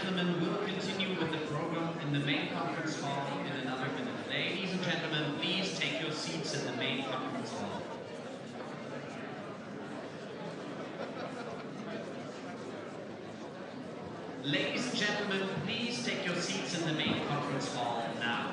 gentlemen, we'll continue with the program in the main conference hall in another minute. Ladies and gentlemen, please take your seats in the main conference hall. Ladies and gentlemen, please take your seats in the main conference hall now.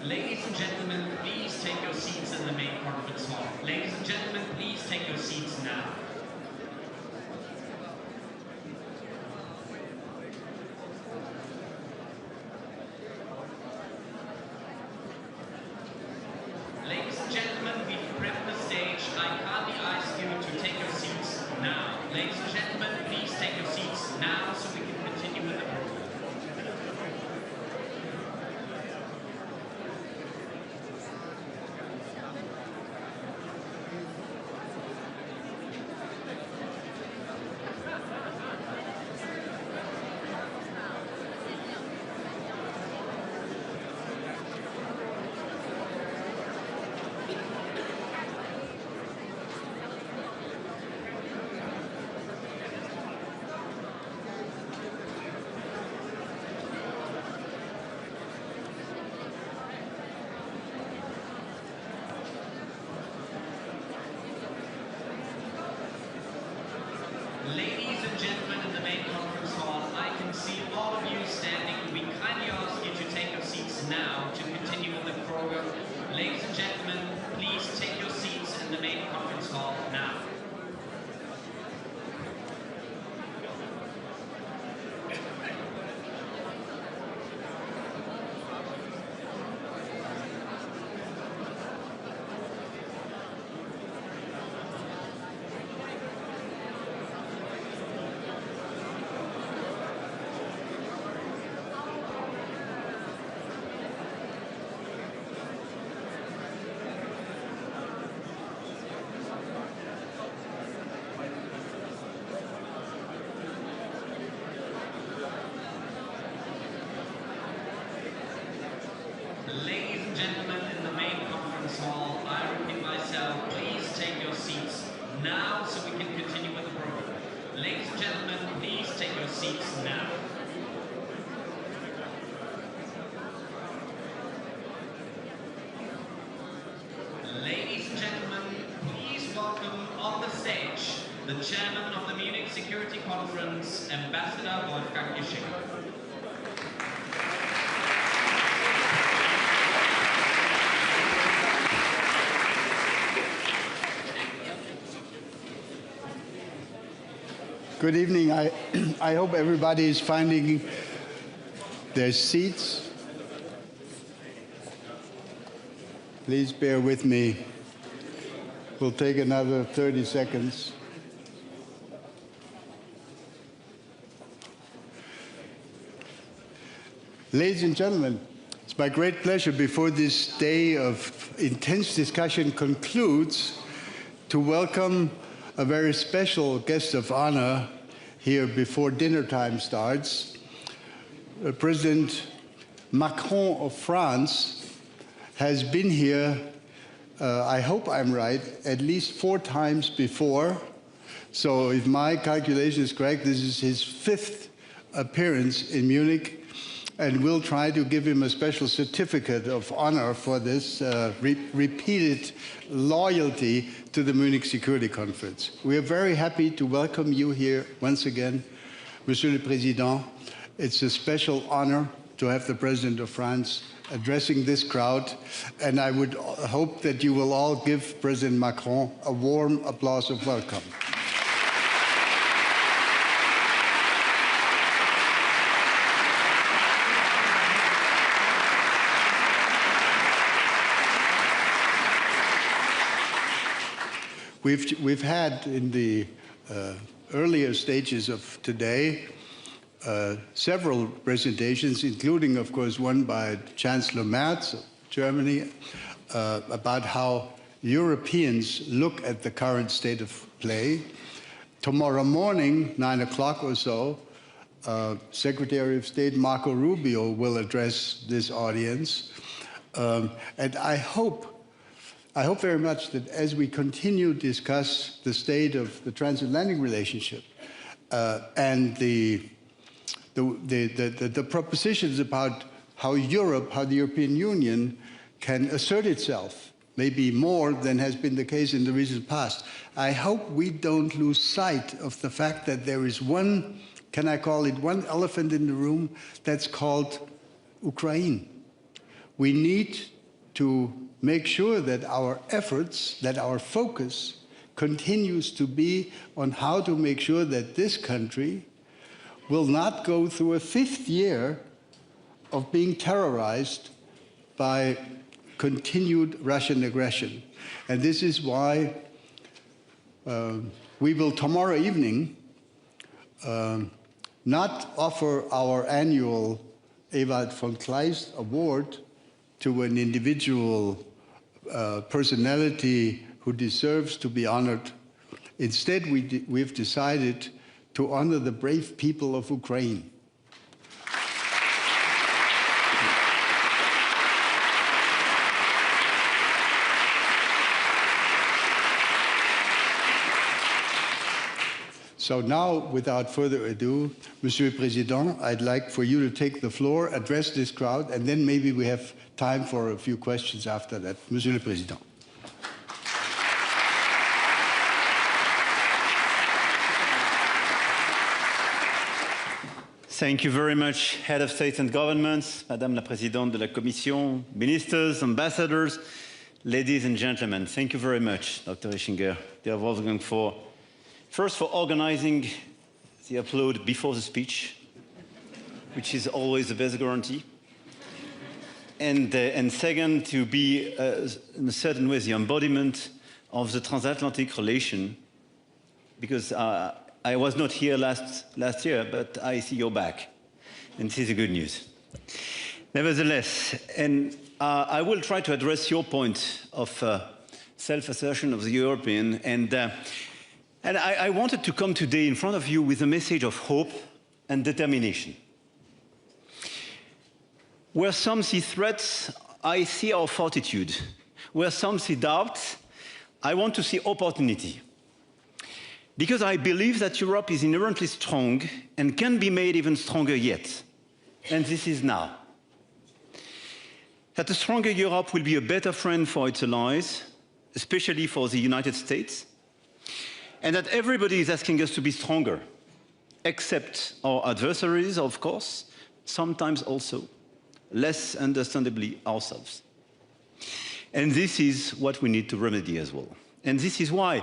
Ladies and gentlemen, please take your seats in the main conference hall. Ladies and gentlemen, please take your seats now. Ladies and gentlemen, we've prepped the stage. I kindly ask you to take your seats now. Ladies and gentlemen, please take your seats now so we can continue with the program. Ladies and gentlemen in the main conference hall, I can see all of you standing. We kindly ask you to take your seats now to continue with the program. Ladies and gentlemen, please take your seats in the main conference hall now. Ladies and gentlemen in the main conference hall, I repeat myself, please take your seats now so we can continue with the program. Ladies and gentlemen, please take your seats now. Ladies and gentlemen, please welcome on the stage the chairman of the Munich Security Conference, Ambassador Wolfgang Isching. Good evening. I hope everybody is finding their seats. Please bear with me. We'll take another 30 seconds. Ladies and gentlemen, it's my great pleasure before this day of intense discussion concludes to welcome a very special guest of honor here before dinner time starts. President Macron of France has been here, I hope I'm right, at least 4 times before. So if my calculation is correct, this is his 5th appearance in Munich. And we'll try to give him a special certificate of honor for this repeated loyalty to the Munich Security Conference. We are very happy to welcome you here once again, Monsieur le Président. It's a special honor to have the President of France addressing this crowd, and I would hope that you will all give President Macron a warm applause of welcome. We've had in the earlier stages of today several presentations, including, of course, one by Chancellor Merz of Germany, about how Europeans look at the current state of play. Tomorrow morning, 9 o'clock or so, Secretary of State Marco Rubio will address this audience. And I hope very much that as we continue to discuss the state of the transatlantic relationship and the propositions about how Europe, how the European Union can assert itself, maybe more than has been the case in the recent past, I hope we don't lose sight of the fact that there is one, can I call it one elephant in the room, that's called Ukraine. We need to make sure that our efforts, that our focus continues to be on how to make sure that this country will not go through a 5th year of being terrorized by continued Russian aggression. And this is why we will tomorrow evening not offer our annual Ewald von Kleist Award to an individual personality who deserves to be honored. Instead, we've decided to honor the brave people of Ukraine. So now, without further ado, Monsieur le Président, I'd like for you to take the floor, address this crowd, and then maybe we have time for a few questions after that. Monsieur le Président. Thank you very much, Head of State and Governments, Madame la Présidente de la Commission, Ministers, Ambassadors, ladies and gentlemen. Thank you very much, Dr. Ischinger, dear Wolfgang, first for organizing the upload before the speech, which is always the best guarantee. And second, to be, in a certain way, the embodiment of the transatlantic relation, because I was not here last year, but I see you're back, and this is a good news. Nevertheless, and I will try to address your point of self-assertion of the European, and I wanted to come today in front of you with a message of hope and determination. Where some see threats, I see our fortitude. Where some see doubts, I want to see opportunity. Because I believe that Europe is inherently strong and can be made even stronger yet. And this is now. That a stronger Europe will be a better friend for its allies, especially for the United States, and that everybody is asking us to be stronger, except our adversaries, of course, sometimes also, less understandably, ourselves. And this is what we need to remedy as well. And this is why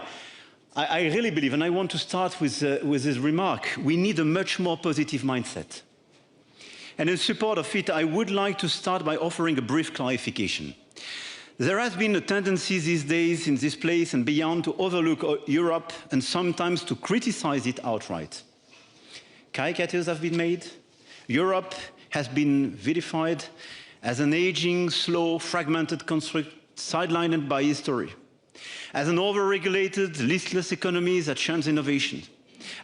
I really believe, and I want to start with this remark, we need a much more positive mindset. And in support of it, I would like to start by offering a brief clarification. There has been a tendency these days in this place and beyond to overlook Europe and sometimes to criticize it outright. Caricatures have been made. Europe has been vilified as an aging, slow, fragmented construct sidelined by history, as an over-regulated, listless economy that shuns innovation,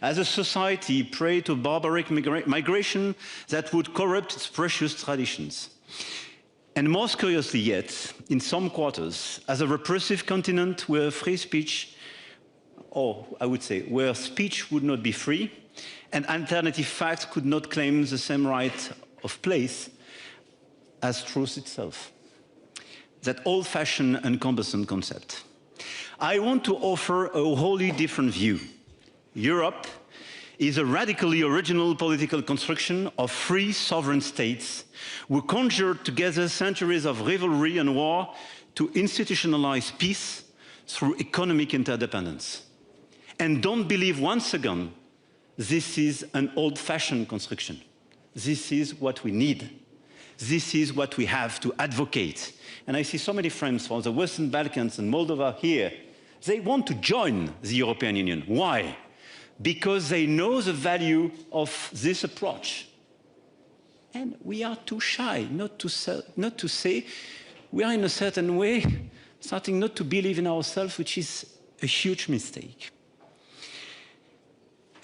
as a society prey to barbaric migration that would corrupt its precious traditions. And most curiously yet, in some quarters, as a repressive continent where free speech, or I would say, where speech would not be free, and alternative facts could not claim the same right of place as truth itself. That old-fashioned and cumbersome concept. I want to offer a wholly different view. Europe is a radically original political construction of free sovereign states who conjured together centuries of rivalry and war to institutionalize peace through economic interdependence. And don't believe once again, this is an old-fashioned construction. This is what we need. This is what we have to advocate. And I see so many friends from the Western Balkans and Moldova here. They want to join the European Union. Why? because they know the value of this approach. And we are too shy not to say we are in a certain way starting not to believe in ourselves, which is a huge mistake.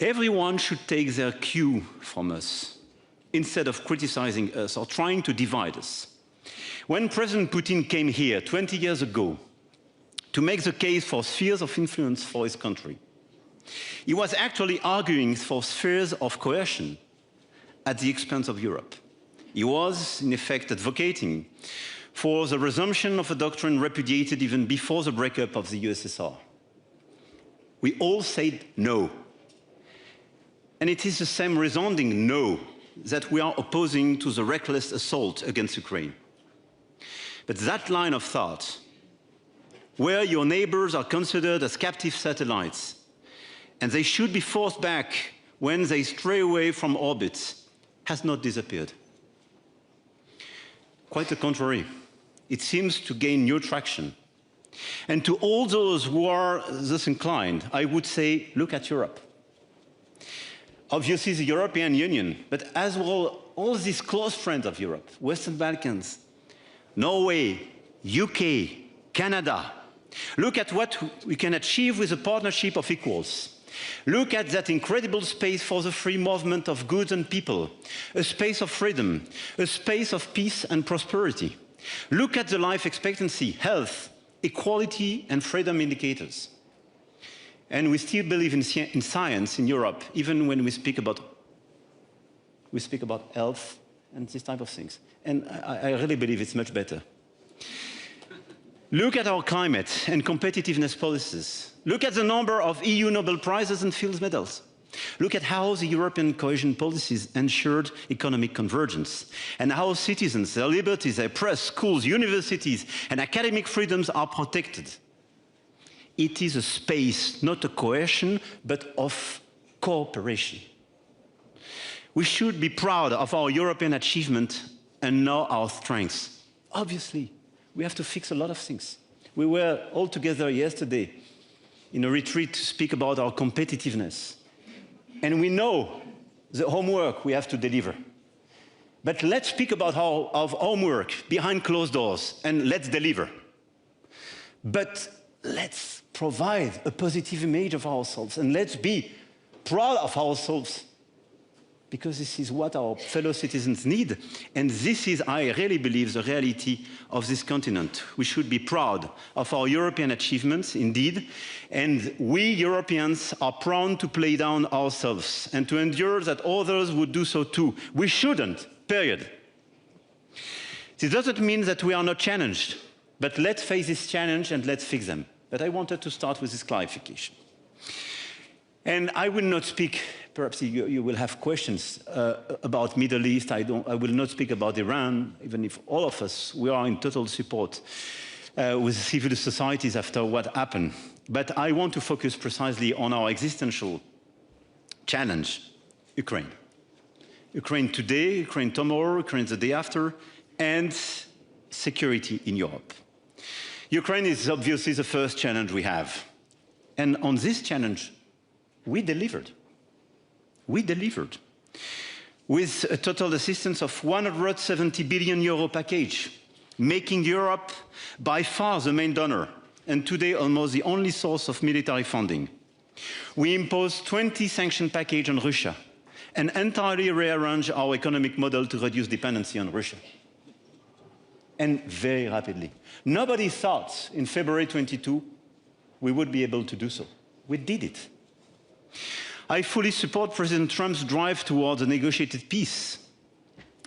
Everyone should take their cue from us instead of criticizing us or trying to divide us. When President Putin came here 20 years ago to make the case for spheres of influence for his country, he was actually arguing for spheres of coercion at the expense of Europe. He was, in effect, advocating for the resumption of a doctrine repudiated even before the breakup of the USSR. We all said no. And it is the same resounding no that we are opposing to the reckless assault against Ukraine. But that line of thought, where your neighbors are considered as captive satellites, and they should be forced back when they stray away from orbit, has not disappeared. Quite the contrary, it seems to gain new traction. And to all those who are thus inclined, I would say, look at Europe. Obviously the European Union, but as well all these close friends of Europe, Western Balkans, Norway, UK, Canada. Look at what we can achieve with a partnership of equals. Look at that incredible space for the free movement of goods and people, a space of freedom, a space of peace and prosperity. Look at the life expectancy, health, equality and freedom indicators. And we still believe in science in Europe, even when we speak about health and this type of things. And I really believe it's much better. Look at our climate and competitiveness policies. Look at the number of EU Nobel Prizes and Fields medals. Look at how the European cohesion policies ensured economic convergence and how citizens, their liberties, their press, schools, universities and academic freedoms are protected. It is a space, not a coercion, but of cooperation. We should be proud of our European achievement and know our strengths. Obviously, we have to fix a lot of things. We were all together yesterday in a retreat to speak about our competitiveness. And we know the homework we have to deliver. But let's speak about our homework behind closed doors and let's deliver. But let's provide a positive image of ourselves and let's be proud of ourselves, because this is what our fellow citizens need. And this is, I really believe, the reality of this continent. We should be proud of our European achievements, indeed. And we Europeans are prone to play down ourselves and to endure that others would do so too. We shouldn't, period. This doesn't mean that we are not challenged, but let's face this challenge and let's fix them. But I wanted to start with this clarification. And I will not speak, perhaps you will have questions about Middle East. I will not speak about Iran, even if all of us, we are in total support with civil societies after what happened. But I want to focus precisely on our existential challenge, Ukraine. Ukraine today, Ukraine tomorrow, Ukraine the day after, and security in Europe. Ukraine is obviously the first challenge we have. And on this challenge, we delivered. We delivered. With a total assistance of 170 billion euro package, making Europe by far the main donor, and today almost the only source of military funding. We imposed 20 sanction package on Russia and entirely rearranged our economic model to reduce dependency on Russia. And very rapidly. Nobody thought in February 22 we would be able to do so. We did it. I fully support President Trump's drive towards a negotiated peace,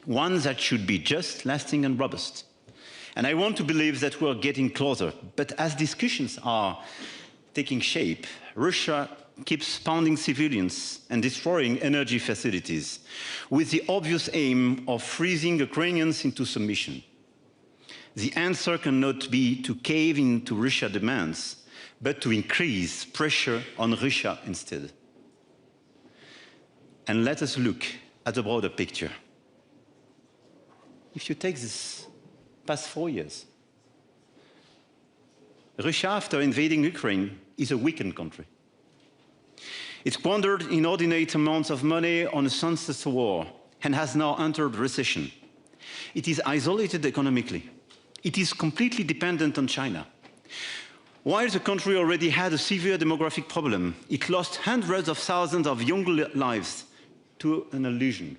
one that should be just, lasting and robust. And I want to believe that we're getting closer. But as discussions are taking shape, Russia keeps pounding civilians and destroying energy facilities with the obvious aim of freezing Ukrainians into submission. The answer cannot be to cave into Russia's demands, but to increase pressure on Russia instead. And let us look at the broader picture. If you take this past 4 years, Russia, after invading Ukraine, is a weakened country. It squandered inordinate amounts of money on a senseless war and has now entered recession. It is isolated economically. It is completely dependent on China. While the country already had a severe demographic problem, it lost hundreds of thousands of young lives to an illusion.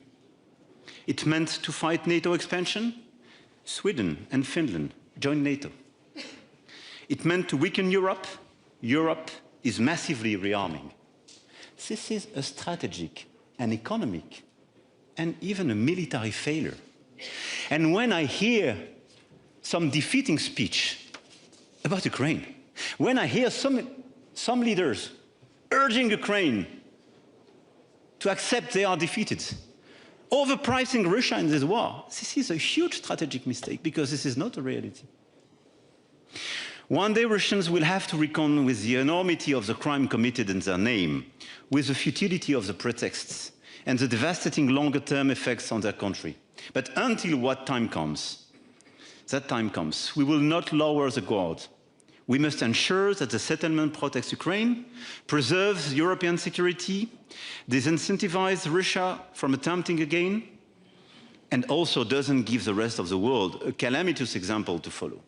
It meant to fight NATO expansion. Sweden and Finland joined NATO. It meant to weaken Europe. Europe is massively rearming. This is a strategic, an economic, and even a military failure. And when I hear some defeating speech about Ukraine, when I hear some leaders urging Ukraine to accept they are defeated, overpricing Russia in this war, this is a huge strategic mistake because this is not a reality. One day Russians will have to reckon with the enormity of the crime committed in their name, with the futility of the pretexts, and the devastating longer-term effects on their country. But until that time comes, we will not lower the guard. We must ensure that the settlement protects Ukraine, preserves European security, disincentivizes Russia from attempting again, and also doesn't give the rest of the world a calamitous example to follow.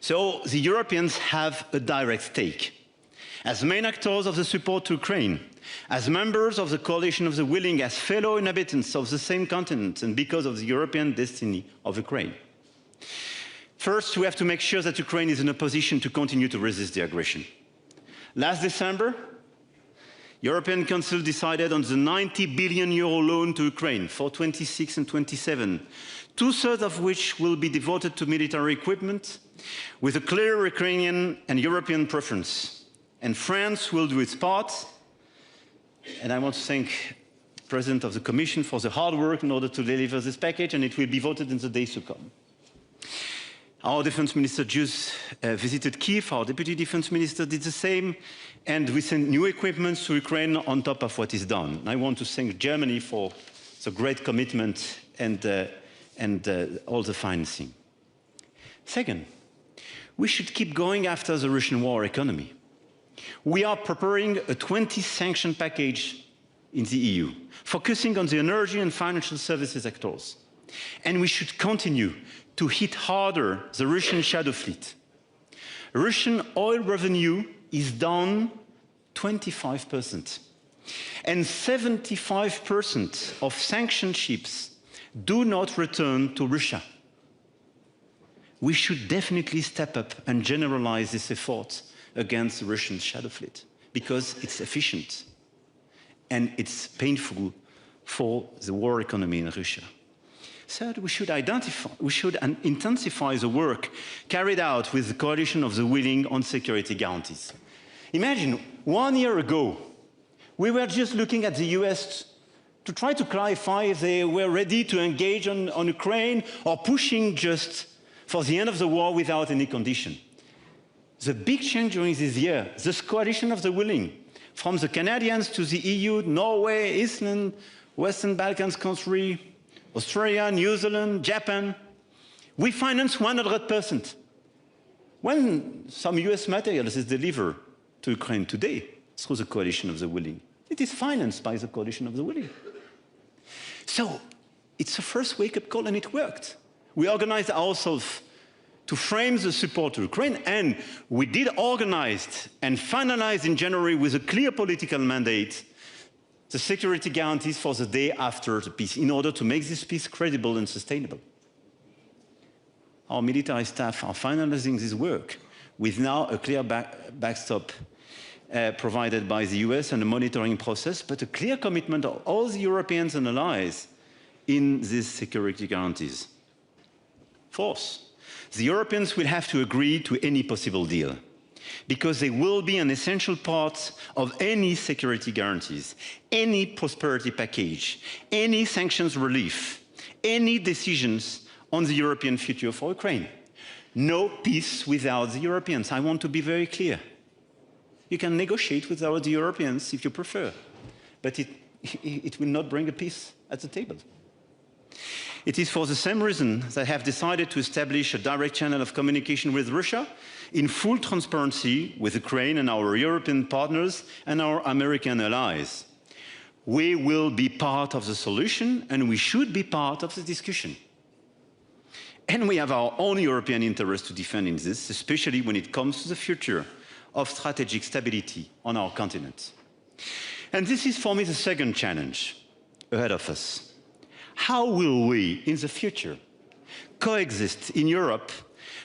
So the Europeans have a direct stake. As main actors of the support to Ukraine, as members of the coalition of the willing, as fellow inhabitants of the same continent, and because of the European destiny of Ukraine. First, we have to make sure that Ukraine is in a position to continue to resist the aggression. Last December, European Council decided on the 90 billion euro loan to Ukraine for 26 and 27, two-thirds of which will be devoted to military equipment, with a clear Ukrainian and European preference. And France will do its part. And I want to thank the President of the Commission for the hard work in order to deliver this package, and it will be voted in the days to come. Our Defense Minister just visited Kiev, our Deputy Defense Minister did the same, and we sent new equipment to Ukraine on top of what is done. I want to thank Germany for the great commitment and all the financing. Second, we should keep going after the Russian war economy. We are preparing a 20-sanction package in the EU, focusing on the energy and financial services actors. And we should continue to hit harder the Russian shadow fleet. Russian oil revenue is down 25%. And 75% of sanctioned ships do not return to Russia. We should definitely step up and generalize this effort against the Russian shadow fleet because it's efficient and it's painful for the war economy in Russia. Third, we should intensify the work carried out with the coalition of the willing on security guarantees. Imagine 1 year ago, we were just looking at the US to try to clarify if they were ready to engage on Ukraine or pushing just for the end of the war without any condition. The big change during this year, this coalition of the willing, from the Canadians to the EU, Norway, Iceland, Western Balkans countries, Australia, New Zealand, Japan, we finance 100%. When some US materials is delivered to Ukraine today through the coalition of the willing, it is financed by the coalition of the willing. So it's a first wake-up call and it worked. We organized ourselves to frame the support to Ukraine, and we did organize and finalize in January with a clear political mandate the security guarantees for the day after the peace, in order to make this peace credible and sustainable. Our military staff are finalizing this work with now a clear backstop provided by the US and a monitoring process, but a clear commitment of all the Europeans and allies in these security guarantees. Fourth, the Europeans will have to agree to any possible deal, because they will be an essential part of any security guarantees, any prosperity package, any sanctions relief, any decisions on the European future for Ukraine. No peace without the Europeans. I want to be very clear. You can negotiate without the Europeans if you prefer, but it will not bring a peace at the table. It is for the same reason that I have decided to establish a direct channel of communication with Russia in full transparency with Ukraine and our European partners and our American allies. We will be part of the solution and we should be part of the discussion. And we have our own European interest to defend in this, especially when it comes to the future of strategic stability on our continent. And this is for me the second challenge ahead of us. How will we, in the future, coexist in Europe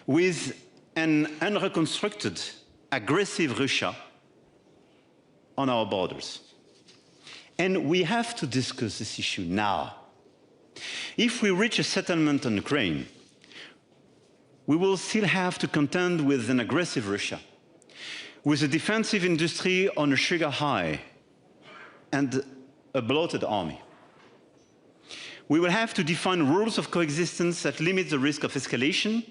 with an unreconstructed, aggressive Russia on our borders? And we have to discuss this issue now. If we reach a settlement on Ukraine, we will still have to contend with an aggressive Russia, with a defensive industry on a sugar high and a bloated army. We will have to define rules of coexistence that limit the risk of escalation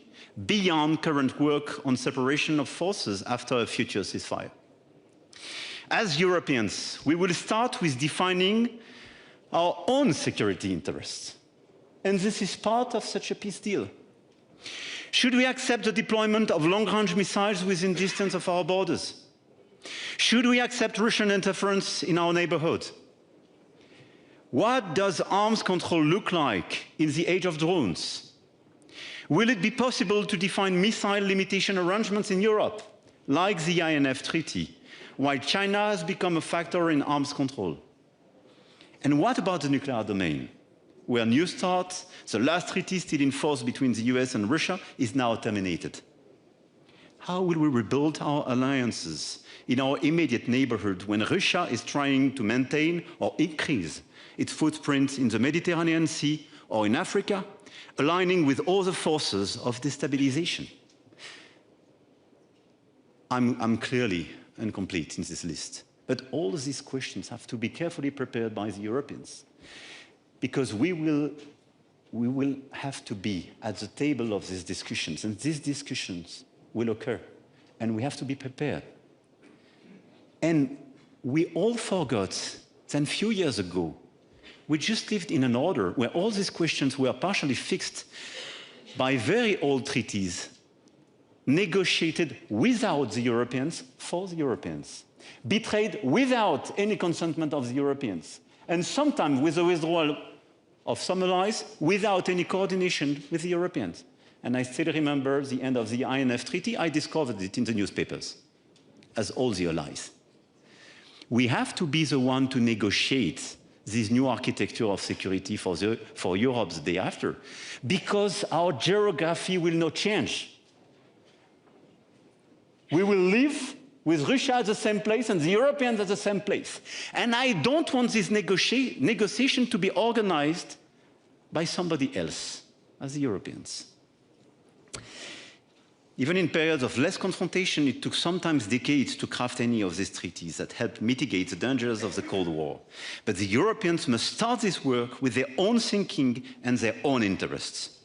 beyond current work on separation of forces after a future ceasefire. As Europeans, we will start with defining our own security interests. And this is part of such a peace deal. Should we accept the deployment of long-range missiles within distance of our borders? Should we accept Russian interference in our neighborhood? What does arms control look like in the age of drones? Will it be possible to define missile limitation arrangements in Europe, like the INF Treaty, while China has become a factor in arms control? And what about the nuclear domain, where New START, the last treaty still in force between the US and Russia, is now terminated? How will we rebuild our alliances in our immediate neighborhood when Russia is trying to maintain or increase its footprint in the Mediterranean Sea or in Africa, aligning with all the forces of destabilization? I'm clearly incomplete in this list, but all of these questions have to be carefully prepared by the Europeans, because we will have to be at the table of these discussions, and these discussions will occur, and we have to be prepared. And we all forgot that a few years ago, we just lived in an order where all these questions were partially fixed by very old treaties, negotiated without the Europeans, for the Europeans, betrayed without any consentment of the Europeans, and sometimes with the withdrawal of some allies without any coordination with the Europeans. And I still remember the end of the INF Treaty. I discovered it in the newspapers, as all the allies. We have to be the one to negotiate this new architecture of security for Europe the day after, because our geography will not change. We will live with Russia at the same place and the Europeans at the same place. And I don't want this negotiation to be organized by somebody else, as the Europeans. Even in periods of less confrontation, it took sometimes decades to craft any of these treaties that helped mitigate the dangers of the Cold War. But the Europeans must start this work with their own thinking and their own interests.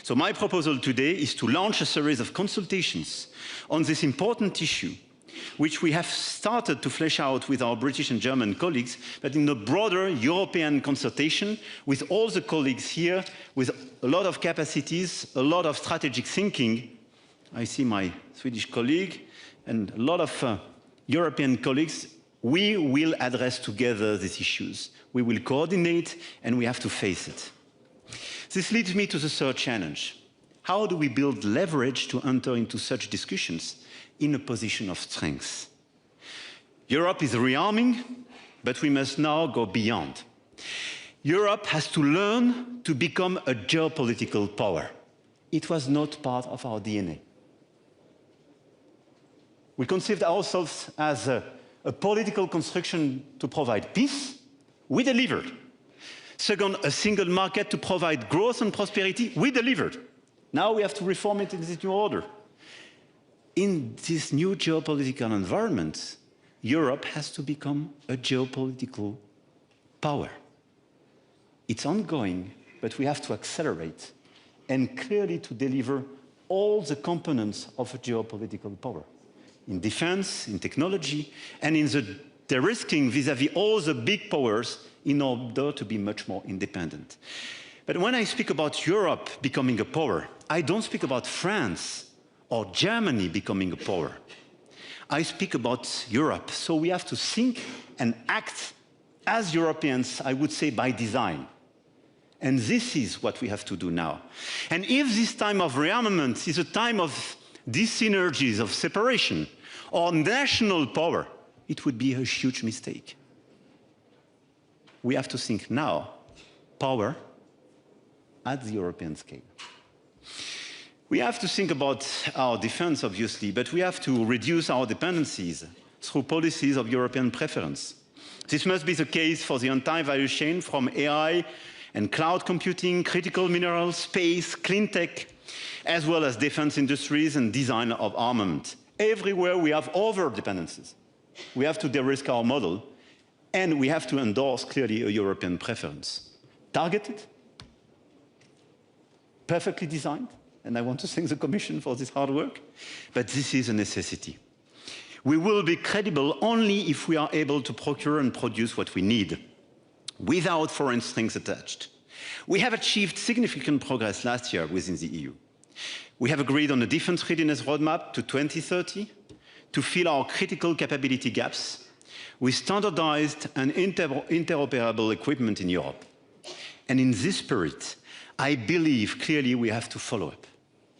So my proposal today is to launch a series of consultations on this important issue, which we have started to flesh out with our British and German colleagues, but in a broader European consultation with all the colleagues here, with a lot of capacities, a lot of strategic thinking. I see my Swedish colleague and a lot of European colleagues. We will address together these issues. We will coordinate and we have to face it. This leads me to the third challenge. How do we build leverage to enter into such discussions in a position of strength? Europe is rearming, but we must now go beyond. Europe has to learn to become a geopolitical power. It was not part of our DNA. We conceived ourselves as a political construction to provide peace. We delivered. Second, a single market to provide growth and prosperity. We delivered. Now we have to reform it in this new order. In this new geopolitical environment, Europe has to become a geopolitical power. It's ongoing, but we have to accelerate and clearly to deliver all the components of a geopolitical power. In defense, in technology, and in the de-risking vis-à-vis all the big powers in order to be much more independent. But when I speak about Europe becoming a power, I don't speak about France or Germany becoming a power. I speak about Europe. So we have to think and act as Europeans, I would say, by design. And this is what we have to do now. And if this time of rearmament is a time of dis-synergies, of separation, or national power, it would be a huge mistake. We have to think now, power at the European scale. We have to think about our defense, obviously, but we have to reduce our dependencies through policies of European preference. This must be the case for the entire value chain, from AI and cloud computing, critical minerals, space, clean tech, as well as defense industries and design of armament. Everywhere we have over-dependencies. We have to de-risk our model, and we have to endorse clearly a European preference. Targeted, perfectly designed, and I want to thank the Commission for this hard work, but this is a necessity. We will be credible only if we are able to procure and produce what we need, without foreign strings attached. We have achieved significant progress last year within the EU. We have agreed on a defense readiness roadmap to 2030 to fill our critical capability gaps with standardized and interoperable equipment in Europe. And in this spirit, I believe clearly we have to follow up.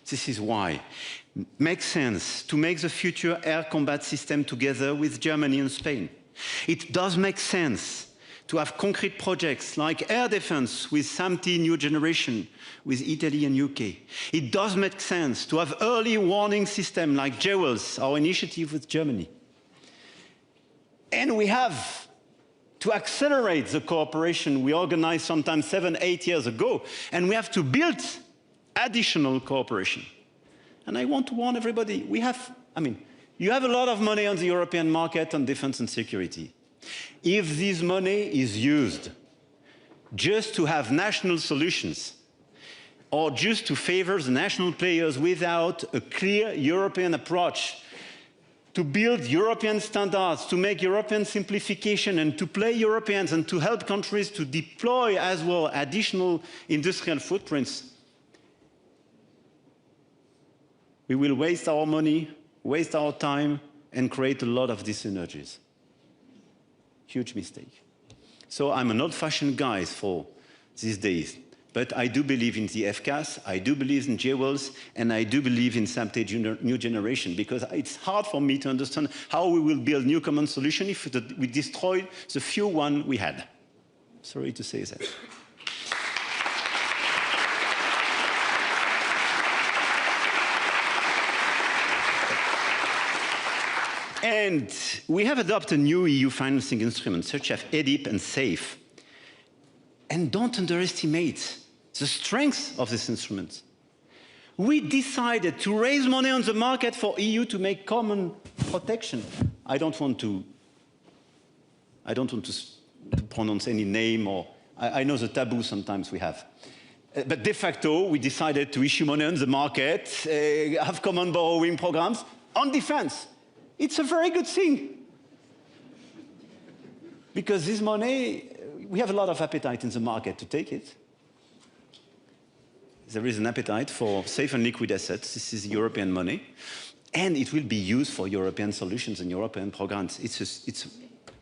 This is why it makes sense to make the future air combat system together with Germany and Spain. It does make sense to have concrete projects like air defense with SAMP/T new generation with Italy and UK. It does make sense to have early warning system like JEWELS, our initiative with Germany. And we have to accelerate the cooperation we organized sometimes 7, 8 years ago, and we have to build additional cooperation. And I want to warn everybody, you have a lot of money on the European market on defense and security. If this money is used just to have national solutions, or just to favor the national players without a clear European approach to build European standards, to make European simplification, and to play Europeans, and to help countries to deploy as well additional industrial footprints, we will waste our money, waste our time, and create a lot of dis-synergies. Huge mistake. So I'm an old-fashioned guy for these days, but I do believe in the FCAS, I do believe in JEWELS, and I do believe in SAMP/T new generation, because it's hard for me to understand how we will build new common solution if we destroy the few one we had. Sorry to say that. And we have adopted new EU financing instruments, such as EDIP and SAFE. And don't underestimate the strength of this instrument. We decided to raise money on the market for EU to make common protection. I don't want to pronounce any name, or I know the taboo sometimes we have. But de facto, we decided to issue money on the market, have common borrowing programs on defense. It's a very good thing. Because this money, we have a lot of appetite in the market to take it. There is an appetite for safe and liquid assets. This is European money. And it will be used for European solutions and European programs. It's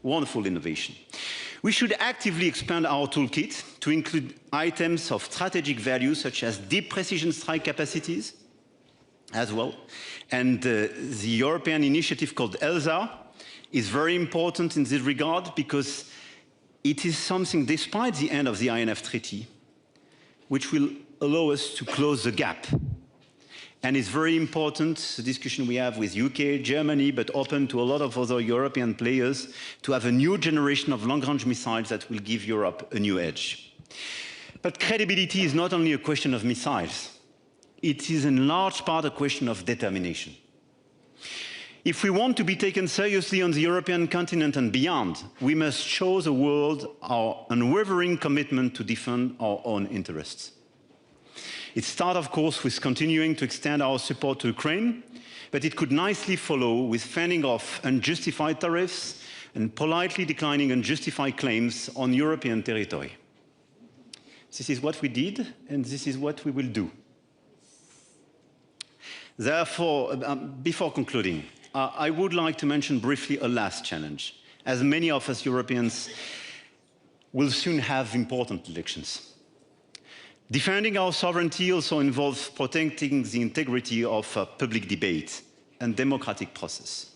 wonderful innovation. We should actively expand our toolkit to include items of strategic value, such as deep precision strike capacities, as well. And the European initiative called ELSA is very important in this regard, because it is something, despite the end of the INF Treaty, which will allow us to close the gap. And it's very important, the discussion we have with UK, Germany, but open to a lot of other European players, to have a new generation of long-range missiles that will give Europe a new edge. But credibility is not only a question of missiles. It is in large part a question of determination. If we want to be taken seriously on the European continent and beyond, we must show the world our unwavering commitment to defend our own interests. It starts, of course, with continuing to extend our support to Ukraine, but it could nicely follow with fending off unjustified tariffs and politely declining unjustified claims on European territory. This is what we did, and this is what we will do. Therefore, before concluding, I would like to mention briefly a last challenge, as many of us Europeans will soon have important elections. Defending our sovereignty also involves protecting the integrity of public debate and democratic process.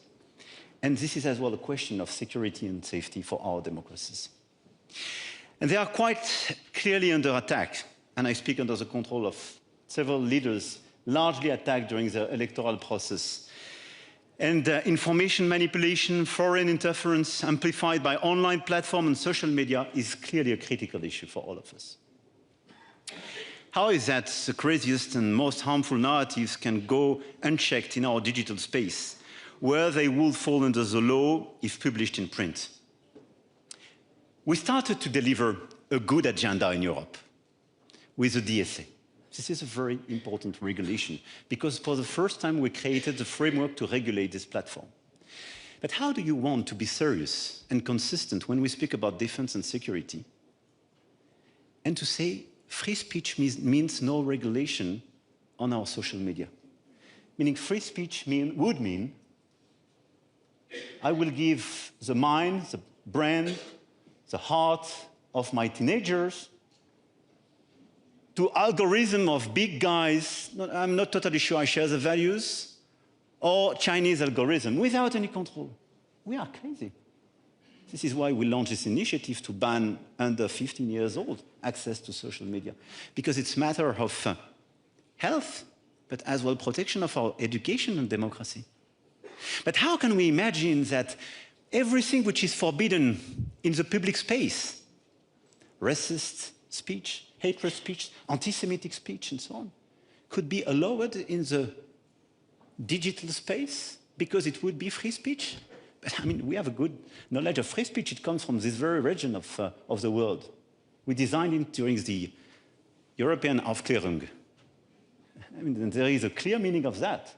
And this is as well a question of security and safety for our democracies. And they are quite clearly under attack, and I speak under the control of several leaders largely attacked during the electoral process. And information manipulation, foreign interference amplified by online platforms and social media is clearly a critical issue for all of us. How is that the craziest and most harmful narratives can go unchecked in our digital space, where they would fall under the law if published in print? We started to deliver a good agenda in Europe with the DSA. This is a very important regulation because for the first time we created the framework to regulate this platform. But how do you want to be serious and consistent when we speak about defense and security? And to say free speech means no regulation on our social media. Meaning free speech would mean I will give the mind, the brain, the heart of my teenagers to algorithm of big guys, I'm not totally sure I share the values, or Chinese algorithm without any control. We are crazy. This is why we launched this initiative to ban under 15 years old access to social media, because it's a matter of health, but as well protection of our education and democracy. But how can we imagine that everything which is forbidden in the public space, racist speech, hatred speech, anti-Semitic speech, and so on, could be allowed in the digital space because it would be free speech? But I mean, we have a good knowledge of free speech. It comes from this very region of the world. We designed it during the European Aufklärung. I mean, there is a clear meaning of that.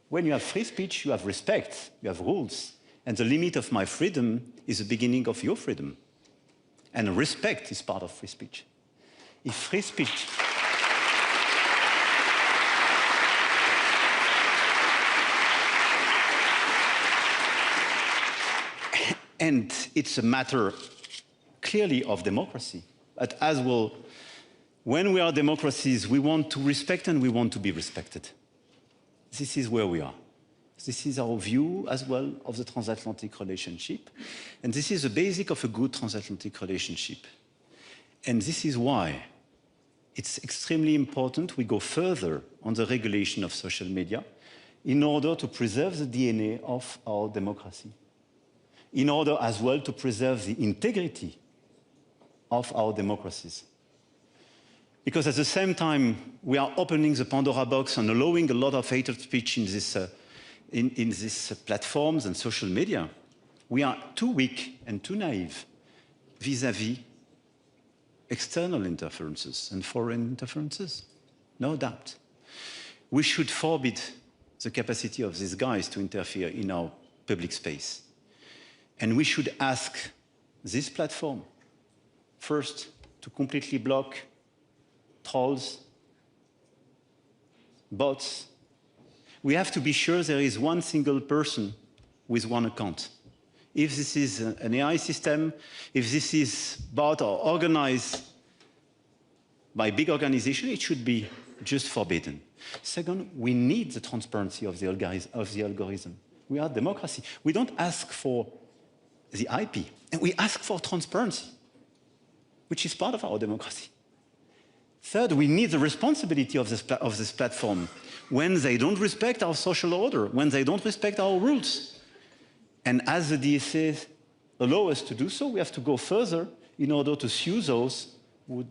When you have free speech, you have respect, you have rules. And the limit of my freedom is the beginning of your freedom. And respect is part of free speech. If free speech... And it's a matter clearly of democracy. But as well, when we are democracies, we want to respect and we want to be respected. This is where we are. This is our view as well of the transatlantic relationship. And this is the basic of a good transatlantic relationship. And this is why it's extremely important we go further on the regulation of social media in order to preserve the DNA of our democracy, in order as well to preserve the integrity of our democracies. Because at the same time, we are opening the Pandora box and allowing a lot of hatred speech in these platforms and social media. We are too weak and too naive vis-à-vis external interferences and foreign interferences, no doubt. We should forbid the capacity of these guys to interfere in our public space. And we should ask this platform, first, to completely block trolls, bots. We have to be sure there is one single person with one account. If this is an AI system, if this is bought or organized by big organizations, it should be just forbidden. Second, we need the transparency of the algorithm. We are a democracy. We don't ask for the IP, and we ask for transparency, which is part of our democracy. Third, we need the responsibility of this platform when they don't respect our social order, when they don't respect our rules. And as the DSA allow us to do so, we have to go further in order to sue those who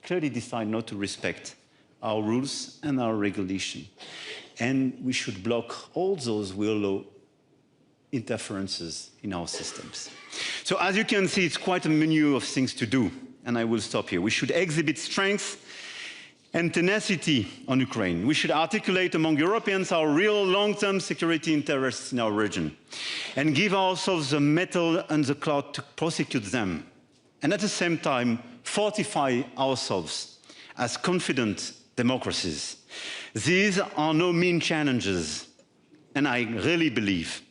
clearly decide not to respect our rules and our regulation. And we should block all those who allow interferences in our systems. So as you can see, it's quite a menu of things to do, and I will stop here. We should exhibit strength and tenacity on Ukraine. We should articulate among Europeans our real long-term security interests in our region and give ourselves the mettle and the clout to prosecute them and at the same time fortify ourselves as confident democracies. These are no mean challenges, and I really believe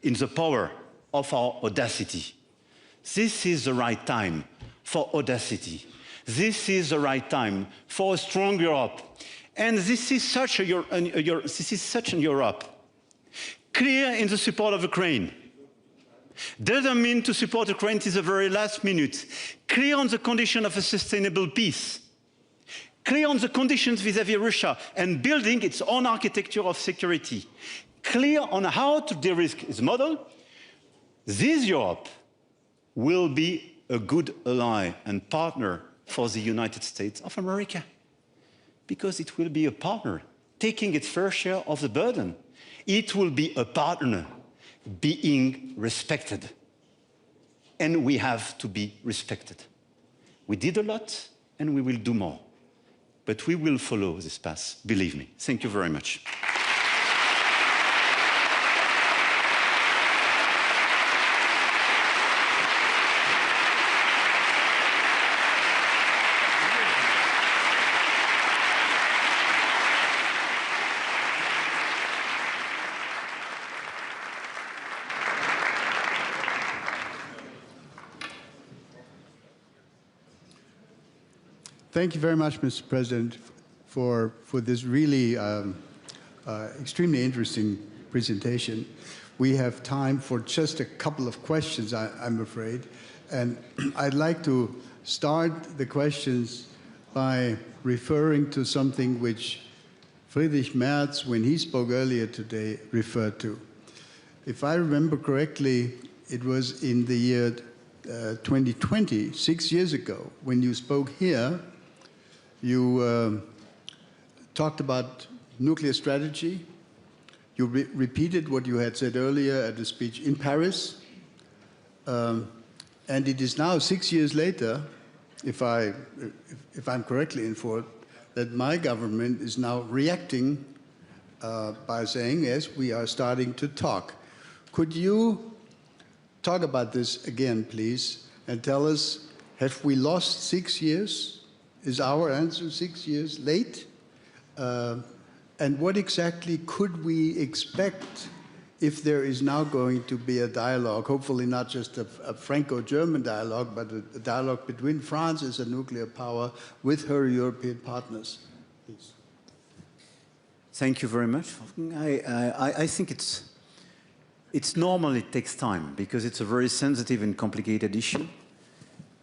in the power of our audacity. This is the right time for audacity. This is the right time for a strong Europe. And this is such a Europe clear in the support of Ukraine. Doesn't mean to support Ukraine to the very last minute. Clear on the condition of a sustainable peace. Clear on the conditions vis-à-vis Russia and building its own architecture of security. Clear on how to de-risk its model. This Europe will be a good ally and partner for the United States of America, because it will be a partner taking its fair share of the burden. It will be a partner being respected. And we have to be respected. We did a lot, and we will do more. But we will follow this path, believe me. Thank you very much. Thank you very much, Mr. President, for this really extremely interesting presentation. We have time for just a couple of questions, I'm afraid. And I'd like to start the questions by referring to something which Friedrich Merz, when he spoke earlier today, referred to. If I remember correctly, it was in the year 2020, 6 years ago, when you spoke here. You talked about nuclear strategy. You repeated what you had said earlier at the speech in Paris. And it is now 6 years later, if I'm correctly informed, that my government is now reacting by saying, yes, we are starting to talk. Could you talk about this again, please, and tell us, have we lost 6 years? Is our answer 6 years late? And what exactly could we expect if there is now going to be a dialogue, hopefully not just a Franco-German dialogue, but a dialogue between France as a nuclear power with her European partners? Please. Thank you very much. I think it's normal it takes time because it's a very sensitive and complicated issue.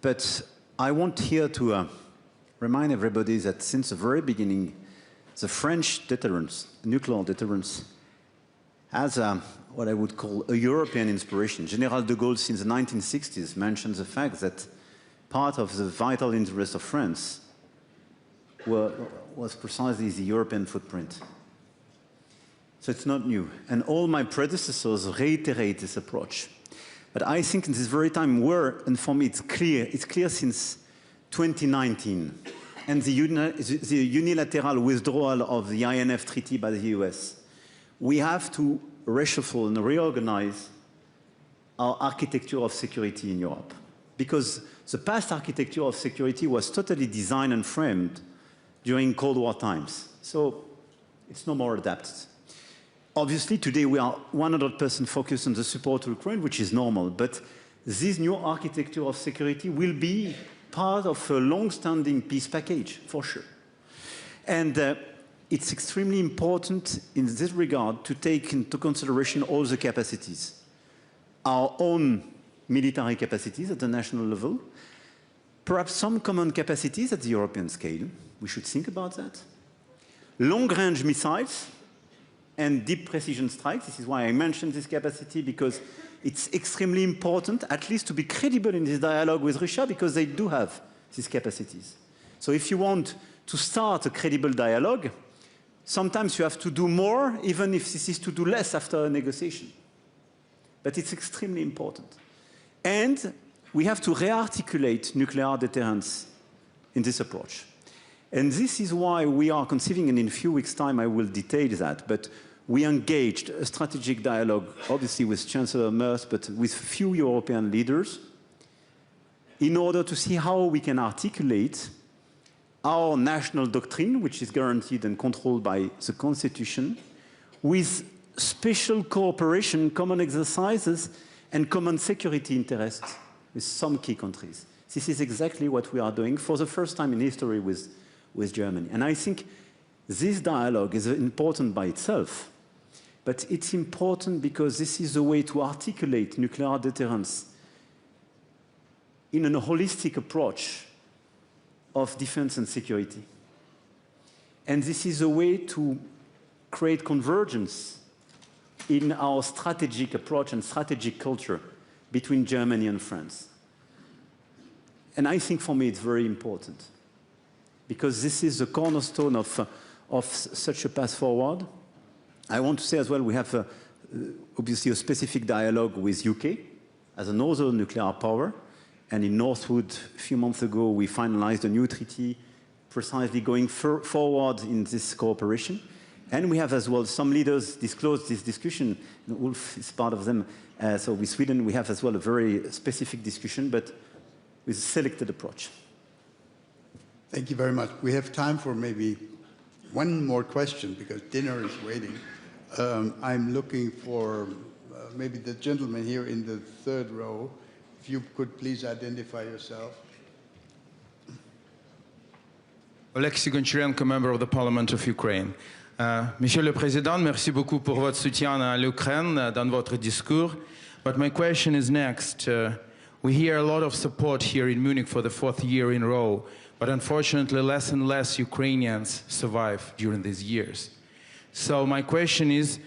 But I want here to remind everybody that since the very beginning, the French deterrence, nuclear deterrence, has what I would call a European inspiration. General de Gaulle, since the 1960s, mentioned the fact that part of the vital interest of France was precisely the European footprint. So it's not new. And all my predecessors reiterate this approach. But I think in this very time and for me it's clear since 2019, and the unilateral withdrawal of the INF Treaty by the US, we have to reshuffle and reorganize our architecture of security in Europe. Because the past architecture of security was totally designed and framed during Cold War times. So it's no more adapted. Obviously, today we are 100% focused on the support to Ukraine, which is normal. But this new architecture of security will be part of a long-standing peace package, for sure. And it's extremely important in this regard to take into consideration all the capacities. Our own military capacities at the national level, perhaps some common capacities at the European scale. We should think about that. Long-range missiles and deep precision strikes. This is why I mentioned this capacity, because it's extremely important, at least to be credible in this dialogue with Russia, because they do have these capacities. So if you want to start a credible dialogue, sometimes you have to do more, even if this is to do less after a negotiation. But it's extremely important. And we have to re-articulate nuclear deterrence in this approach. And this is why we are conceiving, and in a few weeks' time I will detail that, but we engaged a strategic dialogue, obviously with Chancellor Merz, but with few European leaders, in order to see how we can articulate our national doctrine, which is guaranteed and controlled by the Constitution, with special cooperation, common exercises, and common security interests with some key countries. This is exactly what we are doing for the first time in history with Germany. And I think this dialogue is important by itself, but it's important because this is a way to articulate nuclear deterrence in a holistic approach of defense and security. And this is a way to create convergence in our strategic approach and strategic culture between Germany and France. And I think for me it's very important because this is the cornerstone of such a path forward. I want to say as well we have obviously a specific dialogue with UK as another nuclear power. And in Northwood, a few months ago, we finalized a new treaty precisely going forward in this cooperation. And we have as well some leaders disclosed this discussion. Ulf is part of them. So with Sweden, we have as well a very specific discussion, but with a selected approach. Thank you very much. We have time for maybe one more question because dinner is waiting. I'm looking for maybe the gentleman here in the third row. If you could please identify yourself. Oleksiy Goncharenko, member of the Parliament of Ukraine. Monsieur le Président, merci beaucoup pour votre soutien à l'Ukraine dans votre discours. But my question is next. We hear a lot of support here in Munich for the 4th year in a row, but unfortunately less and less Ukrainians survive during these years. So my question is,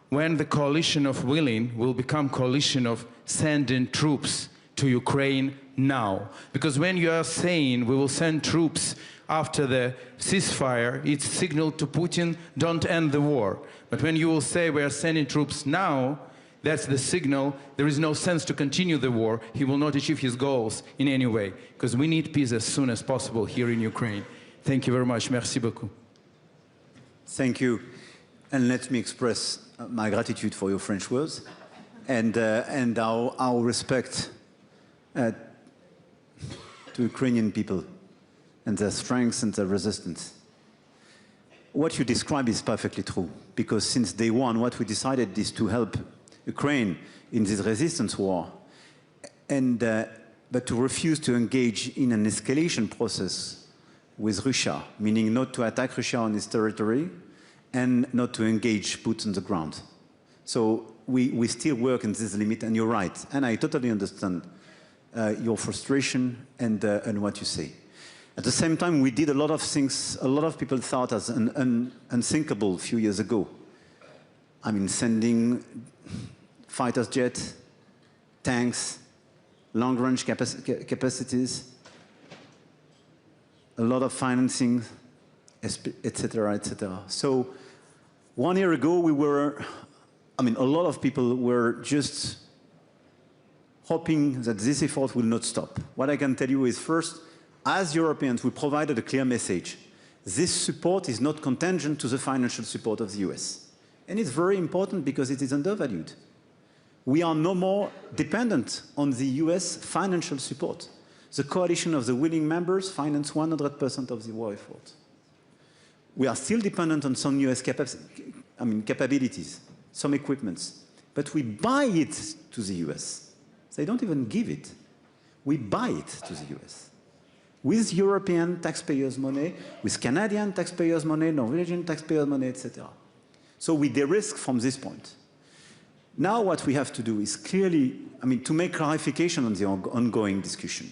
when the coalition of willing will become coalition of sending troops to Ukraine now? Because when you are saying we will send troops after the ceasefire, it's signal to Putin, don't end the war. But when you will say we are sending troops now, that's the signal there is no sense to continue the war. He will not achieve his goals in any way, because we need peace as soon as possible here in Ukraine. Thank you very much. Merci beaucoup. Thank you. And let me express my gratitude for your French words and our respect to Ukrainian people and their strength and their resistance. What you describe is perfectly true, because since day one, what we decided is to help Ukraine in this resistance war, but to refuse to engage in an escalation process with Russia, meaning not to attack Russia on its territory and not to engage boots on the ground. So we still work in this limit, and you're right. And I totally understand your frustration and what you say. At the same time, we did a lot of things a lot of people thought as unthinkable a few years ago. I mean, sending fighter jets, tanks, long-range capacities, a lot of financing, etc., etc. So 1 year ago, a lot of people were just hoping that this effort will not stop. What I can tell you is, first, as Europeans, we provided a clear message. This support is not contingent to the financial support of the US. And it's very important because it is undervalued. We are no more dependent on the US financial support. The coalition of the willing members finance 100% of the war effort. We are still dependent on some US capabilities, some equipments, but we buy it to the US. They don't even give it. We buy it to the US. With European taxpayers' money, with Canadian taxpayers' money, Norwegian taxpayers' money, etc. So we de-risk from this point. Now what we have to do is clearly, to make clarification on the ongoing discussion.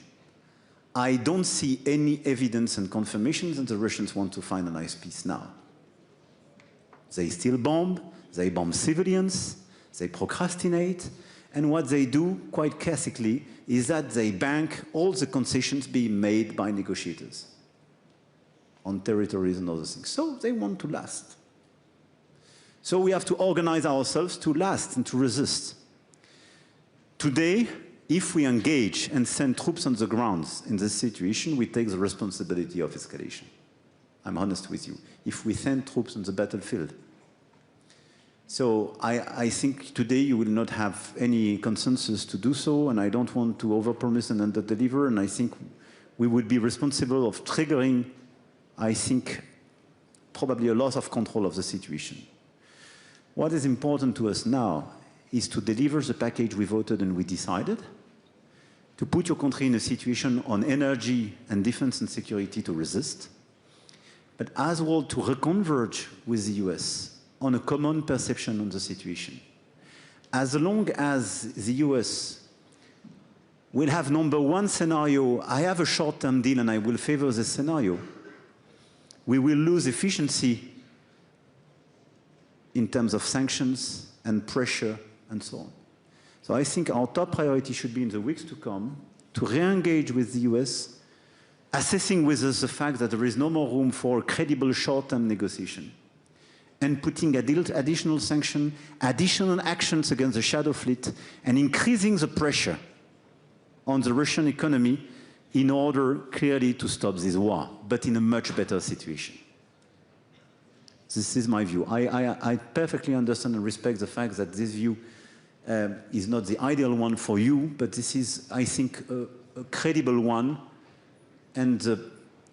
I don't see any evidence and confirmation that the Russians want to finalize peace now. They still bomb civilians, they procrastinate, and what they do, quite classically, is that they bank all the concessions being made by negotiators on territories and other things. So they want to last. So we have to organize ourselves to last and to resist. Today, if we engage and send troops on the ground in this situation, we take the responsibility of escalation. I'm honest with you. If we send troops on the battlefield, So I think today you will not have any consensus to do so, and I don't want to overpromise and underdeliver, and I think we would be responsible of triggering, I think, probably a loss of control of the situation. What is important to us now is to deliver the package we voted and we decided, to put your country in a situation on energy and defense and security to resist, but as well to reconverge with the US on a common perception on the situation. As long as the US will have number one scenario, I have a short-term deal and I will favor this scenario, we will lose efficiency in terms of sanctions and pressure and so on. So I think our top priority should be in the weeks to come to re-engage with the US, assessing with us the fact that there is no more room for credible short-term negotiation, and putting additional sanctions, additional actions against the shadow fleet, and increasing the pressure on the Russian economy in order clearly to stop this war, but in a much better situation. This is my view. I perfectly understand and respect the fact that this view is not the ideal one for you, but this is, I think, a credible one, and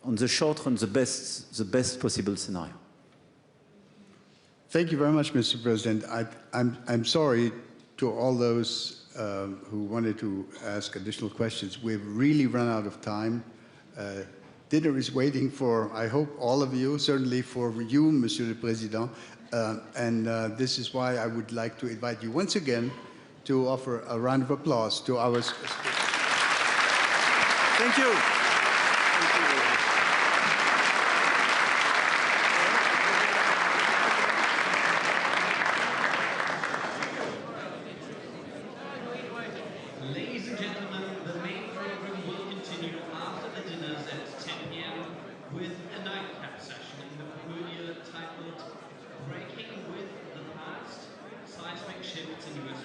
on the short run, the best possible scenario. Thank you very much, Mr. President. I'm sorry to all those who wanted to ask additional questions. We've really run out of time. Dinner is waiting for, I hope, all of you, certainly for you, Monsieur le Président. This is why I would like to invite you once again to offer a round of applause to our speakers. Thank you. Ladies and gentlemen, the main program will continue after the dinners at 10 p.m. with a nightcap session in the podium titled Breaking with the Past, Seismic Shifts in US